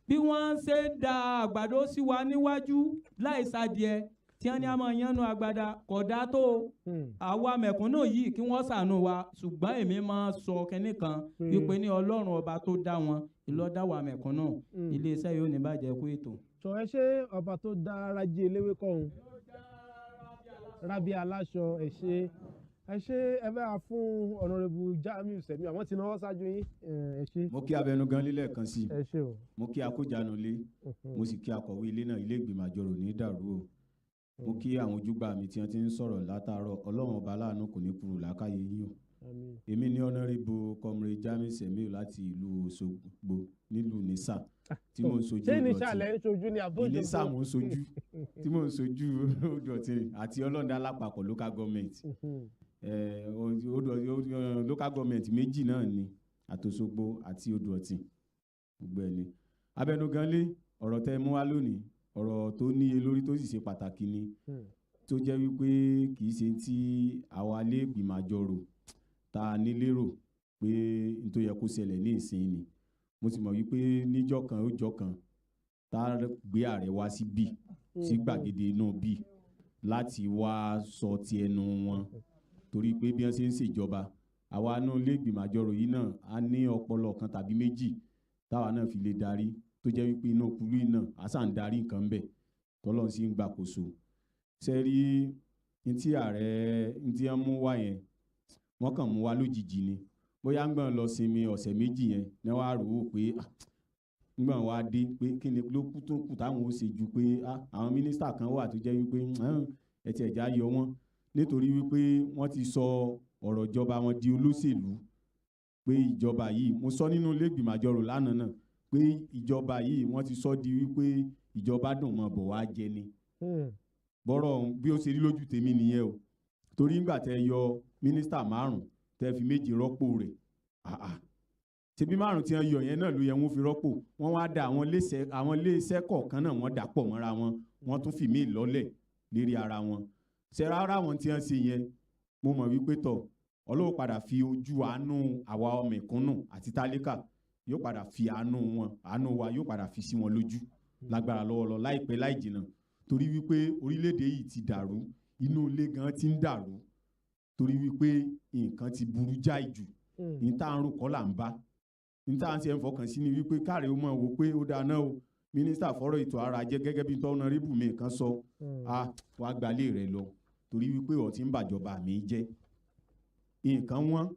bí wọ́n ṣe da àgbàdo sí wa níwájú láì sadìẹ tí wọ́n ní àmọ́ yánnú agbada kò dá tó àwa mẹ̀kúnnù yìí kí wọ́n ṣàánú wa ṣùgbọ́n èmi máa sọ kẹ́ní kan wípé ní ọlọ́run ọba tó dá wọn ìlọ́dá wa mẹ̀kúnnù iléeṣẹ́ yóò ní bàjẹ́ kú ètò. sọ ẹ ṣe ọba tó dá Rájí Eléwé kọ́hún Rábí Aláṣọ ẹ ṣe ẹ bá fún ọ̀nàrẹ́bù Jamiu Semiu àwọn tí náwó ṣáájú yín ẹ ṣe. mo kí abẹnugan lílẹ̀ kan sí ẹ ṣe o. mo kí akójànú lé mo sì kí akọ̀wé ilé náà ilé ìgbìmọ̀ àjọrò ní dàrú o mo kí àwọn ojúgbà mi tí wọ́n ti ń sọ̀rọ̀ látàárọ̀ ọlọ́run ọba aláàánú kò ní kúrò lákàyè yín o. èmi ní ọ̀nàrẹ́bù Comrade Jamiu Semiu láti ìlú Òṣogbo nílùú Nisa tí mò ń sojú ṣé Nisa lẹ́ ń sojú ní àbójú Nisa mò ń sojú tí mò ń sojú Odòtì àti Ọlọ́ndà lápapọ̀ local government local government méjì náà ni àtòṣogbo àti Odòtì gbogbo ẹni abẹnuganlé ọ̀rọ̀ tẹ́ mú wá lónìí ọ̀rọ̀ tó níye lórí tó sì ṣe pàtàkì ni tó jẹ́ wípé kì í ṣe tí àwa ilé ìgbìmọ̀ àjọrò ta nílérò pé n tó yẹ kó ṣẹlẹ̀ ní ìsìn ni mo sì mọ̀ wípé níjọ́ kan ó jọ́ kan tá a gbé ààrẹ wá sí bí sí gbàgede náà bí láti wá sọ ti ẹnu wọn torí pé bí wọ́n ṣe ń ṣèjọba àwa náà ilé ìgbìmọ̀ àjọrò yìí náà a ní ọpọlọ kan tàbí méjì táwa náà fi lè darí tó jẹ́ wípé iná kúlú yìí náà a sàn darí nǹkan bẹ̀ tọ́lọ́run sì ń gbàkóso ṣe rí ní tí ààrẹ ní tí wọ́n mú wá yẹn wọ́n kàn mú wá lójijì ni bóyá ń gbọ́n lọ sinmi ọ̀sẹ̀ méjì yẹn ní wàá rò ó pé ń gbọ́n wá dé pé kí ni ló kú tó kù táwọn ó ṣe ju pé àwọn mínísítà kan wà tó jẹ́ wípé ẹ ti ẹ̀já yọ wọ́n nítorí wípé wọ́n ti sọ ọ̀rọ̀ ìjọba wọn di olóṣèlú pé ìjọba yìí mo sọ nínú ilé ìgbìmọ̀ àjọrò lánàá náà pé ìjọba yìí wọ́n ti sọ di wípé ìjọba dùn mọ́ bọ̀ wá jẹ ni bọ́rọ̀ bí ó ṣe rí lójú tèmi nìyẹn o torí ńgbà tẹ́ yọ mínísítà 5 tẹ́ fi 2 rọ́pò rẹ̀ ṣebí 5 tí wọ́n yọ yẹn náà ló yẹ wọ́n fi rọ́pò wọ́n wá da àwọn iléeṣẹ́ kọ̀ọ̀kan náà wọ́n dà pọ̀ mọ́ra wọn wọ́n tún fi mí lọ́lẹ̀ lérí ara wọn ṣe rárá wọn tí wọ́n ṣe yẹn mo mọ̀ wípé tọ̀ Ọlọ́run padà fi ojú àánú àwa mẹ̀kúnnù àti tálíkà yóò padà fi àánú wa yóò padà fi sí wọn lójú lágbára lọ́wọ́lọ́ láìpẹ́ láì jìnnà torí wípé orílẹ̀-èdè yìí ti dàrú inú ilé gan ti ń dàrú torí wípé nǹkan ti burú jáì jù ní tá à ń rò kọ́ là ń bá ní tá à ń ṣe ń fọkàn sí ni wípé káàrẹ̀ ó mọ̀ wò pé ó dáná o mínísítà fọ́rọ̀ ètò ara jẹ́ gẹ́gẹ́ bí tọ́nàrẹ́bù mi kan sọ wàá gbalé rẹ̀ lọ torí wípé ó ti ń bàjọba mi jẹ́ nǹkan wọ́n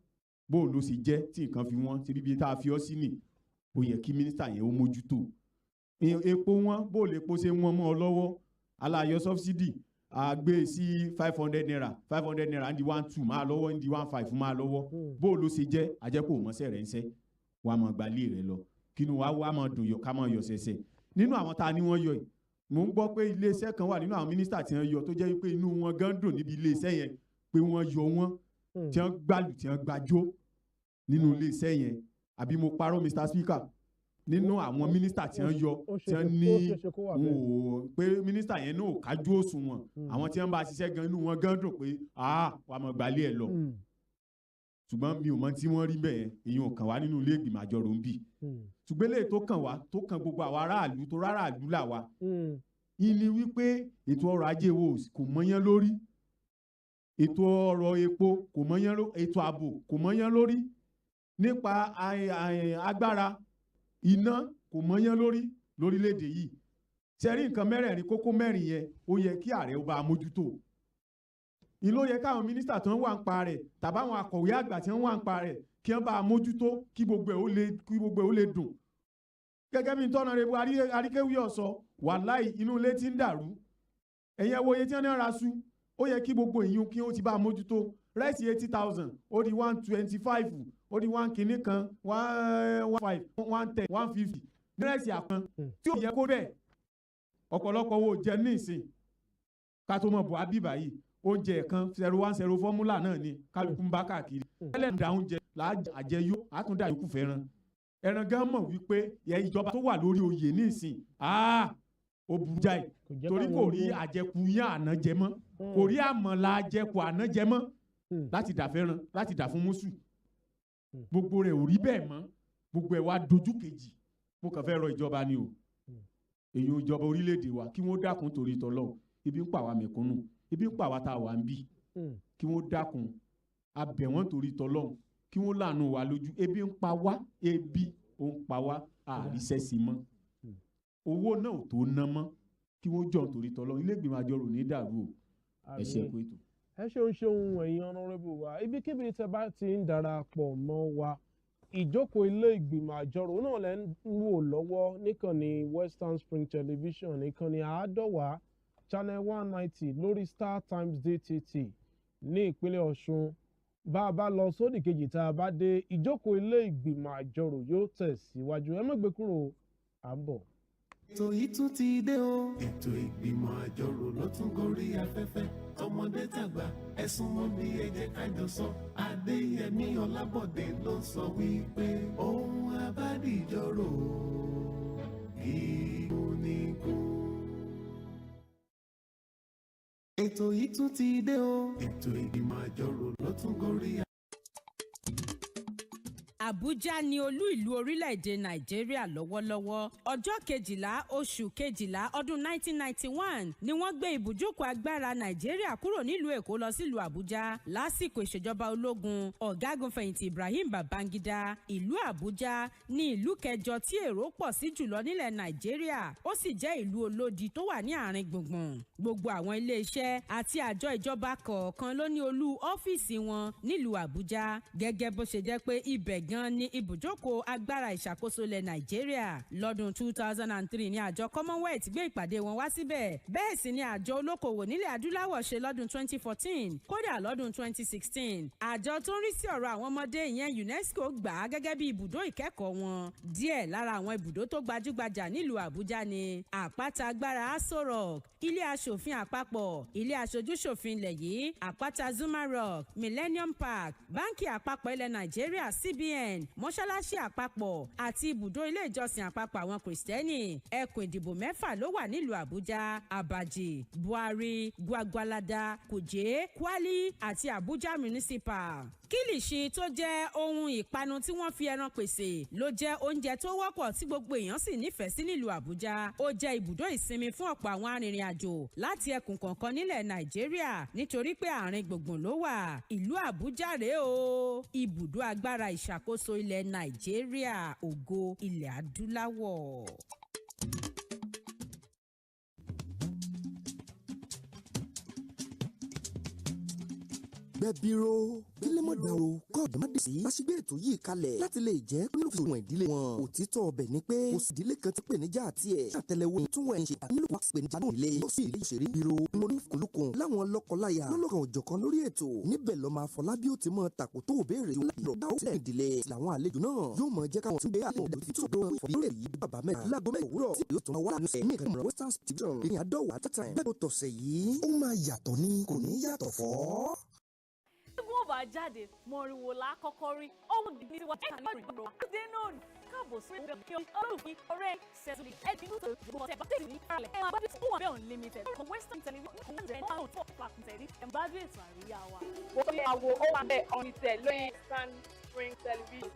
bó ló ṣe jẹ́ tí nǹkan fi wọ́n ṣe bíbi tá a fi ọ́ sí nì ó yẹ kí mínísítà yẹn ó mójútó epo wọn bó lè po ṣe wọ́n mọ́ ọ lọ́wọ́ aláyọ sọ́bsidì àgbé sí 500 naira ń di 1.2 máa lọ́wọ́ ń di 1.5 máa lọ́wọ́ bó ló ṣe jẹ́ àjẹpọ̀ mọ́sẹ̀ rẹ̀ ń sẹ́ wàá mọ̀ gbalé rẹ̀ lọ kínú wa máa dùn yọ ká máa yọ ṣẹ̀ṣẹ̀ nínú àwọn tá a ní wọ́n yọ yìí mò ń gbọ́ pé iléeṣẹ́ kan wà nínú àwọn mínísítà tí wọ́n yọ tó jẹ́ wípé inú wọn gan dùn níbi iléeṣẹ́ yẹn pé wọ́n yọ wọ́n tí wọ́n gbàlù tí wọ́n gbàjó nínú iléeṣẹ́ yẹn àbí mo parọ́ Mr. Speaker nínú àwọn mínísítà tí wọ́n yọ tí wọ́n ní pé mínísítà yẹn náà kájú òṣùwọ̀n àwọn tí wọ́n bá ṣiṣẹ́ gan inú wọn gan dùn pé wàá mọ̀ gbalẹ̀ ẹ̀ lọ ṣùgbọ́n mi ò mọ tí wọ́n rí bẹ́ẹ̀ èyí ò kàn wá nínú ilé ìgbìmọ̀ àjọrò ń bì ṣùgbọ́n eléyìí tó kàn wá tó kàn gbogbo àwọn aráàlú tó ráráàlú là wá yìí ni wípé ètò ọrọ̀ ajé wo kò mọ́yán lórí ètò ọrọ̀ epo kò mọ́yán lórí ètò ààbò kò mọ́yán lórí nípa agbára iná kò mọ́yán lórí lórílẹ̀‐èdè yìí ṣẹ́rí nǹkan mẹ́rẹ̀ẹ̀rin kókó mẹ́rin yẹn ó yẹ kí ààrẹ ó bá a mójútó ìló yẹ káwọn mínísítà tó ń wà ń pa rẹ̀ tàbáwọn akọ̀wé àgbà tí wọ́n wà ń pa rẹ̀ kí wọ́n bá a mójútó kí gbogbo ẹ̀ ó lè dùn gẹ́gẹ́ bí tọ́nàrẹ́bù Aríkéwì sọ wàláì inú ilé tí ń dàrú ẹ̀yin ẹ wo iye tí wọ́n ní ra su ó yẹ kí gbogbo èyí kí ó ti bá a mójútó rẹ́ẹ̀sì 80,000 ó di 125 ó di 1 kìíní kan 115 110 150 rẹ́ẹ̀sì àpọn tí ó yẹ kó bẹ́ẹ̀ ọ̀pọ̀lọpọ̀ wo jẹ́ ní ìsìn ká tó mọ̀ bọ̀ ábíbà yìí oúnjẹ kan 010 fọ́múlà náà ni kálukú ń bá káàkiri tẹ́lẹ̀ ń da oúnjẹ àjẹyó àtúndà yòókù fẹ́ràn ẹran gan mọ̀ wípé ìjọba tó wà lórí oyè nísìn ó burú jáì torí kò rí àjẹkù yán àná jẹ mọ́ kò rí àmàlà àjẹkù àná jẹ mọ́ láti dà fẹ́ràn láti dà fún mùsù gbogbo rẹ̀ ò rí bẹ́ẹ̀ mọ́ gbogbo ẹ̀ wá dojú kejì mo kàn fẹ́ rọ ìjọba ni o èyí ìjọba orílẹ̀-èdè wa kí wọ́n dákun torí tọ́lọ́ ibi ń pa àwa mẹ̀kúnnù ibi ń pa àwa tá a wà ń bí kí wọ́n dákun abẹ̀ wọ́n torí tọ́lọ́ kí wọ́n láàánú wa lójú ebi ń pa wá ebi ó ń pa wá àríṣẹ́ sí mọ́ owó náà ò tó ná mọ́ kí wọ́n jọ̀ torí tọ́lọ́ ilé ìgbìmọ̀ àjọrò ní dàrú o ẹ ṣe kó ètò. ẹ ṣeun ẹ̀yin honorable wa ibikíbi tẹ́ bá ti ń darapọ̀ mọ́ wa ìjókòó ilé ìgbìmọ̀ àjọrò náà lẹ́ ń wò lọ́wọ́ níkànnì Western Spring Television níkànnì àádọ́wà channel 190 lórí Star Times DTT ní ìpínlẹ̀ Ọ̀ṣun bá a bá lọ sódì kejì tá a bá dé ìjókòó ilé ìgbìmọ̀ àjọrò yóò tẹ̀síwájú ẹ má gbé kúrò à ń bọ̀. ètò yìí tún ti dé o. ètò ìgbìmọ̀ àjọrò ló tún gorí afẹ́fẹ́ ọmọdé tàgbà ẹ súnmọ́ bí ẹ jẹ́ ká jọ sọ Adéyẹmí Ọlábọ̀dé ló sọ wípé ohun abádìjọ́rò ìgúnnigún. ètò yìí tún ti dé o. ètò ìgbìmọ̀ àjọrò ló tún gorí afẹ́fẹ́. Àbújá ni olú ìlú orílẹ̀-èdè Nàìjíríà lọ́wọ́lọ́wọ́. Ọjọ́ 12 oṣù 12 ọdún 1991 ni wọ́n gbé ibùjókòó agbára Nàìjíríà kúrò nílùú Èkó lọ sílùú Àbújá lásìkò ìṣèjọba ológun ọ̀gágun fẹ̀yìntì Ibrahim Babangida. Ìlú Àbújá ni ìlú kẹjọ tí èrò pọ̀ sí jùlọ nílẹ̀ Nàìjíríà. Ó sì jẹ́ ìlú olódi tó wà ní àárín gbùngbùn. Gbogbo àwọn ilé-iṣẹ́ àti àjọ ìjọba kọ̀ọ̀kan ló ní olú ọ́fíìsì wọn nílùú Àbújá. Gẹ́gẹ́ bó ṣe jẹ́ pé ibẹ̀ gan ní ibùjókòó agbára ìṣàkóso ilẹ̀ Nàìjíríà. Lọ́dún 2003 ni àjọ Commonwealth gbé ìpàdé wọn wá síbẹ̀. Bẹ́ẹ̀ sì ni àjọ olókoòwò nílẹ̀ adúláwọ̀ ṣe lọ́dún 2014 kódà lọ́dún 2016. Àjọ tó ń rí sí ọ̀rọ̀ àwọn ọmọdé ìyẹn UNESCO gbà á gẹ́gẹ́ bí ibùdó ìkẹ́kọ̀ọ́ wọn. Díẹ̀ lára àwọn ibùdó tó gbajúgbajà nílùú Àbújá ni àpáta agbára Aso Rock, ilé aṣòfin àpapọ̀, ilé aṣojúṣòfin ilẹ̀ yìí, àpáta Zuma Rock, Millennium Park, báńkì àpapọ̀ ilẹ̀ Nàìjíríà CBN, mọ́ṣáláṣí àpapọ̀ àti ibùdó ilé ìjọsìn àpapọ̀ àwọn kìrìsìtẹ́nì. Ẹkùn ìdìbò 6 ló wà nílùú Àbújá: Abaji, Buhari, Gwagwalada, Kuje, Kwali àti Abuja Municipal. Kílìṣì tó jẹ́ ohun ìpanu tí wọ́n fi ẹran pèsè ló jẹ́ oúnjẹ tó wọ́pọ̀ tí gbogbo èèyàn sì nífẹ̀ẹ́ sí nílùú Àbújá. Ó jẹ́ ibùdó ìsinmi fún ọ̀pọ̀ àwọn arìnrìn-àjò láti ẹkùn kọ̀ọ̀kan nílẹ̀ Nàìjíríà nítorí pé àárín gbùngbùn ló wà. Ìlú Àbújá rèé o, ibùdó agbára ìṣàkóso ilẹ̀ Nàìjíríà, ògo ilẹ̀ adúláwọ̀. gbẹ̀bíró kílẹ̀mọ̀dàrú kọ́ọ̀dù mádìsí láṣìgbé ètò yìí kalẹ̀ láti lè jẹ́ pé lófin òun ìdílé wọn. òtítọ́ ọbẹ̀ ni pé kò sí ìdílé kan tí pèníjà àti ẹ̀ àtẹlẹwọ́ ìtúwọ̀ ẹ̀ ń ṣe nílò wá pèníjà náà nílé yóò sì ilé ìṣeré bíró lórí kùlùkùn láwọn lọ́kọláya lọ́lọ́kan òjọ̀kan lórí ètò níbẹ̀ lọ́ máa Fọlábí ó ti mọ tàkó tó béèrè ìlọ dáwọ́ sílẹ̀ ìdílé làwọn àlejò náà yóò mọ jẹ́ káwọn tún gbé àlejò tí tó dọ̀ ìfọ̀lẹ́ yìí bàbá mẹ́ta láago mẹ́ta òwúrọ̀ tí yóò tún wá nù ẹ̀ ní ìkànnì Western Television ìyẹn àdọ́wà time bẹ́ẹ̀ tó tọ̀sẹ̀ yìí ó máa yàtọ̀ ní kò ní yàtọ̀ fọ́. Wọ́n bá jáde mọ̀rìnwó la kọ́kọ́ rí ohun gidi tí wọ́n ti kàn lórí ìgboro. Ṣé náà ní káàbọ̀ sí ẹgbẹ́ kí olùfín ọ̀rẹ́ ṣẹ̀tùlì ẹ̀dín ní tòun ìgbìmọ̀ tẹ̀ bá tẹ̀sí ní ìkàlẹ̀. Ẹ̀ máa bá bí fún wọn bẹ́ẹ̀ unlimited. Kò Western Television kò ń jẹ́ náà tó pàkùntẹ̀rí. Ẹ̀ bá bí ètò àríyá wa. Ó yẹ àwo ó wà bẹ́ẹ̀ unlimited lórí Western Spring Television.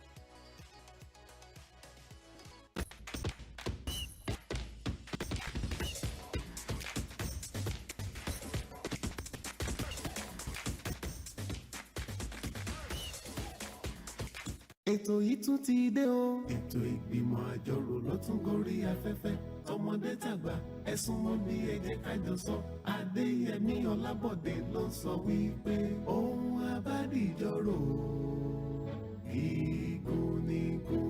ètò yìí tún ti dé o. ètò ìgbìmọ̀ àjọrò ló tún gorí afẹ́fẹ́ ọmọdé tàgbà ẹ súnmọ́ bí ẹ jẹ́ ká jọ sọ Adéyẹmí Ọlábọ̀dé ló sọ wípé ohun abádìjọ́rò ìgúnnigún.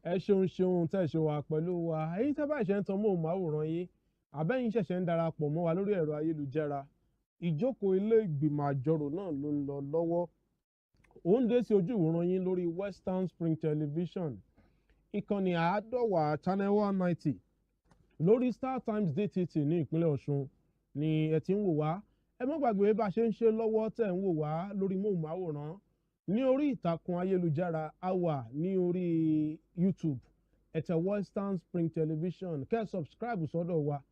ẹ ṣeun tẹ́ ṣe wà pẹ̀lú wa èyí tẹ́ bá ṣe ń tan móhùnmáwòrán yìí àbẹ́yìn ṣẹ̀ṣẹ̀ ń darapọ̀ mọ́ wa lórí ẹ̀rọ ayélujára ìjókòó ilé ìgbìmọ̀ àjọrò náà ló ń lọ lọ́wọ́ ó ń dé sí ojú ìwòran yín lórí Western Spring Television ìkànnì àádọ́wà channel 190 lórí StarTimes DTT ní ìpínlẹ̀ Ọ̀ṣun ni ẹ ti ń wò wá. Ẹ má gbàgbé bá a ṣe ń ṣe lọ́wọ́ tẹ̀ ń wò wá lórí móhùnmáwòrán ní orí ìtàkùn ayélujára a wà ní orí YouTube ẹ tẹ Western Spring Television kẹ́ subscribe sọ́dọ̀ wa.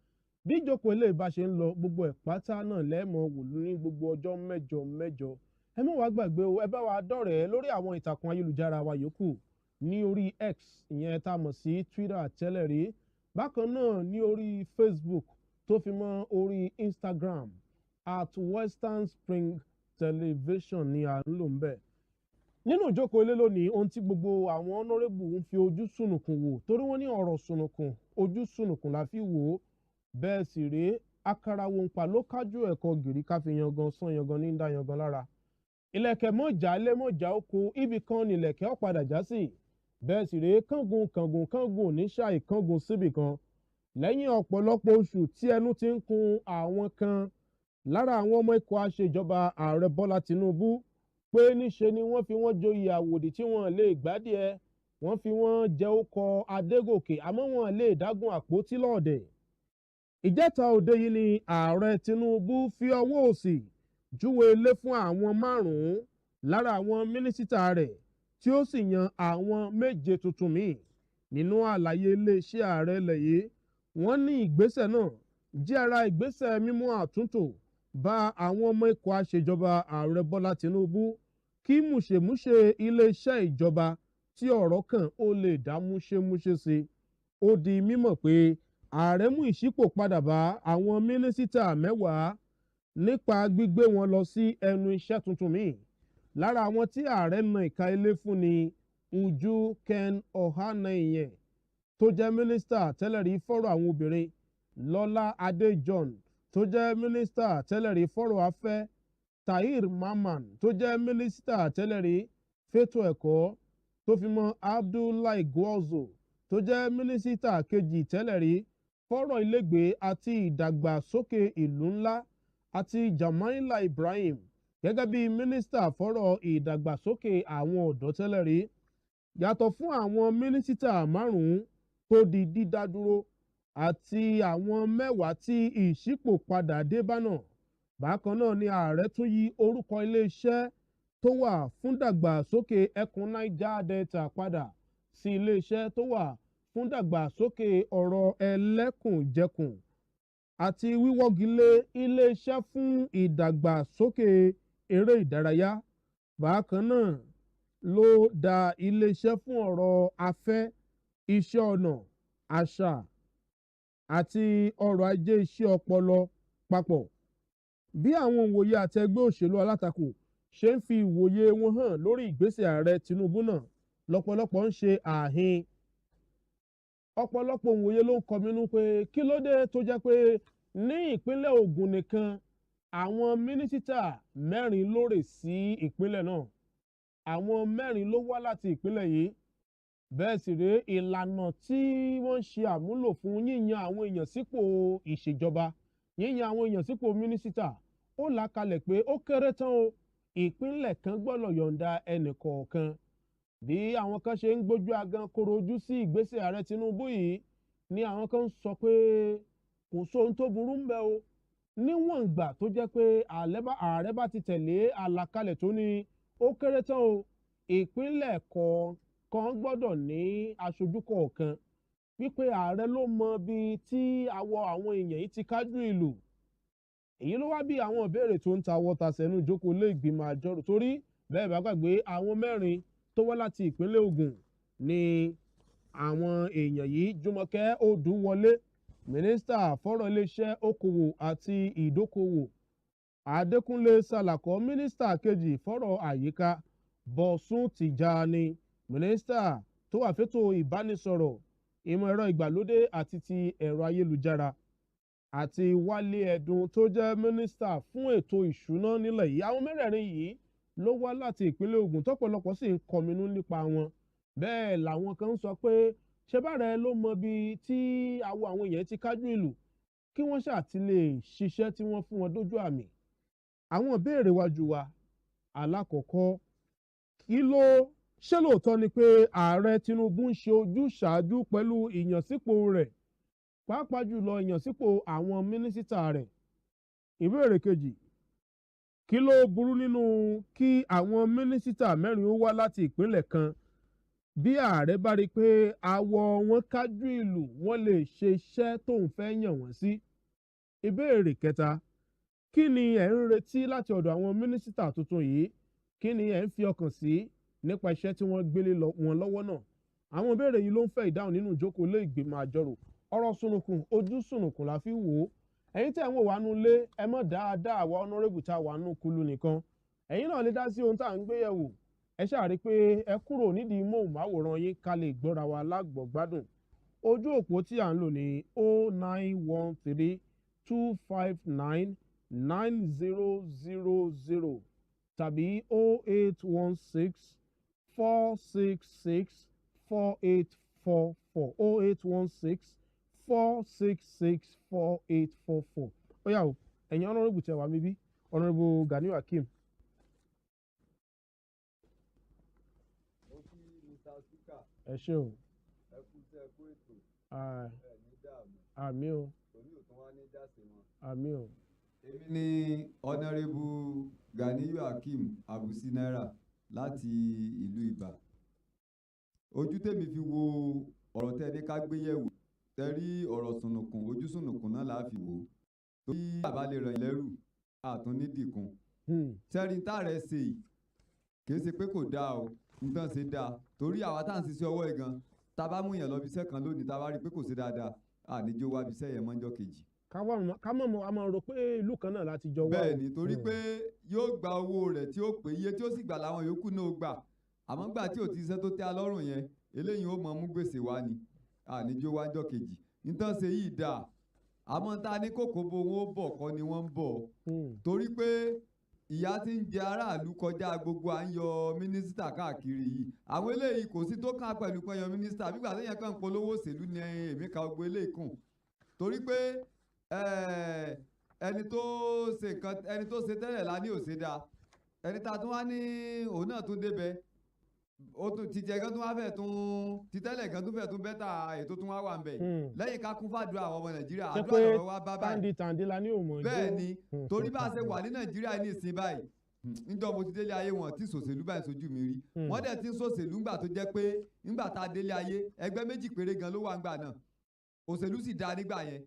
Bí ìjókòó ilé ìbá ṣe ń lọ gbogbo ẹ̀ pátá náà lẹ́ẹ̀mọ́ wò ní gbogbo ọjọ́ mẹ́jọ mẹ́jọ. Ẹ má wá gbàgbé o, ẹ bá wa dọ̀rẹ́ lórí àwọn ìtàkùn ayélujára wa yòókù ní orí X ìyẹn tá a mọ̀ sí Twitter tẹ́lẹ̀ rí. Bákan náà ní orí Facebook tó fi mọ́ orí Instagram at Western Spring Television ni à ń lò ń bẹ̀. Nínú ìjókòó ilé lónìí ohun tí gbogbo àwọn honorable ń fi ojú sùnùkùn wò torí wọ́n ní ọ̀rọ̀ sùnùkùn ojú sùnùkùn la fi wò ó bẹ́ẹ̀ sì rèé akara wonpa ló kájú ẹ̀kọ́ gìrì ká fi yangan sán yangan ní dá yangan lára. Ìlẹ̀kẹ̀ mọ́jà lé mọ́jà oko ibì kan ni ìlẹ̀kẹ̀ ó padà já sí bẹ́ẹ̀ sì rèé kángun kángun kángun ní ṣàì kángun síbì kan. Lẹ́yìn ọ̀pọ̀lọpọ̀ oṣù tí ẹnu ti ń kun àwọn kan lára àwọn ọmọ ikọ̀ aṣèjọba ààrẹ Bọ́lá Tinubu pé níṣe ni wọ́n fi wọ́n joyè àwòdì tí wọ́n lè gbádìẹ wọ́n fi wọ́n jẹ ókọ Adégòkè àmọ́ wọ́n lè dágun àpótí lọ́ọ̀dẹ̀. Ìjẹta òde yìí ni ààrẹ Tinubu fi ọwọ́ òsì júwe ilé fún àwọn márùn-ún lára àwọn mínísítà rẹ̀ tí ó sì yan àwọn méje tuntun míì. Nínú àlàyé iléeṣẹ́ ààrẹ ilẹ̀ yìí wọ́n ní ìgbésẹ̀ náà jẹ́ ara ìgbésẹ̀ mímú àtúntò bá àwọn ọmọ ikọ̀ aṣèjọba ààrẹ Bọ́lá Tinubu kí múṣemúṣe iléeṣẹ́ ìjọba tí ọ̀rọ̀ kàn ó lè dá múṣemúṣe sí. Ó di mímọ̀ pé ààrẹ mú ìṣípò padà bá àwọn mínísítà 10 nípa gbígbé wọn lọ sí ẹnu iṣẹ́ tuntun míì. Lára àwọn tí ààrẹ na ìka ilé fún ni Uju Ken Ohanaeze tó jẹ́ mínísítà tẹ́lẹ̀rí fọ́rọ̀ àwọn obìnrin, Lọ́lá Adé John tó jẹ́ mínísítà tẹ́lẹ̀rí fọ́rọ̀ afẹ́, Tahir Mamman tó jẹ́ mínísítà tẹ́lẹ̀rí fétò ẹ̀kọ́ tó fi mọ́ Abdullahi Gwarzo tó jẹ́ mínísítà kejì tẹ́lẹ̀rí fọ́rọ̀ ilégbèé àti ìdàgbàsókè ìlú ńlá àti Jamaila Ibrahim gẹ́gẹ́ bí mínísítà fọ́rọ̀ ìdàgbàsókè àwọn ọ̀dọ́ tẹ́lẹ̀rí. Yàtọ̀ fún àwọn mínísítà 5 tó di dídádúró àti àwọn 10 tí ìṣípò padà dé bá náà. Bákan náà ni ààrẹ tún yí orúkọ iléeṣẹ́ tó wà fún dàgbàsókè ẹkùn Niger Delta padà sí iléeṣẹ́ tó wà fún dàgbàsókè ọ̀rọ̀ ẹlẹ́kùnjẹkùn àti wíwọ́gilé iléeṣẹ́ fún ìdàgbàsókè eré ìdárayá. Bákan náà ló dá iléeṣẹ́ fún ọ̀rọ̀ afẹ́, iṣẹ́ ọnà, àṣà àti ọrọ̀ ajé iṣẹ́ ọpọlọ papọ̀. Bí àwọn òǹwòye àti ẹgbẹ́ òṣèlú alátakò ṣe ń fi ìwòye wọn hàn lórí ìgbésẹ̀ ààrẹ Tinubu náà lọ́pọ̀lọpọ̀ ń ṣe àhín. Ọ̀pọ̀lọpọ̀ òǹwòye ló ń kọminú pé kí ló dé tó jẹ́ pé ní ìpínlẹ̀ Ògùn nìkan àwọn mínísítà 4 ló rè sí ìpínlẹ̀ náà. Àwọn 4 ló wá láti ìpínlẹ̀ yìí. Bẹ́ẹ̀ sì rèé ìlànà tí wọ́n ṣe àmúlò fún yíyan àwọn èèyàn sípò ìṣèjọba, yíyan àwọn èèyàn sípò mínísítà, ó là kalẹ̀ pé ó kéré tán o, ìpínlẹ̀ kan gbọ́dọ̀ yọ̀ǹda ẹnì kọ̀ọ̀kan. Bí àwọn kan ṣe ń gbójú agan korojú sí ìgbésẹ̀ ààrẹ Tinubu yìí ni àwọn kan ń sọ pé kò sóhun tó burú ń bẹ o. Níwọ̀n ìgbà tó jẹ́ pé ààrẹ bá ti tẹ̀lé àlàkalẹ̀ tó ní ó kéré tán o, ìpínlẹ̀ kọ̀ọ̀kan gbọ́dọ̀ ní aṣojú kọ̀ọ̀kan. Wípé ààrẹ ló mọ bí tí àwọn èèyàn yìí ti kájú ìlú. Èyí ló wá bí àwọn ìbéèrè tó ń ta wọ́tasẹ̀nu ìjókòó ilé ìgbìmọ̀ àjọrò torí bẹ́ẹ̀ bá gbàgbé àwọn 4 tó wá láti ìpínlẹ̀ Ògùn ni àwọn èèyàn yìí. Jùmọ̀kẹ́ Odùwọlé, mínísítà fọ́rọ̀ iléeṣẹ́ okòwò àti ìdókòwò, Adékúnlé Sàlàkọ́, mínísítà kejì fọ́rọ̀ àyíká, Bọ̀sún Tìjàní, mínísítà tó wà fétò ìbánisọ̀rọ̀, ìmọ̀ ẹ̀rọ ìgbàlódé àti ti ẹ̀rọ ayélujára, àti Wálé Ẹ̀dùn tó jẹ́ mínísítà fún ètò ìṣúná nílẹ̀ yìí. Àwọn 4 yìí ló wá láti ìpínlẹ̀ Ògùn tọ́pọ̀lọpọ̀ sì ń kọminú nípa wọn. Bẹ́ẹ̀ làwọn kan ń sọ pé ṣé báàrẹ ló mọ bí tí àwọn èèyàn ti kájú ìlú kí wọ́n ṣàti lè ṣiṣẹ́ tí wọ́n fún wọn dójú àmì. Àwọn ìbéèrè wájú wa alákọ̀ọ́kọ́, ṣé lóòótọ́ ni pé ààrẹ Tinubu ń ṣe ojúṣàájú pẹ̀lú ìyànsípò rẹ̀ pàápàá jùlọ ìyànsípò àwọn mínísítà rẹ̀. Ìbéèrè kejì, kí ló burú nínú kí àwọn mínísítà mẹ́rin ó wá láti ìpínlẹ̀ kan bí ààrẹ bá rí i pé àwọ̀ wọn kájú ìlú wọ́n lè ṣe iṣẹ́ tóun fẹ́ yàn wọ́n sí? Ìbéèrè kẹta, kí ni ẹ̀ ń retí láti ọ̀dọ̀ àwọn mínísítà tuntun yìí? Kí ni ẹ̀ ń fi ọkàn sí nípa iṣẹ́ tí wọ́n gbélé wọn lọ́wọ́ náà? Àwọn ìbéèrè yìí ló ń fẹ́ ìdáhùn nínú ìjókòó ilé ìgbìmọ̀ àjọrò. Ọ̀rọ̀ sùnùkùn ojú sùnùkùn la fi wò ó. Ẹ̀yin tẹ́ ń wò wá nú ilé, ẹ mọ̀ dáadáa àwa honorable tá wà nú kulu nìkan. Ẹ̀yin náà lè dá sí ohun tá à ń gbé yẹ̀wò. Ẹ ṣáà rí i pé ẹ kúrò nídìí móhùnmáwòrán yín ká lè gbọ́ra wa lágbọ̀gbádùn. Ojú òpó tí à ń lò ní 09132599000 tàbí 0816-466-4844 0816-466-4844. Ó yá o, ẹ̀yin honorable tẹ́ wà níbí, honorable Ganiu Hakeem. Ẹ ṣé o. Ẹ kú iṣẹ́ ẹ kú ètò. Ah, Ẹ ní dààmú. àmín o. Òní ò tún wá ní jáse wọn. Àmín o. Èmi ni Honourable Ganiu Hakeem Abusi Naira láti ìlú Ìbà. Ojú tèmi fi wo ọ̀rọ̀ tẹ́ ní ká gbé yẹ̀wò. Tẹ́ rí ọ̀rọ̀ sùnùkùn, ojú sùnùkùn náà là á fi wò. Torí àbá lè ràn yín lẹ́rù, àtún ní dìkun. Tẹ́rí tá rẹ̀ ṣe yìí, kì í ṣe pé kò dáa o, nǹkan ṣe dáa. Torí àwa tá à ń ṣiṣẹ́ ọwọ́ ẹ̀ gan, tá a bá mú yàn lọ bí iṣẹ́ kan lónìí, tá a bá rí i pé kò ṣe dáadáa, àníjó wá bí iṣẹ́ yẹn mọ́jọ́ kejì. Ká mọ̀ mọ́ a máa rò pé ìlú kan náà láti jọ wá. Bẹ́ẹ̀ ni, torí pé yóò gba owó rẹ̀ tí ó pé iye tí ó sì gbà láwọn yòókù náà gbà. Àmọ́ gbà tí ò ti iṣẹ́ tó tẹ́ alọ́rùn yẹn, eléyìí ó mọ mú gbèsè wá ni, àníjó wájọ́ kejì. Nǹkan ṣe yìí dáa. Àmọ́ tá a ní kòkòbó wọn ó bọ̀ kọ́ ni wọ́n ń bọ̀. Torí pé ìyà tí ń jẹ aráàlú kọjá gbogbo à ń yọ mínísítà káàkiri yìí. Àwọn eléyìí kò sí tó kàn pẹ̀lú pé yan mínísítà bí gbàgbé yẹn kàn ń polówó òṣèlú ni èmi ka gbogbo eléyìí kùn. Torí pé ẹni tó ṣe tẹ́lẹ̀ la ní òṣè dáa. Ẹni tá a tún wá ní òun náà tún débẹ̀. Tìjẹ́ gan tún wá fẹ́ tún títẹ́lẹ̀ gan tún fẹ́ tún bẹ́tà ètò tún wá wà ń bẹ̀. Lẹ́yìn ká kún fàdúrà àwọn ọmọ Nàìjíríà àdúrà lọ́wọ́ wá bá báyìí. Tàǹdì la ní òmò ìjọ. Bẹ́ẹ̀ ni, torí bá a ṣe wà ní Nàìjíríà ní ìsìn báyìí, níjọ́ mo ti délé ayé wọn tí sòṣèlú báyìí sojú mi rí. Wọ́n dẹ̀ ti ń sòṣèlú ńgbà tó jẹ́ pé ńgbà tá a délé ayé ẹgbẹ́ méjì péré gan ló wà ńgbà náà. Òṣèlú sì dáa nígbà yẹn.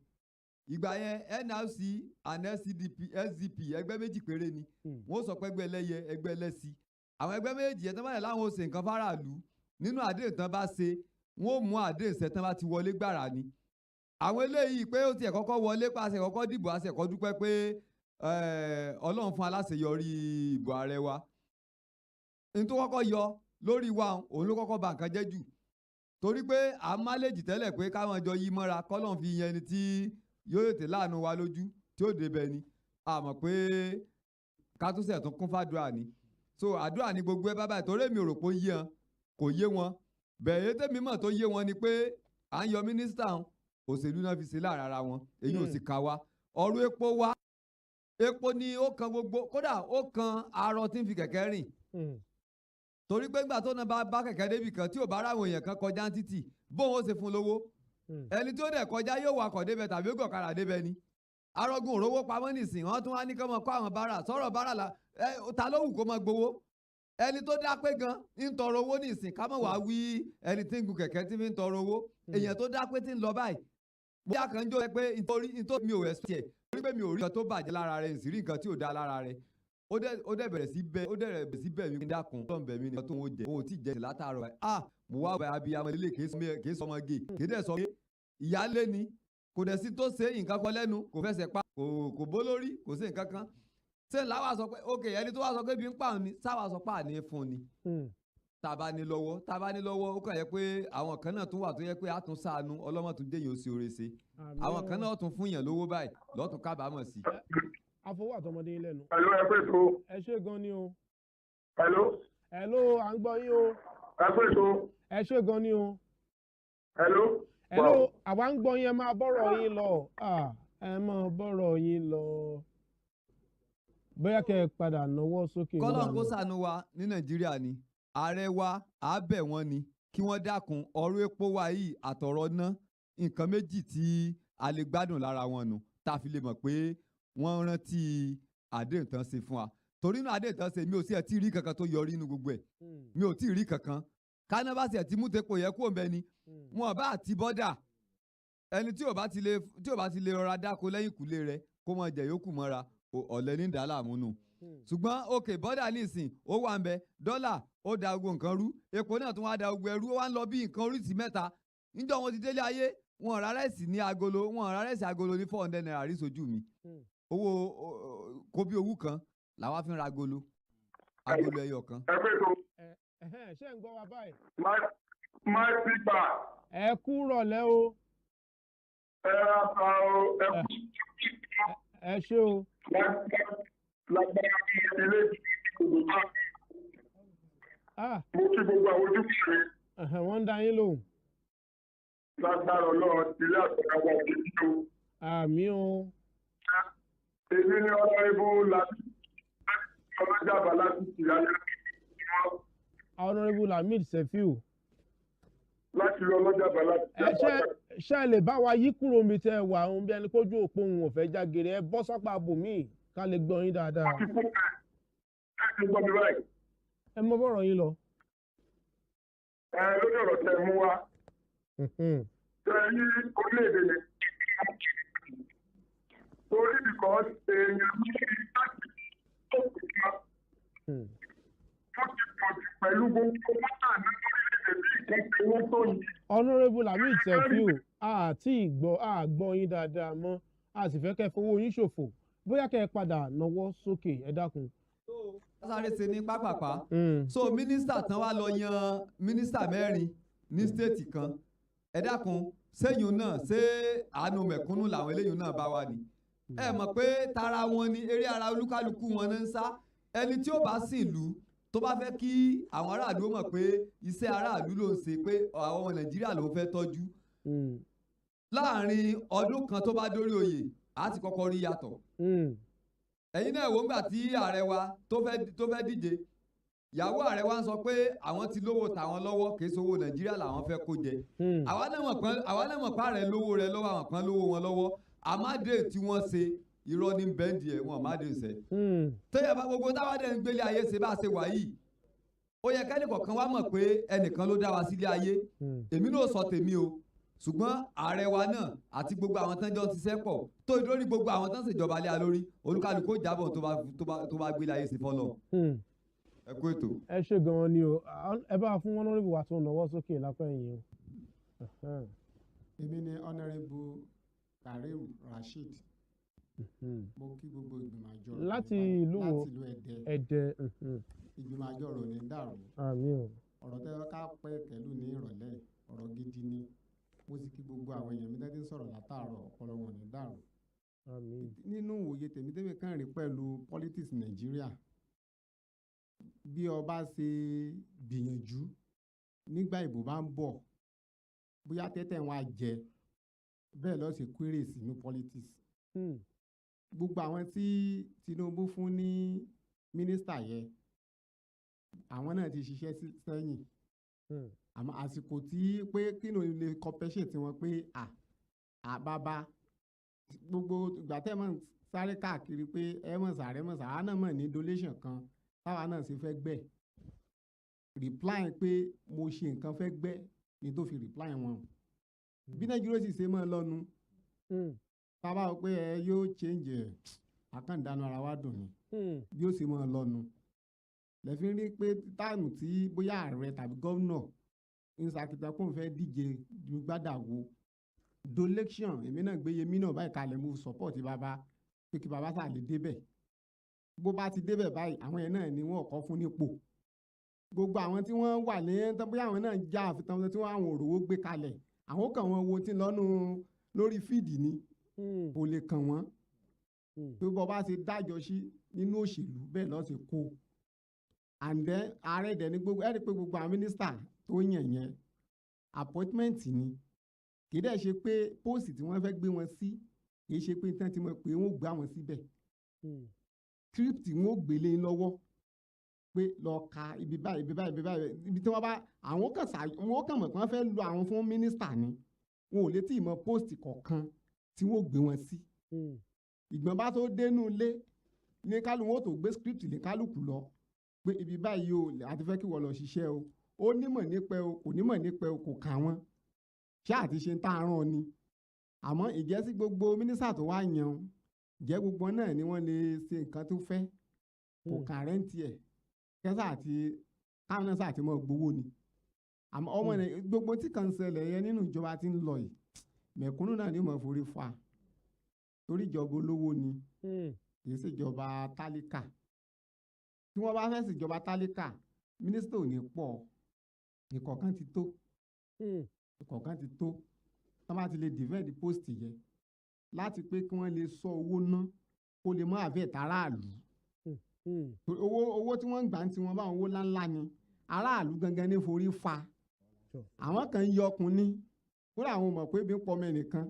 Ìgbà yẹn NLC and SDP ẹgbẹ́ méjì péré ni. Wọ́n sọ pé ẹgbẹ́ ẹlẹ́yẹ ẹgbẹ́ ẹlẹ́sì. Àwọn ẹgbẹ́ méjì yẹn tán bá yẹ láwọn ó ṣe nǹkan fáráàlú nínú àdéhùn tán bá ṣe wọ́n ó mú àdéhùn ṣẹ tán bá ti wọlé gbàrà ni. Àwọn eléyìí pé ó tiẹ̀ kọ́kọ́ wọlé pàṣẹ kọ́kọ́ dìbò àṣẹ kọ́ dúpẹ́ pé Ọlọ́run fún aláṣeyọrí ìbò ààrẹ wa. Ní tó kọ́kọ́ yọ lórí wa òun ló kọ́kọ́ bà nǹkan jẹ́ jù. Torí pé à ń máléjì tẹ́lẹ̀ pé káwọn jọ yí mọ́ra kọ́lọ́n fi yẹn ni tí yóò tètè láàánú wa lójú tí ó débẹ̀ ni. A mọ̀ pé ká tún ṣẹ̀ tún kún fàdúrà ni. So àdúrà ni gbogbo ẹ bá báyìí torí èmi ò rò pé ó yé wọn kò yé wọn bẹ̀rẹ̀ tèmi mọ̀ tó yé wọn ni pé à ń yọ mínísítà òṣèlú náà fi ṣe láàrin ara wọn èyí ò sì ká wa ọ̀rọ̀ epo wa epo ni ó kan gbogbo kódà ó kan arọ tí ń fi kẹ̀kẹ́ rìn torí pé nígbà tó náà bá kẹ̀kẹ́ débì kan tí ò bá ráwọn èèyàn kan kọjá ń títì bóun ó ṣe fún lówó ẹni tí ó dẹ̀ kọjá yóò wakọ̀ débẹ̀ tàbí ó gọ̀kadà débẹ̀ ni arọ́gùn òrówó pamọ́ nìsín wọ́n tún wá ní kọ́mọ kọ́ àwọn bára sọ̀rọ̀ bára la ta ló wù kó máa gbowó ẹni tó dá pé gan ń tọrọ owó nìsín ká mọ̀ wá wí ẹni tí ń gun kẹ̀kẹ́ tí fi ń tọrọ owó èèyàn tó dá pé tí ń lọ báyìí bóyá kan jó pé nítorí mi ò expect ẹ̀ torí pé mi ò rí nǹkan tó bàjẹ́ lára rẹ̀ sì rí nǹkan tí ò dá lára rẹ̀ ó dẹ̀ bẹ̀rẹ̀ sí bẹ́ẹ̀ mi dákun tó ń bẹ̀ mí nìkan tó ń jẹ òun ò tí ì jẹ látàárọ̀ báyìí mo wá bẹ̀ abiyamọ lélẹ̀ kì í sọmọ gé kì í dẹ̀ sọ pé ìyáálé ni kò dẹ̀ sí tó ṣe nǹkan kan lẹ́nu kò fẹsẹ̀ pa kò bó lórí kò sí nǹkan kan ṣé làwa sọ pé ok ẹni tó wá sọ pé bí ń pa òun ni sáwà sọ pé àní fún ni tàbá ní lọ́wọ́ ó kàn yẹ pé àwọn kan náà tún wà tó yẹ pé a tún ṣàánú ọlọ́mọ tún déyìn oṣù oore ṣe àwọn kan náà tún fún yàn lówó báyìí lọ́tún kábàámọ̀ sí. afọwọ́ àtọmọdé yín lẹ́nu. Hello, ẹ pé tó. ẹ ṣé gan ni o. Hello. Hello, à ń gbọ́ yín o. ẹ pé tó. ẹ ṣé gan ni o. Hello. Hello, àwa ń gbọ́ yín ẹ máa bọ́rọ̀ yín lọ. Ẹ máa bọ́rọ̀ yín lọ. Bóyá kẹ́ ẹ padà náwó sókè. Kọ́lọ́n kó ṣàánú wa ní Nàìjíríà ni ààrẹ wa á bẹ̀ wọ́n ni kí wọ́n dákun ọ̀rọ̀ epo wa yìí àtọ̀rọ̀ ná nǹkan méjì tí a lè gbádùn lára wọn nù tá a fi lè mọ̀ pé wọ́n rántí àdéhùn tán ṣe fún wa torí inú àdéhùn tán ṣe mi ò sí ẹ̀ tí ì rí kankan tó yọrí inú gbogbo ẹ̀ mi ò tí ì rí kankan kánábàṣì ẹ̀ tí mú tepo yẹ kó ń bẹ ni wọn bá àti bọ́dà ẹni tí ò bá ti lè rọra dáko lẹ́yìn ìkúlé rẹ̀ kó mọ jẹ yòókù mọ́ra ọ̀lẹ́ ní dàlámúnú ṣùgbọ́n òkè bọ́dà nísìn ó wà ń bẹ dọ́là ó da gbogbo nǹkan rú epo náà tún wá da gbogbo ẹrú ó wá ń lọ bí nǹkan oríṣìí mẹ́ta níjọ́ wọn ti délé ayé wọn ra rẹ́sì ní agolo wọn ra rẹ́sì agolo ní 400 naira rí sojú mi owó kóbí owó kan làwa fi ń ra agolo ẹyọ kan. ẹ pé tó. ṣé ń gbọ́ wa báyìí. my people. ẹ kú rọ̀lẹ́ o. ẹ ra ta o ẹ kú. ẹ ṣé o. lágbára bí ilé ìdìbò náà. mo kí gbogbo àwọn ojúṣe. wọ́n ń dá yín lóhùn. lágbára ọlọ́run ilé àtọ̀káwá ìdíjú. àmì o. èmi ni ọlọ́rìnbó láti ọlọ́jàbá láti tìyálé. Honourable Lamid Sefiu. láti lọ ọlọ́jàbá láti tìyálé. ṣé ẹ lè bá wa yí kúrò omi tẹ wà ohun bí ẹni kójú òpó òun ò fẹ́ jágere ẹ bọ́ sápá bòmíì ká lè gbọ́ yín dáadáa. ẹ ti gbọ́ mi báyìí. ẹ mọ bọ́rọ̀ yín lọ. lórí ọ̀rọ̀ tẹ mú wa. tẹ yí orílẹ̀-èdè yẹn. torí because èèyàn ní láti tó kù ká. tó ti pọ̀ jù pẹ̀lú gbogbo mọ́tà ní orílẹ̀-èdè bí ìkẹ́kẹ́ owó tó yìí. Honourable Lamid Sefiu àti àgbọ̀ yín dáadáa mọ́ a sì fẹ́ kẹ́ fowó yín ṣòfò bóyá kẹ́ ẹ padà nawọ́ sókè ẹ dákun. sáré ṣe ní pápápá so mínísítà tán wá lọ yan mínísítà 4 ní stéètì kan ẹ dákun sẹ́yìn náà ṣé àánú mẹ̀kúnnù làwọn eléyìí náà bá wà ní. ẹ mọ̀ pé tara wọn ni eré ara olúkálukú wọn náà ń sá ẹni tí ó bá sì lù tó bá fẹ́ kí àwọn aráàlú mọ̀ pé iṣẹ́ aráàlú ló ń ṣe pé àwọn ọmọ Nàìjíríà ló ń fẹ́ tọ́jú láàrin ọdún kan tó bá dórí oyè á ti kọ́kọ́ rí yàtọ̀. ẹ̀yin náà wò ńgbà tí ààrẹ wa tó fẹ́ díje ìyàwó ààrẹ wa ń sọ pé àwọn ti lówó tàwọn lọ́wọ́ kì í sowó Nàìjíríà làwọn fẹ́ kó jẹ. àwa náà mọ̀ pé ààrẹ lówó rẹ lọ́wọ́ àwọn kan lówó wọn lọ́wọ́ àmàdé tí wọ́n ṣe irọ́ ní bẹ́ǹdì ẹ̀ wọn àmàdé ṣe. tẹ́yà bá gbogbo táwa dẹ̀ ń gbélé ayé ṣe bá ṣe wà yìí ó yẹ kẹ́nìkọ̀ọ̀kan wá mọ̀ pé ẹnìkan ló dá wa sílé ayé èmi náà sọ tèmi o ṣùgbọ́n ààrẹ wa náà àti gbogbo àwọn tán jọ ń ṣiṣẹ́ pọ̀ tó lórí gbogbo àwọn tán ṣèjọba lé a lórí olúkálùkù ó jábọ̀ tó bá gbélé ayé sí fọ́lọ̀. ẹ kú ètò. ẹ ṣe gan-an ni o ẹ bá fún Honourable wa tó náwó sókè lápá ẹ̀yìn o. èmi ni Honourable Karim Rasheed mo kí gbogbo ìgbìmọ̀ àjọ láti ìlú wo Ẹdẹ. ìgbìmọ̀ àjọ rò ní dàrú. àmín o. ọ̀rọ̀ tẹ́ ká pẹ́ kẹ́lù ní ìrọ̀lẹ́ ọ̀rọ̀ gidi ni mo sì kí gbogbo àwọn èèyàn mi tẹ́tí sọ̀rọ̀ látàárọ̀ ọpọlọ wọn ní dàrú. nínú òye tèmi kàn rí pẹ̀lú politics Nàìjíríà bí ọba ṣe gbìyànjú nígbà ìbò bá ń bọ̀ bóyá tẹ́tẹ̀ wọn á jẹ bẹ́ẹ̀ lọ́ọ́ ṣe query sínú politics. gbogbo àwọn tí Tinubu fún ní mínísítà yẹn àwọn náà ti ṣiṣẹ́ sẹ́yìn àmọ́ àsìkò tí pé kí ló lè compensate wọn pé bàbá gbogbo ìgbà tẹ́ mọ̀ sáré káàkiri pé ẹ mọ̀ sàrẹ́ mọ̀ sàrẹ́ náà mọ̀ ní donation kan táwa náà ṣe fẹ́ gbẹ́ reply pé mo ṣe nǹkan fẹ́ gbẹ́ ni tó fi reply wọn bí Nàìjíríà sì ṣe mọ́ lọ́nu tábà wọ pé ẹ yóò change ẹ̀ àkàndánù ara wa dùn ni bí ó sì mọ́ lọ́nu lẹ́fín rí pé táìmù tí bóyá ààrẹ tàbí gómìnà ìsàkìtà kò fẹ́ díje ju gbádàwó donation èmi náà gbé yemí náà báyìí kalẹ̀ mo support bàbá pé kí bàbá sáà lè débẹ̀ bó bá ti débẹ̀ báyìí àwọn yẹn náà ni wọ́n kọ́ fún nípò gbogbo àwọn tí wọ́n wà ní bóyá àwọn náà já àfitàn tí wọ́n àwọn òrówó gbé kalẹ̀ àwọn kan wọn wo tí lọ́nu lórí fíìdì ni kò lè kàn wọ́n tó bọ́ bá ṣe dájọ́ sí nínú òṣèlú bẹ́ẹ̀ lọ́ọ́ ṣe kó and then ààrẹ dẹ̀ ní gbogbo ẹ̀rí pé gbogbo àwọn mínísítà tó yàn yẹn appointment ni kì í dẹ̀ ṣe pé póòsì tí wọ́n fẹ́ gbé wọn sí kì í ṣe pé tán ti mọ̀ pé wọ́n gbá wọn síbẹ̀ script wọn ò gbélé lọ́wọ́ pé lọ ka ibi báyìí ibi báyìí ibi báyìí ibi tí wọ́n bá àwọn kan mọ̀ pé wọ́n fẹ́ lo àwọn fún mínísítà ni wọn ò lè tí ì mọ póòsì kọ̀ọ̀kan tí wọ́n gbé wọn sí. Ìgbọ̀n bá tó dénú ilé ní kálukú wọn tó gbé script ní kálukú lọ pé ibi báyìí o àti fẹ́ kí wọ́n lọ ṣiṣẹ́ o ó nímọ̀ nípa o kò nímọ̀ nípa o kò kà wọ́n ṣé àti ṣe ń tá àárọ̀ ni àmọ́ ìjẹ́sí gbogbo mínísítà tó wá yan jẹ́ gbogbo náà ni wọ́n lè ṣe nǹkan tó fẹ́ kò kà rẹ́ǹtì ẹ̀ kẹ́sà àti káwọn náà sàti mọ́ gbowó ni àmọ́ ọmọ rẹ̀ gbogbo tí kan ṣẹlẹ̀ yẹn nínú ìjọba tí ń lọ yìí mẹ̀kúnnù náà ni mo forí fa torí ìjọba olówó ni kì í ṣèjọba tálíkà tí wọ́n bá fẹ́ ṣèjọba tálíkà mínísítà ò ní pọ̀ ìkọ̀ọ̀kan ti tó ìkọ̀ọ̀kan ti tó wọ́n bá ti lè divide post yẹn láti pé kí wọ́n lè sọ owó ná kó lè mọ́ àbẹ̀ tàráàlú owó tí wọ́n ń gbà ń tiwọn báwọn owó ńláńlá ni aráàlú gangan ní forí fa àwọn kan yọ ọkùn ní kódà àwọn mọ̀ pé bí ń pọmọ ẹnìkan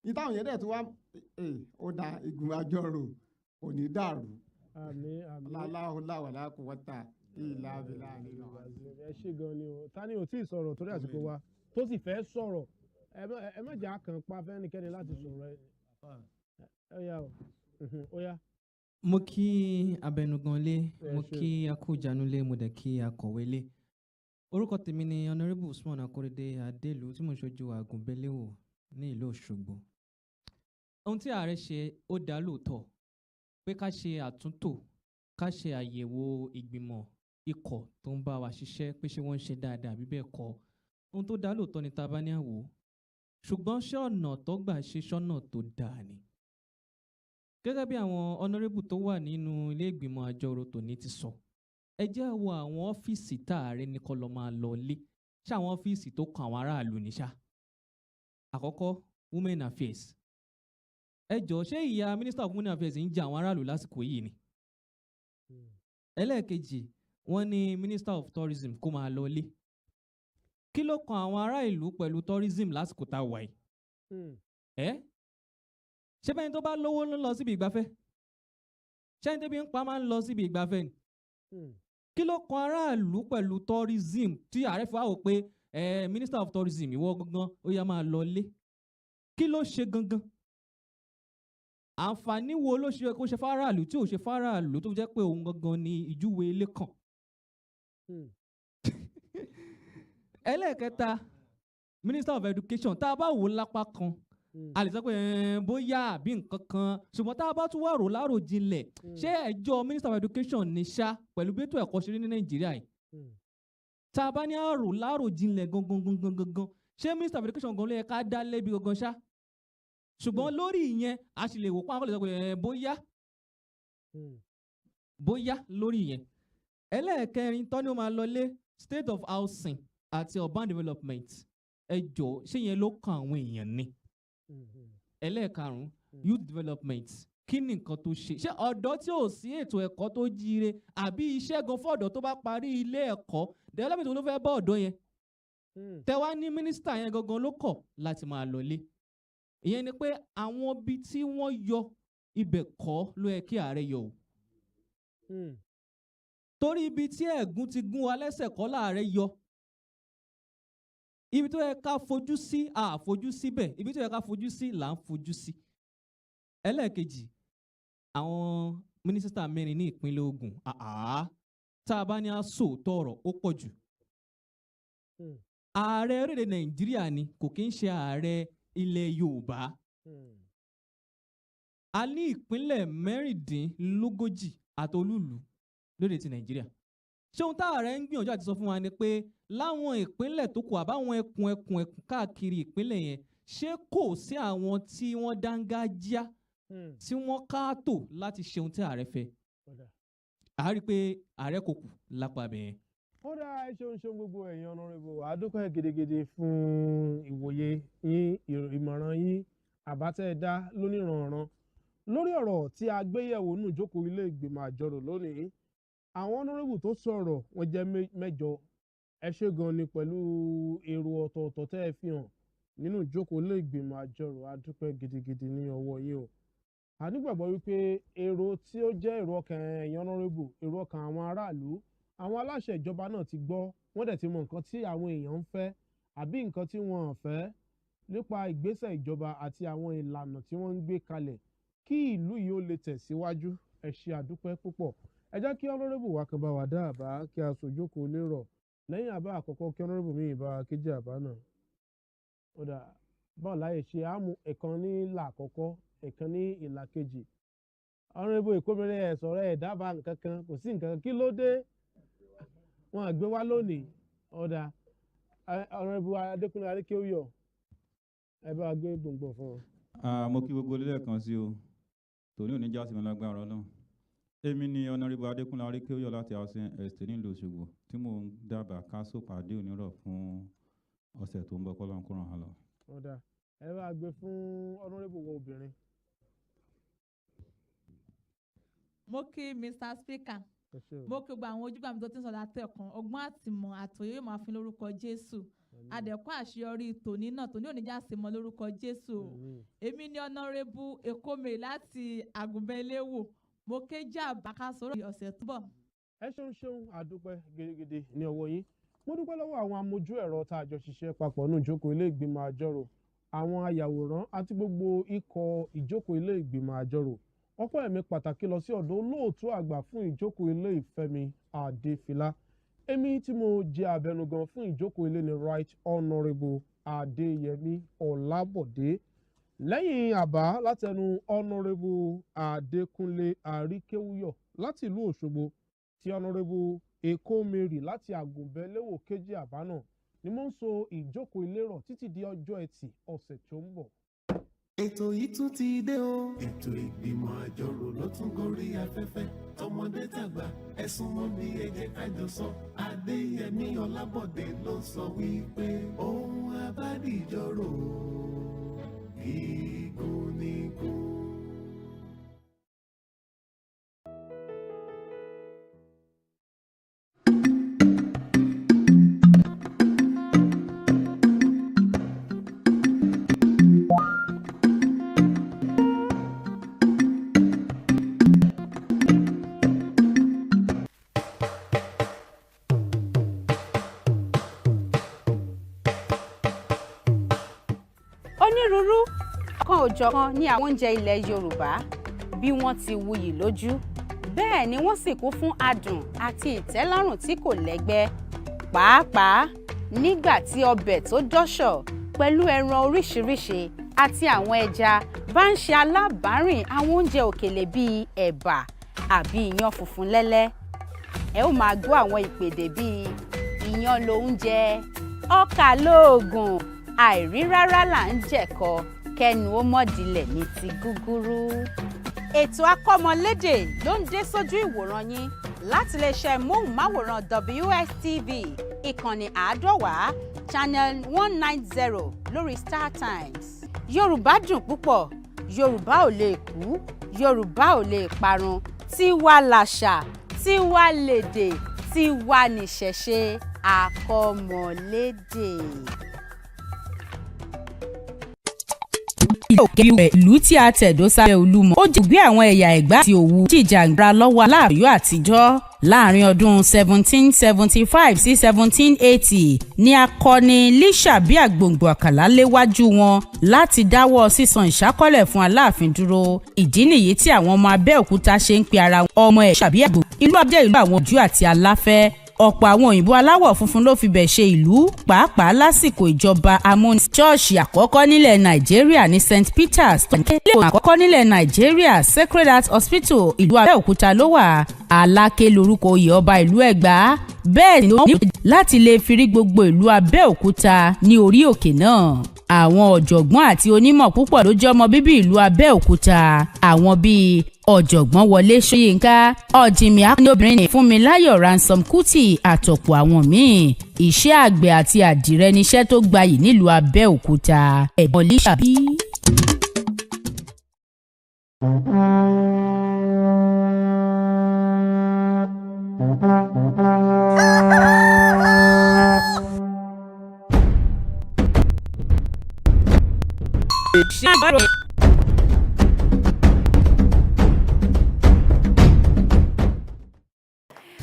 ìtàwọn yẹn dẹ̀ tó wá ó da ìgbìmọ̀ àjọrò kò ní dàrú láláhùláwàlá kò wọ́tà ìlà abẹ́là nínú. ẹ ṣe gan ni o ta ni ò tí ì sọ̀rọ̀ torí àsìkò wa tó sì fẹ́ sọ̀rọ̀ ẹ má jà kàn pa fẹ́nikẹ́ni láti sọ̀rọ̀ ó yá. Mo kí abẹnuganlé mo kí akójanulé mo dẹ̀ kí akọ̀wélé orúkọ tèmi ni honourable Usman Akorede Adélu tí mo ń ṣojú Àgùnbẹ́lẹ́wò ní ìlú Òṣogbo. Ohun tí ààrẹ ṣe ó dá lóòótọ́ pé ká ṣe àtúntò ká ṣe àyẹ̀wò ìgbìmọ̀ ikọ̀ tó ń bá wa ṣiṣẹ́ pé ṣé wọ́n ń ṣe dáadáa àbí bẹ́ẹ̀ kọ́ ohun tó dá lóòótọ́ ni tá a bá ní àwò ṣùgbọ́n ṣé ọ̀nà tó gbà ṣe ṣọ́nà tó dáa ni. Gẹ́gẹ́ bí àwọn honourable tó wà nínú ilé ìgbìmọ̀ àjọrò tòní ti sọ ẹ jẹ́ wo àwọn ọ́fíìsì tá ààrẹ ní kó lọ máa lọ lé ṣé àwọn ọ́fíìsì tó kan àwọn aráàlú ní ṣá. Àkọ́kọ́ women affairs ẹ jọ ṣé ìyá minister of women affairs ń jẹ àwọn aráàlú lásìkò yìí ni. Ẹlẹ́ẹ̀kejì wọ́n ní minister of tourism kó máa lọ lé kí ló kan àwọn ará ìlú pẹ̀lú tourism lásìkò tá a wà yìí. Ṣé bẹ́ẹ̀ ni tó bá lówó ń lọ síbi ìgbafẹ́ ṣé ẹni tẹ́bí ń pa máa ń lọ síbi ìgbafẹ́ ni. Kí ló kan aráàlú pẹ̀lú tourism tí ààrẹ fi wá wò pé minister of tourism ìwọ gangan ó yá máa lọ lé kí ló ṣe gangan. Àǹfààní wo ló ṣe kó ṣe fáráàlú tí ò ṣe fáráàlú tó jẹ́ pé òun gangan ni ìjúwe ilé kan. Ẹlẹ́ẹ̀kẹta minister of education tá a bá wò lápá kan a lè sọ pé bóyá àbí nǹkan kan ṣùgbọ́n tá a bá tún wà rò láròjinlẹ̀ ṣé ẹjọ́ minister of education ní ṣá pẹ̀lú bí ètò ẹ̀kọ́ ṣe rí ní Nàìjíríà yìí tá a bá ní àrò láròjinlẹ̀ gangan ṣé minister of education gan ló yẹ ká dá lẹ́bi gangan ṣá ṣùgbọ́n lórí ìyẹn a sì lè wò pé àwọn lè sọ pé bóyá lórí ìyẹn. Ẹlẹ́ẹ̀kẹrin tọ́ni ó máa lọlé state of housing àti urban development ẹjọ́ ṣé yẹn ló kan àwọn èèyàn ni. Ẹlẹ́ẹ̀karùn-ún youth development kí ni nǹkan tó ṣe ṣé ọ̀dọ́ tí ò sí ètò ẹ̀kọ́ tó jíire àbí iṣẹ́ gan fọ́ọ̀dọ́ tó bá parí ilé ẹ̀kọ́ development ló fẹ́ bọ́ ọ̀dọ́ yẹn tẹ́wá ní mínísítà yẹn gangan ló kọ̀ láti máa lọlé. Ìyẹn ni pé àwọn ibi tí wọ́n yọ ibẹ̀ kọ́ ló yẹ kí ààrẹ yọ o. Torí ibi tí ẹ̀gún ti gún wa lẹ́sẹ̀ kọ́ láàrẹ yọ. Ibi tó yẹ ká fojú sí àfojú síbẹ̀ ibi tó yẹ ká fojú sí là ń fojú sí. Ẹlẹ́ẹ̀kejì àwọn mínísítà mẹ́rin ní ìpínlẹ̀ Ògùn tá a bá ní aṣọ tọrọ ó pọ̀ jù. Ààrẹ orílẹ̀-èdè Nàìjíríà ni kò kí ń ṣe ààrẹ ilẹ̀ Yorùbá. A ní ìpínlẹ̀ mẹ́rìndínlógójì àtolúlù lóde ti Nàìjíríà. Ṣé ohun táàrẹ ń gbìyànjú àti sọ fún wa ni pé láwọn ìpínlẹ̀ tó kù àbáwọn ẹkùn káàkiri ìpínlẹ̀ yẹn ṣé kò sí àwọn tí wọ́n dángájíá tí wọ́n káàtó láti ṣe ohun tí ààrẹ fẹ́. A rí i pé ààrẹ kò kù lápá bẹ́ẹ̀. Ó dá ṣeun gbogbo ẹ̀yin honourable àdúpẹ́ gidigidi fún ìwòye yín ìmọ̀ràn yín àbátẹ́ẹ̀dá lóníranran lórí ọ̀rọ̀ tí a gbé yẹ̀wò nínú ìjókòó ilé ìgbìmọ̀ àjọrò lónìí. Àwọn honourable tó sọ̀rọ̀ wọ́n jẹ́ mẹ́jọ. Ẹ ṣé gan ni pẹ̀lú èrò ọ̀tọ̀ọ̀tọ̀ tẹ́ ẹ fi hàn nínú ìjókòó ilé ìgbìmọ̀ àjọrò àdúpẹ́ gidigidi ní ọwọ́ yín o. A nígbàgbọ́ wípé èrò tí ó jẹ́ èrò ọkàn ẹ̀yin honourable èrò ọkàn àwọn aráàlú àwọn aláṣẹ ìjọba náà ti gbọ́ wọ́n dẹ̀ ti mọ nǹkan tí àwọn èèyàn ń fẹ́ àbí nǹkan tí wọ́n ò fẹ́ nípa ìgbésẹ̀ ìjọba àti àwọn ìlànà tí wọ́n ń gbé kalẹ̀ kí ìlú yìí ó lè tẹ̀síwájú. Ẹ ṣé àdúpẹ́ púpọ̀. Ẹ jẹ́ kí honourable wa kan bá wa dá àbá kí a sòjókòó lérò lẹ́yìn àbá àkọ́kọ́ kí honourable mi bá kéjì àbá náà. Ó dà báwo láyè ṣe àmú ẹ̀kan ní ìlà àkọ́kọ́ ẹ̀kan ní ìlà kejì. Honourable Èkómìrè ẹ̀ sọ̀rọ̀ ẹ̀ dábàá nǹkan kan kò sí nǹkan kan kí ló dé wọn àgbé wá lónìí. Ó dà Honourable Adékúnlé Aríkéúyọ̀ ẹ bá gbé gbòǹgbò fún wọn. Mo kí gbogbo lẹ́ẹ̀kan sí o tòní ò ní já sí mi lágbára Ọlọ́run. Èmi ni Honourable Adékúnlé Aríkéúyọ̀ láti Housing Estate nílùú Òṣogbo tí mò ń dábàá ká sópàdé onírọ̀ fún ọ̀sẹ̀ tó ń bọ̀ kọ́lọ́n kó ràn án lọ. Ó dà ẹ bá gbé fún honourable wo obìnrin. Mo kí Mr. Speaker mo kí gbogbo àwọn ojúgbà mi tó ti ń sọ̀rọ̀ àtẹ̀kùn ọgbọ́n àtìmọ̀ àtòyè yóò máa fi lórúkọ Jésù àdẹ̀kùn àṣeyọrí tòní náà tòní òní já sí mọ́ lórúkọ Jésù. Èmi ni Honourable Èkómìrè láti Àgùnbẹ́léwò mo kéjà àbáká sọ̀rọ̀ ọ̀sẹ̀ tó bọ̀. Ẹ ṣeun àdúpẹ́ gidigidi ní ọwọ́ yín. Mo dúpẹ́ lọ́wọ́ àwọn amójú ẹ̀rọ tá a jọ ṣiṣẹ́ papọ̀ nínú ìjókòó ilé ìgbìmọ̀ àjọrò àwọn ayàwòrán àti gbogbo ikọ̀ ìjókòó ilé ìgbìmọ̀ àjọrò. Ọpẹ́ ẹ̀mí pàtàkì lọ sí ọ̀dọ̀ olóòtú àgbà fún ìjókòó ilé Ìfẹ́mi Adéfìlá. Èmi tí mo jẹ́ abẹnugan fún ìjókòó ilé ni Right Honourable Adéyẹmí Ọlábọ̀dé. Lẹ́yìn àbá látẹnu Honourable Adékúnlé Aríkéúyọ̀ láti ìlú Òṣogbo tí Honourable Èkómìrè láti Àgùnbẹ́léwò kéjì àbá náà ni mo ń so ìjókòó ilé rọ̀ títí di ọjọ́ Ẹtì ọ̀sẹ̀ tó ń bọ̀. Ètò yìí tún ti dé o. Ètò ìgbìmọ̀ àjọrò ló tún gorí afẹ́fẹ́. Tọmọdé tàgbà ẹ súnmọ́ mi ẹ jẹ́ ká jọ sọ. Adéyẹmí Ọlábọ̀dé ló sọ wípé ohun abádìjọ́rò gígùn nígùn. Onírúurú kan òjọ̀kan ní àwọn oúnjẹ ilẹ̀ Yorùbá bí wọ́n ti wuyì lójú bẹ́ẹ̀ ni wọ́n sì kún fún adùn àti ìtẹ́lọ́rùn tí kò lẹ́gbẹ́ pàápàá nígbà tí ọbẹ̀ tó dọ́ṣọ̀ pẹ̀lú ẹran oríṣiríṣi àti àwọn ẹja bá ń ṣe alábàárìn àwọn oúnjẹ òkèlè bíi ẹ̀bà àbí iyán funfun lẹ́lẹ́ ẹ ó máa gbọ́ àwọn ìpèdè bíi iyán lóúnjẹ ọkà lóògùn àìrí rárá là ń jẹ̀kọ kẹnu ó mọ̀dílẹ̀ ní ti gúgúrú. Ètò akọ́mọlédè ló ń dé sójú ìwòran yín láti iléeṣẹ́ móhùnmáwòrán WSTV ìkànnì 150 channel 190 lórí StarTimes. Yorùbá dùn púpọ̀, Yorùbá ò lè kú, Yorùbá ò lè parun, tiwa làṣà, tiwa lèdè, tiwa nìṣẹ̀ṣe akọ́mọlédè. ìlú tí a tẹ̀dó sábẹ́ Olúmọ ó jẹ́ ìgbé àwọn ẹ̀yà Ẹ̀gbá àti Òwu jìjàgbara lọ́wọ́ Aláàfin Ọ̀yọ́ àtijọ́ láàrin ọdún 1775 sí 1780 ní akọni Lísàbí Àgbòǹgbò Àkàlà léwájú wọn láti dáwọ́ sísan ìṣákọ́lẹ̀ fún Aláàfin dúró. Ìdí nìyí tí àwọn ọmọ Abẹ́òkúta ṣe ń pe ara wọn ọmọ Lísàbí Àgbòǹgbò. Ìlú Abẹ́òkúta ìlú àwọn Júù àti Aláfẹ́. Ọ̀pọ̀ àwọn òyìnbó aláwọ̀ funfun ló fi bẹ̀ ṣe ìlú pàápàá lásìkò ìjọba amúnisìn. Ṣọ́ọ̀ṣì àkọ́kọ́ nílẹ̀ Nàìjíríà ní St. Peter's ilé ìwòsàn àkọ́kọ́ nílẹ̀ Nàìjíríà Sacred Heart Hospital ìlú Abẹ́òkúta ló wà. Aláké lorúkọ oyè ọba ìlú Ẹ̀gbá. Bẹ́ẹ̀ ni ó ní láti lè fi rí gbogbo ìlú Abẹ́òkúta ní orí òkè náà. Àwọn ọ̀jọ̀gbọ́n àti onímọ̀ púpọ̀ ló jẹ́ ọmọ bíbí ìlú Abẹ́òkúta. Àwọn bíi ọ̀jọ̀gbọ́n Wọlé Ṣóyínká, Ọ̀jìnmí Akíndóbìnrin, Fúnmiláyọ̀ Ransom Kuti àtọ̀pọ̀ àwọn míì. Iṣẹ́ àgbẹ̀ àti àdìrẹ níṣẹ́ tó gbayì nílùú Abẹ́òkúta. Ẹ̀gbọ́n Lísàbí.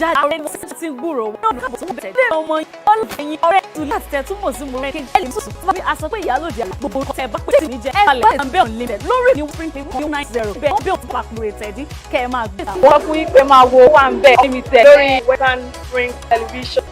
jáde àwọn ẹni wọ́n ti ń gbúrò wọn náà káàbọ̀ tó ń bẹ̀rẹ̀ lé ọmọ yín ọlọ́yin ọ̀rẹ́ tù láti tẹ̀ túmọ̀ sí mo rẹ̀ kí ẹ̀lì mùsùlùmí tó bá bí a sọ pé ìyálòdì gbogbo tẹ̀ bá pèsè ní jẹ́ ẹ̀lẹ̀ bẹ́ẹ̀ bẹ́ẹ̀ unlimited lórí ní spring 190 bẹ́ẹ̀ bẹ́ẹ̀ tó pàpọ̀ rẹ̀ tẹ̀dí kẹ́ ẹ máa gbé. wọ́n fún yín pé máa wo wà ń bẹ̀ limited lórí Western Spring television.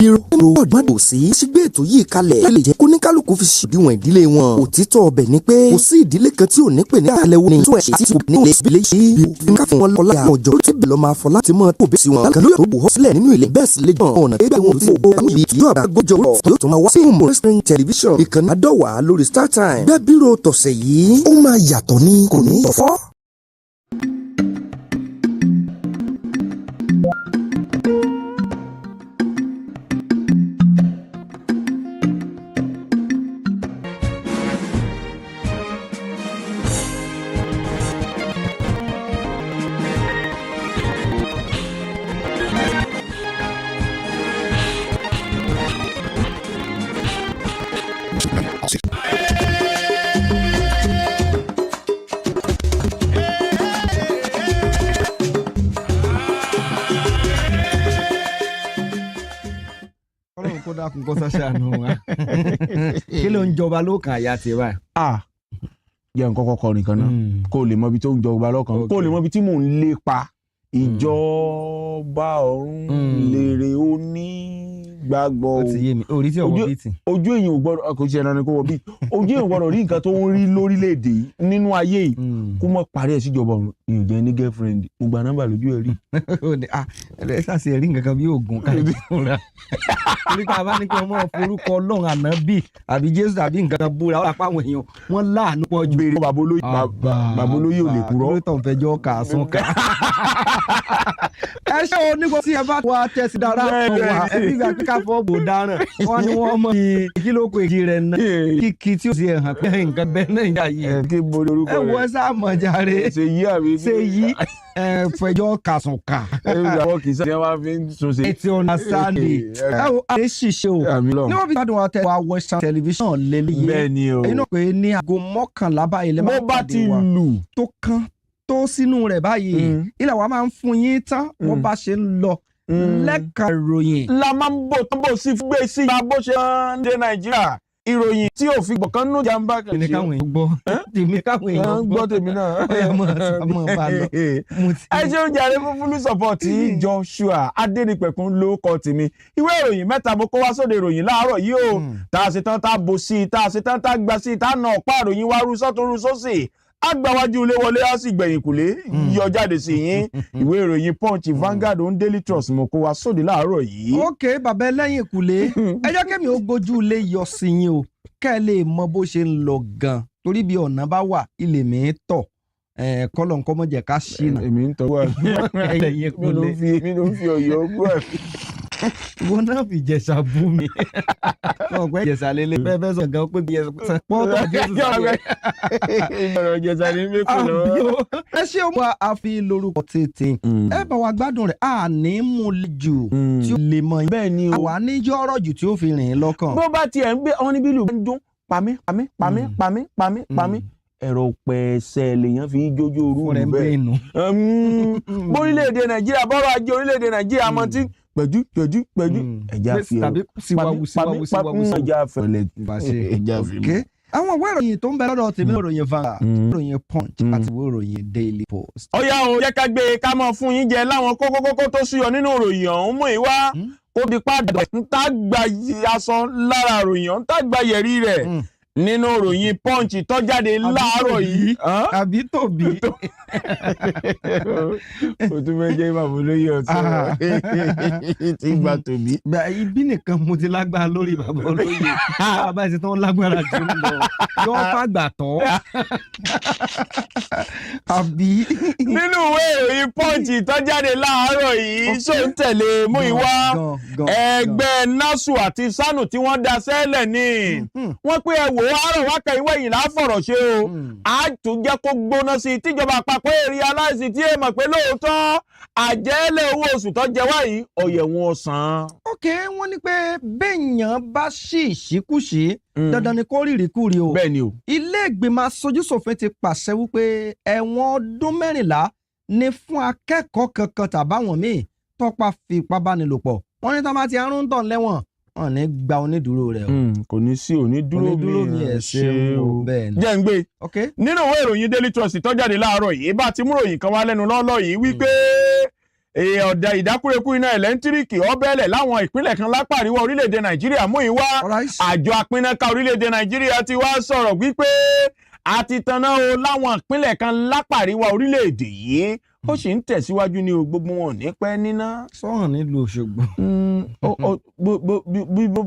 Ìrọ̀rùn ọ̀gbọ́n kò sí sígbé ètò yìí kalẹ̀ láti lè jẹ́ kóníkálùkù fi ṣòdiwọ̀n ìdílé wọn. Òtítọ́ ọbẹ̀ ni pé kò sí ìdílé kan tí ò ní pè ní àtẹ́lẹwọ́ ní tó ẹ̀ṣẹ̀ tí kò ní lè síbi léṣe. Bí o ká fún wọn lọ́la ọjọ́ tó ti bẹ̀ lọ́ máa fọ láti mọ tó bẹ̀ sí wọn. Kan ló yọ tó bò họ́ sílẹ̀ nínú ilé bẹ́ẹ̀ sì lè jọ ọ̀nà tó gbé wọn tó bò àwọn ibi yóò àgbójọ rọ̀ yóò tó máa wá sí ìmọ̀ wrestling television ìkànnì àdọ́wà lórí StarTime. Bẹ́ẹ̀ bírò tọ̀sẹ̀ yìí ó máa yàtọ̀ ní kò ní yọ̀fọ́. dákun kó ṣàṣàánú wa kí ló ń jọba lókàn àyà tiẹ̀ báyìí. jẹ́ nǹkan kọ́kọ́ nìkan náà kó o lè mọ ibi tó ń jọba lọ́kàn kó o lè mọ ibi tí mò ń lépa ìjọba ọ̀run lèrè onígbàgbọ́ orí tí ọwọ́ bíìtì. ojú èyàn ò gbọ́dọ̀ kò ṣe ẹran ni kó wọ bíi ojú èyàn ò gbọ́dọ̀ rí nǹkan tó ń rí lórílẹ̀‐èdè yìí nínú ayé yìí kó mọ̀ parí ẹ̀ síjọba ọ̀run ìyànjẹ́ ní girlfriend mo gba nọ́mbà lójú ẹ̀ rí. ẹ ṣàṣì ẹ̀rí nǹkan kan bí oògùn káàdì fúnra torí pé a bá ní kí wọ́n mọ̀ forúkọ Ọlọ́run ànábì àbí Jésù àbí nǹkan kan búra wọ́n apá àwọn èèyàn wọ́n láàánú pọ̀ ju. béèrè babolóyè ò lè purọ́. lórí tó ń fẹjọ́ kà á sún ká. ẹ ṣé o nígbà tí ẹ bá wá tẹ̀sí dára kan wà ẹ bí ìgbà kíkà fọ́ọ̀bù dáràn wọ́n ní wọ́n mọ̀ kílókò èjì rẹ̀ náà kíkí tí ó sì hàn pé nǹkan bẹ́ẹ̀ náà yà yìí. kí bo lórúkọ rẹ ẹ wọ ẹ sáà mọ̀ jàre ṣe yí àbí ṣe yí fẹjọ́ kàsùn ká. àwọn kì í sọ wá fi ń sunṣe. ètò ọ̀nà sáàdì ẹ wo àlẹ́ ṣìṣe o ní wọ́n fi gbádùn wa tẹ̀ wá Western television lélẹ́yẹ. bẹ́ẹ̀ ni o ẹ̀yin náà pé ní aago 11 báyìí lẹ́ẹ̀ máa pàdé wa bó bá ti lù tó kán tó sínú rẹ̀ báyìí ilẹ̀ wa máa ń fún yín tán wọ́n bá ṣe ń lọ lẹ́ka ìròyìn. la máa ń bò tó bò sí gbé sí bó ṣe ń dé Nàìjíríà ìròyìn tí ò fi gbọ̀kan nù jàmbá kan. tèmi káwọn èèyàn gbọ́ tèmi káwọn èèyàn gbọ́ tèmi náà. ọyọ mọ bá lọ. ẹ ṣe oúnjẹ àrẹ fún fúlù sọpọ́ọ̀tì Joshua Adénípẹ̀kun ló kọ tèmi ìwé ìròyìn mẹ́ta mo kó wá sóde ìròyìn láàárọ̀ yìí o tá a ṣe tán tá a bò sí i tá a ṣe tán tá a gbà sí i tá a nà ọ̀pá ìròyìn wá rú sọ́tún rú sósì agbáwájú ilé wọlé á sì gbẹ̀yìn kùlé yọ jáde sí yín ìwé ìròyìn Punch Vanguard òun Daily Trust mo kó wá sóde láàárọ̀ yìí. ok bàbá ẹlẹ́yìn kùlé ẹ jẹ́ kémi ó gbójú ilé yọ sí yín o kẹ́ ẹ lè mọ bó ṣe ń lọ gan torí bí ọ̀nà bá wà ilé mi tọ̀ kọ́lọ̀ nǹkan mọ̀jẹ̀ ká ṣìnà. èmi ń tọ́ wà ẹlẹ́yìn kùlé mi ló ń fi ọ̀yọ́ gbọ́ ẹ̀. wọn náà fi Ìjẹ̀ṣà bú mi wọn pẹ Ìjẹ̀ṣà lélẹ bẹ́ẹ̀ fẹ́ sọ gan pé bí pọtọ Jésù sáré ọ̀rọ̀ Ìjẹ̀ṣà ní mẹkùn lọ́wọ́. ẹ ṣé o wá a fi lórúkọ tètè ẹ bá wa gbádùn rẹ̀ a ní mú jù tí ó lè mọ bẹ́ẹ̀ ni o àwa ní yọrọ jù tí ó fi rìn lọ́kàn. bó bá tiẹ̀ ń gbé ọ́n níbí lù ń dún pamí ẹ̀rọ pẹ̀sẹ̀ lèèyàn fi jójó orú rẹ̀ bẹ́ẹ̀. bórílẹ̀-èdè Nàìjíríà bọ́rọ̀ ajé orílẹ̀-èdè Nàìjíríà mọ́ tí pẹ̀jú ẹja fi tàbí síwáwú ẹja fẹ̀lẹ̀ ẹja fi mọ́. àwọn ìwé ìròyìn tó ń bẹ lọ́dọ̀ tèmi ìròyìn Vanguard ìròyìn Punch àti ìròyìn Daily Post. ó yá o jẹ́ ká gbé ká mọ̀ fún yín jẹ láwọn kókó tó súyọ nínú ìròyìn ọ̀hún mú ìwá kó di padà ń tá gba aṣọ lára ìròyìn ọ̀hún tá gba yẹ̀rí rẹ̀ nínú ìròyìn Punch tó jáde láàárọ̀ yìí. àbí tòbí. o tún fẹ́ jẹ́ bàbá olóyè ọ̀sán tí gba tòbí. ibi nìkan mo ti lágbára lórí bàbá olóyè bàbá ìṣe tó ń lágbára jù ú lọ yóò fàgbà tọ́. àbí. nínú ìwé ìròyìn Punch tó jáde láàárọ̀ yìí ṣó ń tẹ̀lé mú ìwá ẹgbẹ́ NASU àti SANU tí wọ́n dá sẹ́lẹ̀ ní wọ́n pé ẹ wò àárọ̀ wákà ìwé yìí láfọ̀rọ̀ ṣe o á tún jẹ́ kó gbóná sí i tíjọba àpapọ̀ èrè aláìsí tí èèmọ̀ pé lóòótọ́ àjẹ́lẹ̀ owó oṣù tó jẹ wá yìí ọ̀yẹ̀ wọn san. ok wọ́n ní pé béèyàn bá ṣì ṣìkúṣì dandan ni kó rírì kúri o. bẹ́ẹ̀ ni o. ilé ìgbìmọ̀ aṣojúṣòfin ti pàṣẹ wípé ẹ̀wọ̀n ọdún 14 ni fún akẹ́kọ̀ọ́ kankan tàbáwọn míì tọ́pa fipábánilòpọ̀ wọ́n ní tọ́ba ti arún tàn lẹ́wọ̀n wọ́n ní gba onídùúró rẹ̀ o. kò ní sí onídùúró mi ẹ̀ ṣe o bẹ́ẹ̀ ni. jẹ́ ń gbé nínú ìwé ìròyìn Daily Trust tó jáde láàárọ̀ yìí bá ti mú ròyìn kan wá lẹ́nu lọ́ọ́lọ́ yìí wípé ọ̀dà ìdákúrekú iná ẹ̀lẹ́ńtíríkì ọ̀bẹ̀lẹ̀ láwọn ìpínlẹ̀ kan lápá àríwá orílẹ̀-èdè Nàìjíríà mú ìwá àjọ apínnáká orílẹ̀-èdè Nàìjíríà ti wá sọ̀rọ̀ wípé a ti tanná o láwọn ìpínlẹ̀ kan lápá àríwá orílẹ̀-èdè yìí ó sì ń tẹ̀síwájú ní gbogbo wọn ní pẹ́ níná. sọ́hàn nílùú Òṣogbo.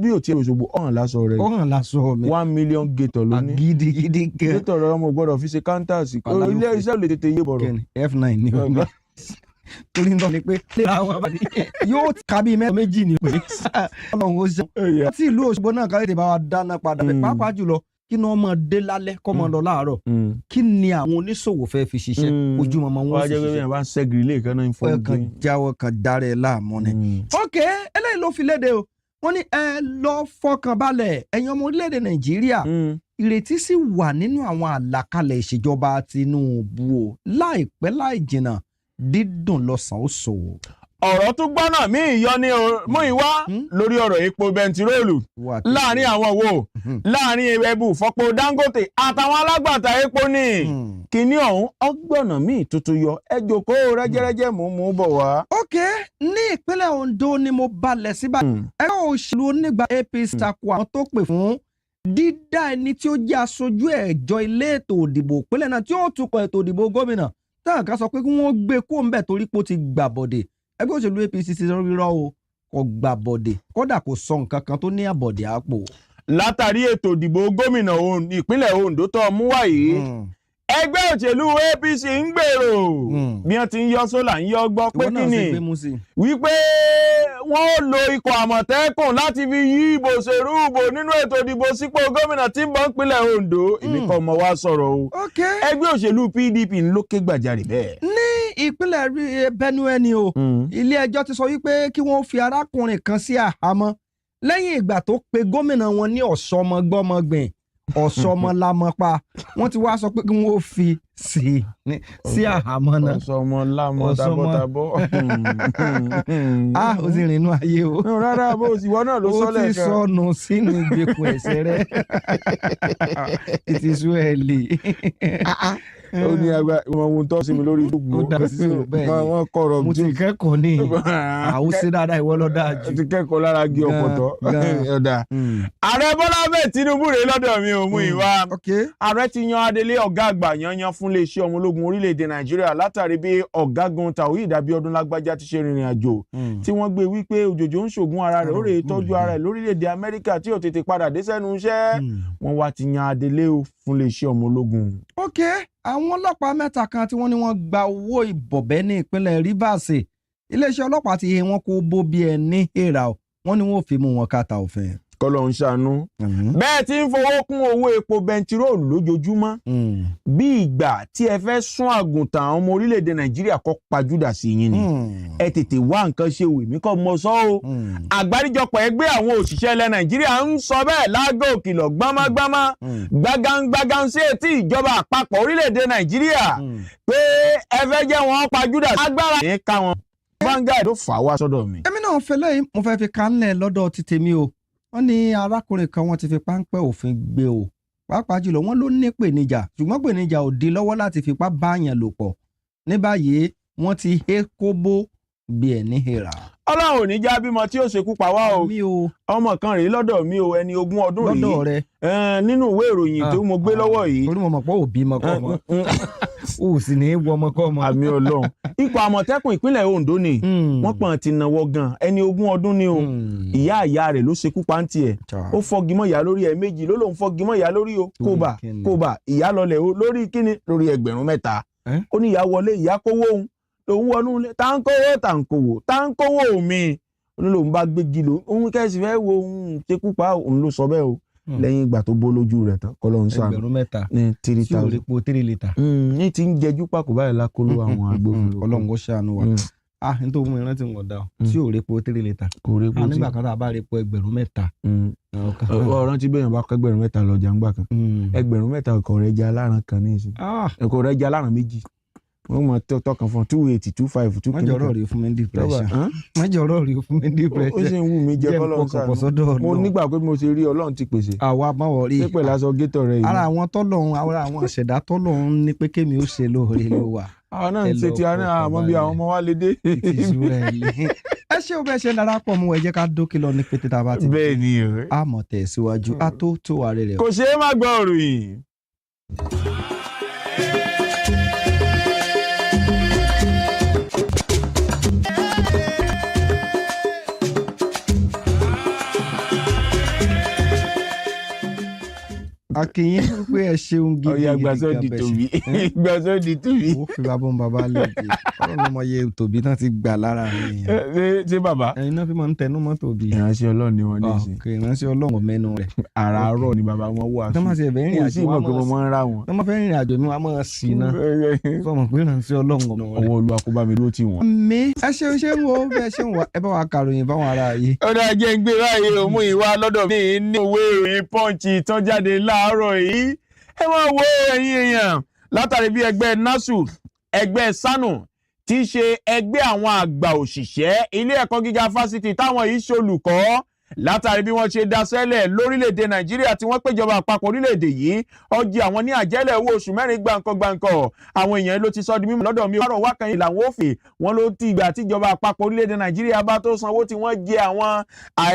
bí o ti Òṣogbo ọ̀hàn lásọ rẹ̀. ọ̀hàn lásọ mi. 1 million gator ló ní. gidigidi kẹ. gator rẹ ọmọ gbọ́dọ̀ fi ṣe kántàsì. ilé iṣẹ́ ò lè tètè yé bọ̀rọ̀. F9 ni o ní. torí ń tọ́ ni pé yóò ka bíi mẹ́ta méjì ni pé ọlọ́run ó ṣe. tí ìlú Òṣogbo náà káyọ̀dé bá wa dáná padà pàápàá jùlọ kí ni wọ́n máa dé lálẹ́ kọ́ máa lọ láàárọ̀ kí ni àwọn oníṣòwò fẹ́ fi ṣiṣẹ́ ojúmọ́ wọn sì ṣiṣẹ́. wọ́n á jẹ́ pé bí wọ́n bá ń ṣẹ́gìrì ilé ìkànnà ìfọ̀n. kan jáwọ́ kan darẹ̀ láàmú ni. ok eléyìí ló fi léde o wọ́n ní ẹ lọ fọkàn balẹ̀ ẹ̀yin ọmọ orílẹ̀-èdè Nàìjíríà ìrètí sì wà nínú àwọn àlàkalẹ̀ ìṣèjọba Tinubu o láìpẹ́ láì jìnnà dídùn lọ́sàn-án ó ṣòwò. ọ̀rọ̀ tó gbọ́nà mí ìyọ ni mú ìwá lórí ọ̀rọ̀ epo bẹntiróòlù láàrin àwọn wo láàrin ẹbù fọ́pọ̀ Dangote àtàwọn alágbàtà epo ní kíní ọ̀hún ọgbọ̀nà míì tuntun yọ ẹ jókòó rẹ́jẹ́rẹ́jẹ́ mú bọ̀ wá. ok ní ìpínlẹ̀ Ondo ni mo balẹ̀ síbà ẹgbẹ́ òṣèlú onígbà APC takò àwọn tó pè fún dídá ẹni tí ó jẹ́ aṣojú ẹ̀jọ́ ilé ètò òdìbò ìpínlẹ̀ náà tí ó tukọ̀ ètò òdìbò gómìnà táwọn kan sọ pé kí wọ́n gbé kó ń bẹ̀ torí pé ó ti gbà bọ̀dẹ̀ ẹgbẹ́ òṣèlú APC ti rírọ́ o kò gbà bọ̀dẹ̀ kódà kò sọ nǹkan kan tó ní àbọ̀dẹ̀ àpò. látàrí ètò ìdìbò gómìnà ìpínlẹ̀ Ondo tó mú wáyé ẹgbẹ́ òṣèlú APC ń gbèrò bí wọ́n ti ń yọ sólà ń yọ gbọ́ pé kí ni wípé wọ́n ó lo ikọ̀ àmọ̀tẹ́kùn láti fi yí ìbò ṣèrú ìbò nínú ètò ìdìbò sípò gómìnà tí ń bọ̀ nípínlẹ̀ Ondo ìbí kan mọ̀ wá sọ̀rọ̀ o ẹgbẹ́ òṣèlú PDP ń lókè gbàjarè bẹ́ẹ̀. ní ìpínlẹ̀ Benue ni o ilé ẹjọ́ ti sọ wípé kí wọ́n fi arákùnrin kan sí àhámọ́ lẹ́yìn ìgbà tó pe gómìnà wọn ní ọ̀sọ́mọgbọ́mọgbìn ọ̀sọ́mọlámọ́pa wọ́n ti wá sọ pé kí wọ́n fi sí àhámọ́ náà. ọ̀sọ́mọlámọ́ tabọ́tabọ́. ó sì rìn inú ayé o. rárá bó o sì wọ́n náà ló sọ́lẹ̀ kan. ó ti sọnù sínú ìgbèkùn ẹ̀ṣẹ̀ rẹ̀. it is well. ó ní agbá ohun tó sí mi lórí gbogbo wọn kọrọ mo ti kẹ́kọ̀ọ́ ní àwùsí dáadáa ìwọ lọ dáa jù. ti kẹ́kọ̀ọ́ lára gé ọ̀pọ̀tọ́ ọ̀dà. ààrẹ Bọ́lá bẹ́ẹ̀ Tinubu rèé lọ́dọ̀ mi ò mú ìwà. ààrẹ ti yan adelé ọ̀gá àgbà yanyan fún iléeṣẹ́ ọmọ ológun orílẹ̀-èdè Nàìjíríà látàrí bí ọ̀gágun Taoheed Abiodun Lágbájá ti ṣe rìnrìn àjò tí wọ́n gbé wípé òjòjò ń ṣògùn ara rẹ̀ ó rèé tọ́jú ara rẹ̀ lórílẹ̀-èdè Amẹ́ríkà tí ò tètè padà dé sẹ́nu iṣẹ́ wọ́n wá ti yan adelé fún iléeṣẹ́ ọmọ ológun. àwọn ọlọ́pàá mẹ́ta kan tí wọ́n ní wọ́n gba owó ìbọ̀bẹ́ ní ìpínlẹ̀ Rivers iléeṣẹ́ ọlọ́pàá ti wọ́n kó bó bí ẹni èèrà wọ́n ní wọ́n fi mú wọn kàtà òfin. kọ́lọ́ ń ṣàánú. bẹ́ẹ̀ tí ń fowó kún owó epo bẹntiróòlù lójoojúmọ́ bí ìgbà tí ẹ fẹ́ sún àgùntàn àwọn ọmọ orílẹ̀-èdè Nàìjíríà kọ́ pajúdà sí yín ni ẹ tètè wá nǹkan ṣe òwe mi kọ́ mọ sọ́ o. àgbáríjọpọ̀ ẹgbẹ́ àwọn òṣìṣẹ́ ilẹ̀ Nàìjíríà ń sọ bẹ́ẹ̀ lágò òkìlọ̀ gbámágbámá gbágángbágán sí etí ìjọba àpapọ̀ orílẹ̀-èdè Nàìjíríà pé ẹ fẹ́ jẹ́ wọn pajúdà agbára ní ká wọn. Vanguard ló fà wá sọ́dọ̀ mi. èmi náà fẹ́ lẹ́yìn mo fẹ́ fi kánlẹ̀ lọ́dọ̀ ti tèmi o wọ́n ní arákùnrin kan wọ́n ti fi páńpẹ́ òfin gbé o pàápàá jùlọ wọ́n ló ní pèníjà ṣùgbọ́n pèníjà ò di lọ́wọ́ láti fipá báyàn lò pọ̀ ní báyìí wọ́n ti hé kóbó bí ẹni hèrà. Ọlọ́run ò ní já bímọ tí ó ṣekú pa wá o ọmọ kan rèé lọ́dọ̀ mi o ẹni 20 ọdún rèé lọ́dọ̀ rẹ nínú ìwé ìròyìn tó mo gbé lọ́wọ́ yìí. torí mo mọ̀ pé ò bímọ kọ́ ọmọ o sì ní í wọ ọmọ kọ́ ọmọ. àmì Ọlọ́run ikọ̀ àmọ̀tẹ́kùn ìpínlẹ̀ Ondo ni wọ́n pọ̀n ti náwó gan ẹni 20 ọdún ni o ìyá rẹ̀ ló ṣekú pa ń tiẹ̀ ó fọ́gimọ̀ ìyá lórí ẹ̀ méjì ló lòun fọ́gimọ̀ ìyá lórí o kóbà ìyá lọlẹ̀ o lórí kíni lórí 3,000 ó ní ìyá wọlé ìyá kówó òun lòun wọnú ilé táǹkówó mi olóòun bá gbégi lò òun kẹ́sì fẹ́ wo òun ṣekú pa òun ló sọ bẹ́ẹ̀ o lẹ́yìn ìgbà tó bó lójú rẹ̀ tán kọ́ ló ń sàn 3,000 ní 3,000 tí ò rí po 3 litre. ní ti ń jẹjú pàkó báyìí lákòló àwọn agbófinró. Ọlọ́run kò ṣàánú wa nítorí mo rántí wọn dá o tí ò rí po 3 litre. kò rí po 3 nígbà kan tá a bá rí po 7,000. ọ̀rọ̀ tí bẹ́ẹ̀ bá kọ́ 7,000 lọ́jà ńgbà kan 7,000 ọkọ̀ rẹ̀ jẹ́ aláràn kan ní ìsìn ọkọ̀ rẹ̀ jẹ́ aláràn méjì wọ́n mọ̀ tọkàn fún 280 25 2 wọ́n jọ̀rọ̀ rí fún mi depression wọ́n jọ̀rọ̀ rí fún mi depression ó sì ń wù mí jẹ́ kọ́lọ́run sáà mo nígbà pé mo ṣe rí Ọlọ́run ti pèsè àwa máwọ̀ rí pípẹ́ lásán gétọ̀ rẹ̀ yìí ara àwọn tọ́lọ́run ara àwọn ìṣẹ̀dá tọ́lọ́run ní pé kémi ó ṣe lóore ló wà. àwọn náà ń ṣe ti àárín àmọ́ bí àwọn ọmọ wa lè dé. ẹ ṣé o bẹ́ẹ̀ ṣe darapọ̀ mú ẹ jẹ́ ká dókè lọ ní pété tá a bá ti bẹ́ẹ̀ ni o àmọ̀ tẹ̀síwájú a tó ààrẹ rẹ̀. kò ṣeé má gbọ́ òròyìn. akínyìn pé ẹ ṣeun gidi ọyà gbàsọ di tòbí gbàsọ di tòbí. ó fi bàbá òun bàbá lẹ́ẹ̀dì ọlọ́run ọmọ yẹ tòbí náà ti gbà lára mi. ṣé bàbá. ẹyin náà fi máa ń tẹnu mọ́ tòbí. ìránṣẹ́ Ọlọ́run ni wọ́n ní í ṣe. ìránṣẹ́ Ọlọ́run mẹ́nu rẹ̀. àràárọ̀ ni bàbá wọn wà. tọ́mọ̀ sí ẹ̀fẹ̀ ìrìn àjò wọn mọ̀ tọ́mọ̀ fẹ́ ìrìn àjò mi wà mọ̀ sí iná. sọmọ pé ìránṣẹ́ Ọlọ́run. ọwọ́ Olúwa kó bá mi ló tì wọ́n. mi ẹ ṣeun ṣe ń wo ẹ ṣeun wa ẹ bá wa kàròyìn fáwọn ará yìí. ó dáa jẹ́ ń gbé báyìí òmù ìwà lọ́dọ̀ mi ní òwe ìròyìn Punch tán jáde láàárọ̀ yìí. ẹ máa wo ẹ̀yin èèyàn látàrí bí ẹgbẹ́ NASU ẹgbẹ́ SANU tí í ṣe ẹgbẹ́ àwọn àgbà òṣìṣẹ́ ilé ẹ̀kọ́ gíga fásitì táwọn yìí ṣolùkọ́ látàrí bí wọ́n ṣe daṣẹ́lẹ̀ lórílẹ̀‐èdè Nàìjíríà tí wọ́n péjọba àpapọ̀ orílẹ̀‐èdè yìí ọjì àwọn ní àjẹ́lẹ̀ owó oṣù 4 gbàǹkọ̀ àwọn èèyàn ló ti sọ di mímọ̀ lọ́dọ̀ mi wárọ̀ wákàyìn làwọn ò fè wọ́n ló ti ìgbà tíjọba àpapọ̀ orílẹ̀‐èdè Nàìjíríà bá tó sanwó tí wọ́n jẹ àwọn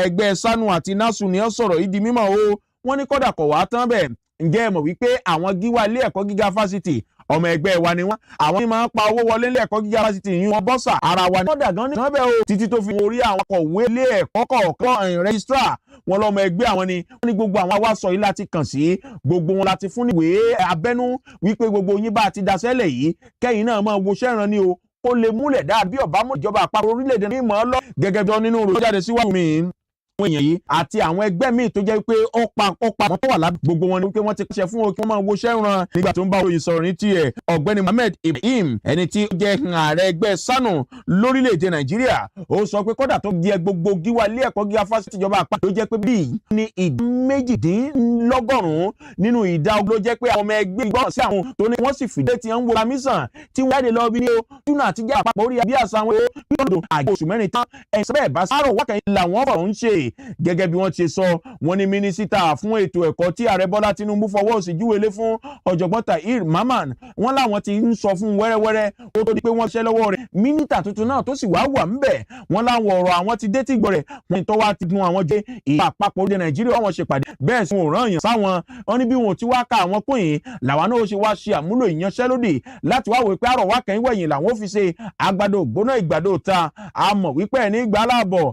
ẹgbẹ́ SANU àti NASU ní sọ̀rọ̀ yìí di mímọ̀ o wọ́n ní kódà kọ̀ wá tán bẹ́ẹ̀ ǹjẹ́ ẹ mọ̀ wípé àwọn gíwá ilé ẹ̀kọ́ gíga fásitì ọmọ ẹgbẹ́ wa ni wọ́n àwọn ní máa ń pa owó wọlé ilé ẹ̀kọ́ gíga fásitì yìí wọn bọ́sà ara wa ní kódà gan ní sanbẹ́ o títí tó fi orí àwọn kọ̀wé ilé ẹ̀kọ́ kọ̀ọ̀kan rẹ́gísítírà wọn lọ́mọ ẹgbẹ́ àwọn ni wọ́n ní gbogbo àwọn awásọ yìí láti kàn sí gbogbo wọn láti fún níwèé abẹ́nú wípé gbogbo yín bá ti daṣẹ́lẹ̀ yìí kẹ́yìn náà máa woṣẹ́ ìran ni o ó lè múlẹ̀ dáa bí ọ̀bámu ìjọba àpapọ̀ orílẹ̀-èdè ní ìmọ̀ ọlọ́ gẹ́gẹ́ bí wọn nínú rò jáde síwájú mi àwọn èèyàn yìí àti àwọn ẹgbẹ́ míì tó jẹ́ pé ó pa wọn tó wà lábẹ́ gbogbo wọn ni wípé wọ́n ti pàṣẹ fún wọn kí wọ́n máa woṣẹ́ ìran nígbà tó ń bá òyìn sọ̀rọ̀ ní tiẹ̀ ọ̀gbẹ́ni Mohammed Ibrahim ẹni tí ó jẹ́ ààrẹ ẹgbẹ́ SANU lórílẹ̀‐èdè Nàìjíríà ó sọ pé kódà tó jẹ gbogbo gíwá ilé ẹ̀kọ́ gíga fásitì ìjọba àpapọ̀ ló jẹ́ pé bíi ní ìdá 18 nínú ìdá ló jẹ́ pé àwọn ọmọ ẹgbẹ́ ìgbọ́n sí àwọn tó ní wọ́n sì fìdí tí wọ́n ń wo ramísàn tí wọ́n jáde lọ bí ní o túnà àti jẹ́ àpapọ̀ orí bí àṣà wọn bí ọ̀dọ̀ àjọ oṣù 4 tán ẹ̀yìn sábẹ́ bá sáró wákàtí làwọn fọ̀rọ̀ ń ṣe gẹ́gẹ́ bí wọ́n ti sọ wọ́n ní mínísítà fún ètò ẹ̀kọ́ tí ààrẹ Bọ́lá Tinubu fọwọ́ sí júwèlé fún ọ̀jọ̀gbọ́n Tahir Mamman wọ́n láwọn ti ń sọ fún wẹ́rẹ́wẹ́rẹ́ ó tó di pé wọ́n ṣẹ́ lọ́wọ́ rẹ̀ mínísítà tuntun náà tó sì wá wà ńbẹ̀ wọ́n láwọn ọ̀rọ̀ àwọn ti dé tí gbọ́ rẹ̀ wọ́n tó wá ti gun àwọn jẹ́ ìyá àpapọ̀ orílẹ̀ Nàìjíríà wọ́n ṣe pàdé bẹ́ẹ̀ sì wọn ò rán èèyàn sáwọn wọn ní bí wọn ò ti wá ka àwọn kún yìí làwọn náà ó ṣe wá ṣe àmúlò ìyanṣẹ́lódì láti wá wò pé àrọ̀ wá kẹ́yìn wẹ̀yìn làwọn ó fi ṣe àgbàdo ògbóná ìgbàdo ta àmọ̀ wípé ẹ̀ ní gbà láàbọ̀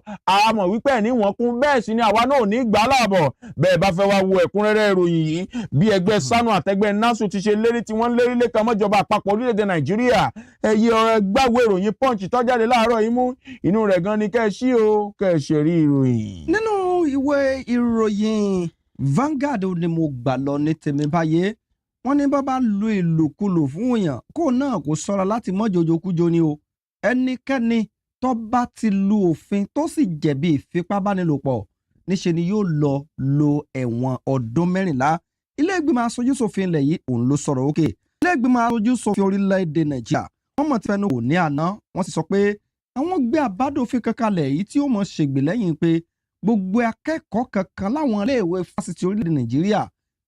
àmọ̀ wípé ẹ̀ ní wọ́n kún bẹ́ẹ̀ sì ni àwa náà ò ní gbà láàbọ̀ bẹ́ẹ̀ bá fẹ́ wá wo ẹ̀kúnrẹ́rẹ́ ìròyìn yìí bí ẹgbẹ́ SANU àtẹgbẹ́ NASU ti ṣe lérí tí wọ́n lérí lẹ́ka mọ́jọba àpapọ̀ orílẹ̀-èdè Nàìjíríà ẹ̀yẹ ọ̀rẹ́ gbàgbé ìròyìn Punch tó jáde láàárọ̀ yìí mú inú rẹ̀ gan ni kẹ́ ẹ ṣí o kẹ́ ẹ ṣe rí ìròyìn. nínú ìwé ìròyìn Vanguard ni mo gbà lọ ní tèmi báyé wọ́n ní bá bá lo ìlòkulò fún èèyàn kó náà kó ṣọ́ra láti mọ́ jòjòkújò ni o ẹnikẹ́ni tó bá ti lu òfin tó sì jẹ̀bi ìfipábánilòpọ̀ níṣe ni yóò lọ lo ẹ̀wọ̀n ọdún 14 ilé ìgbìmọ̀ aṣojú-ṣòfin ilẹ̀ yìí òun ló sọ̀rọ̀ òkè ilé ìgbìmọ̀ aṣojú-ṣòfin orílẹ̀-èdè Nàìjíríà wọ́n mọ̀ tí fẹ́nu kò ní àná wọ́n sì sọ pé àwọn gbé àbádòfin kankan lẹ̀ yìí tí ó mọ̀ ṣègbè lẹ́yìn pé gbogbo akẹ́kọ̀ọ́ kankan láwọn iléèwé fásitì orílẹ̀-èdè Nàìjíríà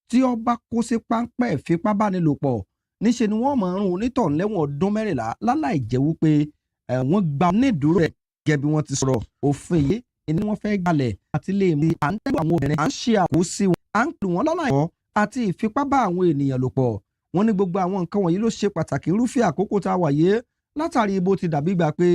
tí ó bá kó sí páńpẹ́ ìfipábánilòpọ̀ níṣe ni wọ́n máa ń rún onítọ̀hún lẹ́wọ̀n ọdún 14 láláì jẹ́ wípé wọ́n gba onídùúró rẹ̀ gẹ́gẹ́ bí wọ́n ti sọ̀rọ̀ òfin yìí ni wọ́n fẹ́ gbalẹ̀ àti lè mú à ń tẹ́lẹ̀ àwọn obìnrin à ń ṣe àkóso wọn à ń pè wọ́n lọ́nà àìkọ́ àti ìfipábá àwọn ènìyàn lò pọ̀ wọ́n ní gbogbo àwọn nǹkan wọ̀nyí ló ṣe pàtàkì irúfẹ́ àkókò tá a wà yé látàrí ibo ti dàbí gbà pé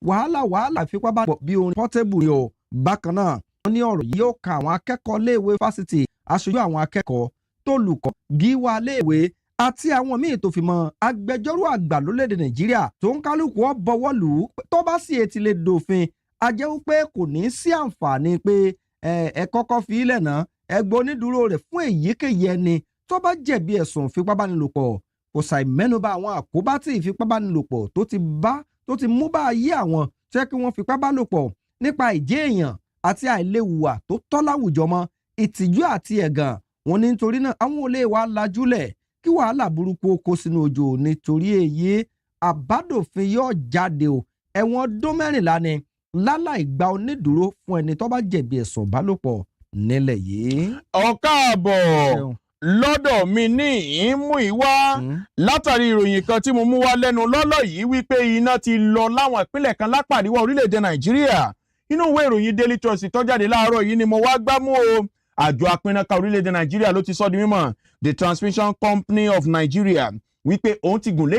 wàhálà ìfipábánilòpọ̀ bí orin Portable ni o bákan náà wọ́n ní ọ̀rọ̀ yìí yóò ka àwọn akẹ́kọ̀ọ́ léèwé fásitì aṣojú àwọn akẹ́kọ̀ọ́ tólùkọ́ gíwá léèwé àti àwọn míì tó fi mọ́ agbẹjọ́rò àgbà lórílẹ̀‐èdè Nàìjíríà tó ń kálukú ọ bọwọ́ lù ú tó bá sì etí lè dòfin a jẹ́ wípé kò ní sí àǹfààní pé ẹ kọ́kọ́ fi ilẹ̀ náà ẹ gbọ́ onídùúró rẹ̀ fún èyíkéyìí ẹni tó bá jẹ̀bi ẹ̀sùn ìfipábánilòpọ̀ kò ṣàì mẹ́nuba àwọn àkóbá tí ìfipábánilòpọ̀ tó ti mú bá ayé àwọn tó yẹ kí wọ́n fipábánilòpọ̀ nípa ìjẹ́ èèyàn àti àìléwùwà tó tọ́ láwùjọ mọ́ ìtìjú àti ẹ̀gàn wọn ní nítorí náà àwọn olè wa lajúlẹ̀ kí wàhálà burúkú kó sínú òjò nítorí èyí àbádòfin yóò jáde o ẹ̀wọ̀n ọdún 14 ni láláì gba onídùúró fún ẹni tó bá jẹ̀bi ẹ̀sùn ìbálòpọ̀ nílẹ̀ yìí. ọ̀káàbọ̀ lọ́dọ̀ mi ní ìmú ìwá látàrí ìròyìn kan tí mo mú wá lẹ́nu lọ́lọ́ yìí wípé iná ti lọ láwọn ìpínlẹ̀ kan lápá àríwá orílẹ̀-èdè Nàìjíríà inú ìwé ìròyìn Daily Trust tó jáde láàárọ̀ yìí ni mo wá gbámú o àjọ apínnáká orílẹ̀-èdè Nàìjíríà ló ti sọ di mímọ̀ The Transmission Company of Nigeria wípé òun ti gùn lé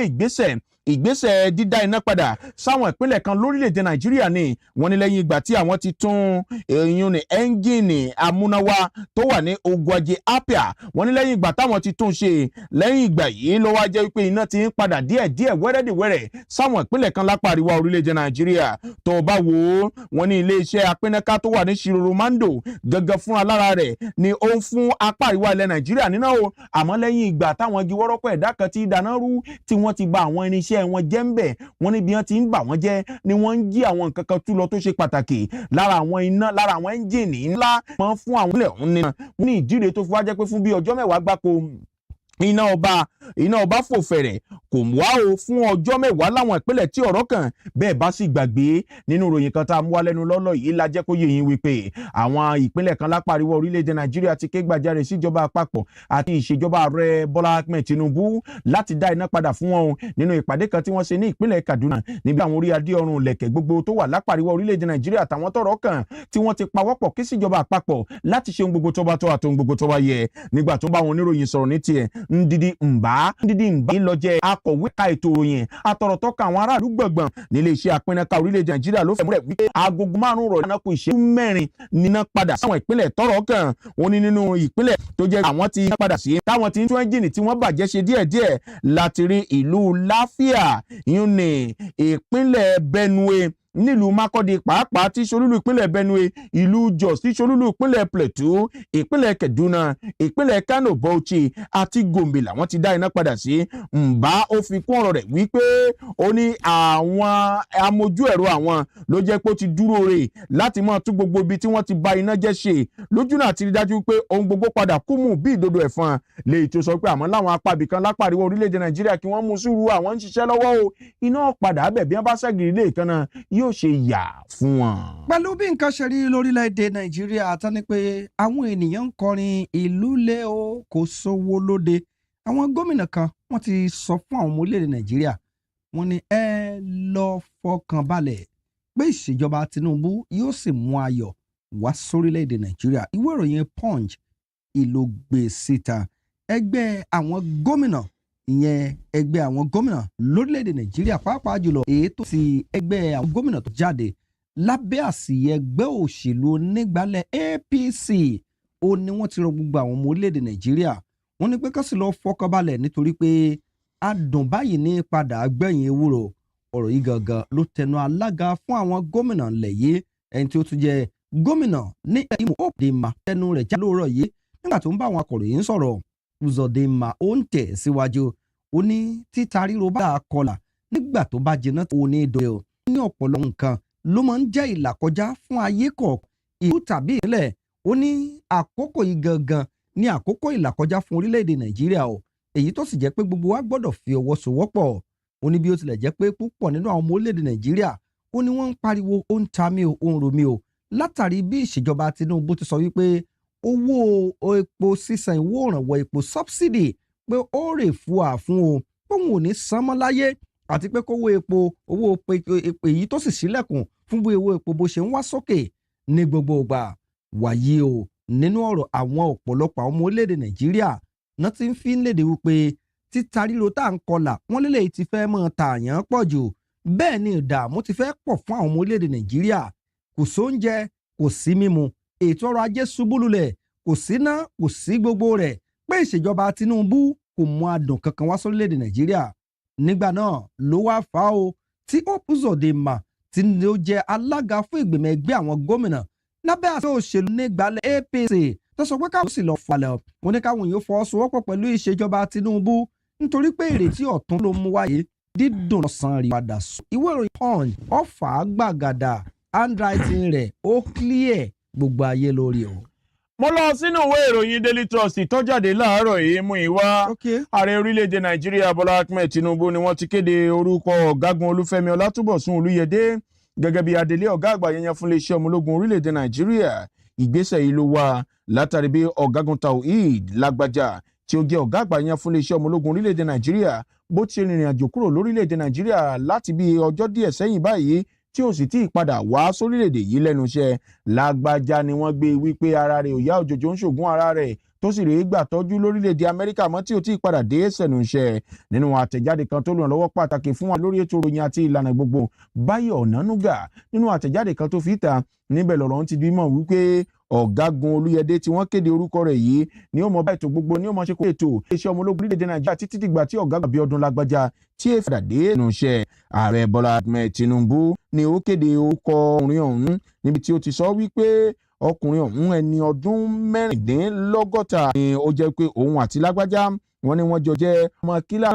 ìgbésẹ̀ dídá iná padà sáwọn ìpínlẹ̀ kan lórílẹ̀‐èdè Nàìjíríà ni wọ́n ní lẹ́yìn ìgbà tí àwọn ti tún èèyàn ní ẹ́ńgìnì amúnáwá tó wà ní Ogwaje Apia wọ́n ní lẹ́yìn ìgbà táwọn ti tún ṣe lẹ́yìn ìgbà yìí ló wá jẹ́ wípé iná ti ń padà díẹ̀díẹ̀ wẹ́rẹ́díwẹ́rẹ́ sáwọn ìpínlẹ̀ kan lápá àríwá orílẹ̀‐èdè Nàìjíríà tó bá wò ó wọ́n ní iléeṣẹ́ apínnáká tó wà ní Shiroro Mando gẹ́gẹ́ fún alára rẹ̀ ni ó ń fún apá àríwá ilẹ̀ Nàìjíríà níná o àmọ́ lẹ́yìn ìgbà táwọn igi wọ́rọ́kọ̀ ẹ̀dá kan ti dáná rú tí wọ́n ti ba àwọn irinṣẹ́ wọn jẹ́ ń bẹ̀ wọ́n ní bí wọ́n ti ń bà wọ́n jẹ́ ni wọ́n ń jí àwọn nǹkan kan tú lọ tó ṣe pàtàkì lára àwọn iná lára àwọn ẹ́ńjìnì ńlá máa ń fún àwọn ilẹ̀ ọ̀hún nínú ní ìdíre tó fi wá jẹ́ pé fún bí ọjọ́ 10 gbáko iná ọba fò fẹ̀rẹ̀ kò wá o fún ọjọ́ 10 láwọn ìpínlẹ̀ tí ọ̀rọ̀ kàn bẹ́ẹ̀ bá sì gbàgbé nínú ìròyìn kan tá a mú wá lẹ́nu lọ́lọ́ yìí la jẹ́ kó yé yín wípé àwọn ìpínlẹ̀ kan lápá àríwá orílẹ̀-èdè Nàìjíríà ti ké gbàjarè síjọba àpapọ̀ àti ìṣèjọba ààrẹ Bọ́lá Ahmed Tinubu láti dá iná padà fún wọn nínú ìpàdé kan tí wọ́n ṣe ní ìpínlẹ̀ Kaduna níbi àwọn orí adé ọrùn lẹ̀kẹ̀ gbogbo tó wà lápá àríwá orílẹ̀-èdè Nàìjíríà àtàwọn tọ́rọ̀ kàn tí wọ́n ti pawọ́pọ̀ kí síjọba àpapọ̀ láti ṣe ohun gbogbo tó bá tọ́ àti ohun gbogbo tó bá yẹ nígbà tó bá wọn oníròyìn sọ̀rọ̀ ní tiẹ̀ Ndidi Mba ló jẹ́ akọ̀wé ka ètò òyìn àtọ̀rọ̀tọ́ka àwọn aráàlú gbọ̀ngbọ̀n nílé iṣẹ́ apínnáká orílẹ̀-èdè Nàìjíríà ló fẹ̀mú rẹ̀ wípé agogo 5 rọ̀ náà kù ìṣẹ́jú 4 níná padà sáwọn ìpínlẹ̀ tọ́rọ̀ kàn wọ́n ní nínú ìpínlẹ̀ tó jẹ́ àwọn ti padà sí táwọn ti ń tún ẹ́ńjìnì tí wọ́n bàjẹ́ ṣe díẹ̀díẹ̀ láti rí ìlú Láfíà yún ní ìpínlẹ̀ Benue nílùú Makurdi pàápàá tí ṣolúlú ìpínlẹ̀ Benue ìlú Jos tí ṣolúlú ìpínlẹ̀ Plateau ìpínlẹ̀ Kaduna ìpínlẹ̀ Kano Bauchi àti Gombe làwọn ti dá iná padà sí Mba ó fi kún ọ̀rọ̀ rẹ̀ wípé ó ní àwọn amójú ẹ̀rọ àwọn ló jẹ́ pé ó ti dúró rè láti máa tún gbogbo ibi tí wọ́n ti ba iná jẹ́ ṣe lójú náà ti rí dájú pé ohun gbogbo padà kúmù bí ìdodo ẹ̀fọn lè tó sọ pé àmọ́ láwọn apá ibìkan lápá àríwá orílẹ̀-èdè Nàìjíríà kí wọ́n mú sùúrù àwọn ń ṣiṣẹ́ lọ́wọ́ o iná padà bẹ̀ bí wọ́n bá ṣẹ́gìrì lè kan náà yóò ṣe yà fún wọn. pẹ̀lú bí nǹkan ṣe rí lórílẹ̀‐èdè Nàìjíríà tán ni pé àwọn ènìyàn ń kọrin ìlú lé o kò sówó lóde àwọn gómìnà kan wọ́n ti sọ fún àwọn ọmọ orílẹ̀‐èdè Nàìjíríà wọ́n ní ẹ lọ fọkàn balẹ̀ pé ìṣèjọba Tinubu yóò sì mú ayọ̀ wá sórílẹ̀‐èdè Nàìjíríà ìwé ìròyìn Punch ìlò gbé síta ẹgbẹ́ àwọn gómìnà ìyẹn ẹgbẹ́ àwọn gómìnà lórílẹ̀‐èdè Nàìjíríà pàápàá jùlọ èyí tó ti ẹgbẹ́ àwọn gómìnà tó jáde lábẹ́ àsìyẹ ẹgbẹ́ òṣèlú onígbàálẹ̀ APC ó ní wọ́n ti rọ gbogbo àwọn ọmọ orílẹ̀‐èdè Nàìjíríà wọ́n ní pé kó sì lọ fọkànbalẹ̀ nítorí pé adùn báyìí ní padà gbẹ̀yìn ewúro ọ̀rọ̀ yìí gangan ló tẹnu alága fún àwọn gómìnà ńlẹ̀ yìí ẹni tí ó tún jẹ́ gómìnà ní Imo Uzodinma tẹnu rẹ̀ já lóòrọ̀ yìí nígbà tó ń bá àwọn akọ̀ròyìn sọ̀rọ̀ Uzodinma ó ń tẹ̀ síwájú ó ní títa ríro bá kọlà nígbà tó bá jiná tó ní ìdọ̀rẹ́ o ní ọ̀pọ̀lọpọ̀ nǹkan ló máa ń jẹ́ ìlàkọjá fún ayé kọ̀ọ̀kan ìlú tàbí ìpínlẹ̀ ó ní àkókò yìí gangan ní àkókò ìlàkọjá fún orílẹ̀-èdè Nàìjíríà o èyí tó sì jẹ́ pé gbogbo wa gbọ́dọ̀ fi ọwọ́ sowọ́pọ̀ ó ní bí ó tilẹ̀ jẹ́ pé púpọ̀ nínú àwọn ọmọ orílẹ̀-èdè Nàìjíríà ó ní wọ́n ń pariwo ó ń ta mí o ó ń ro mí o látàrí bí ìṣèjọba Tinubu ti sọ wípé owó epo sísan ìwó ìrànwọ́ epo subsidy pé ó rè fún àfún o póun ò ní san mọ́ láyé àti pé kówó epo owó epo èyí tó sì ṣílẹ̀kùn fún bí owó epo bó ṣe ń wá sókè ní gbogbo ìgbà wàyí o nínú ọ̀rọ̀ àwọn ọ̀pọ̀lọpọ̀ àwọn ọmọ orílẹ̀-èdè Nàìjíríà náà ti ń fi ń léde wípé títa ríro tá à ń kọlà wọ́n lélẹ̀ ti fẹ́ mọ́ tààyàn pọ̀ jù bẹ́ẹ̀ ni ìdààmú ti fẹ́ pọ̀ fún àwọn ọmọ orílẹ̀-èdè Nàìjíríà kò sóúnjẹ kò sí mímu ètò ọrọ̀ ajé ṣubú lulẹ̀ kò síná kò sí gbogbo rẹ̀ pé ìṣèjọba Tinubu kò mú adùn kankan wá sórílẹ̀-èdè Nàìjíríà nígbà náà ló wá fà á o tí Uzodinma tí ó jẹ́ alága fún ìgbìmọ̀ ẹgbẹ́ àwọn gómìnà lábẹ́ àṣẹ òṣèlú nígbàlẹ̀ APC tó sọ pé káwọn sì lọ falẹ̀ wọn ní káwọn yóò fọwọ́sowọ́pọ̀ pẹ̀lú ìṣèjọba Tinubu nítorí pé ìrètí ọ̀tun ló mú wáyé dídùn lọ́sàn-án rí padà sùn. ìwé ìròyìn Punch ọ̀fà gbàgàdà handwriting rẹ̀ ó clear gbogbo ayé lórí o. mo lọ sínú ìwé ìròyìn Daily Trust tó jáde láàárọ̀ yìí mú ìwá ààrẹ orílẹ̀-èdè Nàìjíríà Bọ́lá Ahmed Tinubu ni wọ́n ti kéde orúkọ ọ̀gágun Olúfẹ́mi Ọlátúbọ̀sún Olúyẹdé gẹ́gẹ́ bí adelé ọ̀gá àgbà yẹn fún iléeṣẹ́ ọmọ ológun orílẹ̀-èdè Nàìjíríà. Ìgbésẹ̀ yìí ló wá látàrí bí ọ̀gágun Taoheed Lágbájá tí ó jẹ́ ọ̀gá àgbà yẹn fún iléeṣẹ́ ọmọ ológun orílẹ̀-èdè Nàìjíríà bó ti rìnrìn àjò kúrò lórílẹ̀-èdè Nàìjíríà láti bí ọjọ́ díẹ̀ sẹ́yìn báyìí tí ó sì tí ì padà wá sórílẹ̀-èdè yìí lẹ́nu iṣẹ́. Lágbájá ni wọ́n gbé wípé ara rẹ̀ ò yá òjòjò ń ṣògùn ara rẹ̀ tó sì rèé gbà tọ́jú lórílẹ̀-èdè Amẹ́ríkà mọ́ tí ó tí ì padà dé sẹ́nu iṣẹ́. Nínú àtẹ̀jáde kan tó lùrànlọ́wọ́ pàtàkì fún wa lórí ètò ìròyìn àti ìlànà gbogbo Báyọ̀ Ọ̀nànúgà nínú àtẹ̀jáde kan tó fi ta níbẹ̀ lọ̀rọ̀ ń ti di mọ̀ wípé ọ̀gágun Olúyẹdé tí wọ́n kéde orúkọ rẹ̀ yìí ni ó mọ bá ètò gbogbo ni ó mọ ṣe kó ètò iṣẹ́ ọmọ ológun orílẹ̀-èdè Nàìjíríà títí dìgbà tí ọ̀gágun Abíọ́dún Lágbájá tí èèfà dàdé nù iṣẹ́. Ààrẹ Bọ́lá Ahmed Tinubu ni ó kéde orúkọ ọkùnrin ọ̀hún níbi tí ó ti sọ wípé ọkùnrin ọ̀hún ẹni ọdún mẹ́rìndínlọ́gọ́ta ni ó jẹ́ pé òun àti Lágbájá wọ́n ní wọ́n jọ jẹ́ ọmọ kílà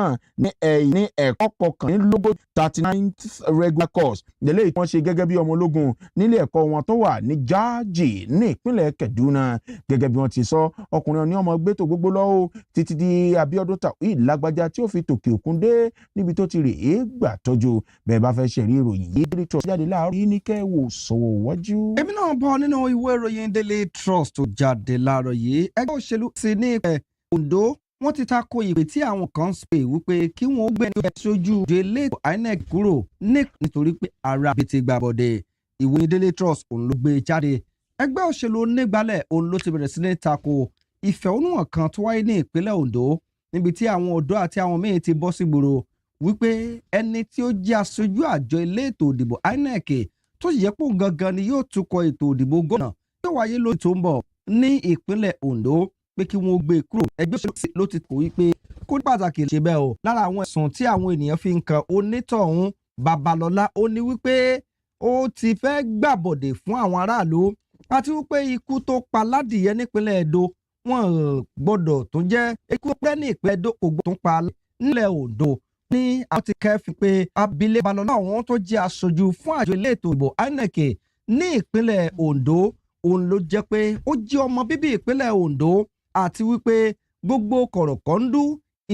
ní ẹ̀kọ́ kọkànlélógójì 39th regular course lélẹ́yìí tí wọ́n ṣe gẹ́gẹ́ bí ọmọ ológun nílé ẹ̀kọ́ wọn tó wà ní Jáàjì ní ìpínlẹ̀ Kaduna. Gẹ́gẹ́ bí wọ́n ti sọ ọkùnrin ní ọmọ gbé tó gbogbo lọ́wọ́ títí di Abíọ́dún Taoheed Lágbájá tí ó fi tòkè òkun dé níbi tó ti rè é gbà tọ́jú. Bẹ́ẹ̀ bá fẹ́ ṣẹ̀rí ìròyìn yìí Daily Trust jáde láàárọ̀ yìí ní kẹ́wò sọ̀wọ́ wájú. èmi náà bọ́ nínú ìwé ìròyìn Daily Trust tó jáde láàárọ̀ yìí ẹgbẹ́ òṣèlú ti ní ìpẹ́ Ondo wọ́n ti tako ìpè tí àwọn kan ń pè wípé kí wọ́n gbé ní ẹ̀ṣojú elétò INEC kúrò nítorí pé ara bìtì gbàbọ̀dẹ̀. Ìwé Daily Trust òun ló gbé jáde. Ẹgbẹ́ òṣèlú onígbàlẹ̀ òun ló ti bẹ̀rẹ̀ sí ní tako ìfẹ̀hónúhàn kan tó wáyé ní ìpínlẹ̀ Ondo níbi tí àwọn ọ̀dọ́ àti àwọn míì ti bọ́ sí gbòòrò wípé ẹni tí ó jẹ́ aṣojú àjọ elétò òdìbò INEC tó sì yẹ pé òun gangan ni yóò tukọ̀ ètò òdìbò gómìnà yóò wáyé lóṣù tó ń bọ̀ ní ìpínlẹ̀ Ondo pé kí wọ́n gbé kúrò. Ẹgbẹ́ òṣèlú ló ti kò wípé kó ní pàtàkì ṣe bẹ́ẹ̀ o. Lára àwọn ẹ̀sùn tí àwọn ènìyàn fi ń kan onítọ̀hún Babalọ́lá ó ní wípé ó ti fẹ́ gbàbọ̀dè fún àwọn aráàlú àti wípé ikú tó pa ládìyẹ nípínlẹ̀ Edo wọn gbọ́dọ̀ tó jẹ́ ikú pẹ́ ní ìpínlẹ̀ Edo kò gbọ́dọ̀ tó pa nílẹ̀ Ondo. Ní àwọn ti kẹ́fì pé abilé Babalọ́lá ọ̀hún tó jẹ́ aṣojú fún àjọ elétò ìbò INEC ní ìpínlẹ̀ Ondo òun ló jẹ́ pé ó jẹ́ ọmọ bíbí ìpínlẹ̀ Ondo àti wípé gbogbo kọ̀rọ̀kọ́ndú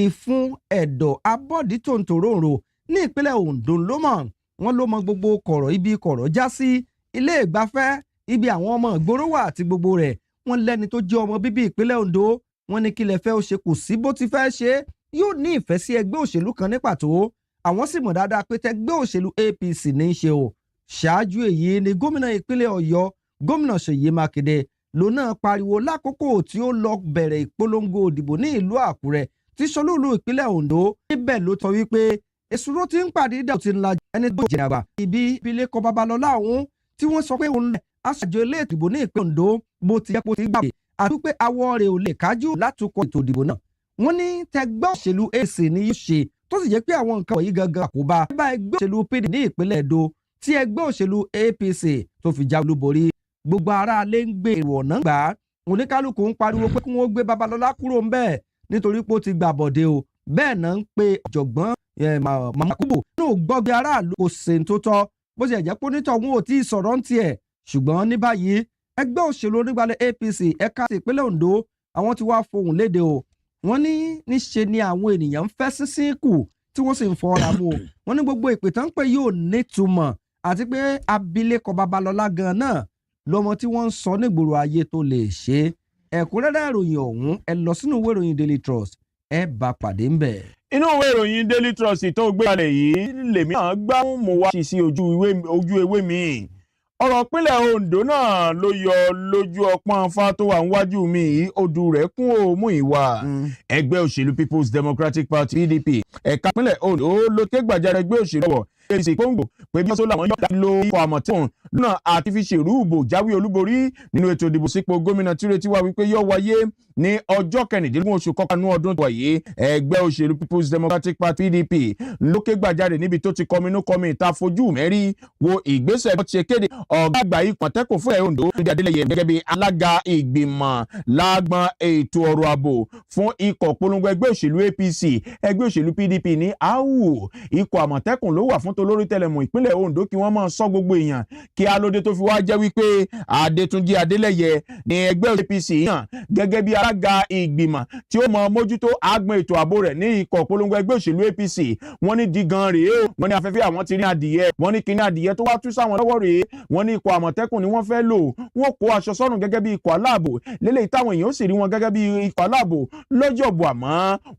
ìfun ẹ̀dọ̀ abọ́dí tòǹtòròǹrò ní ìpínlẹ̀ Ondo ló mọ̀ wọ́n ló mọ gbogbo kọ̀rọ̀ ibi kọ̀rọ̀ já sí ilé ìgbafẹ́ ibi àwọn ọmọ ìgboro wà àti gbogbo rẹ̀ wọ́n lẹ́ni tó jẹ́ ọmọ bíbí ìpínlẹ̀ Ondo wọ́n ní kílẹ̀ fẹ́ ó ṣe kò sí bó ti fẹ́ ṣe yóò ní ìfẹ́ sí ẹgbẹ́ òṣèlú kan ní pàtó àwọn sì mọ̀ dáadáa pé tẹgbẹ́ òṣèlú APC ní í ṣe o. Ṣáájú èyí ni gómìnà ìpínlẹ̀ Ọ̀yọ́ gómìnà Ṣèyí Mákindé ló náà pariwo lákòókò tí ó lọ bẹ̀rẹ̀ ìpolongo òdìbò ní ìlú Àkúrẹ́ tí ṣolúùlú ìpínlẹ̀ Ondo níbẹ̀ ló tọ́ wípé èsúró ti ń pàdé dà ti ń la ẹni tó jìnnà àgbà ibi ìbílẹ̀kọ Babalọ́lá ọ̀hún tí wọ́n sọ pé òun lẹ̀ aṣáájú ilé ìdìbò ní ìpínlẹ̀ Ondo bó ti yẹ kó ti gbàgbé àti pé awọ rẹ̀ ò lè kájú látukọ̀ ètò ìdìbò náà. Wọ́n ní tẹgbẹ́ òṣèlú AC ni yóò ṣe tó sì jẹ́ pé àwọn nǹkan wọ̀nyí gangan àkóbá bá ẹgbẹ́ òṣèlú PDP ní ìpínlẹ̀ Edo tí ẹgbẹ́ òṣèlú APC tó fi já olúborí. Gbogbo ará ilé ń gbé èrò ọ̀nà gbà á oníkálukú ń pariwo pé kí wọ́n gbé Babalọ́lá kúrò ńbẹ̀ nítorí pé ó ti gbà bọ̀dé o. Bẹ́ẹ̀ náà ń pe ọ̀jọ̀gbọ́n Makubu nínú gbọ́gbé aráàlú kò sèǹ tó tọ́ bó ṣe jẹ́ pé onítọ̀hún ò tí ì sọ̀rọ̀ ń tiẹ̀ ṣùgbọ́n ní báyìí ẹgbẹ́ òṣèlú onígbàlẹ̀ APC ẹ̀ka ti ìpínlẹ̀ Ondo àwọn ti wá fohùn léde o. Wọ́n ní níṣe ni àwọn ènìyàn ń fẹ́ sísìn kù tí wọ́n sì ń fọ́ra mu o. Wọ́n ní gbogbo ìpè tán pé yóò nítumọ̀ àti pé abilékọ Babalọ́lá gan náà lọ́mọ tí wọ́n ń sọ nígboro ayé tó lè ṣe. Ẹ̀kúnrẹ́rẹ́ ìròyìn ọ̀hún ẹ lọ sínú ìwé ìròyìn Daily Trust ẹ bá pàdé ńbẹ̀. Inú ìwé ìròyìn Daily Trust tó gbé kalẹ̀ yìí lèmi náà gbá mú wá sí ojú ewé mi. Ọ̀rọ̀ ìpínlẹ̀ Ondo náà ló yọ lójú ọpọ́n fa tó wà níwájú mi yìí odù rẹ̀ kún òmù ìwà. Ẹgbẹ́ òṣèlú People's Democratic Party PDP ẹ̀ka ìpínlẹ̀ Ondo ló ké gbàjarè ẹgbẹ́ òṣèlú wọ̀ èsì Kóńgò pé bí wọ́n sọ́lá wọn yọ̀dá lo ikọ̀ Àmọ̀tẹ́kùn lọ́nà àti fi ṣèrú ìbò jáwé olúborí nínú ètò ìdìbò sípò gómìnà tí retí wá wípé yóò wáyé ní ọjọ́ 19 oṣù kọkànlá ọdún tó wáyé. Ẹgbẹ́ òṣèlú People's Democratic Party PDP ló ké gbàjarè níbi tó ti kọminú kọmi ìta fojú mẹ́rí wo ìgbésẹ̀ bó ti ṣe kéde ọ̀gá àgbà ikọ̀ Àmọ̀tẹ́kùn fún Ondo níbi Adélẹ́yẹ gẹ́gẹ́ bí alága ìgbìmọ̀ lágbọn ètò ọ̀rọ̀ ààbò fún ikọ̀ polongo ẹgbẹ́ òṣèlú APC ẹgbẹ́ òṣèlú PDP ní AU ikọ̀ Àmọ̀tẹ́kùn ló wà fún tó lórí tẹlẹmù ìpínlẹ̀ Ondo kí wọ́n máa sọ gbogbo èèyàn kí alóde tó fi wá jẹ́ wípé Adétúnjí Adélẹ́yẹ ní ẹgbẹ́ APC yàn gẹ́gẹ́ bí alága ìgbìmọ̀ tí ó mọ mójútó agbọn ètò ààbò rẹ̀ ní ikọ̀ polongo ẹgbẹ́ òṣèlú APC wọ́n ní digan rèé o wọ́n ní afẹ́fẹ́ àwọn ti rí adìyẹ wọ́n ní kíní adìyẹ tó wá tú sáwọn lọ́wọ́ rèé wọ́n ní ikọ̀ Àmọ̀tẹ́kùn ni wọ́n fẹ́ lò wọ́n kó aṣọ sọ́rùn gẹ́gẹ́ bí ikọ̀ aláàbò lélẹ́yìí táwọn èèyàn ó sì rí wọn gẹ́gẹ́ bí ikọ̀ aláàbò lọ́jọ́bù àmọ́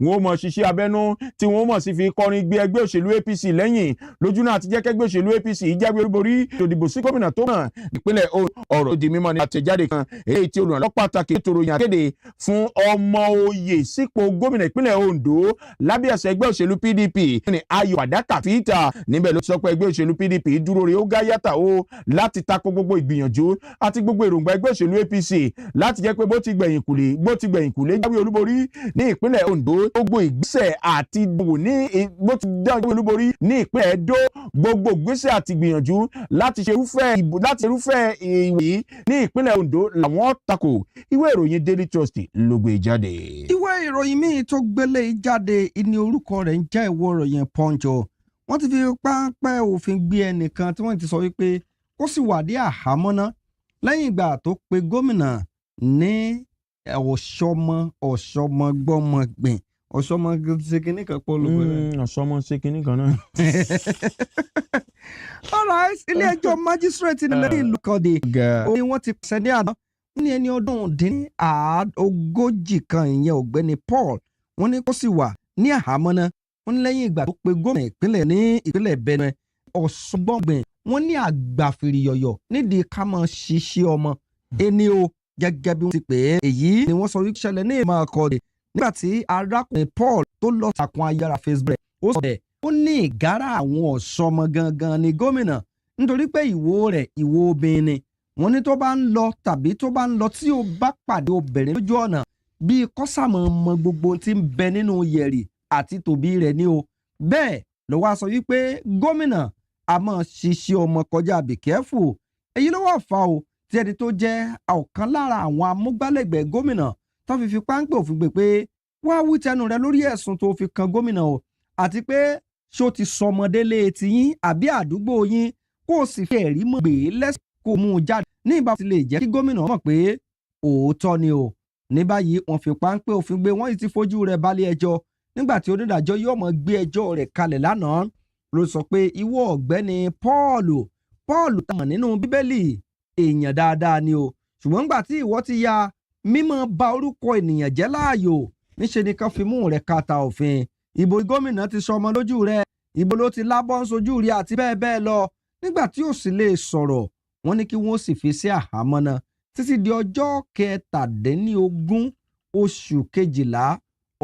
wọn ó mọ̀ ṣiṣẹ́ abẹ́nú tí wọ́n mọ̀ sí fi kọrin gbé ẹgbẹ́ òṣèlú APC lẹ́yìn lójú náà ti jẹ́ kẹ́gbẹ́ òṣèlú APC jáwé olúborí ìdìbò sí gómìnà tó hàn ìpínlẹ̀ ọ̀rọ̀ di mímọ́ ní àtẹ̀jáde kan èyí tí olùrànlọ́ pàtàkì ètò ìròyìn akéde fún ọmọ oyè sípò gómìnà ìpínlẹ̀ Ondo lábẹ́ àṣẹ ẹgbẹ́ òṣèlú PDP ní Ayọ̀ Àdákà Fíìtà níbẹ̀ ló ti sọ pé ẹgbẹ́ òṣèlú PDP dúró re ó gá yàtà o láti tako gbogbo ìgbìyànjú àti gbogbo èròǹgbà ẹgbẹ́ òṣèlú APC láti jẹ́ pé bó ti gbẹ̀yìn kùlé jáwé olúborí ní ìpínlẹ̀ Ondo gbogbo ìgbésẹ̀ àti bó ti jáwé olúborí ní ìpínlẹ̀ Edo gbogbo ìgbésẹ̀ àti gbìyànjú láti ṣe irúfẹ́ ìwé ní ìpínlẹ̀ Ondo làwọn tako ìwé ìròyìn Daily Trust ló gbé jáde. ìwé ìròyìn míì tó gbélé jáde ní orúkọ rẹ̀ ń jẹ́ ìwé ìròyìn Punch. Wọ́n ti fi páńpẹ́ òfin gbé ẹnìkan tí wọ́n ti sọ wípé kó sì wà ní àhámọ́ ná lẹ́yìn ìgbà tó pe gómìnà ní ọ̀ṣọ́mọgbọ́mọgbìn ọ̀ṣọ́mọ ṣèkínní kan pọ̀ lóko rẹ̀. ọ̀ṣọ́mọ ṣèkínní kan náà. alright ilé-ẹjọ́ májísírèètì nílẹ̀ ìlú kọ́dé òní wọ́n ti pàṣẹ ní àná wọ́n ní ẹni ọdún dín ní ogójì kan ìyẹn ọ̀gbẹ́ni Paul wọ́n ní kó sì wà ní àhámọ́ náà wọ́n ní lẹ́yìn ìgbà tó pe gómìnà ìpínlẹ̀ ní ìpínlẹ̀ Benue ọ̀ṣọ́gbọ̀ngbìn wọ́n ní àgbàfìrì yọ̀yọ̀ nídìí ká máa ṣiṣẹ́ ọmọ ẹni o gẹ́gẹ́ bí wọ́n ti pè é èyí ni wọ́n sọ wípé ṣẹlẹ̀ ní ìmọ̀ ọkọ̀ nígbà tí arákùnrin Paul tó lọ sàkún ayára Facebook ó sọ bẹ́ẹ̀ ó ní ìgárá àwọn ọ̀ṣọ́mọ gangan ní gómìnà nítorí pé ìwo rẹ̀ ìwo obìnrin ni wọ́n ní tó bá ń lọ tàbí tó bá ń lọ tí ó bá pàdé obìnrin lójú ọ̀nà bíi kọ́sàmọ́ mọ gbogbo tí ń bẹ nínú yẹ̀rì àti tòbí rẹ̀ ní o bẹ́ẹ̀ ló wá sọ wípé gómìnà a máa ṣiṣẹ́ ọmọ kọjá be careful èyí ló wà fà o tí ẹni tó jẹ́ ọ̀kan lára àwọn amúgbálẹ́gbẹ̀ẹ́ gómìnà tó fi páńpẹ́ òfin gbé pé wá wí tẹnu rẹ lórí ẹ̀sùn tó fi kan gómìnà o àti pé ṣó ti sọmọdé létí yín àbí àdúgbò yín kó o sì fi ẹ̀rí mọ̀ gbé lẹ́sìn kó mú un jáde ní ìbá ti lè jẹ́ kí gómìnà mọ̀ pé òótọ́ ni o ní báyìí wọ́n fi páńpẹ́ òfin gbé wọ́n sì ti fojú rẹ̀ balẹ̀ ẹjọ́ nígbà tí onídàájọ́ yóò mọ̀ gbé ẹjọ́ rẹ̀ kalẹ̀ lánàá ló sọ pé ìwọ ọ̀gbẹ́ni Paul tàn nínú bíbélì èèyàn dáadáa ni o ṣùgbọ́n nígbà tí ìwọ ti ya mímọ́ bà orúkọ ènìyàn jẹ́ láàyò níṣe ni kan fi mú rẹ̀ kàtà òfin ìbò gómìnà ti sọmọ lójú rẹ̀ ìbò ló ti lábọ́ ń sojú rí àti bẹ́ẹ̀ bẹ́ẹ̀ lọ nígbà tí ó sì lè sọ̀rọ̀ wọ́n ní kí wọ́n sì fi sí àhámọ́ náà títí di ọjọ́ 17 oṣù kejìlá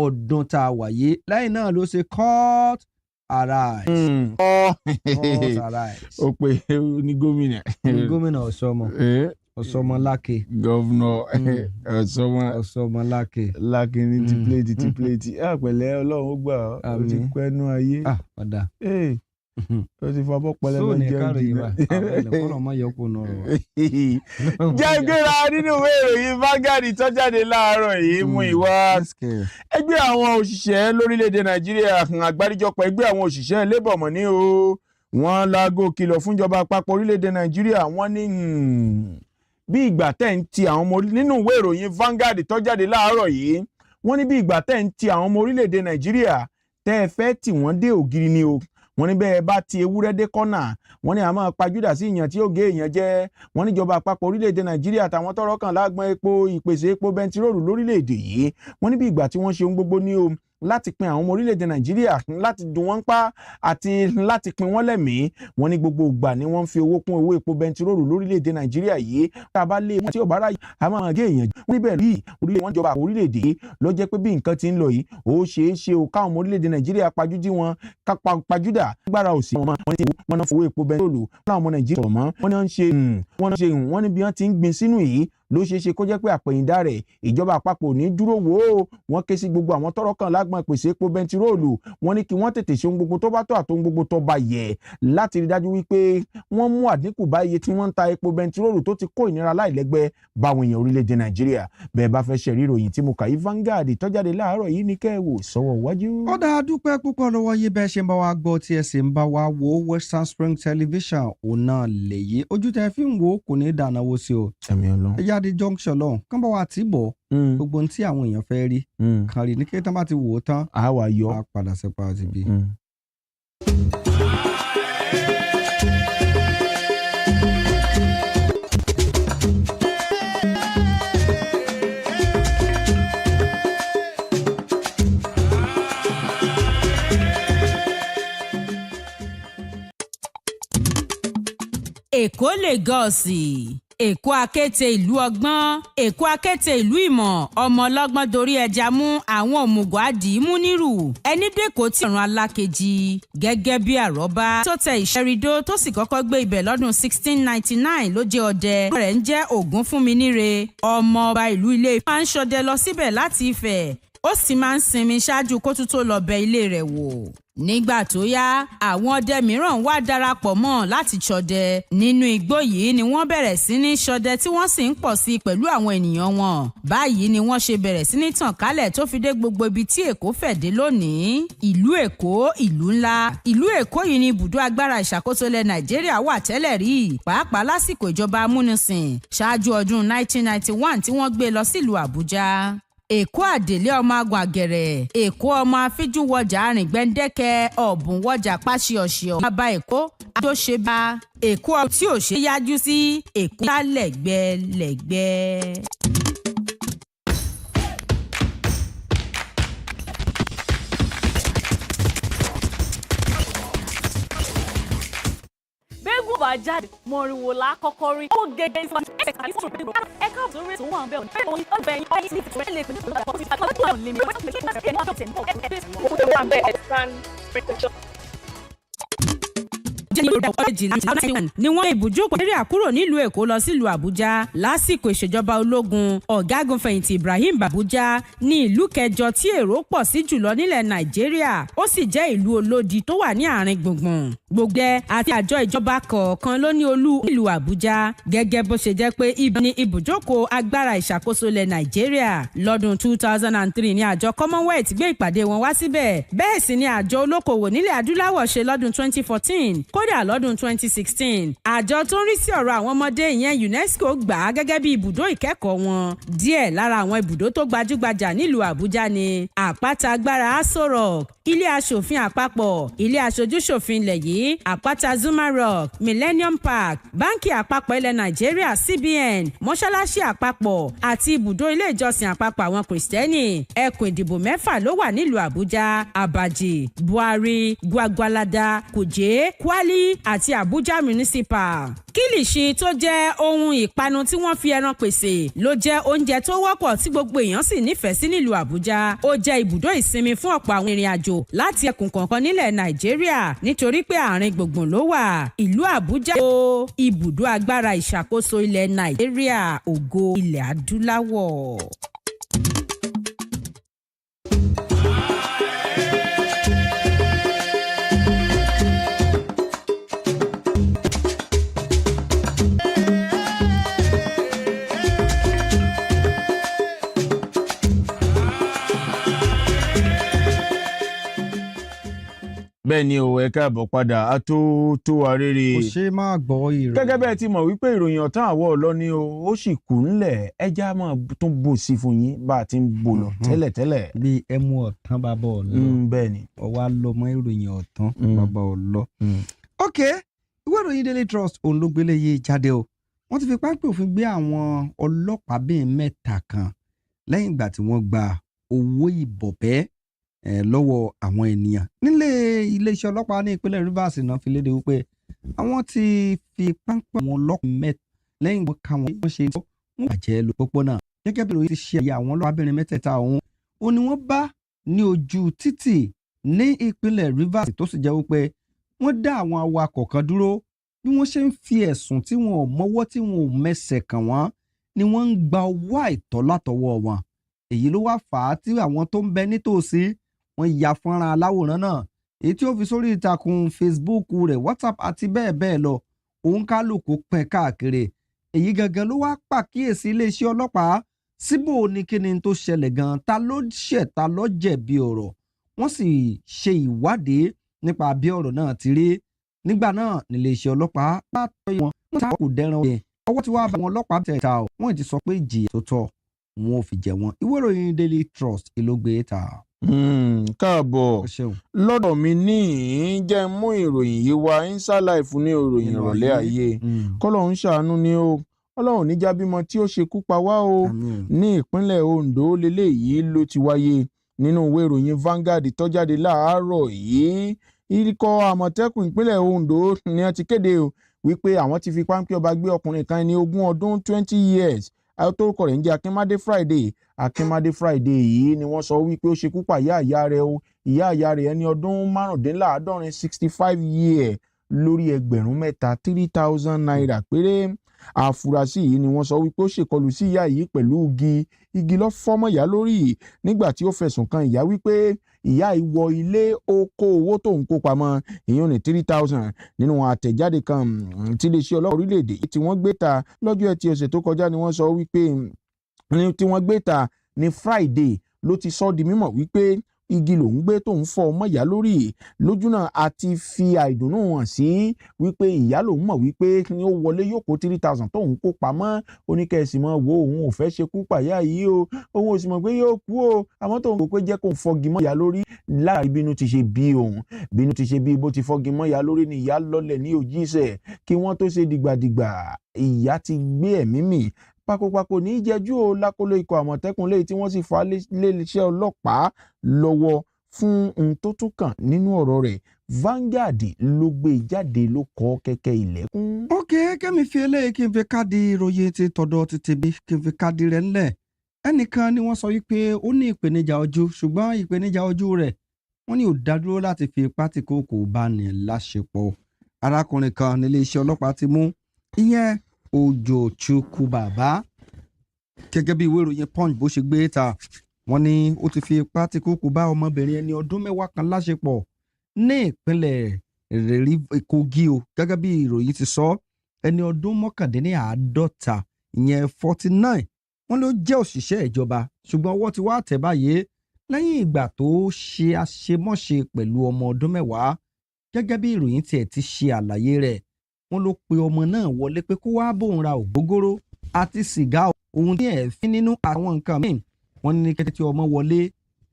ọdún tá a wáyé lẹ́yìn náà ló ṣe court arise. ó pe ní gómìnà. gómìnà ọ̀ṣọ́mọ lákè. gọ́vnọ̀ ọ̀ṣọ́mọ lákè. lákè ní ti pléètì àpẹẹlẹ ọlọ́run ó gbà ó ti pẹ́nu ayé. ọ̀dà. ó ti fọwọ́ pẹlẹbẹ jẹun jìnnà. jẹ́ gbéra nínú ìwé ìròyìn Vanguard tó jáde láàárọ̀ yìí mú ìwà ẹgbẹ́ àwọn òṣìṣẹ́ lórílẹ̀‐èdè Nàìjíríà àgbáríjọpọ̀ ẹgbẹ́ àwọn òṣìṣẹ́ Labour mọ̀ ní o wọ́n láago kìlọ̀ fúnjọba àpapọ̀ orílẹ̀‐èdè Nàìjíríà wọ́n ní bí ìgbà tẹ̀ ń ti àwọn ọmọ nínú ìwé ìròyìn Vanguard tó jáde láàárọ̀ yìí wọ́n ní bí ìgbà tẹ̀ ń ti àwọn ọmọ orílẹ̀‐èdè Nàìjíríà tẹ́ ẹ fẹ́ tì wọ́n dé ògiri ni o wọ́n ní bẹ́ẹ̀ bá ti ewúrẹ́ dé kọ́nà wọ́n ní a máa pajúdà sí ìyàn tí ó gé èèyàn jẹ wọ́n níjọba àpapọ̀ orílẹ̀-èdè Nàìjíríà àtàwọn tọ́rọ̀ kàn lágbọ́n epo ìpèsè epo bẹntiróòlù lórílẹ̀-èdè yìí wọ́n ní bí ìgbà tí wọ́n ṣe ohun gbogbo ní o láti pin àwọn ọmọ orílẹ̀-èdè Nàìjíríà láti dùn wọ́n pa àti láti pin wọ́n lẹ́mìí wọ́n ní gbogbo ìgbà ni wọ́n fi owó kún owó epo bẹntiróòlù lórílẹ̀-èdè Nàìjíríà yìí tá a bá lé wọn tí ò bá ráyè a máa gé èèyàn wọ́n níbẹ̀ rí orílẹ̀ wọn jọba orílẹ̀-èdè yìí ló jẹ́ pé bí nǹkan ti ń lọ yìí ó ṣeé ṣe o káwọn ọmọ orílẹ̀-èdè Nàìjíríà pajúdí wọn pajúdà gbára òsì wọn wọ́n náà fowó epo bẹntiróòlù láwọn ọmọ Nàìjíríà sọ̀rọ̀ mọ́ wọ́n ní bí wọ́n ti ń gbin sínú yìí ló ṣeé ṣe kó jẹ́ pé àpẹ̀yìndà rẹ̀ ìjọba àpapọ̀ ní dúró wò ó. Wọ́n ké sí gbogbo àwọn tọ́rọ̀ kàn lágbọn ìpèsè epo bẹntiróòlù. Wọ́n ní kí wọ́n tètè ṣe ohun gbogbo tó bá tọ́ àti ohun gbogbo tó bá yẹ láti rí dájú wípé wọ́n mú àdínkù bá iye tí wọ́n ń ta epo bẹntiróòlù tó ti kó ìnira láìlẹ́gbẹ́ báwọn èèyàn orílẹ̀-èdè Nàìjíríà. Bẹ́ẹ̀ bá fẹ́ ṣẹ̀rí ìròyìn tí mo kà í Vanguard tó jáde láàárọ̀ yìí ní kẹ́ ẹ wò sọ́wọ́ iwájú. Ó dáa dúpẹ́ púpọ̀ lọ́wọ́ yín bẹ́ẹ̀ ṣe ń bá wa gbọ́ tí ẹ sì ń bá wa wo Western Spring Television òun náà lèyí ojú tẹ fi ń wo kò ní dáná wo sí o. ẹ jáde junction lọ́hùn kán bá wa tì bọ̀ gbogbo ohun tí àwọn èèyàn fẹ́ rí kan rí ní kí tán bá ti wò ó tán a wà yọ a padà sí pa ti bí. Èkó Lagos, Èkó akéte ìlú ọgbọ́n, Èkó akéte ìlú ìmọ̀, ọmọ ọlọ́gbọ́n dorí ẹja mú àwọn òmùgọ̀ àdìímú nírù, ẹni dẹ́kọ̀ tí ọ̀run alákejì gẹ́gẹ́ bí àrọ́bá tó tẹ ìṣẹ́ridó tó sì kọ́kọ́ gbé ibẹ̀ lọ́dún 1699 ló jẹ́ ọdẹ rẹ̀ ń jẹ́ Ògúnfúnminíre, ọmọ ọba ìlú Ilé-Ifẹ̀ máa ń ṣọdẹ lọ síbẹ̀ láti Ifẹ̀, ó sì máa ń sinmi ṣáájú kó tún tó lọ bẹ ilé rẹ̀ wò. Nígbà tó yá àwọn ọdẹ mìíràn wá darapọ̀ mọ́ láti ṣọdẹ nínú igbó yìí ni wọ́n bẹ̀rẹ̀ sí ní ṣọdẹ tí wọ́n sì ń pọ̀ sí i pẹ̀lú àwọn ènìyàn wọn. Báyìí ni wọ́n ṣe bẹ̀rẹ̀ sí ní tàn kálẹ̀ tó fi dé gbogbo ibi tí Èkó fẹ̀ dé lónìí. Ìlú Èkó ìlú ńlá, ìlú Èkó yìí ni ibùdó agbára ìṣàkóso ilẹ̀ Nàìjíríà wà tẹ́lẹ̀ rí pàápàá lásìkò ìjọba amúnisìn ṣáájú ọdún 1991 tí wọ́n gbé lọ sílùú Àbújá. Èkó àdèlé ọmọ agun àgẹ̀rẹ̀, Èkó ọmọ afíjú wọjà arìn gbẹ́ndẹ́kẹ́ ọ̀bùn wọjà páṣí ọ̀ṣọ́ bàbá Èkó àdóṣebá, Èkó tí ò ṣe yájú sí, Èkó lẹ́gbẹ̀lẹ́gbẹ̀. Bẹ́ẹ̀gùn bá jáde mọ̀rìnwó la kọ́kọ́ rí. Ó gẹ́gẹ́ ní fún ẹ̀ka àti fún òṣèlú. Ẹ̀ka òṣèlú rẹ̀ tó wà ń bẹ̀ ọ̀nà. Bẹ́ẹ̀ ni ọ̀bẹ yín ọ̀yìn sí ìfẹ́ lè pè ní ìfẹ́ ọ̀sìn àti ọ̀sìn ọ̀nà lèmi. Wọ́n ti lè ṣe é ọ̀sẹ̀ ní ọ̀sẹ̀. Òkú tó wà ń bẹ̀ expand protection. Ni wọ́n ibùjókòó eré àkúrò nílùú Èkó lọ sílùú Àbújá lásìkò ìṣèjọba ológun ọ̀gágun fẹ̀yìntì Ibrahim Babangida ní ìlú kẹjọ tí èrò pọ̀ sí jùlọ nílẹ̀ Nàìjíríà, ó sì jẹ́ ìlú olódi tó wà ní àárín gbùngbùn. Gbogbo àti àjọ ìjọba kọ̀ọ̀kan ló ní olú ìlú Àbújá gẹ́gẹ́ bó ṣe jẹ́ pé ibi ni ibùjókòó agbára ìṣàkóso ilẹ̀ Nàìjíríà. Lọ́dún 2003 ni àjọ Commonwealth gbé ìpàdé wọn wá síbẹ̀, bẹ́ẹ̀ sì ni àjọ olókoòwò nílẹ̀ adúláwọ̀ ṣe lọ́dún 2014. Kódà lọ́dún 2016 àjọ tó ń rí sí ọ̀rọ̀ àwọn ọmọdé ìyẹn UNESCO gbà á gẹ́gẹ́ bí ibùdó ìkẹ́kọ̀ọ́ wọn. Díẹ̀ lára àwọn ibùdó tó gbajúgbajà nílùú Àbújá ni àpáta agbára Aso Rock, ilé aṣòfin àpapọ̀, ilé aṣojúṣòfin ilẹ̀ yìí, àpáta Zuma Rock, Millennium Park, báńkì àpapọ̀ ilẹ̀ Nàìjíríà CBN, mọ́ṣáláṣí àpapọ̀ àti ibùdó ilé ìjọsìn àpapọ̀ àwọn Kìrìsìtẹ́nì. Ẹkùn ìdìbò 6 ló wà nílùú Àbújá: Abaji, Buhari, Gwagwalada, Kuje, Kwali àti Abuja Municipal. Kílìṣì tó jẹ́ ohun ìpanu tí wọ́n fi ẹran pèsè ló jẹ́ oúnjẹ tó wọ́pọ̀ tí gbogbo èèyàn sì nífẹ̀ẹ́ sí nílùú Àbújá. Ó jẹ́ ibùdó ìsinmi fún ọ̀pọ̀ àwọn ìrìn àjò láti ẹkùn kọ̀ọ̀kan nílẹ̀ Nàìjíríà nítorí pé àárín gbùngbùn ló wà. Ìlú Àbújá ó ibùdó agbára ìṣàkóso ilẹ̀ Nàìjíríà, ògo ilẹ̀ adúláwọ̀. bẹ́ẹ̀ ni o ẹ káàbọ̀ padà a tó wa rere. kò ṣe máa gbọ́ ìròyìn. gẹ́gẹ́ bẹ́ẹ̀ ti mọ̀ wípé ìròyìn ọ̀tán àwọ̀ ọ̀lọ́ ni o ó sì kù ńlẹ̀ ẹja máa tún bò sí fún yín bá a ti ń bò lọ tẹ́lẹ̀tẹ́lẹ̀. bí ẹmu ọ̀tán bàbá ọ̀lọ́. bẹ́ẹ̀ ni. ọwọ́ á lọ mọ́ ìròyìn ọ̀tán bàbá ọ̀lọ́. ok ìwé ìròyìn Daily Trust òun ló gbélé yé jáde o wọ́n ti fi páńpẹ́ òfin gbé àwọn ọlọ́pàá bíi 3 kan lẹ́yìn ìgbà tí wọ́n gba owó ìbọ̀bẹ́ lọ́wọ́ àwọn ènìyàn nílé iléeṣẹ́ ọlọ́pàá ní ìpínlẹ̀ Rivers náà fi léde wípé àwọn ti fi páńpẹ́ àwọn ọlọ́pàá 3 lẹ́yìn ìgbà káwọn wọ́n ṣe wọ́n bàjẹ́ lópópónà gẹ́gẹ́ bí ìròyìn ti ṣe àyè àwọn ọlọ́pàábìnrin 3 ọ̀hún ó ní wọ́n bá ní ojú títì ní ìpínlẹ̀ Rivers tó sì jẹ́ wípé wọ́n dá àwọn awakọ̀ kan dúró bí wọ́n ṣe ń fi ẹ̀sùn tí wọn ò mọ́wọ́ tí wọn ò mẹsẹ̀ kàn wọ́n ni wọ́n ń gba owó àìtọ́ látọwọ́ wọn èyí ló wá fà á tí àwọn tó ń bẹ nítòsí wọ́n ya fọ́nrán aláwòrán náà èyí tí ó fi sórí ìtàkùn Facebook rẹ̀ WhatsApp àti bẹ́ẹ̀ bẹ́ẹ̀ lọ òun kálukú pín káàkiri èyí gangan ló wá pàkíyèsí iléeṣẹ́ ọlọ́pàá síbò ní kíni tó ṣẹlẹ̀ gan ta ló ṣẹ̀ ta ló jẹ̀bi ọ̀rọ̀ wọ́n sì ṣe ìwádìí nípa bí ọ̀rọ̀ náà ti rí nígbà náà níléeṣẹ́ ọlọ́pàá bá tọ́ wọn wọ́n ta kò dẹran òye ọwọ́ tí wàá bá wọn ọlọ́pàá tẹ̀ ta ọ̀ wọ́n ti sọ pé ìjìyà tó tọ́ wọn ò fi jẹ wọn ìwé ìròyìn Daily Trust ló gbé ta. káàbọ̀ lọ́dọ̀ mi ní jẹ́ mú ìròyìn yìí wá Insalife ní ìròyìn ìrọ̀lẹ́ ayé kọ́lọ̀ ń ṣàánú ni ó ọlọ́run níjà bímọ tí ó ṣekú pa wá o ní ìpínlẹ̀ Ondo lélẹ́yìí ló ti wáyé nínú ìwé ìròyìn Vanguard tó jáde láàárọ̀ yìí ikọ̀ àmọ̀tẹ́kùn ìpínlẹ̀ Ondo ni wọ́n ti kéde wípé àwọn ti fi páńpẹ́ ọba gbé ọkùnrin kan ní 20 ọdún 20 years àtòkọ rẹ̀ ń jẹ́ Akínmádé Friday yìí ni wọ́n sọ wípé ó ṣekú pa ìyá rẹ̀ o ìyá rẹ̀ ẹni ọdún 65 65 years lórí ẹgbẹ̀rún mẹ́ta 3,000 naira péré àfúrásì yìí ni wọ́n sọ wípé ó ṣèkọlù sí ìyá yìí pẹ̀lú igi ló fọ́mọ́ ìyá lórí nígbà tí ó fẹ̀sùn kan ìyá wípé ìyá ìwọ ilé ó kó owó tó ń kó pamọ́ ìyẹn ní 3,000 nínú àtẹ̀jáde kan tí iléeṣẹ́ ọlọ́pàá orílẹ̀-èdè tí wọ́n gbé ta lọ́jọ́ ẹtì ọ̀sẹ̀ tó kọjá ni wọ́n sọ wípé tí wọ́n gbé ta ní Friday ló ti sọ di mímọ̀ wípé igi lòún gbé tóun fọ́ ọmọ ìyá lórí lójúnà àti fi àìdùnnú hàn sí wípé ìyá lòún mọ̀ wípé ní ó wọlé yóò kó 3,000 tóun kó pamọ́ oníkẹ́sì mọ́ wo òun ò fẹ́ ṣekú pàyà yìí o òun ò sì mọ̀ pé yóò kú o àmọ́ tóun kò pé jẹ́ kóun fọ́gi mọ́ ìyá lórí láàrin bínú ti ṣe bí òun bínú ti ṣe bí bó ti fọ́gi mọ́ ìyá lórí ni ìyá lọ́lẹ̀ ní òjíṣẹ́ kí wọ́n tó ṣe dìgbàdìgbà ìyá ti gbé ẹ̀mí mì pakopako ní jẹjú o lákòlò ikọ̀ àmọ̀tẹ́kùn léyìí tí wọ́n sì fà á léléeṣẹ́ ọlọ́pàá lọ́wọ́ fún ohun tó tún kàn nínú ọ̀rọ̀ rẹ̀ Vanguard ló gbé jáde ló kọ́ kẹ́kẹ́ ilẹ̀kùn. ok kẹ́mi fi eléyìí kí n fi káàdì ìròyìn ti tọ̀dọ̀ ti tèmi kí n fi káàdì rẹ̀ ńlẹ̀ ẹnìkan ni wọ́n sọ wípé ó ní ìpèníjà ojú ṣùgbọ́n ìpèníjà ojú rẹ̀ wọ́n ní ò dádúró láti fi ipá tí kò bá ní láṣepọ̀ arákùnrin kan nílé iṣẹ́ ọlọ́pàá ti mú ìyẹn Ojochukwu bàbá gẹ́gẹ́ bí ìwé ìròyìn Punch bó ṣe gbé ta wọ́n ní ó ti fi ipá tí kò bá ọmọbìnrin ẹni ọdún 10 kan láṣepọ̀ ní ìpínlẹ̀ Kogi o gẹ́gẹ́ bí ìròyìn ti sọ ẹni ọdún 49 ìyẹn 49 wọ́n ló jẹ́ òṣìṣẹ́ ìjọba ṣùgbọ́n ọwọ́ ti wá tẹ̀ báyìí lẹ́yìn ìgbà tó ṣe àṣemọ́ṣe pẹ̀lú ọmọ ọdún 10 gẹ́gẹ́ bí ìròyìn tiẹ̀ ti ṣe àlàyé rẹ̀ wọ́n ló pe ọmọ náà wọlé pé kó wá bóun ra ògógóró àti sìgá ohun tí ẹ̀ fi nínú àwọn nǹkan míì wọ́n ní kété tí ọmọ wọlé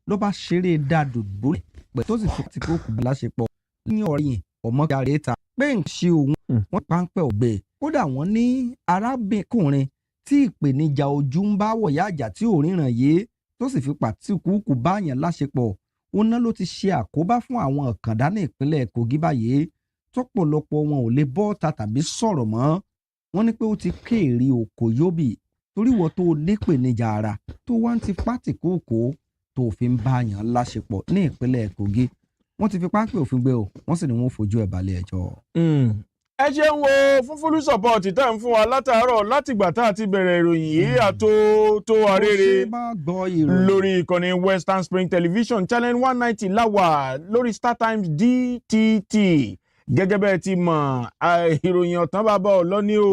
ló bá ṣeré dàdùgbò pẹ̀ tó sì fi ti kó kù láṣepọ̀ ní ọ̀rìn ọmọ gàrí ta pé ń ṣe òun wọ́n páńpẹ́ ọ̀gbẹ́ kódà wọ́n ní arábìnrin tí ìpèníjà ojú ń bá wọ̀yá àjà tí ò ríran yé tó sì fi pàtíkùkù báyàn láṣepọ̀ òun náà ló ti ṣe àkóbá fún àwọn ọ̀kàndá ní ìpínlẹ̀ Kogi báyìí tọ́pọ̀lọpọ̀ wọn ò lè bọ́ ta tàbí sọ̀rọ̀ mọ́ wọ́n ní pé ó ti kéèrè òkò yóbì torí wọ́n tó nípèníjà ara tó wá ń ti pátìkókò tó fi ń báyàn láṣepọ̀ ní ìpínlẹ̀ Kogi wọ́n ti fi páńpẹ́ òfin gbé o wọ́n sì ní wọ́n fojú ẹ̀ balẹ̀ ẹjọ́. ẹ ṣeun wo fún fúlù support tá ń fún wa látàárọ̀ látìgbà tá a ti bẹ̀rẹ̀ ìròyìn yìí àtó arére lórí ìkànnì Western Spring Television channel 190 láwà lórí StarTimes DTT gẹ́gẹ́ bẹ́ẹ̀ ti mọ̀ ìròyìn ọ̀tán bá bọ̀ lọ́ní o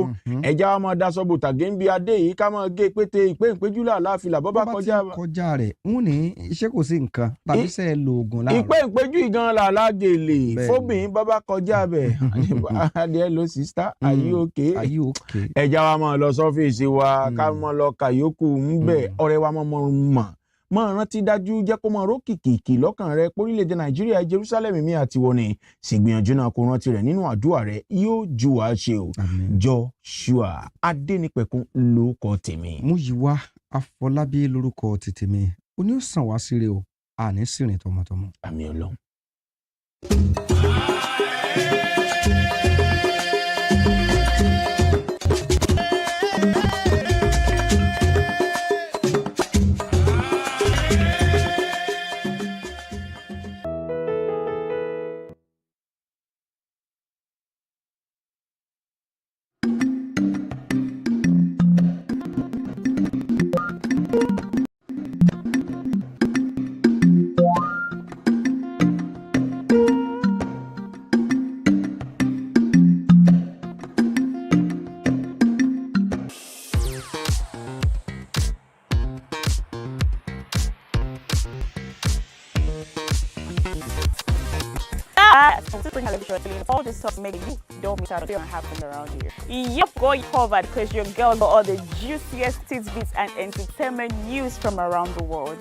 ẹ̀já wa máa daṣọ bò tàgé ń bi adé yìí ká máa gé pété ìpéǹpéjú láàfin bọ́ bá kọjá rẹ̀ wọ́n ní iṣẹ́ kò sí nǹkan tàbí sẹ́ lo oògùn láàárọ̀. ìpéǹpéjú ìgan làlá gèlè fóbìnrin bọ́ bá kọjá bẹ̀ adé ló sísá ayé òkè ẹ̀já wa máa lọ sọ́fíìsì wa ká máa lọ kàyókù ń bẹ̀ ọ̀rẹ́ wa mọ̀ rántí dájú jẹ́ kó mọ̀ rókìkìkì lọ́kàn rẹ pórílẹ̀-èdè Nàìjíríà Jerusalem mi àti wọ́n ni sì gbìyànjú náà kó rántí rẹ̀ nínú àdúrà rẹ̀ yóò ju wàá ṣe o Joshua Adénípẹ̀kun lórúkọ tèmi. Múyìwá Afọlábí lórúkọ tèmi oní ó sàn wá síre o àní sìrìn tọmọtọmọ. Àmín Ọlọ́run. Spring Television, all this stuff make you don't miss out on what happens around here. Yep, go covered because your girls got all the juiciest tidbits and entertainment news from around the world.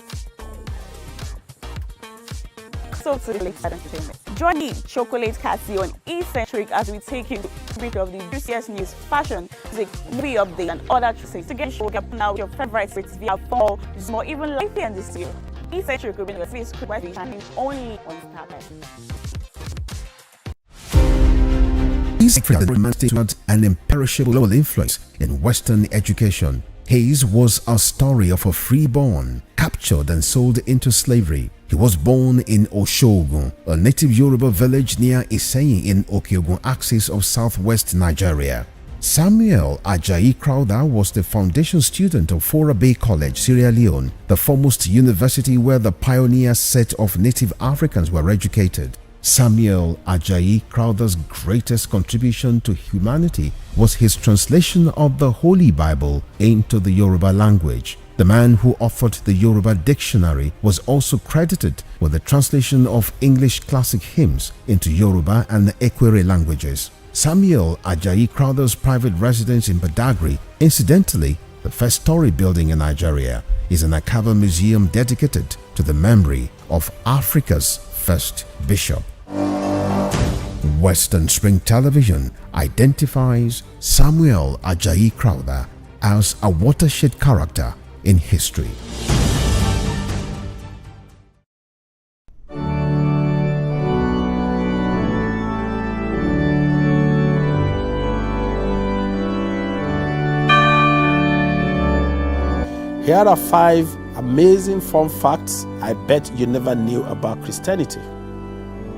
So to the latest entertainment. Join me, Chocolate Cassie, on Eccentric as we take you to the week of the juiciest news, fashion, music, movie update, and other things to get you up now your favorite hits via phone, Zoom, or even live here in the studio. Eccentric will be in the face shining only on Starlight. Eccentric has remained an imperishable global influence in Western education. His was a story of a freeborn, captured and sold into slavery. He was born in Oshogun, a native Yoruba village near Iseyin in Okeogun axis of southwest Nigeria. Samuel Ajayi Crowther was the foundation student of Fora Bay College, Sierra Leone, the foremost university where the pioneer set of native Africans were educated. Samuel Ajayi Crowther's greatest contribution to humanity was his translation of the Holy Bible into the Yoruba language. The man who authored the Yoruba dictionary was also credited with the translation of English classic hymns into Yoruba and the Ekwere languages. Samuel Ajayi Crowther's private residence in Badagry, incidentally the first story building in Nigeria, is an archival museum dedicated to the memory of Africa's first bishop. Western Spring Television identifies Samuel Ajayi Crowther as a watershed character in history. Here are 5 amazing fun facts I bet you never knew about Christianity.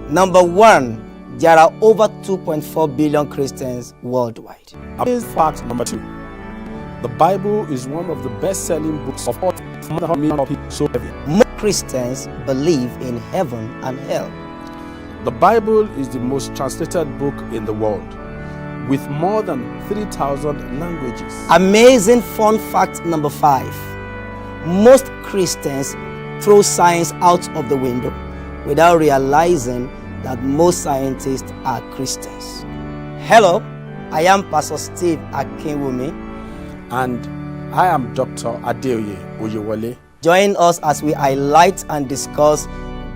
Number 1, there are over 2.4 billion Christians worldwide. Amazing fact number 2. The Bible is one of the best-selling books of all time. More than 1 million people so heavy. Most Christians believe in heaven and hell. The Bible is the most translated book in the world, with more than 3,000 languages. Amazing fun fact number 5. Most Christians throw science out of the window without realizing that most scientists are Christians. Hello, I am Pastor Steve Akinwumi. And I am Dr. Adeoye Oyewole. Join us as we highlight and discuss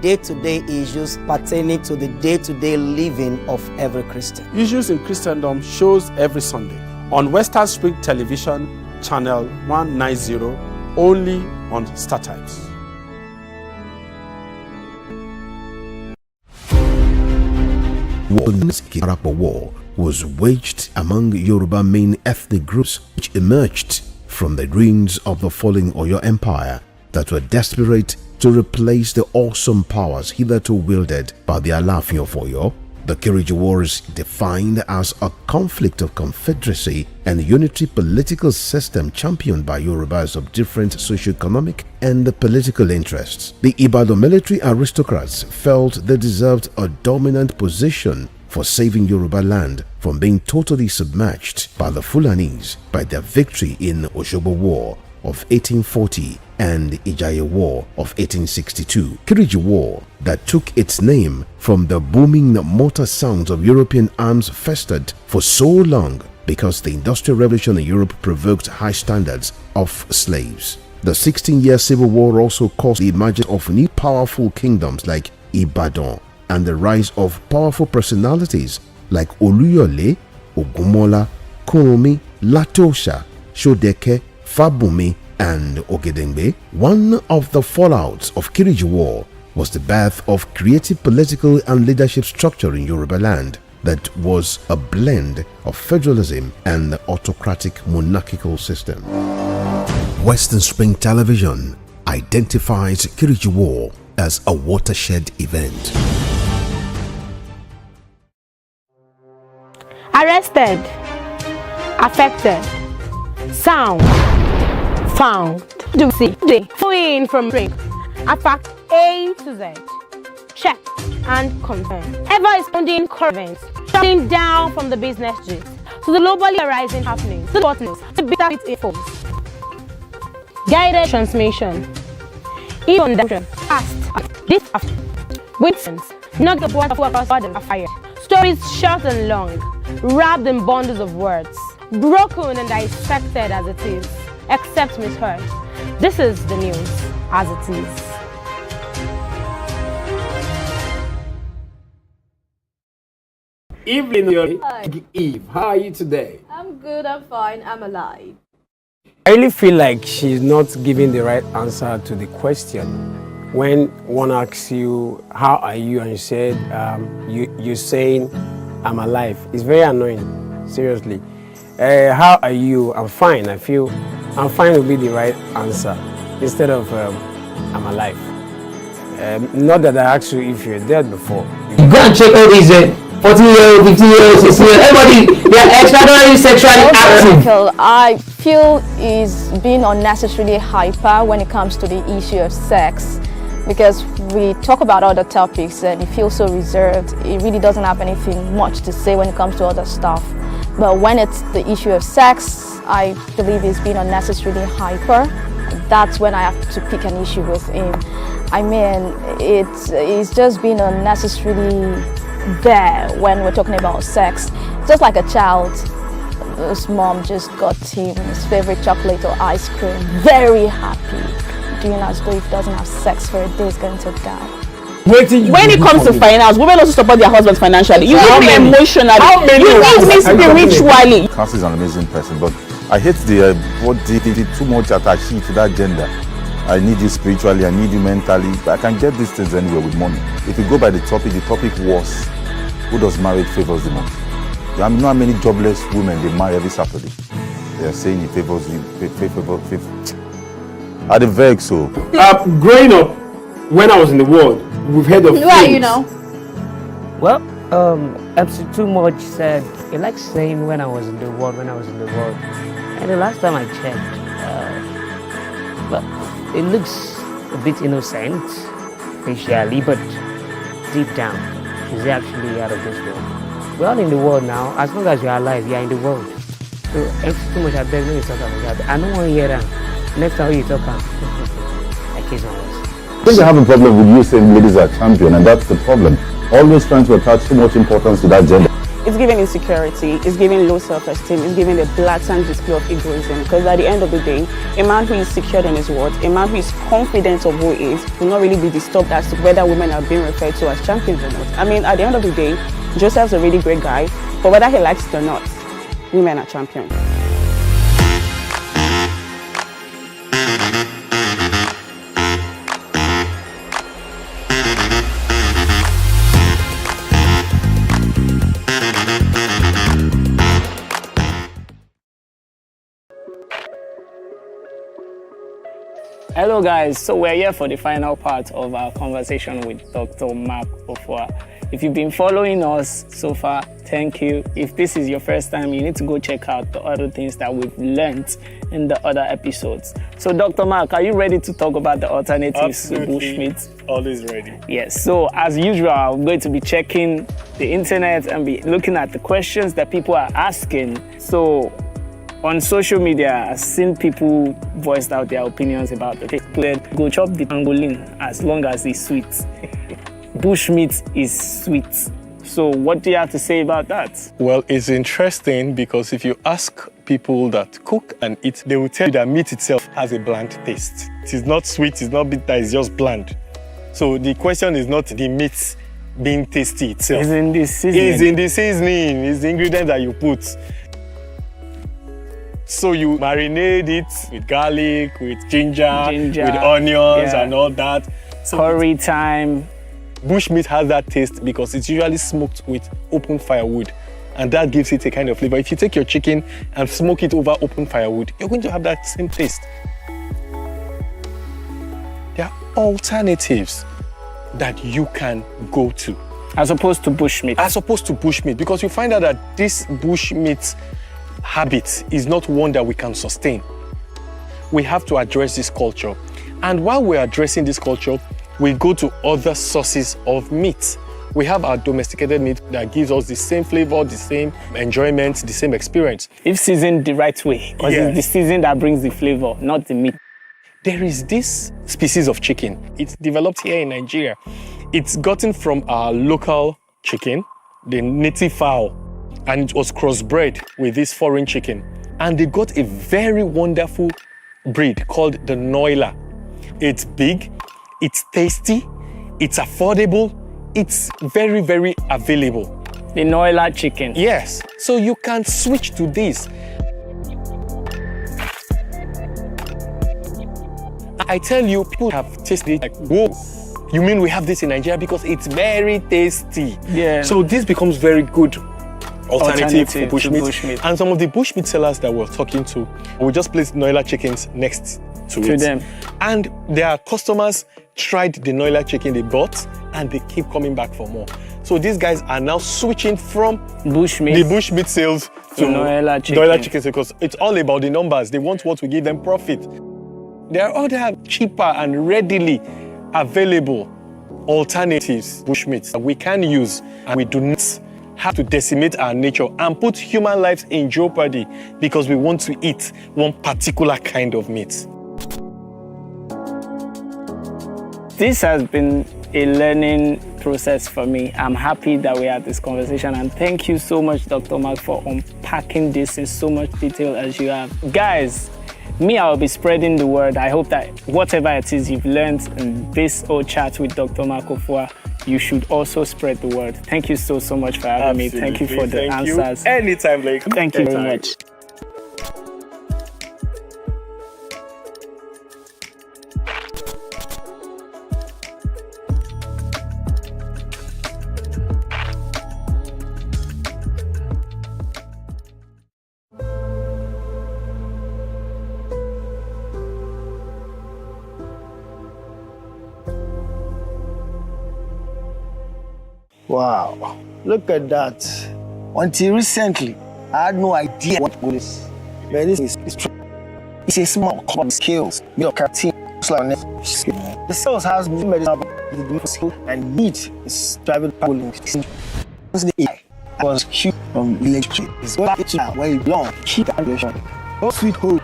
day-to-day issues pertaining to the day-to-day living of every Christian. Issues in Christendom shows every Sunday on Western Spring Television, channel 190, only on StarTimes. War was waged among Yoruba main ethnic groups which emerged from the ruins of the falling Oyo Empire that were desperate to replace the awesome powers hitherto wielded by the Alaafin of Oyo. The Kiriji War is defined as a conflict of confederacy and unitary political system championed by Yorubas of different socio-economic and political interests. The Ibadan military aristocrats felt they deserved a dominant position for saving Yoruba land from being totally submerged by the Fulanis by their victory in Oshobo War of 1840 and Ijaye War of 1862. Kiriji War, that took its name from the booming motor sounds of European arms, festered for so long because the Industrial Revolution in Europe provoked high standards of slaves. The 16-year Civil War also caused the emergence of new powerful kingdoms like Ibadan and the rise of powerful personalities like Oluyole, Ogunmola, Kuromi, Latosha, Shodeke, Fabumi, and Ogedengbe. One of the fallouts of Kiriji War was the birth of creative political and leadership structure in Yoruba land that was a blend of federalism and the autocratic monarchical system. Western Spring Television identifies Kiriji War as a watershed event. Arrested, affected, sound, found, do see, fleeing from drink, a fact A to Z, check and confirm. Ever responding current, shutting down from the business gist to the globally arising happenings, to the buttons, to bitter infos. Guided transmission, even direction, past, this after, witness, not the board of workers for the fire. Stories short and long, wrapped in bundles of words, broken and dissected as it is, except misheard. This is the news as it is. Evening, Hi. Eve. How are you today? I'm good, I'm fine, I'm alive. I really feel like she's not giving the right answer to the question. When one asks you, how are you? And you said, you're saying, I'm alive. It's very annoying, seriously. How are you? I'm fine. I feel I'm fine will be the right answer instead of I'm alive. Not that I asked you if you're dead before. You go and check all these 14-year-old, 15-year-old, 16-year-old, everybody, they are extraordinarily sexually active. I feel is being unnecessarily hyper when it comes to the issue of sex, because we talk about other topics and he feels so reserved. He really doesn't have anything much to say when it comes to other stuff. But when it's the issue of sex, I believe he's being unnecessarily hyper. That's when I have to pick an issue with him. I mean, it's just being unnecessarily there when we're talking about sex. Just like a child, his mom just got him his favorite chocolate or ice cream, very happy, doing as though if he doesn't have sex for a day, he's going to die. When it comes to finance, women also support their husbands financially. You need me emotionally. You need me spiritually. Cassie is an amazing person, but I hate the too much attachment to that gender. I need you spiritually, I need you mentally. I can get these things anywhere with money. If you go by the topic was, who does marriage favors the most? You know how many jobless women they marry every Saturday? They are saying it favors you, Are they vexed so? Growing up, when I was in the world, we've heard of Who are you now? Well, MC Too Much said he likes saying when I was in the world. And the last time I checked, well, it looks a bit innocent, facially, but deep down, she's actually out of this world. We're all in the world now. As long as you're alive, you're in the world. So, MC Too Much, I beg, when you talk about that, I don't want to hear that. Next time you talk about I kiss my words. I think they have a problem with you saying ladies are champion, and that's the problem. Always trying to attach too much importance to that gender. It's giving insecurity, it's giving low self-esteem, it's giving a blatant display of egoism. Because at the end of the day, a man who is secured in his worth, a man who is confident of who he is, will not really be disturbed as to whether women are being referred to as champions or not. I mean, at the end of the day, Joseph's a really great guy, but whether he likes it or not, women are champions. Hello guys, so we're here for the final part of our conversation with Dr. Mark Ofua. If you've been following us so far, thank you. If this is your first time, you need to go check out the other things that we've learned in the other episodes. So Dr. Mark, are you ready to talk about the alternatives to bushmeat? Always ready. Yes, so as usual, I'm going to be checking the internet and be looking at the questions that people are asking. So on social media, I've seen people voiced out their opinions about the cleared go chop the pangolin as long as it's sweet. Bushmeat is sweet. So what do you have to say about that? Well, it's interesting because if you ask people that cook and eat, they will tell you that meat itself has a bland taste. It is not sweet, it's not bitter, it's just bland. So the question is not the meat being tasty itself. It's in the seasoning. It's in the seasoning, it's the ingredient that you put. So you marinate it with garlic, with ginger, with onions and all that. So curry time. Bushmeat has that taste because it's usually smoked with open firewood, and that gives it a kind of flavor. If you take your chicken and smoke it over open firewood, you're going to have that same taste. There are alternatives that you can go to. As opposed to bushmeat. As opposed to bushmeat, because you find out that this bushmeat habit is not one that we can sustain. We have to address this culture. And while we're addressing this culture, we go to other sources of meat. We have our domesticated meat that gives us the same flavor, the same enjoyment, the same experience. If seasoned the right way, because it's the season that brings the flavor, not the meat. There is this species of chicken. It's developed here in Nigeria. It's gotten from our local chicken, the native fowl, and it was crossbred with this foreign chicken. And they got a very wonderful breed called the Noila. It's big, it's tasty, it's affordable, it's very, very available. The Noila chicken. Yes, so you can switch to this. I tell you, people have tasted it like, whoa, you mean we have this in Nigeria? Because it's very tasty. Yeah. So this becomes very good alternative for bushmeat. bushmeat. And some of the bushmeat sellers that we're talking to, we just placed Noila chickens next to it. them. And their customers tried the Noila chicken they bought and they keep coming back for more. So these guys are now switching from bushmeat, the bushmeat sales to Noila chicken. because it's all about the numbers. They want what will give them profit. There are other cheaper and readily available alternatives, bushmeats, that we can use, and we do not have to decimate our nature and put human lives in jeopardy because we want to eat one particular kind of meat. This has been a learning process for me. I'm happy that we had this conversation, and thank you so much, Dr. Mark, for unpacking this in so much detail as you have. Guys, I'll be spreading the word. I hope that whatever it is you've learned in this whole chat with Dr. Mark Ofua, you should also spread the word. Thank you so much for having me. Thank you for the answers. Anytime, Blake. Thank you very much. Wow, look at that. Until recently, I had no idea what it is. Man, this is it's a small club skills, made of cartoon, the cells has medicine and meat is driving polling. I was cute from electric. It's going to where you belong. Keep that relation. No sweet hope.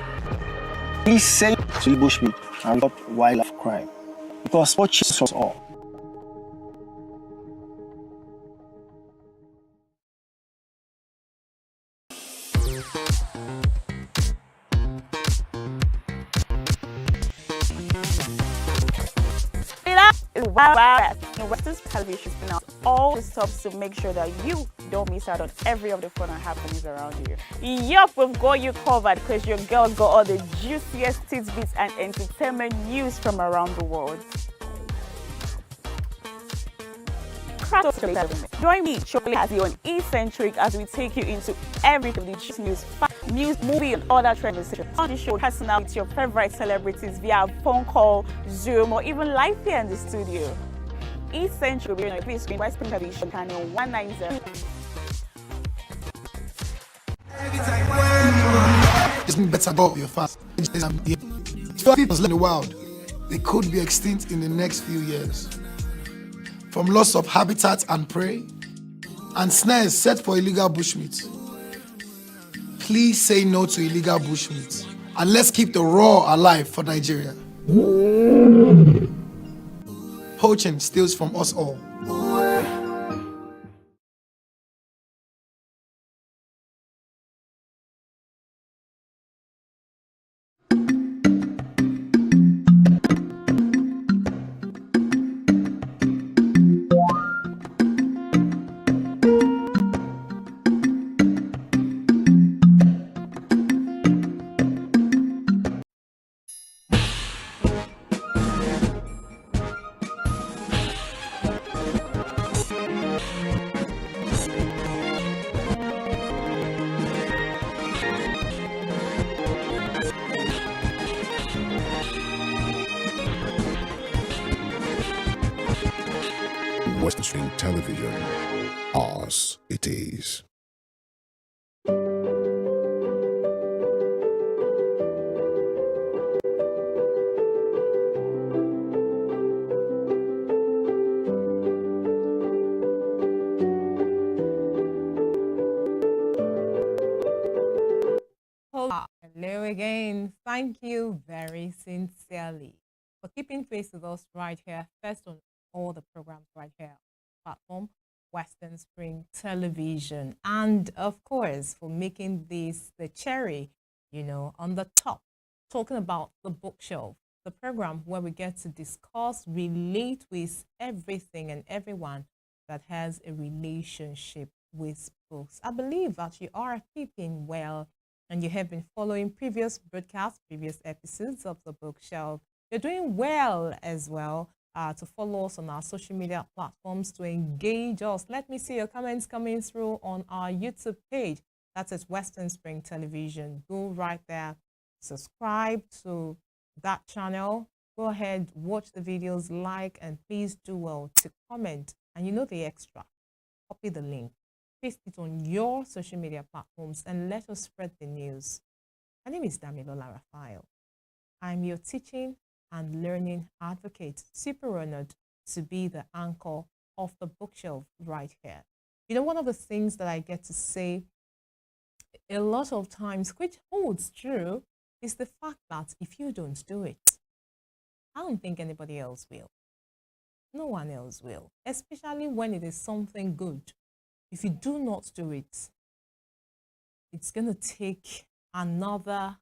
Please say to the bushmeat and stop wildlife crime. Because what changes us all. Western television has been out all the stops to make sure that you don't miss out on every of the fun and happenings around you. Yup, we've got you covered because your girls got all the juiciest tidbits and entertainment news from around the world. Join me, Chocolate Cassie, on Eccentric as we take you into every of the news, movie, and other trends. On the show, personal with your favorite celebrities via phone call, Zoom, or even live here in the studio. Eccentric will be on your big screen, Western Television, channel 190. It's been better about your fast. People in the wild, they could be extinct in the next few years. From loss of habitat and prey, and snares set for illegal bushmeat. Please say no to illegal bushmeat, and let's keep the raw alive for Nigeria. Poaching steals from us all. Western Stream Television. Ours it is. Hello again. Thank you very sincerely for keeping pace with us right here, first on all the programs right here on the platform, Western Spring Television, and of course for making this the cherry, on the top, talking about the bookshelf, the program where we get to discuss, relate with everything and everyone that has a relationship with books. I believe that you are keeping well and you have been following previous broadcasts, previous episodes of the bookshelf. You're doing well as well. To follow us on our social media platforms, to engage us. Let me see your comments coming through on our YouTube page. That's at Western Spring Television. Go right there, subscribe to that channel. Go ahead, watch the videos, like, and please do well to comment. And you know the extra. Copy the link, paste it on your social media platforms, and let us spread the news. My name is Damilola Raphael. I'm your teaching and learning advocate, super honored to be the anchor of the bookshelf right here. One of the things that I get to say a lot of times, which holds true, is the fact that if you don't do it, I don't think anybody else will. No one else will, especially when it is something good. If you do not do it, it's going to take another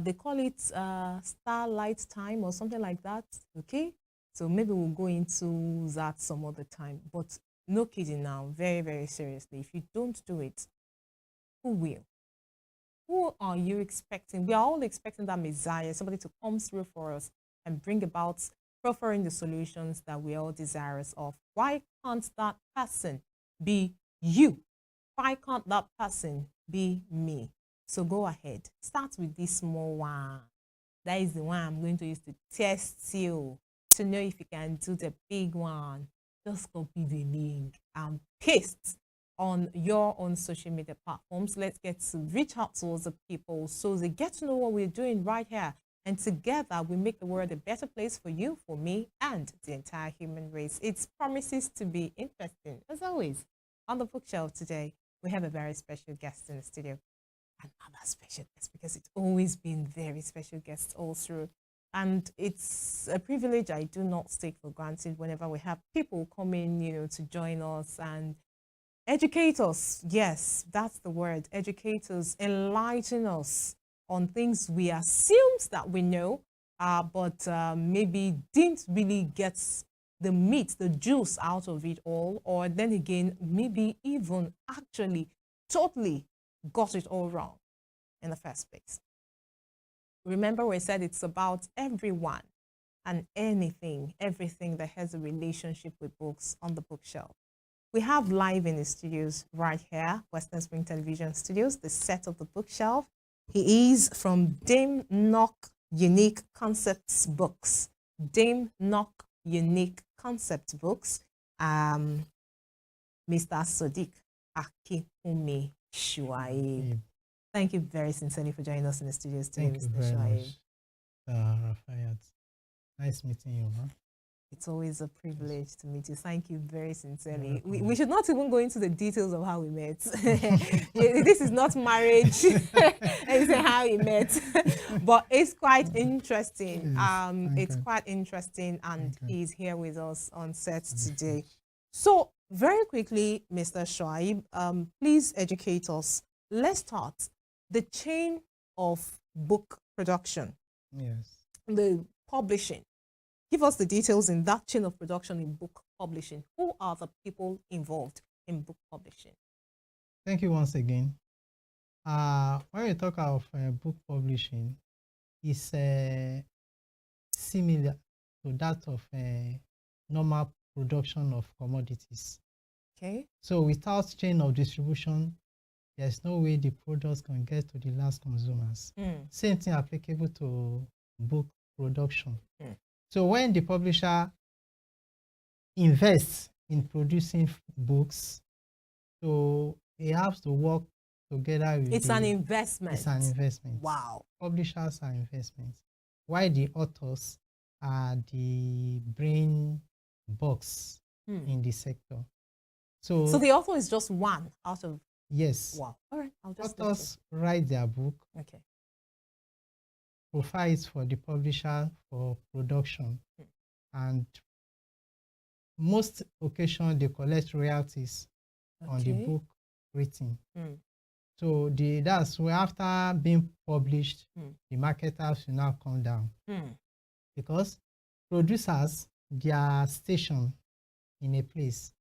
they call it starlight time or something like that, okay? So maybe we'll go into that some other time. But no kidding now, very, very seriously. If you don't do it, who will? Who are you expecting? We are all expecting that Messiah, somebody to come through for us and bring about proffering the solutions that we are all desirous of. Why can't that person be you? Why can't that person be me? So go ahead, start with this small one. That is the one I'm going to use to test you, to know if you can do the big one. Just copy the link and paste on your own social media platforms. Let's get to reach out to other people so they get to know what we're doing right here. And together we make the world a better place for you, for me, and the entire human race. It promises to be interesting. As always, on the bookshelf today, we have a very special guest in the studio. Another special guest, because it's always been very special guests all through. And it's a privilege I do not take for granted whenever we have people come in, to join us and educate us. Yes, that's the word, educate us, enlighten us on things we assume that we know, but maybe didn't really get the meat, the juice out of it all, or then again, maybe even actually totally got it all wrong in the first place. Remember, we said it's about everyone and anything, everything that has a relationship with books on the bookshelf. We have live in the studios right here, Western Spring Television Studios, the set of the bookshelf. He is from Dame Knock Unique Concepts Books. Dame Knock Unique Concept Books. Mr. Sodiq Akinwumi Shuaib. Thank you very sincerely for joining us in the studios today, Thank you Mr. very Shuaib. much, Rafayat. Nice meeting you, huh? It's always a privilege to meet you. Thank you very sincerely. We should not even go into the details of how we met. This is not marriage. It's how we met. But it's quite interesting. It's quite interesting, and he's here with us on set today. So very quickly, Mr. Shuaib, please educate us. Let's start the chain of book production. Yes. The publishing. Give us the details in that chain of production in book publishing. Who are the people involved in book publishing? Thank you once again. When we talk of book publishing, it's similar to that of normal production of commodities. Okay. So without chain of distribution, there's no way the products can get to the last consumers. Same thing applicable to book production. So when the publisher invests in producing books, so he has to work together with It's an investment. It's an investment. Wow. Publishers are investments. While the authors are the brain box in the sector. So the author is just one out of... Yes. Wow. All right. I'll just authors write their book. Okay. Profiles for the publisher for production, and most occasions they collect royalties on the Okay. book written. Mm. So that's where after being published, Mm. the marketers will now come down Mm. because producers they are stationed in a place,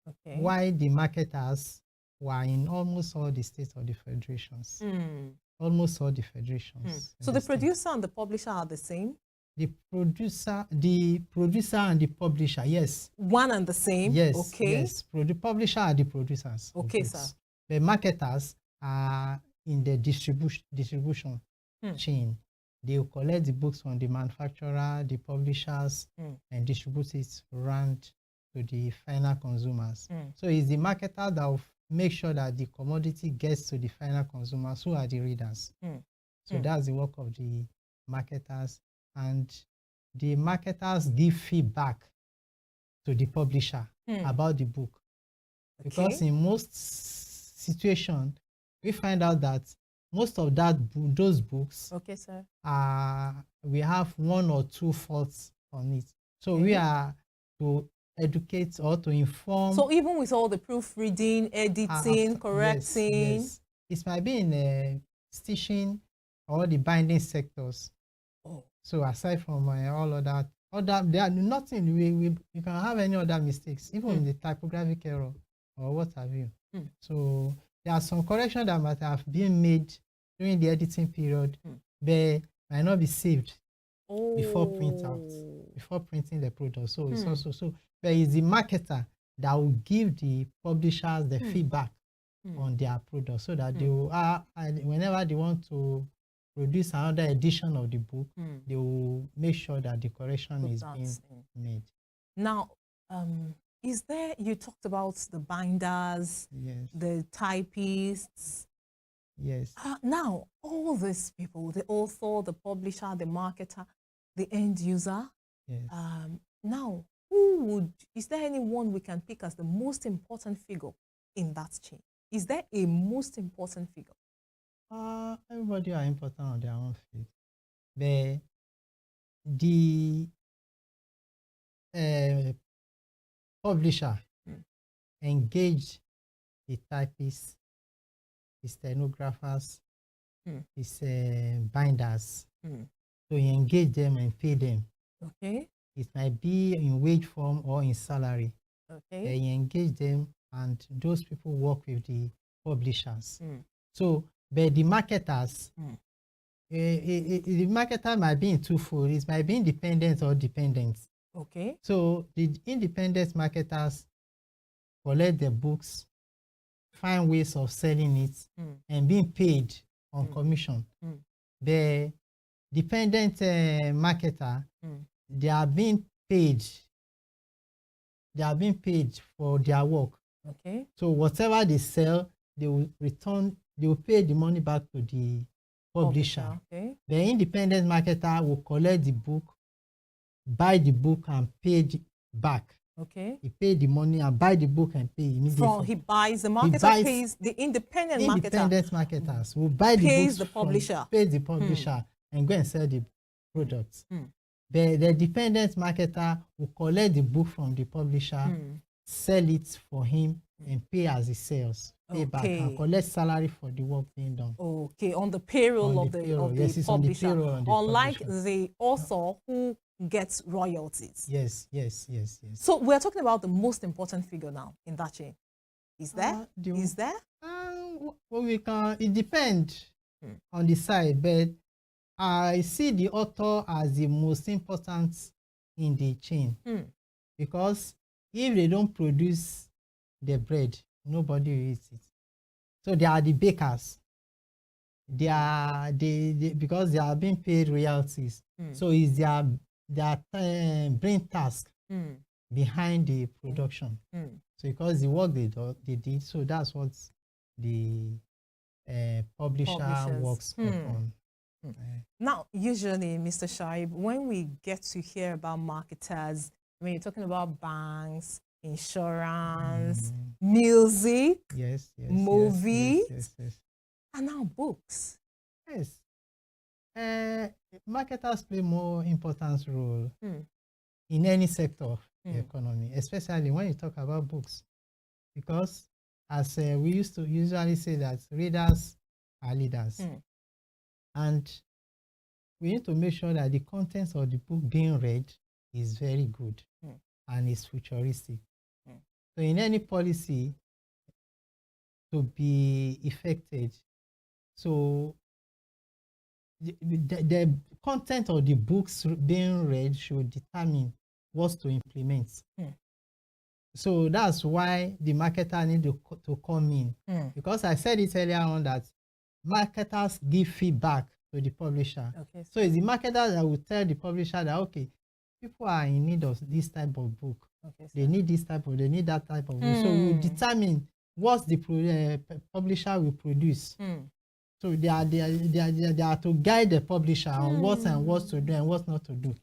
Okay. while the marketers were in almost all the states of the federations. Mm. Almost all the federations. in So the state. producer and the publisher are the same? The producer and the publisher, yes. One and the same? Yes, Okay. yes. The publisher are the producers. of Okay, books. sir. The marketers are in the distribution Hmm. chain. They will collect the books from the manufacturer, the publishers, and distribute it around to the final consumers. So it's the marketer that will make sure that the commodity gets to the final consumers, who are the readers. So that's the work of the marketers, and the marketers give feedback to the publisher about the book. Because Okay. in most situations, we find out that most of those books Okay, sir. we have one or two faults on it. So Okay. we are to educate or to inform. So even with all the proofreading, editing, correcting, Yes. It might be in stitching or the binding sectors. Oh. So aside from all other, there are nothing, we can have any other mistakes, even in the typographic error or what have you. So there are some corrections that might have been made during the editing period, but might not be saved before printing the product. So it's also so. But it's the marketer that will give the publishers the feedback on their product, so that they will, whenever they want to produce another edition of the book, they will make sure that the correction Put is that being in. made. Now, is there, you talked about the binders, Yes. the typists. Yes. Now, all these people, the author, the publisher, the marketer, the end user. Yes. Now, is there anyone we can pick as the most important figure in that chain? Is there a most important figure? Everybody are important on their own field, but the publisher engage the typists, the stenographers, his binders. So he engage them and pay them. Okay. It might be in wage form or in salary. Okay. He engage them, and those people work with the publishers. So, but the marketers, the marketer might be in twofold. It might be independent or dependent. Okay. So the independent marketers collect the books, find ways of selling it, and being paid on commission. The dependent marketer, they are being paid. They are being paid for their work. Okay. So whatever they sell, they will return. They will pay the money back to the publisher. Okay. The independent marketer will collect the book, buy the book, and pay back. Okay. He pay the money and buy the book and pay immediately. He buys, the marketer pays, the independent marketers will buy the pays books the publisher. Pays the publisher and go and sell the products. The dependent marketer will collect the book from the publisher, sell it for him, and pay as he sells. Pay back and collect salary for the work being done. Okay, on the payroll of the Yes, it's on the publisher. payroll on the Unlike publisher. the author who gets royalties. Yes. So we're talking about the most important figure now in that chain. Is there? Is there? Well, it depends on the side, but I see the author as the most important in the chain, because if they don't produce the bread, nobody will eat it. So they are the bakers. Because they are being paid royalties. So it's their brain task behind the production. So because the work they did, so that's what the publisher works upon. Now, usually, Mr. Shaib, when we get to hear about marketers, when you're talking about banks, insurance, music, movies, and now books. Yes. Marketers play more important role in any sector the economy, especially when you talk about books. Because as we used to usually say that readers are leaders. And we need to make sure that the contents of the book being read is very good and is futuristic. So in any policy to be effected, so the content of the books being read should determine what to implement. So that's why the marketer need to come in. Because I said it earlier on that marketers give feedback to the publisher. Okay, so it's the marketer that will tell the publisher that, okay, people are in need of this type of book. Okay, they need this type of, they need that type of book. So we determine what the publisher will produce. So they are to guide the publisher on what and what to do and what not to do.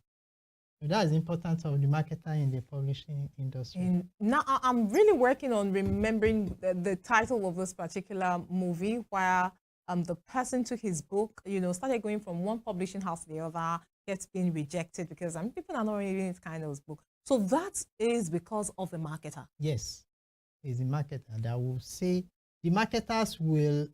So that is the importance of the marketer in the publishing industry. Now I'm really working on remembering the title of this particular movie, where the person took his book, started going from one publishing house to the other, gets being rejected because people are not reading this kind of book. So that is because of the marketer. Yes, it's the marketer that will say, the marketers will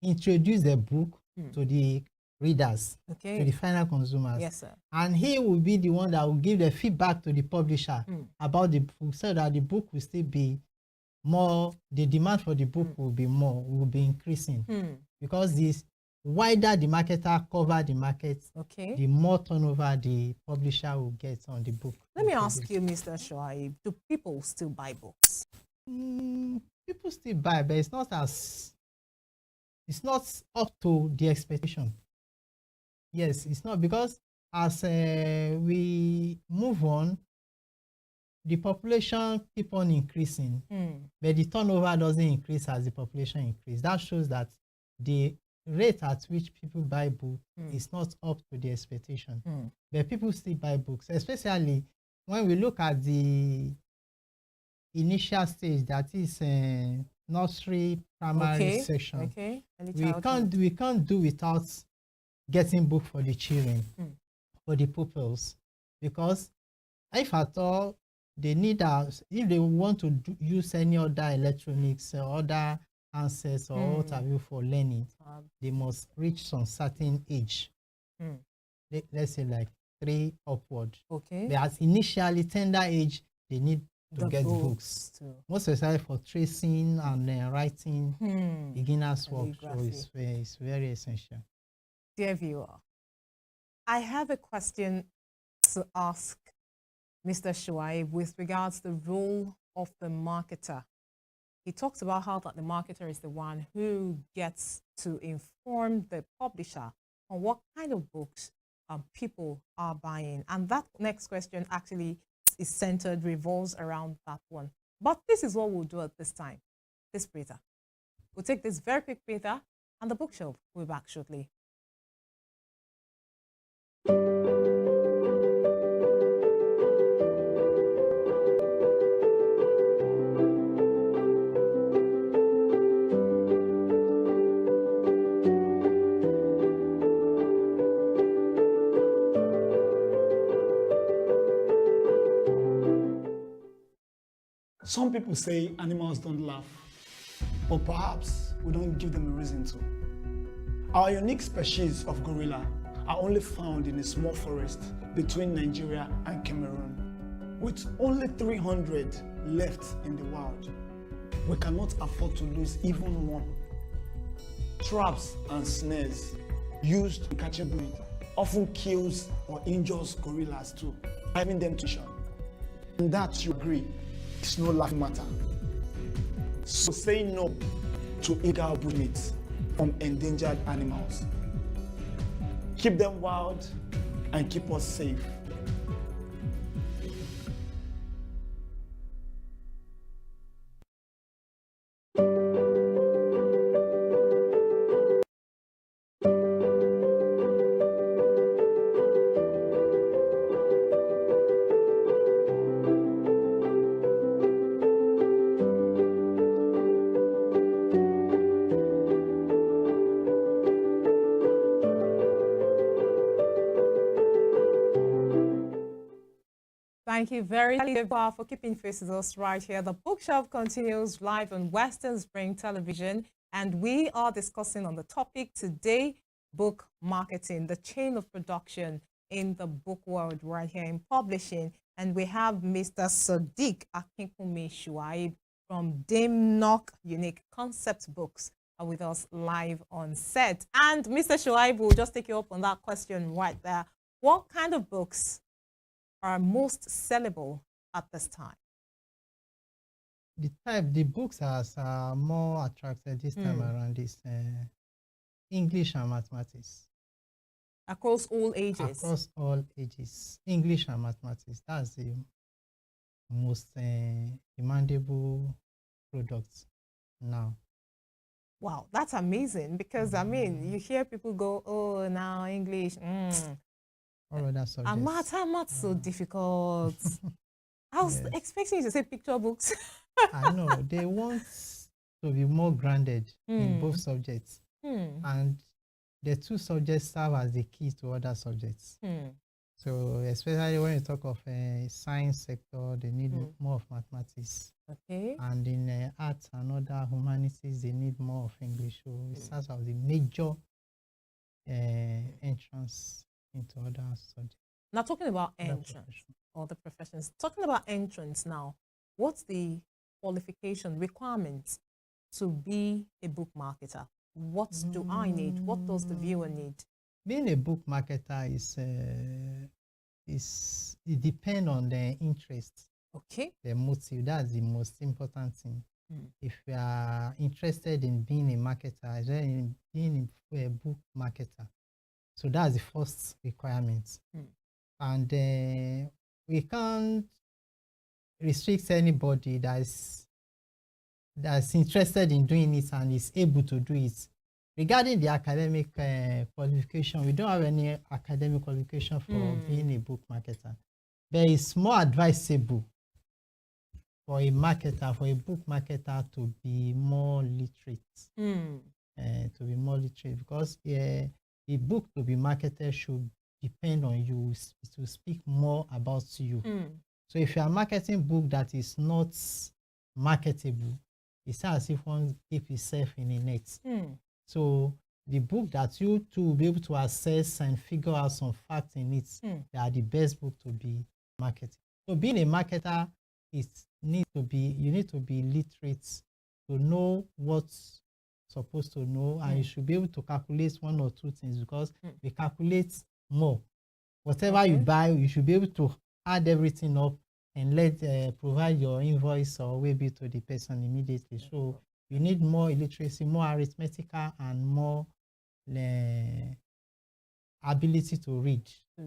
introduce the book to the readers, to the final consumers. Yes, sir. And he will be the one that will give the feedback to the publisher about the book, so that the book will still be more, the demand for the book will be increasing. Because this wider the marketer cover the market, the more turnover the publisher will get on the book. Let me ask you, Mr. Shuaib, do people still buy books? People still buy, but it's not up to the expectation. Yes, it's not, because as we move on, the population keep on increasing, but the turnover doesn't increase as the population increases. That shows that the rate at which people buy books is not up to the expectation. But people still buy books, especially when we look at the initial stage, that is nursery, primary section. We can't do without getting book for the children, for the pupils, because if at all they need if they want to use any other electronics or other answers or what have you for learning, they must reach some certain age. Let's say like 3 upward. But as initially tender age, they need to get books. Most especially for tracing and writing, beginners work. So it's very essential. Dear viewer, I have a question to ask Mr. Shuaib with regards to the role of the marketer. He talks about how that the marketer is the one who gets to inform the publisher on what kind of books people are buying. And that next question actually is centered, revolves around that one. But this is what we'll do at this time, this breather. We'll take this very quick breather, and the bookshelf will be back shortly. Some people say animals don't laugh, but perhaps we don't give them a reason to. Our unique species of gorilla are only found in a small forest between Nigeria and Cameroon. With only 300 left in the wild, we cannot afford to lose even one. Traps and snares used to catch a breed often kills or injures gorillas too, driving them to shun. And that, you agree, is no laughing matter. So say no to illegal bushmeat from endangered animals. Keep them wild and keep us safe. Thank you very much for keeping faces with us right here. The Bookshelf continues live on Western Spring Television, and we are discussing on the topic today, book marketing, the chain of production in the book world right here in publishing. And we have Mr. Sadiq Akinkunmi Shuaib from Dame Knock Unique Concept Books with us live on set. And Mr. Shuaib will just take you up on that question right there. What kind of books are most sellable at this time? The books are more attracted this time around is English and mathematics. Across all ages? Across all ages. English and mathematics. That's the most demandable products now. Wow, that's amazing because, I mean, you hear people go, oh, now English, all other subjects. And maths so difficult. I was expecting you to say picture books. I know. They want to be more grounded in both subjects. And the two subjects serve as the key to other subjects. So especially when you talk of science sector, they need more of mathematics. Okay. And in arts and other humanities, they need more of English. So it serves as the major entrance into other subjects. Now talking about entrance or the professions, talking about entrance now, what's the qualification requirements to be a book marketer? What do I need? What does the viewer need? Being a book marketer it depends on the interest. Okay. The motive. That's the most important thing. If you are interested in being a marketer, then being a book marketer. So that's the first requirement. And we can't restrict anybody that's interested in doing it and is able to do it. Regarding the academic qualification, we don't have any academic qualification for being a book marketer. But it's more advisable for a marketer, for a book marketer to be more literate. To be more literate, because the book to be marketed should depend on you, to speak more about you. So if you are marketing a book that is not marketable, it's as if one keep itself in a net. So the book that you two will be able to assess and figure out some facts in it, they are the best book to be marketed. So being a marketer, you need to be literate to know what's supposed to know, and you should be able to calculate one or two things, because we calculate more. Whatever you buy, you should be able to add everything up and provide your invoice or web it to the person immediately. So you need more illiteracy, more arithmetical, and more ability to read. To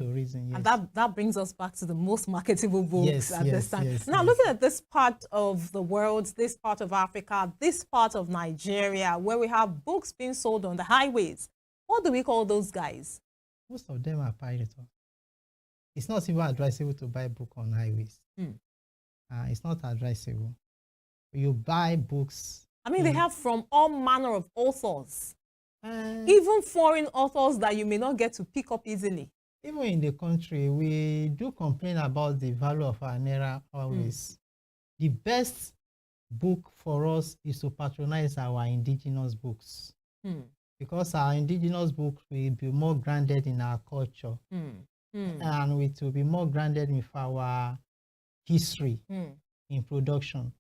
reason, yes. And that brings us back to the most marketable books at this time. Now, yes. looking at this part of the world, this part of Africa, this part of Nigeria, where we have books being sold on the highways, what do we call those guys? Most of them are pirates. It's not even advisable to buy a book on highways. It's not advisable. You buy books. I mean, they have from all manner of authors. Even foreign authors that you may not get to pick up easily. Even in the country, we do complain about the value of our naira always. The best book for us is to patronize our indigenous books. Because our indigenous books will be more grounded in our culture. And it will be more grounded with our history in production.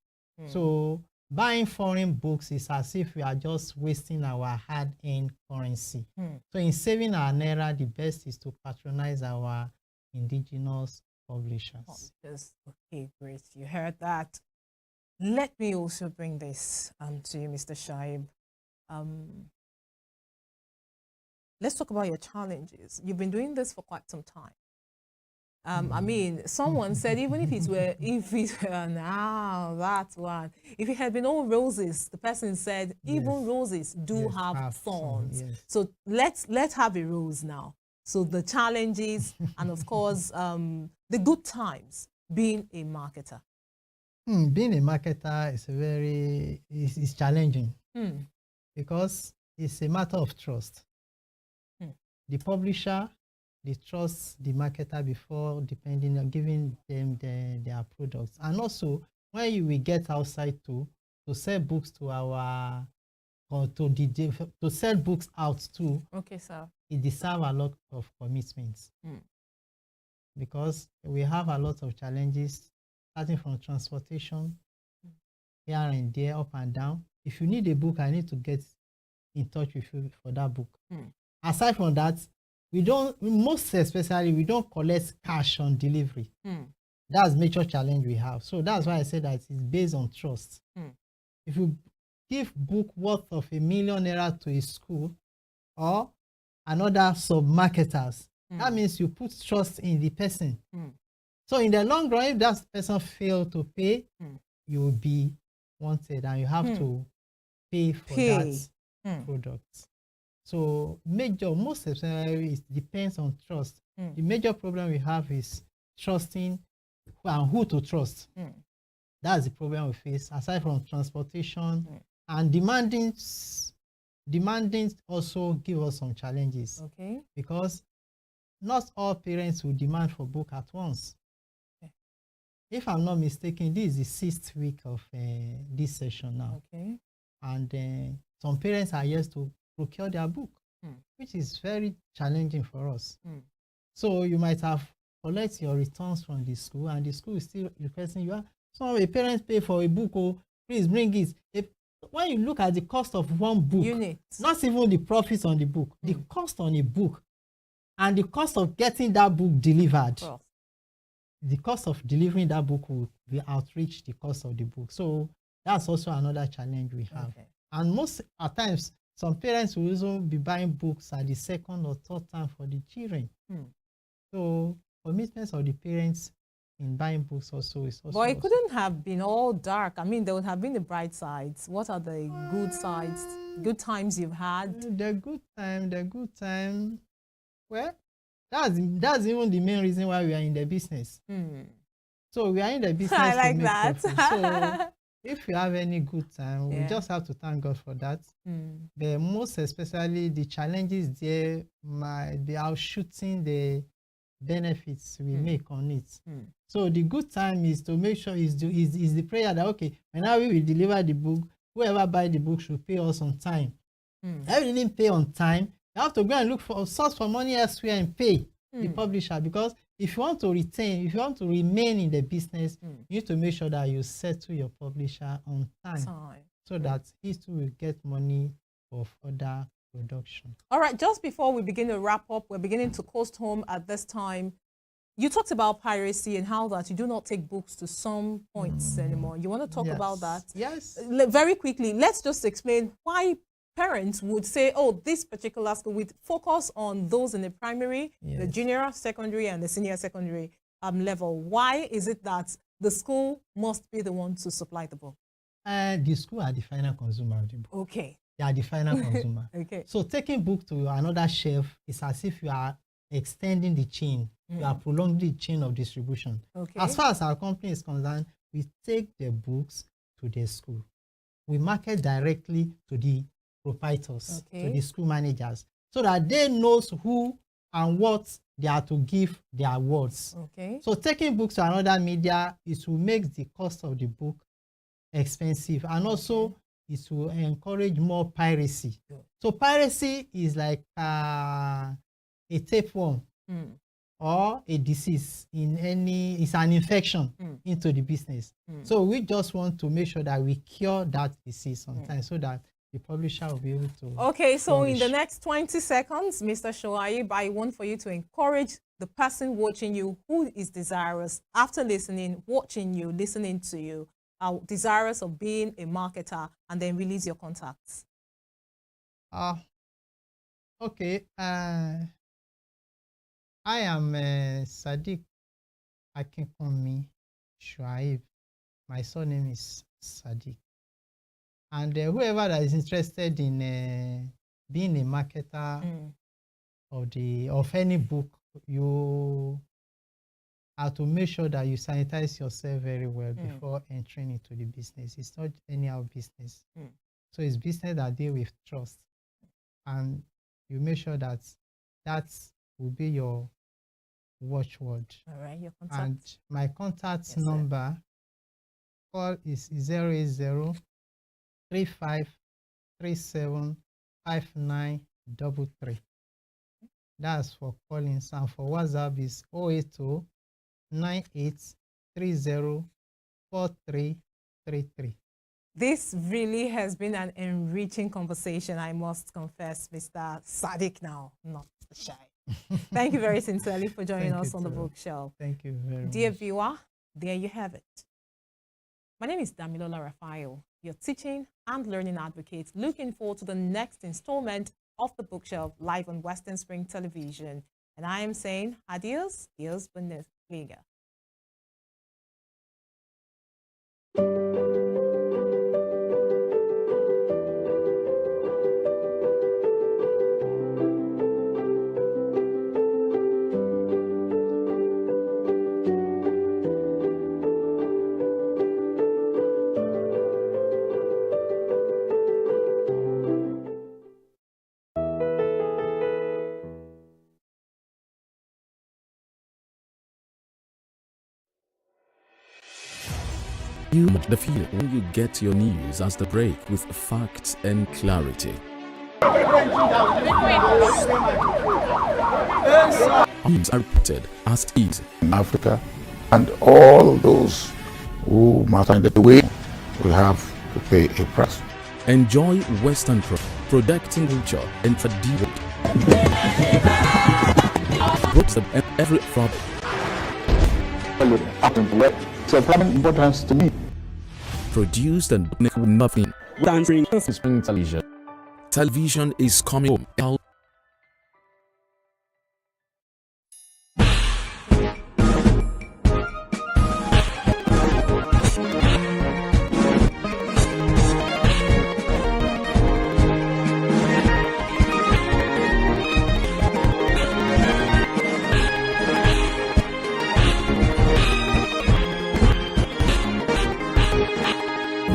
So buying foreign books is as if we are just wasting our hard-earned currency. So in saving our naira, the best is to patronize our indigenous publishers. Okay, great. You heard that. Let me also bring this to you, Mr. Shuaib. Let's talk about your challenges. You've been doing this for quite some time. I mean, someone said even if it were now that one, if it had been all roses, the person said even roses do have thorns. So let's have a rose now. So the challenges and of course the good times being a marketer. Being a marketer is challenging because it's a matter of trust. The publisher they trust the marketer before depending on giving them their products. And also, when you will get outside to sell books to our or to sell books out too, Okay, sir. it deserves a lot of commitments because we have a lot of challenges starting from transportation here and there, up and down. If you need a book, I need to get in touch with you for that book. Aside from that, most especially, we don't collect cash on delivery. That's major challenge we have. So that's why I said that it's based on trust. If you give book worth of ₦1 million to a school or another sub-marketers, that means you put trust in the person. So in the long run, if that person fail to pay, you will be wanted and you have to pay for that product. So most especially, it depends on trust. The major problem we have is trusting and who to trust. That's the problem we face, aside from transportation and demanding also give us some challenges. Okay. Because not all parents will demand for book at once. If I'm not mistaken, this is the 6th week of this session now. Okay. And some parents are yet to procure their book, which is very challenging for us. So you might have collect your returns from the school, and the school is still requesting you. So a parent pay for a book, oh, please bring it. When you look at the cost of one book, not even the profits on the book, the cost on a book, and the cost of getting that book delivered, the cost of delivering that book will outreach the cost of the book. So that's also another challenge we have. And most at times, some parents will also be buying books at the 2nd or 3rd time for the children. So commitments of the parents in buying books also is also. But it couldn't have been all dark. I mean, there would have been the bright sides. What are the good sides, good times you've had? The good time. Well, that's even the main reason why we are in the business. So we are in the business. I like to make that. profit. So if you have any good time, we Yeah. just have to thank God for that. But most especially, the challenges there might be outshooting the benefits we make on it. So the good time is to make sure is the prayer that, okay, whenever we will deliver the book, whoever buy the book should pay us on time. If you didn't pay on time, you have to go and look for a source for money elsewhere and pay the publisher, because if you want to remain in the business, you need to make sure that you settle your publisher on time. So that he too will get money for further production. All right, just before we begin to wrap up, we're beginning to coast home at this time. You talked about piracy and how that you do not take books to some points anymore. You want to talk about that? Yes. Very quickly, let's just explain why parents would say, oh, this particular school, with focus on those in the primary, the junior, secondary, and the senior secondary level. Why is it that the school must be the one to supply the book? The school are the final consumer of the book. Okay. They are the final consumer. Okay. So taking book to another shelf is as if you are extending the chain. You are prolonging the chain of distribution. Okay. As far as our company is concerned, we take the books to the school. We market directly to the proprietors, to the school managers, so that they knows who and what they are to give their awards. Okay. So taking books to another media is to make the cost of the book expensive, and also is to encourage more piracy. So piracy is like a tapeworm or a disease it's an infection into the business. So we just want to make sure that we cure that disease sometimes so that the publisher will be able to. Okay, so flourish. in the next 20 seconds, Mr. Shoaib, I want for you to encourage the person watching you who is desirous, after listening, watching you, listening to you, desirous of being a marketer, and then release your contacts. Okay. I am Sadiq Akinkunmi Shoaib. My surname is Sadiq. And whoever that is interested in being a marketer of any book, you have to make sure that you sanitize yourself very well before entering into the business. It's not anyhow business. So it's business that deal with trust. And you make sure that that's will be your watchword. All right, your contact. And my contact number call is 080 35375933. That's for calling. And for WhatsApp is 082 98304333. This really has been an enriching conversation, I must confess, Mr. Sadiq now, not shy. Thank you very sincerely for joining us on the bookshelf. Thank you very much. Dear viewer, there you have it. My name is Damilola Raphael, your teaching and learning advocate, looking forward to the next installment of the bookshelf live on Western Spring Television. And I am saying adios, Dios bendiga. You the feel when you get your news as the break with facts and clarity. News are reported as is in Africa, and all those who matter in the way will have to pay a price. Enjoy Western protecting culture and tradition. Every problem. It's of common importance to me. Produced and nothing. Spring Television. Television is coming home.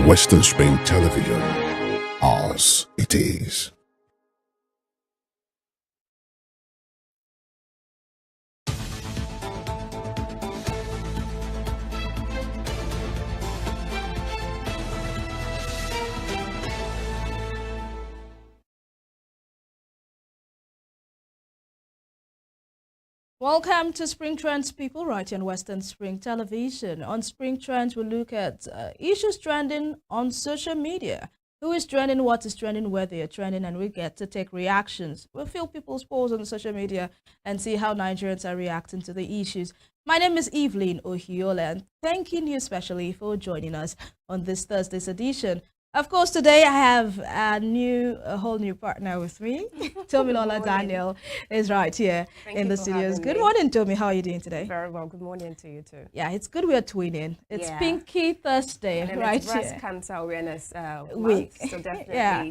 Western Spring Television. Ours it is. Welcome to Spring Trends, people, right here on Western Spring Television. On Spring Trends, we look at issues trending on social media. Who is trending, what is trending, where they are trending, and we get to take reactions. We'll feel people's polls on social media and see how Nigerians are reacting to the issues. My name is Evelyn Ohiola, and thanking you especially for joining us on this Thursday's edition. Of course, today I have a whole new partner with me. Tomilola Daniel is right here in the studios. Good morning, Tomi. How are you doing today? Very well. Good morning to you too. Yeah, it's good we're twinning. It's Pinky Thursday, and right it's Breast here. Cancer Awareness Week. Month, so definitely Yeah.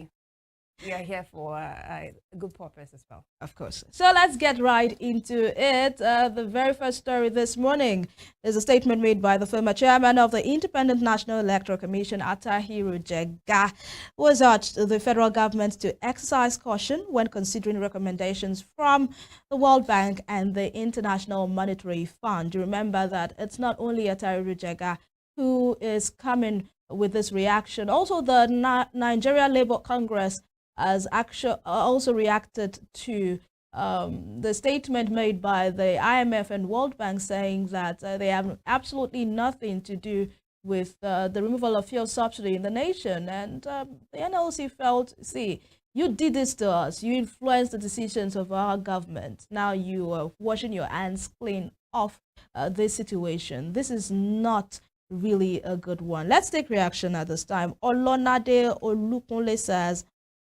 we are here for a good purpose as well. Of course. So let's get right into it. The very first story this morning is a statement made by the former chairman of the Independent National Electoral Commission, Atahiru Jega, who has urged the federal government to exercise caution when considering recommendations from the World Bank and the International Monetary Fund. You remember that it's not only Atahiru Jega who is coming with this reaction. Also, the Nigeria Labour Congress has also reacted to the statement made by the IMF and World Bank, saying that they have absolutely nothing to do with the removal of fuel subsidy in the nation. And the NLC felt, see, you did this to us. You influenced the decisions of our government. Now you are washing your hands clean of this situation. This is not really a good one. Let's take reaction at this time. Olonade Olukunle says,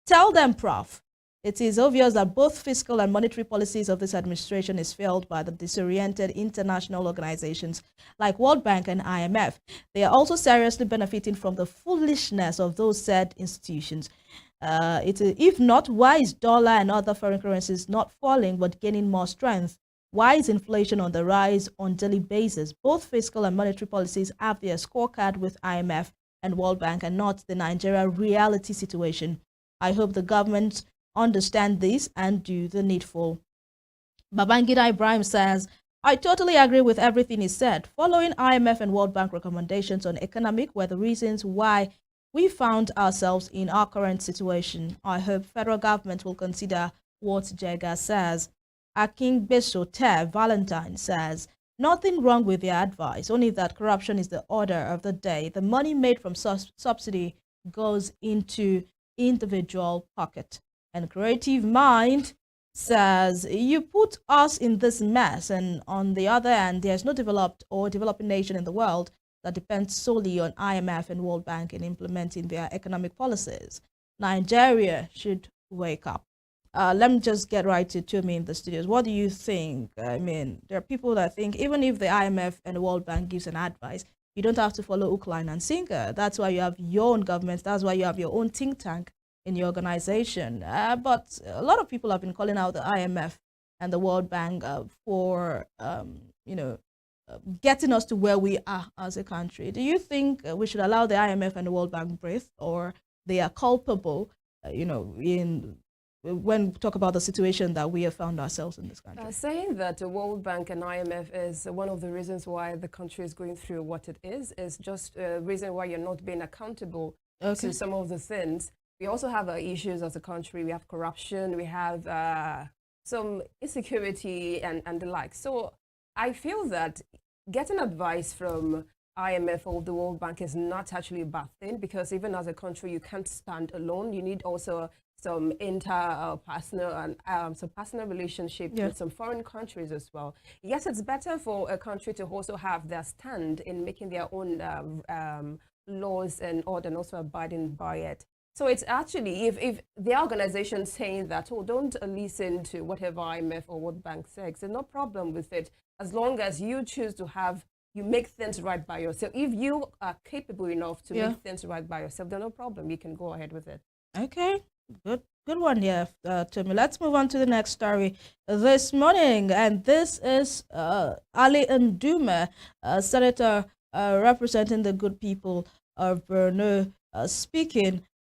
tell them, Prof. It is obvious that both fiscal and monetary policies of this administration is failed by the disoriented international organizations like World Bank and IMF. They are also seriously benefiting from the foolishness of those said institutions. If not, why is dollar and other foreign currencies not falling but gaining more strength? Why is inflation on the rise on daily basis? Both fiscal and monetary policies have their scorecard with IMF and World Bank and not the Nigeria reality situation. I hope the government understand this and do the needful. Babangida Ibrahim says, I totally agree with everything he said. Following IMF and World Bank recommendations on economic were the reasons why we found ourselves in our current situation. I hope federal government will consider what Jega says. Akin Besote Valentine says, nothing wrong with their advice, only that corruption is the order of the day. The money made from subsidy goes into individual pocket. And Creative Mind says, you put us in this mess, and on the other hand, there's no developed or developing nation in the world that depends solely on IMF and World Bank in implementing their economic policies. Nigeria should wake up. Let me just get right to me in the studios. What do you think? I mean, there are people that think even if the IMF and the World Bank gives an advice, you don't have to follow hook, line, and sinker. That's why you have your own government. That's why you have your own think tank in your organization. But a lot of people have been calling out the IMF and the World Bank for, getting us to where we are as a country. Do you think we should allow the IMF and the World Bank breathe, or they are culpable, when we talk about the situation that we have found ourselves in this country? Saying that the World Bank and IMF is one of the reasons why the country is going through what it is just a reason why you're not being accountable to some of the things. We also have issues as a country. We have corruption, we have some insecurity and the like. So I feel that getting advice from IMF or the World Bank is not actually a bad thing, because even as a country, you can't stand alone. You need also some interpersonal and some personal relationship with some foreign countries as well. Yes, it's better for a country to also have their stand in making their own laws and order, and also abiding by it. So it's actually, if the organization saying that, oh, don't listen to whatever IMF or World Bank says, there's no problem with it, as long as you choose to you make things right by yourself. If you are capable enough to make things right by yourself, there's no problem. You can go ahead with it. Okay, good one here, Tommy. Let's move on to the next story this morning, and this is Ali Ndume, senator representing the good people of Borno,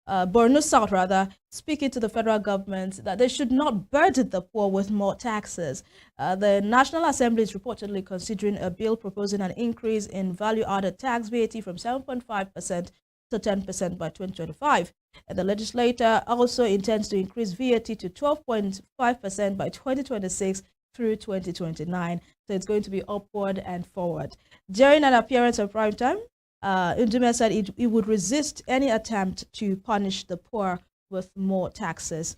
Borno South rather, speaking to the federal government that they should not burden the poor with more taxes. The National Assembly is reportedly considering a bill proposing an increase in value-added tax VAT from 7.5% to 10% by 2025. And the legislator also intends to increase VAT to 12.5% by 2026 through 2029. So it's going to be upward and forward. During an appearance on Primetime, Ndume said it would resist any attempt to punish the poor with more taxes.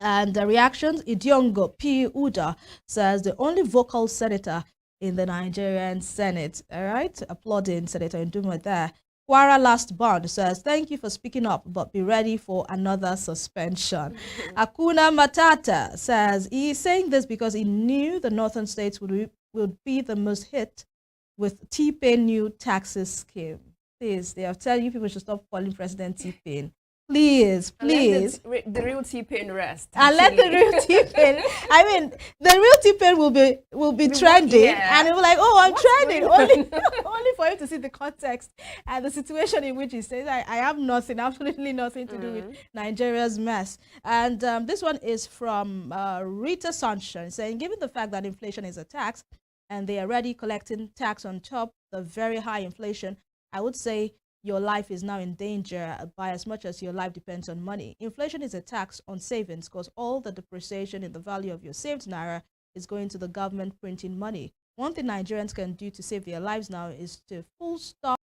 And the reactions, Idiongo P. Uda says the only vocal senator in the Nigerian Senate. All right, applauding Senator Ndume there. Kwara Last Bond says, thank you for speaking up, but be ready for another suspension. Akuna Matata says he's saying this because he knew the northern states would be the most hit with T-Pain new taxes scheme. Please, they are telling you people should stop calling President T-Pain. Please. Let the real T-Pain rest. And let the real T-Pain, I mean, the real T-Pain will be trending, and it will be like, oh, I'm trending, only for you to see the context and the situation in which he says, I have nothing, absolutely nothing to do with Nigeria's mess. And this one is from Rita Sunshine, saying, given the fact that inflation is a tax, and they are already collecting tax on top of the very high inflation, I would say your life is now in danger by as much as your life depends on money. Inflation is a tax on savings because all the depreciation in the value of your saved naira is going to the government printing money. One thing Nigerians can do to save their lives now is to full stop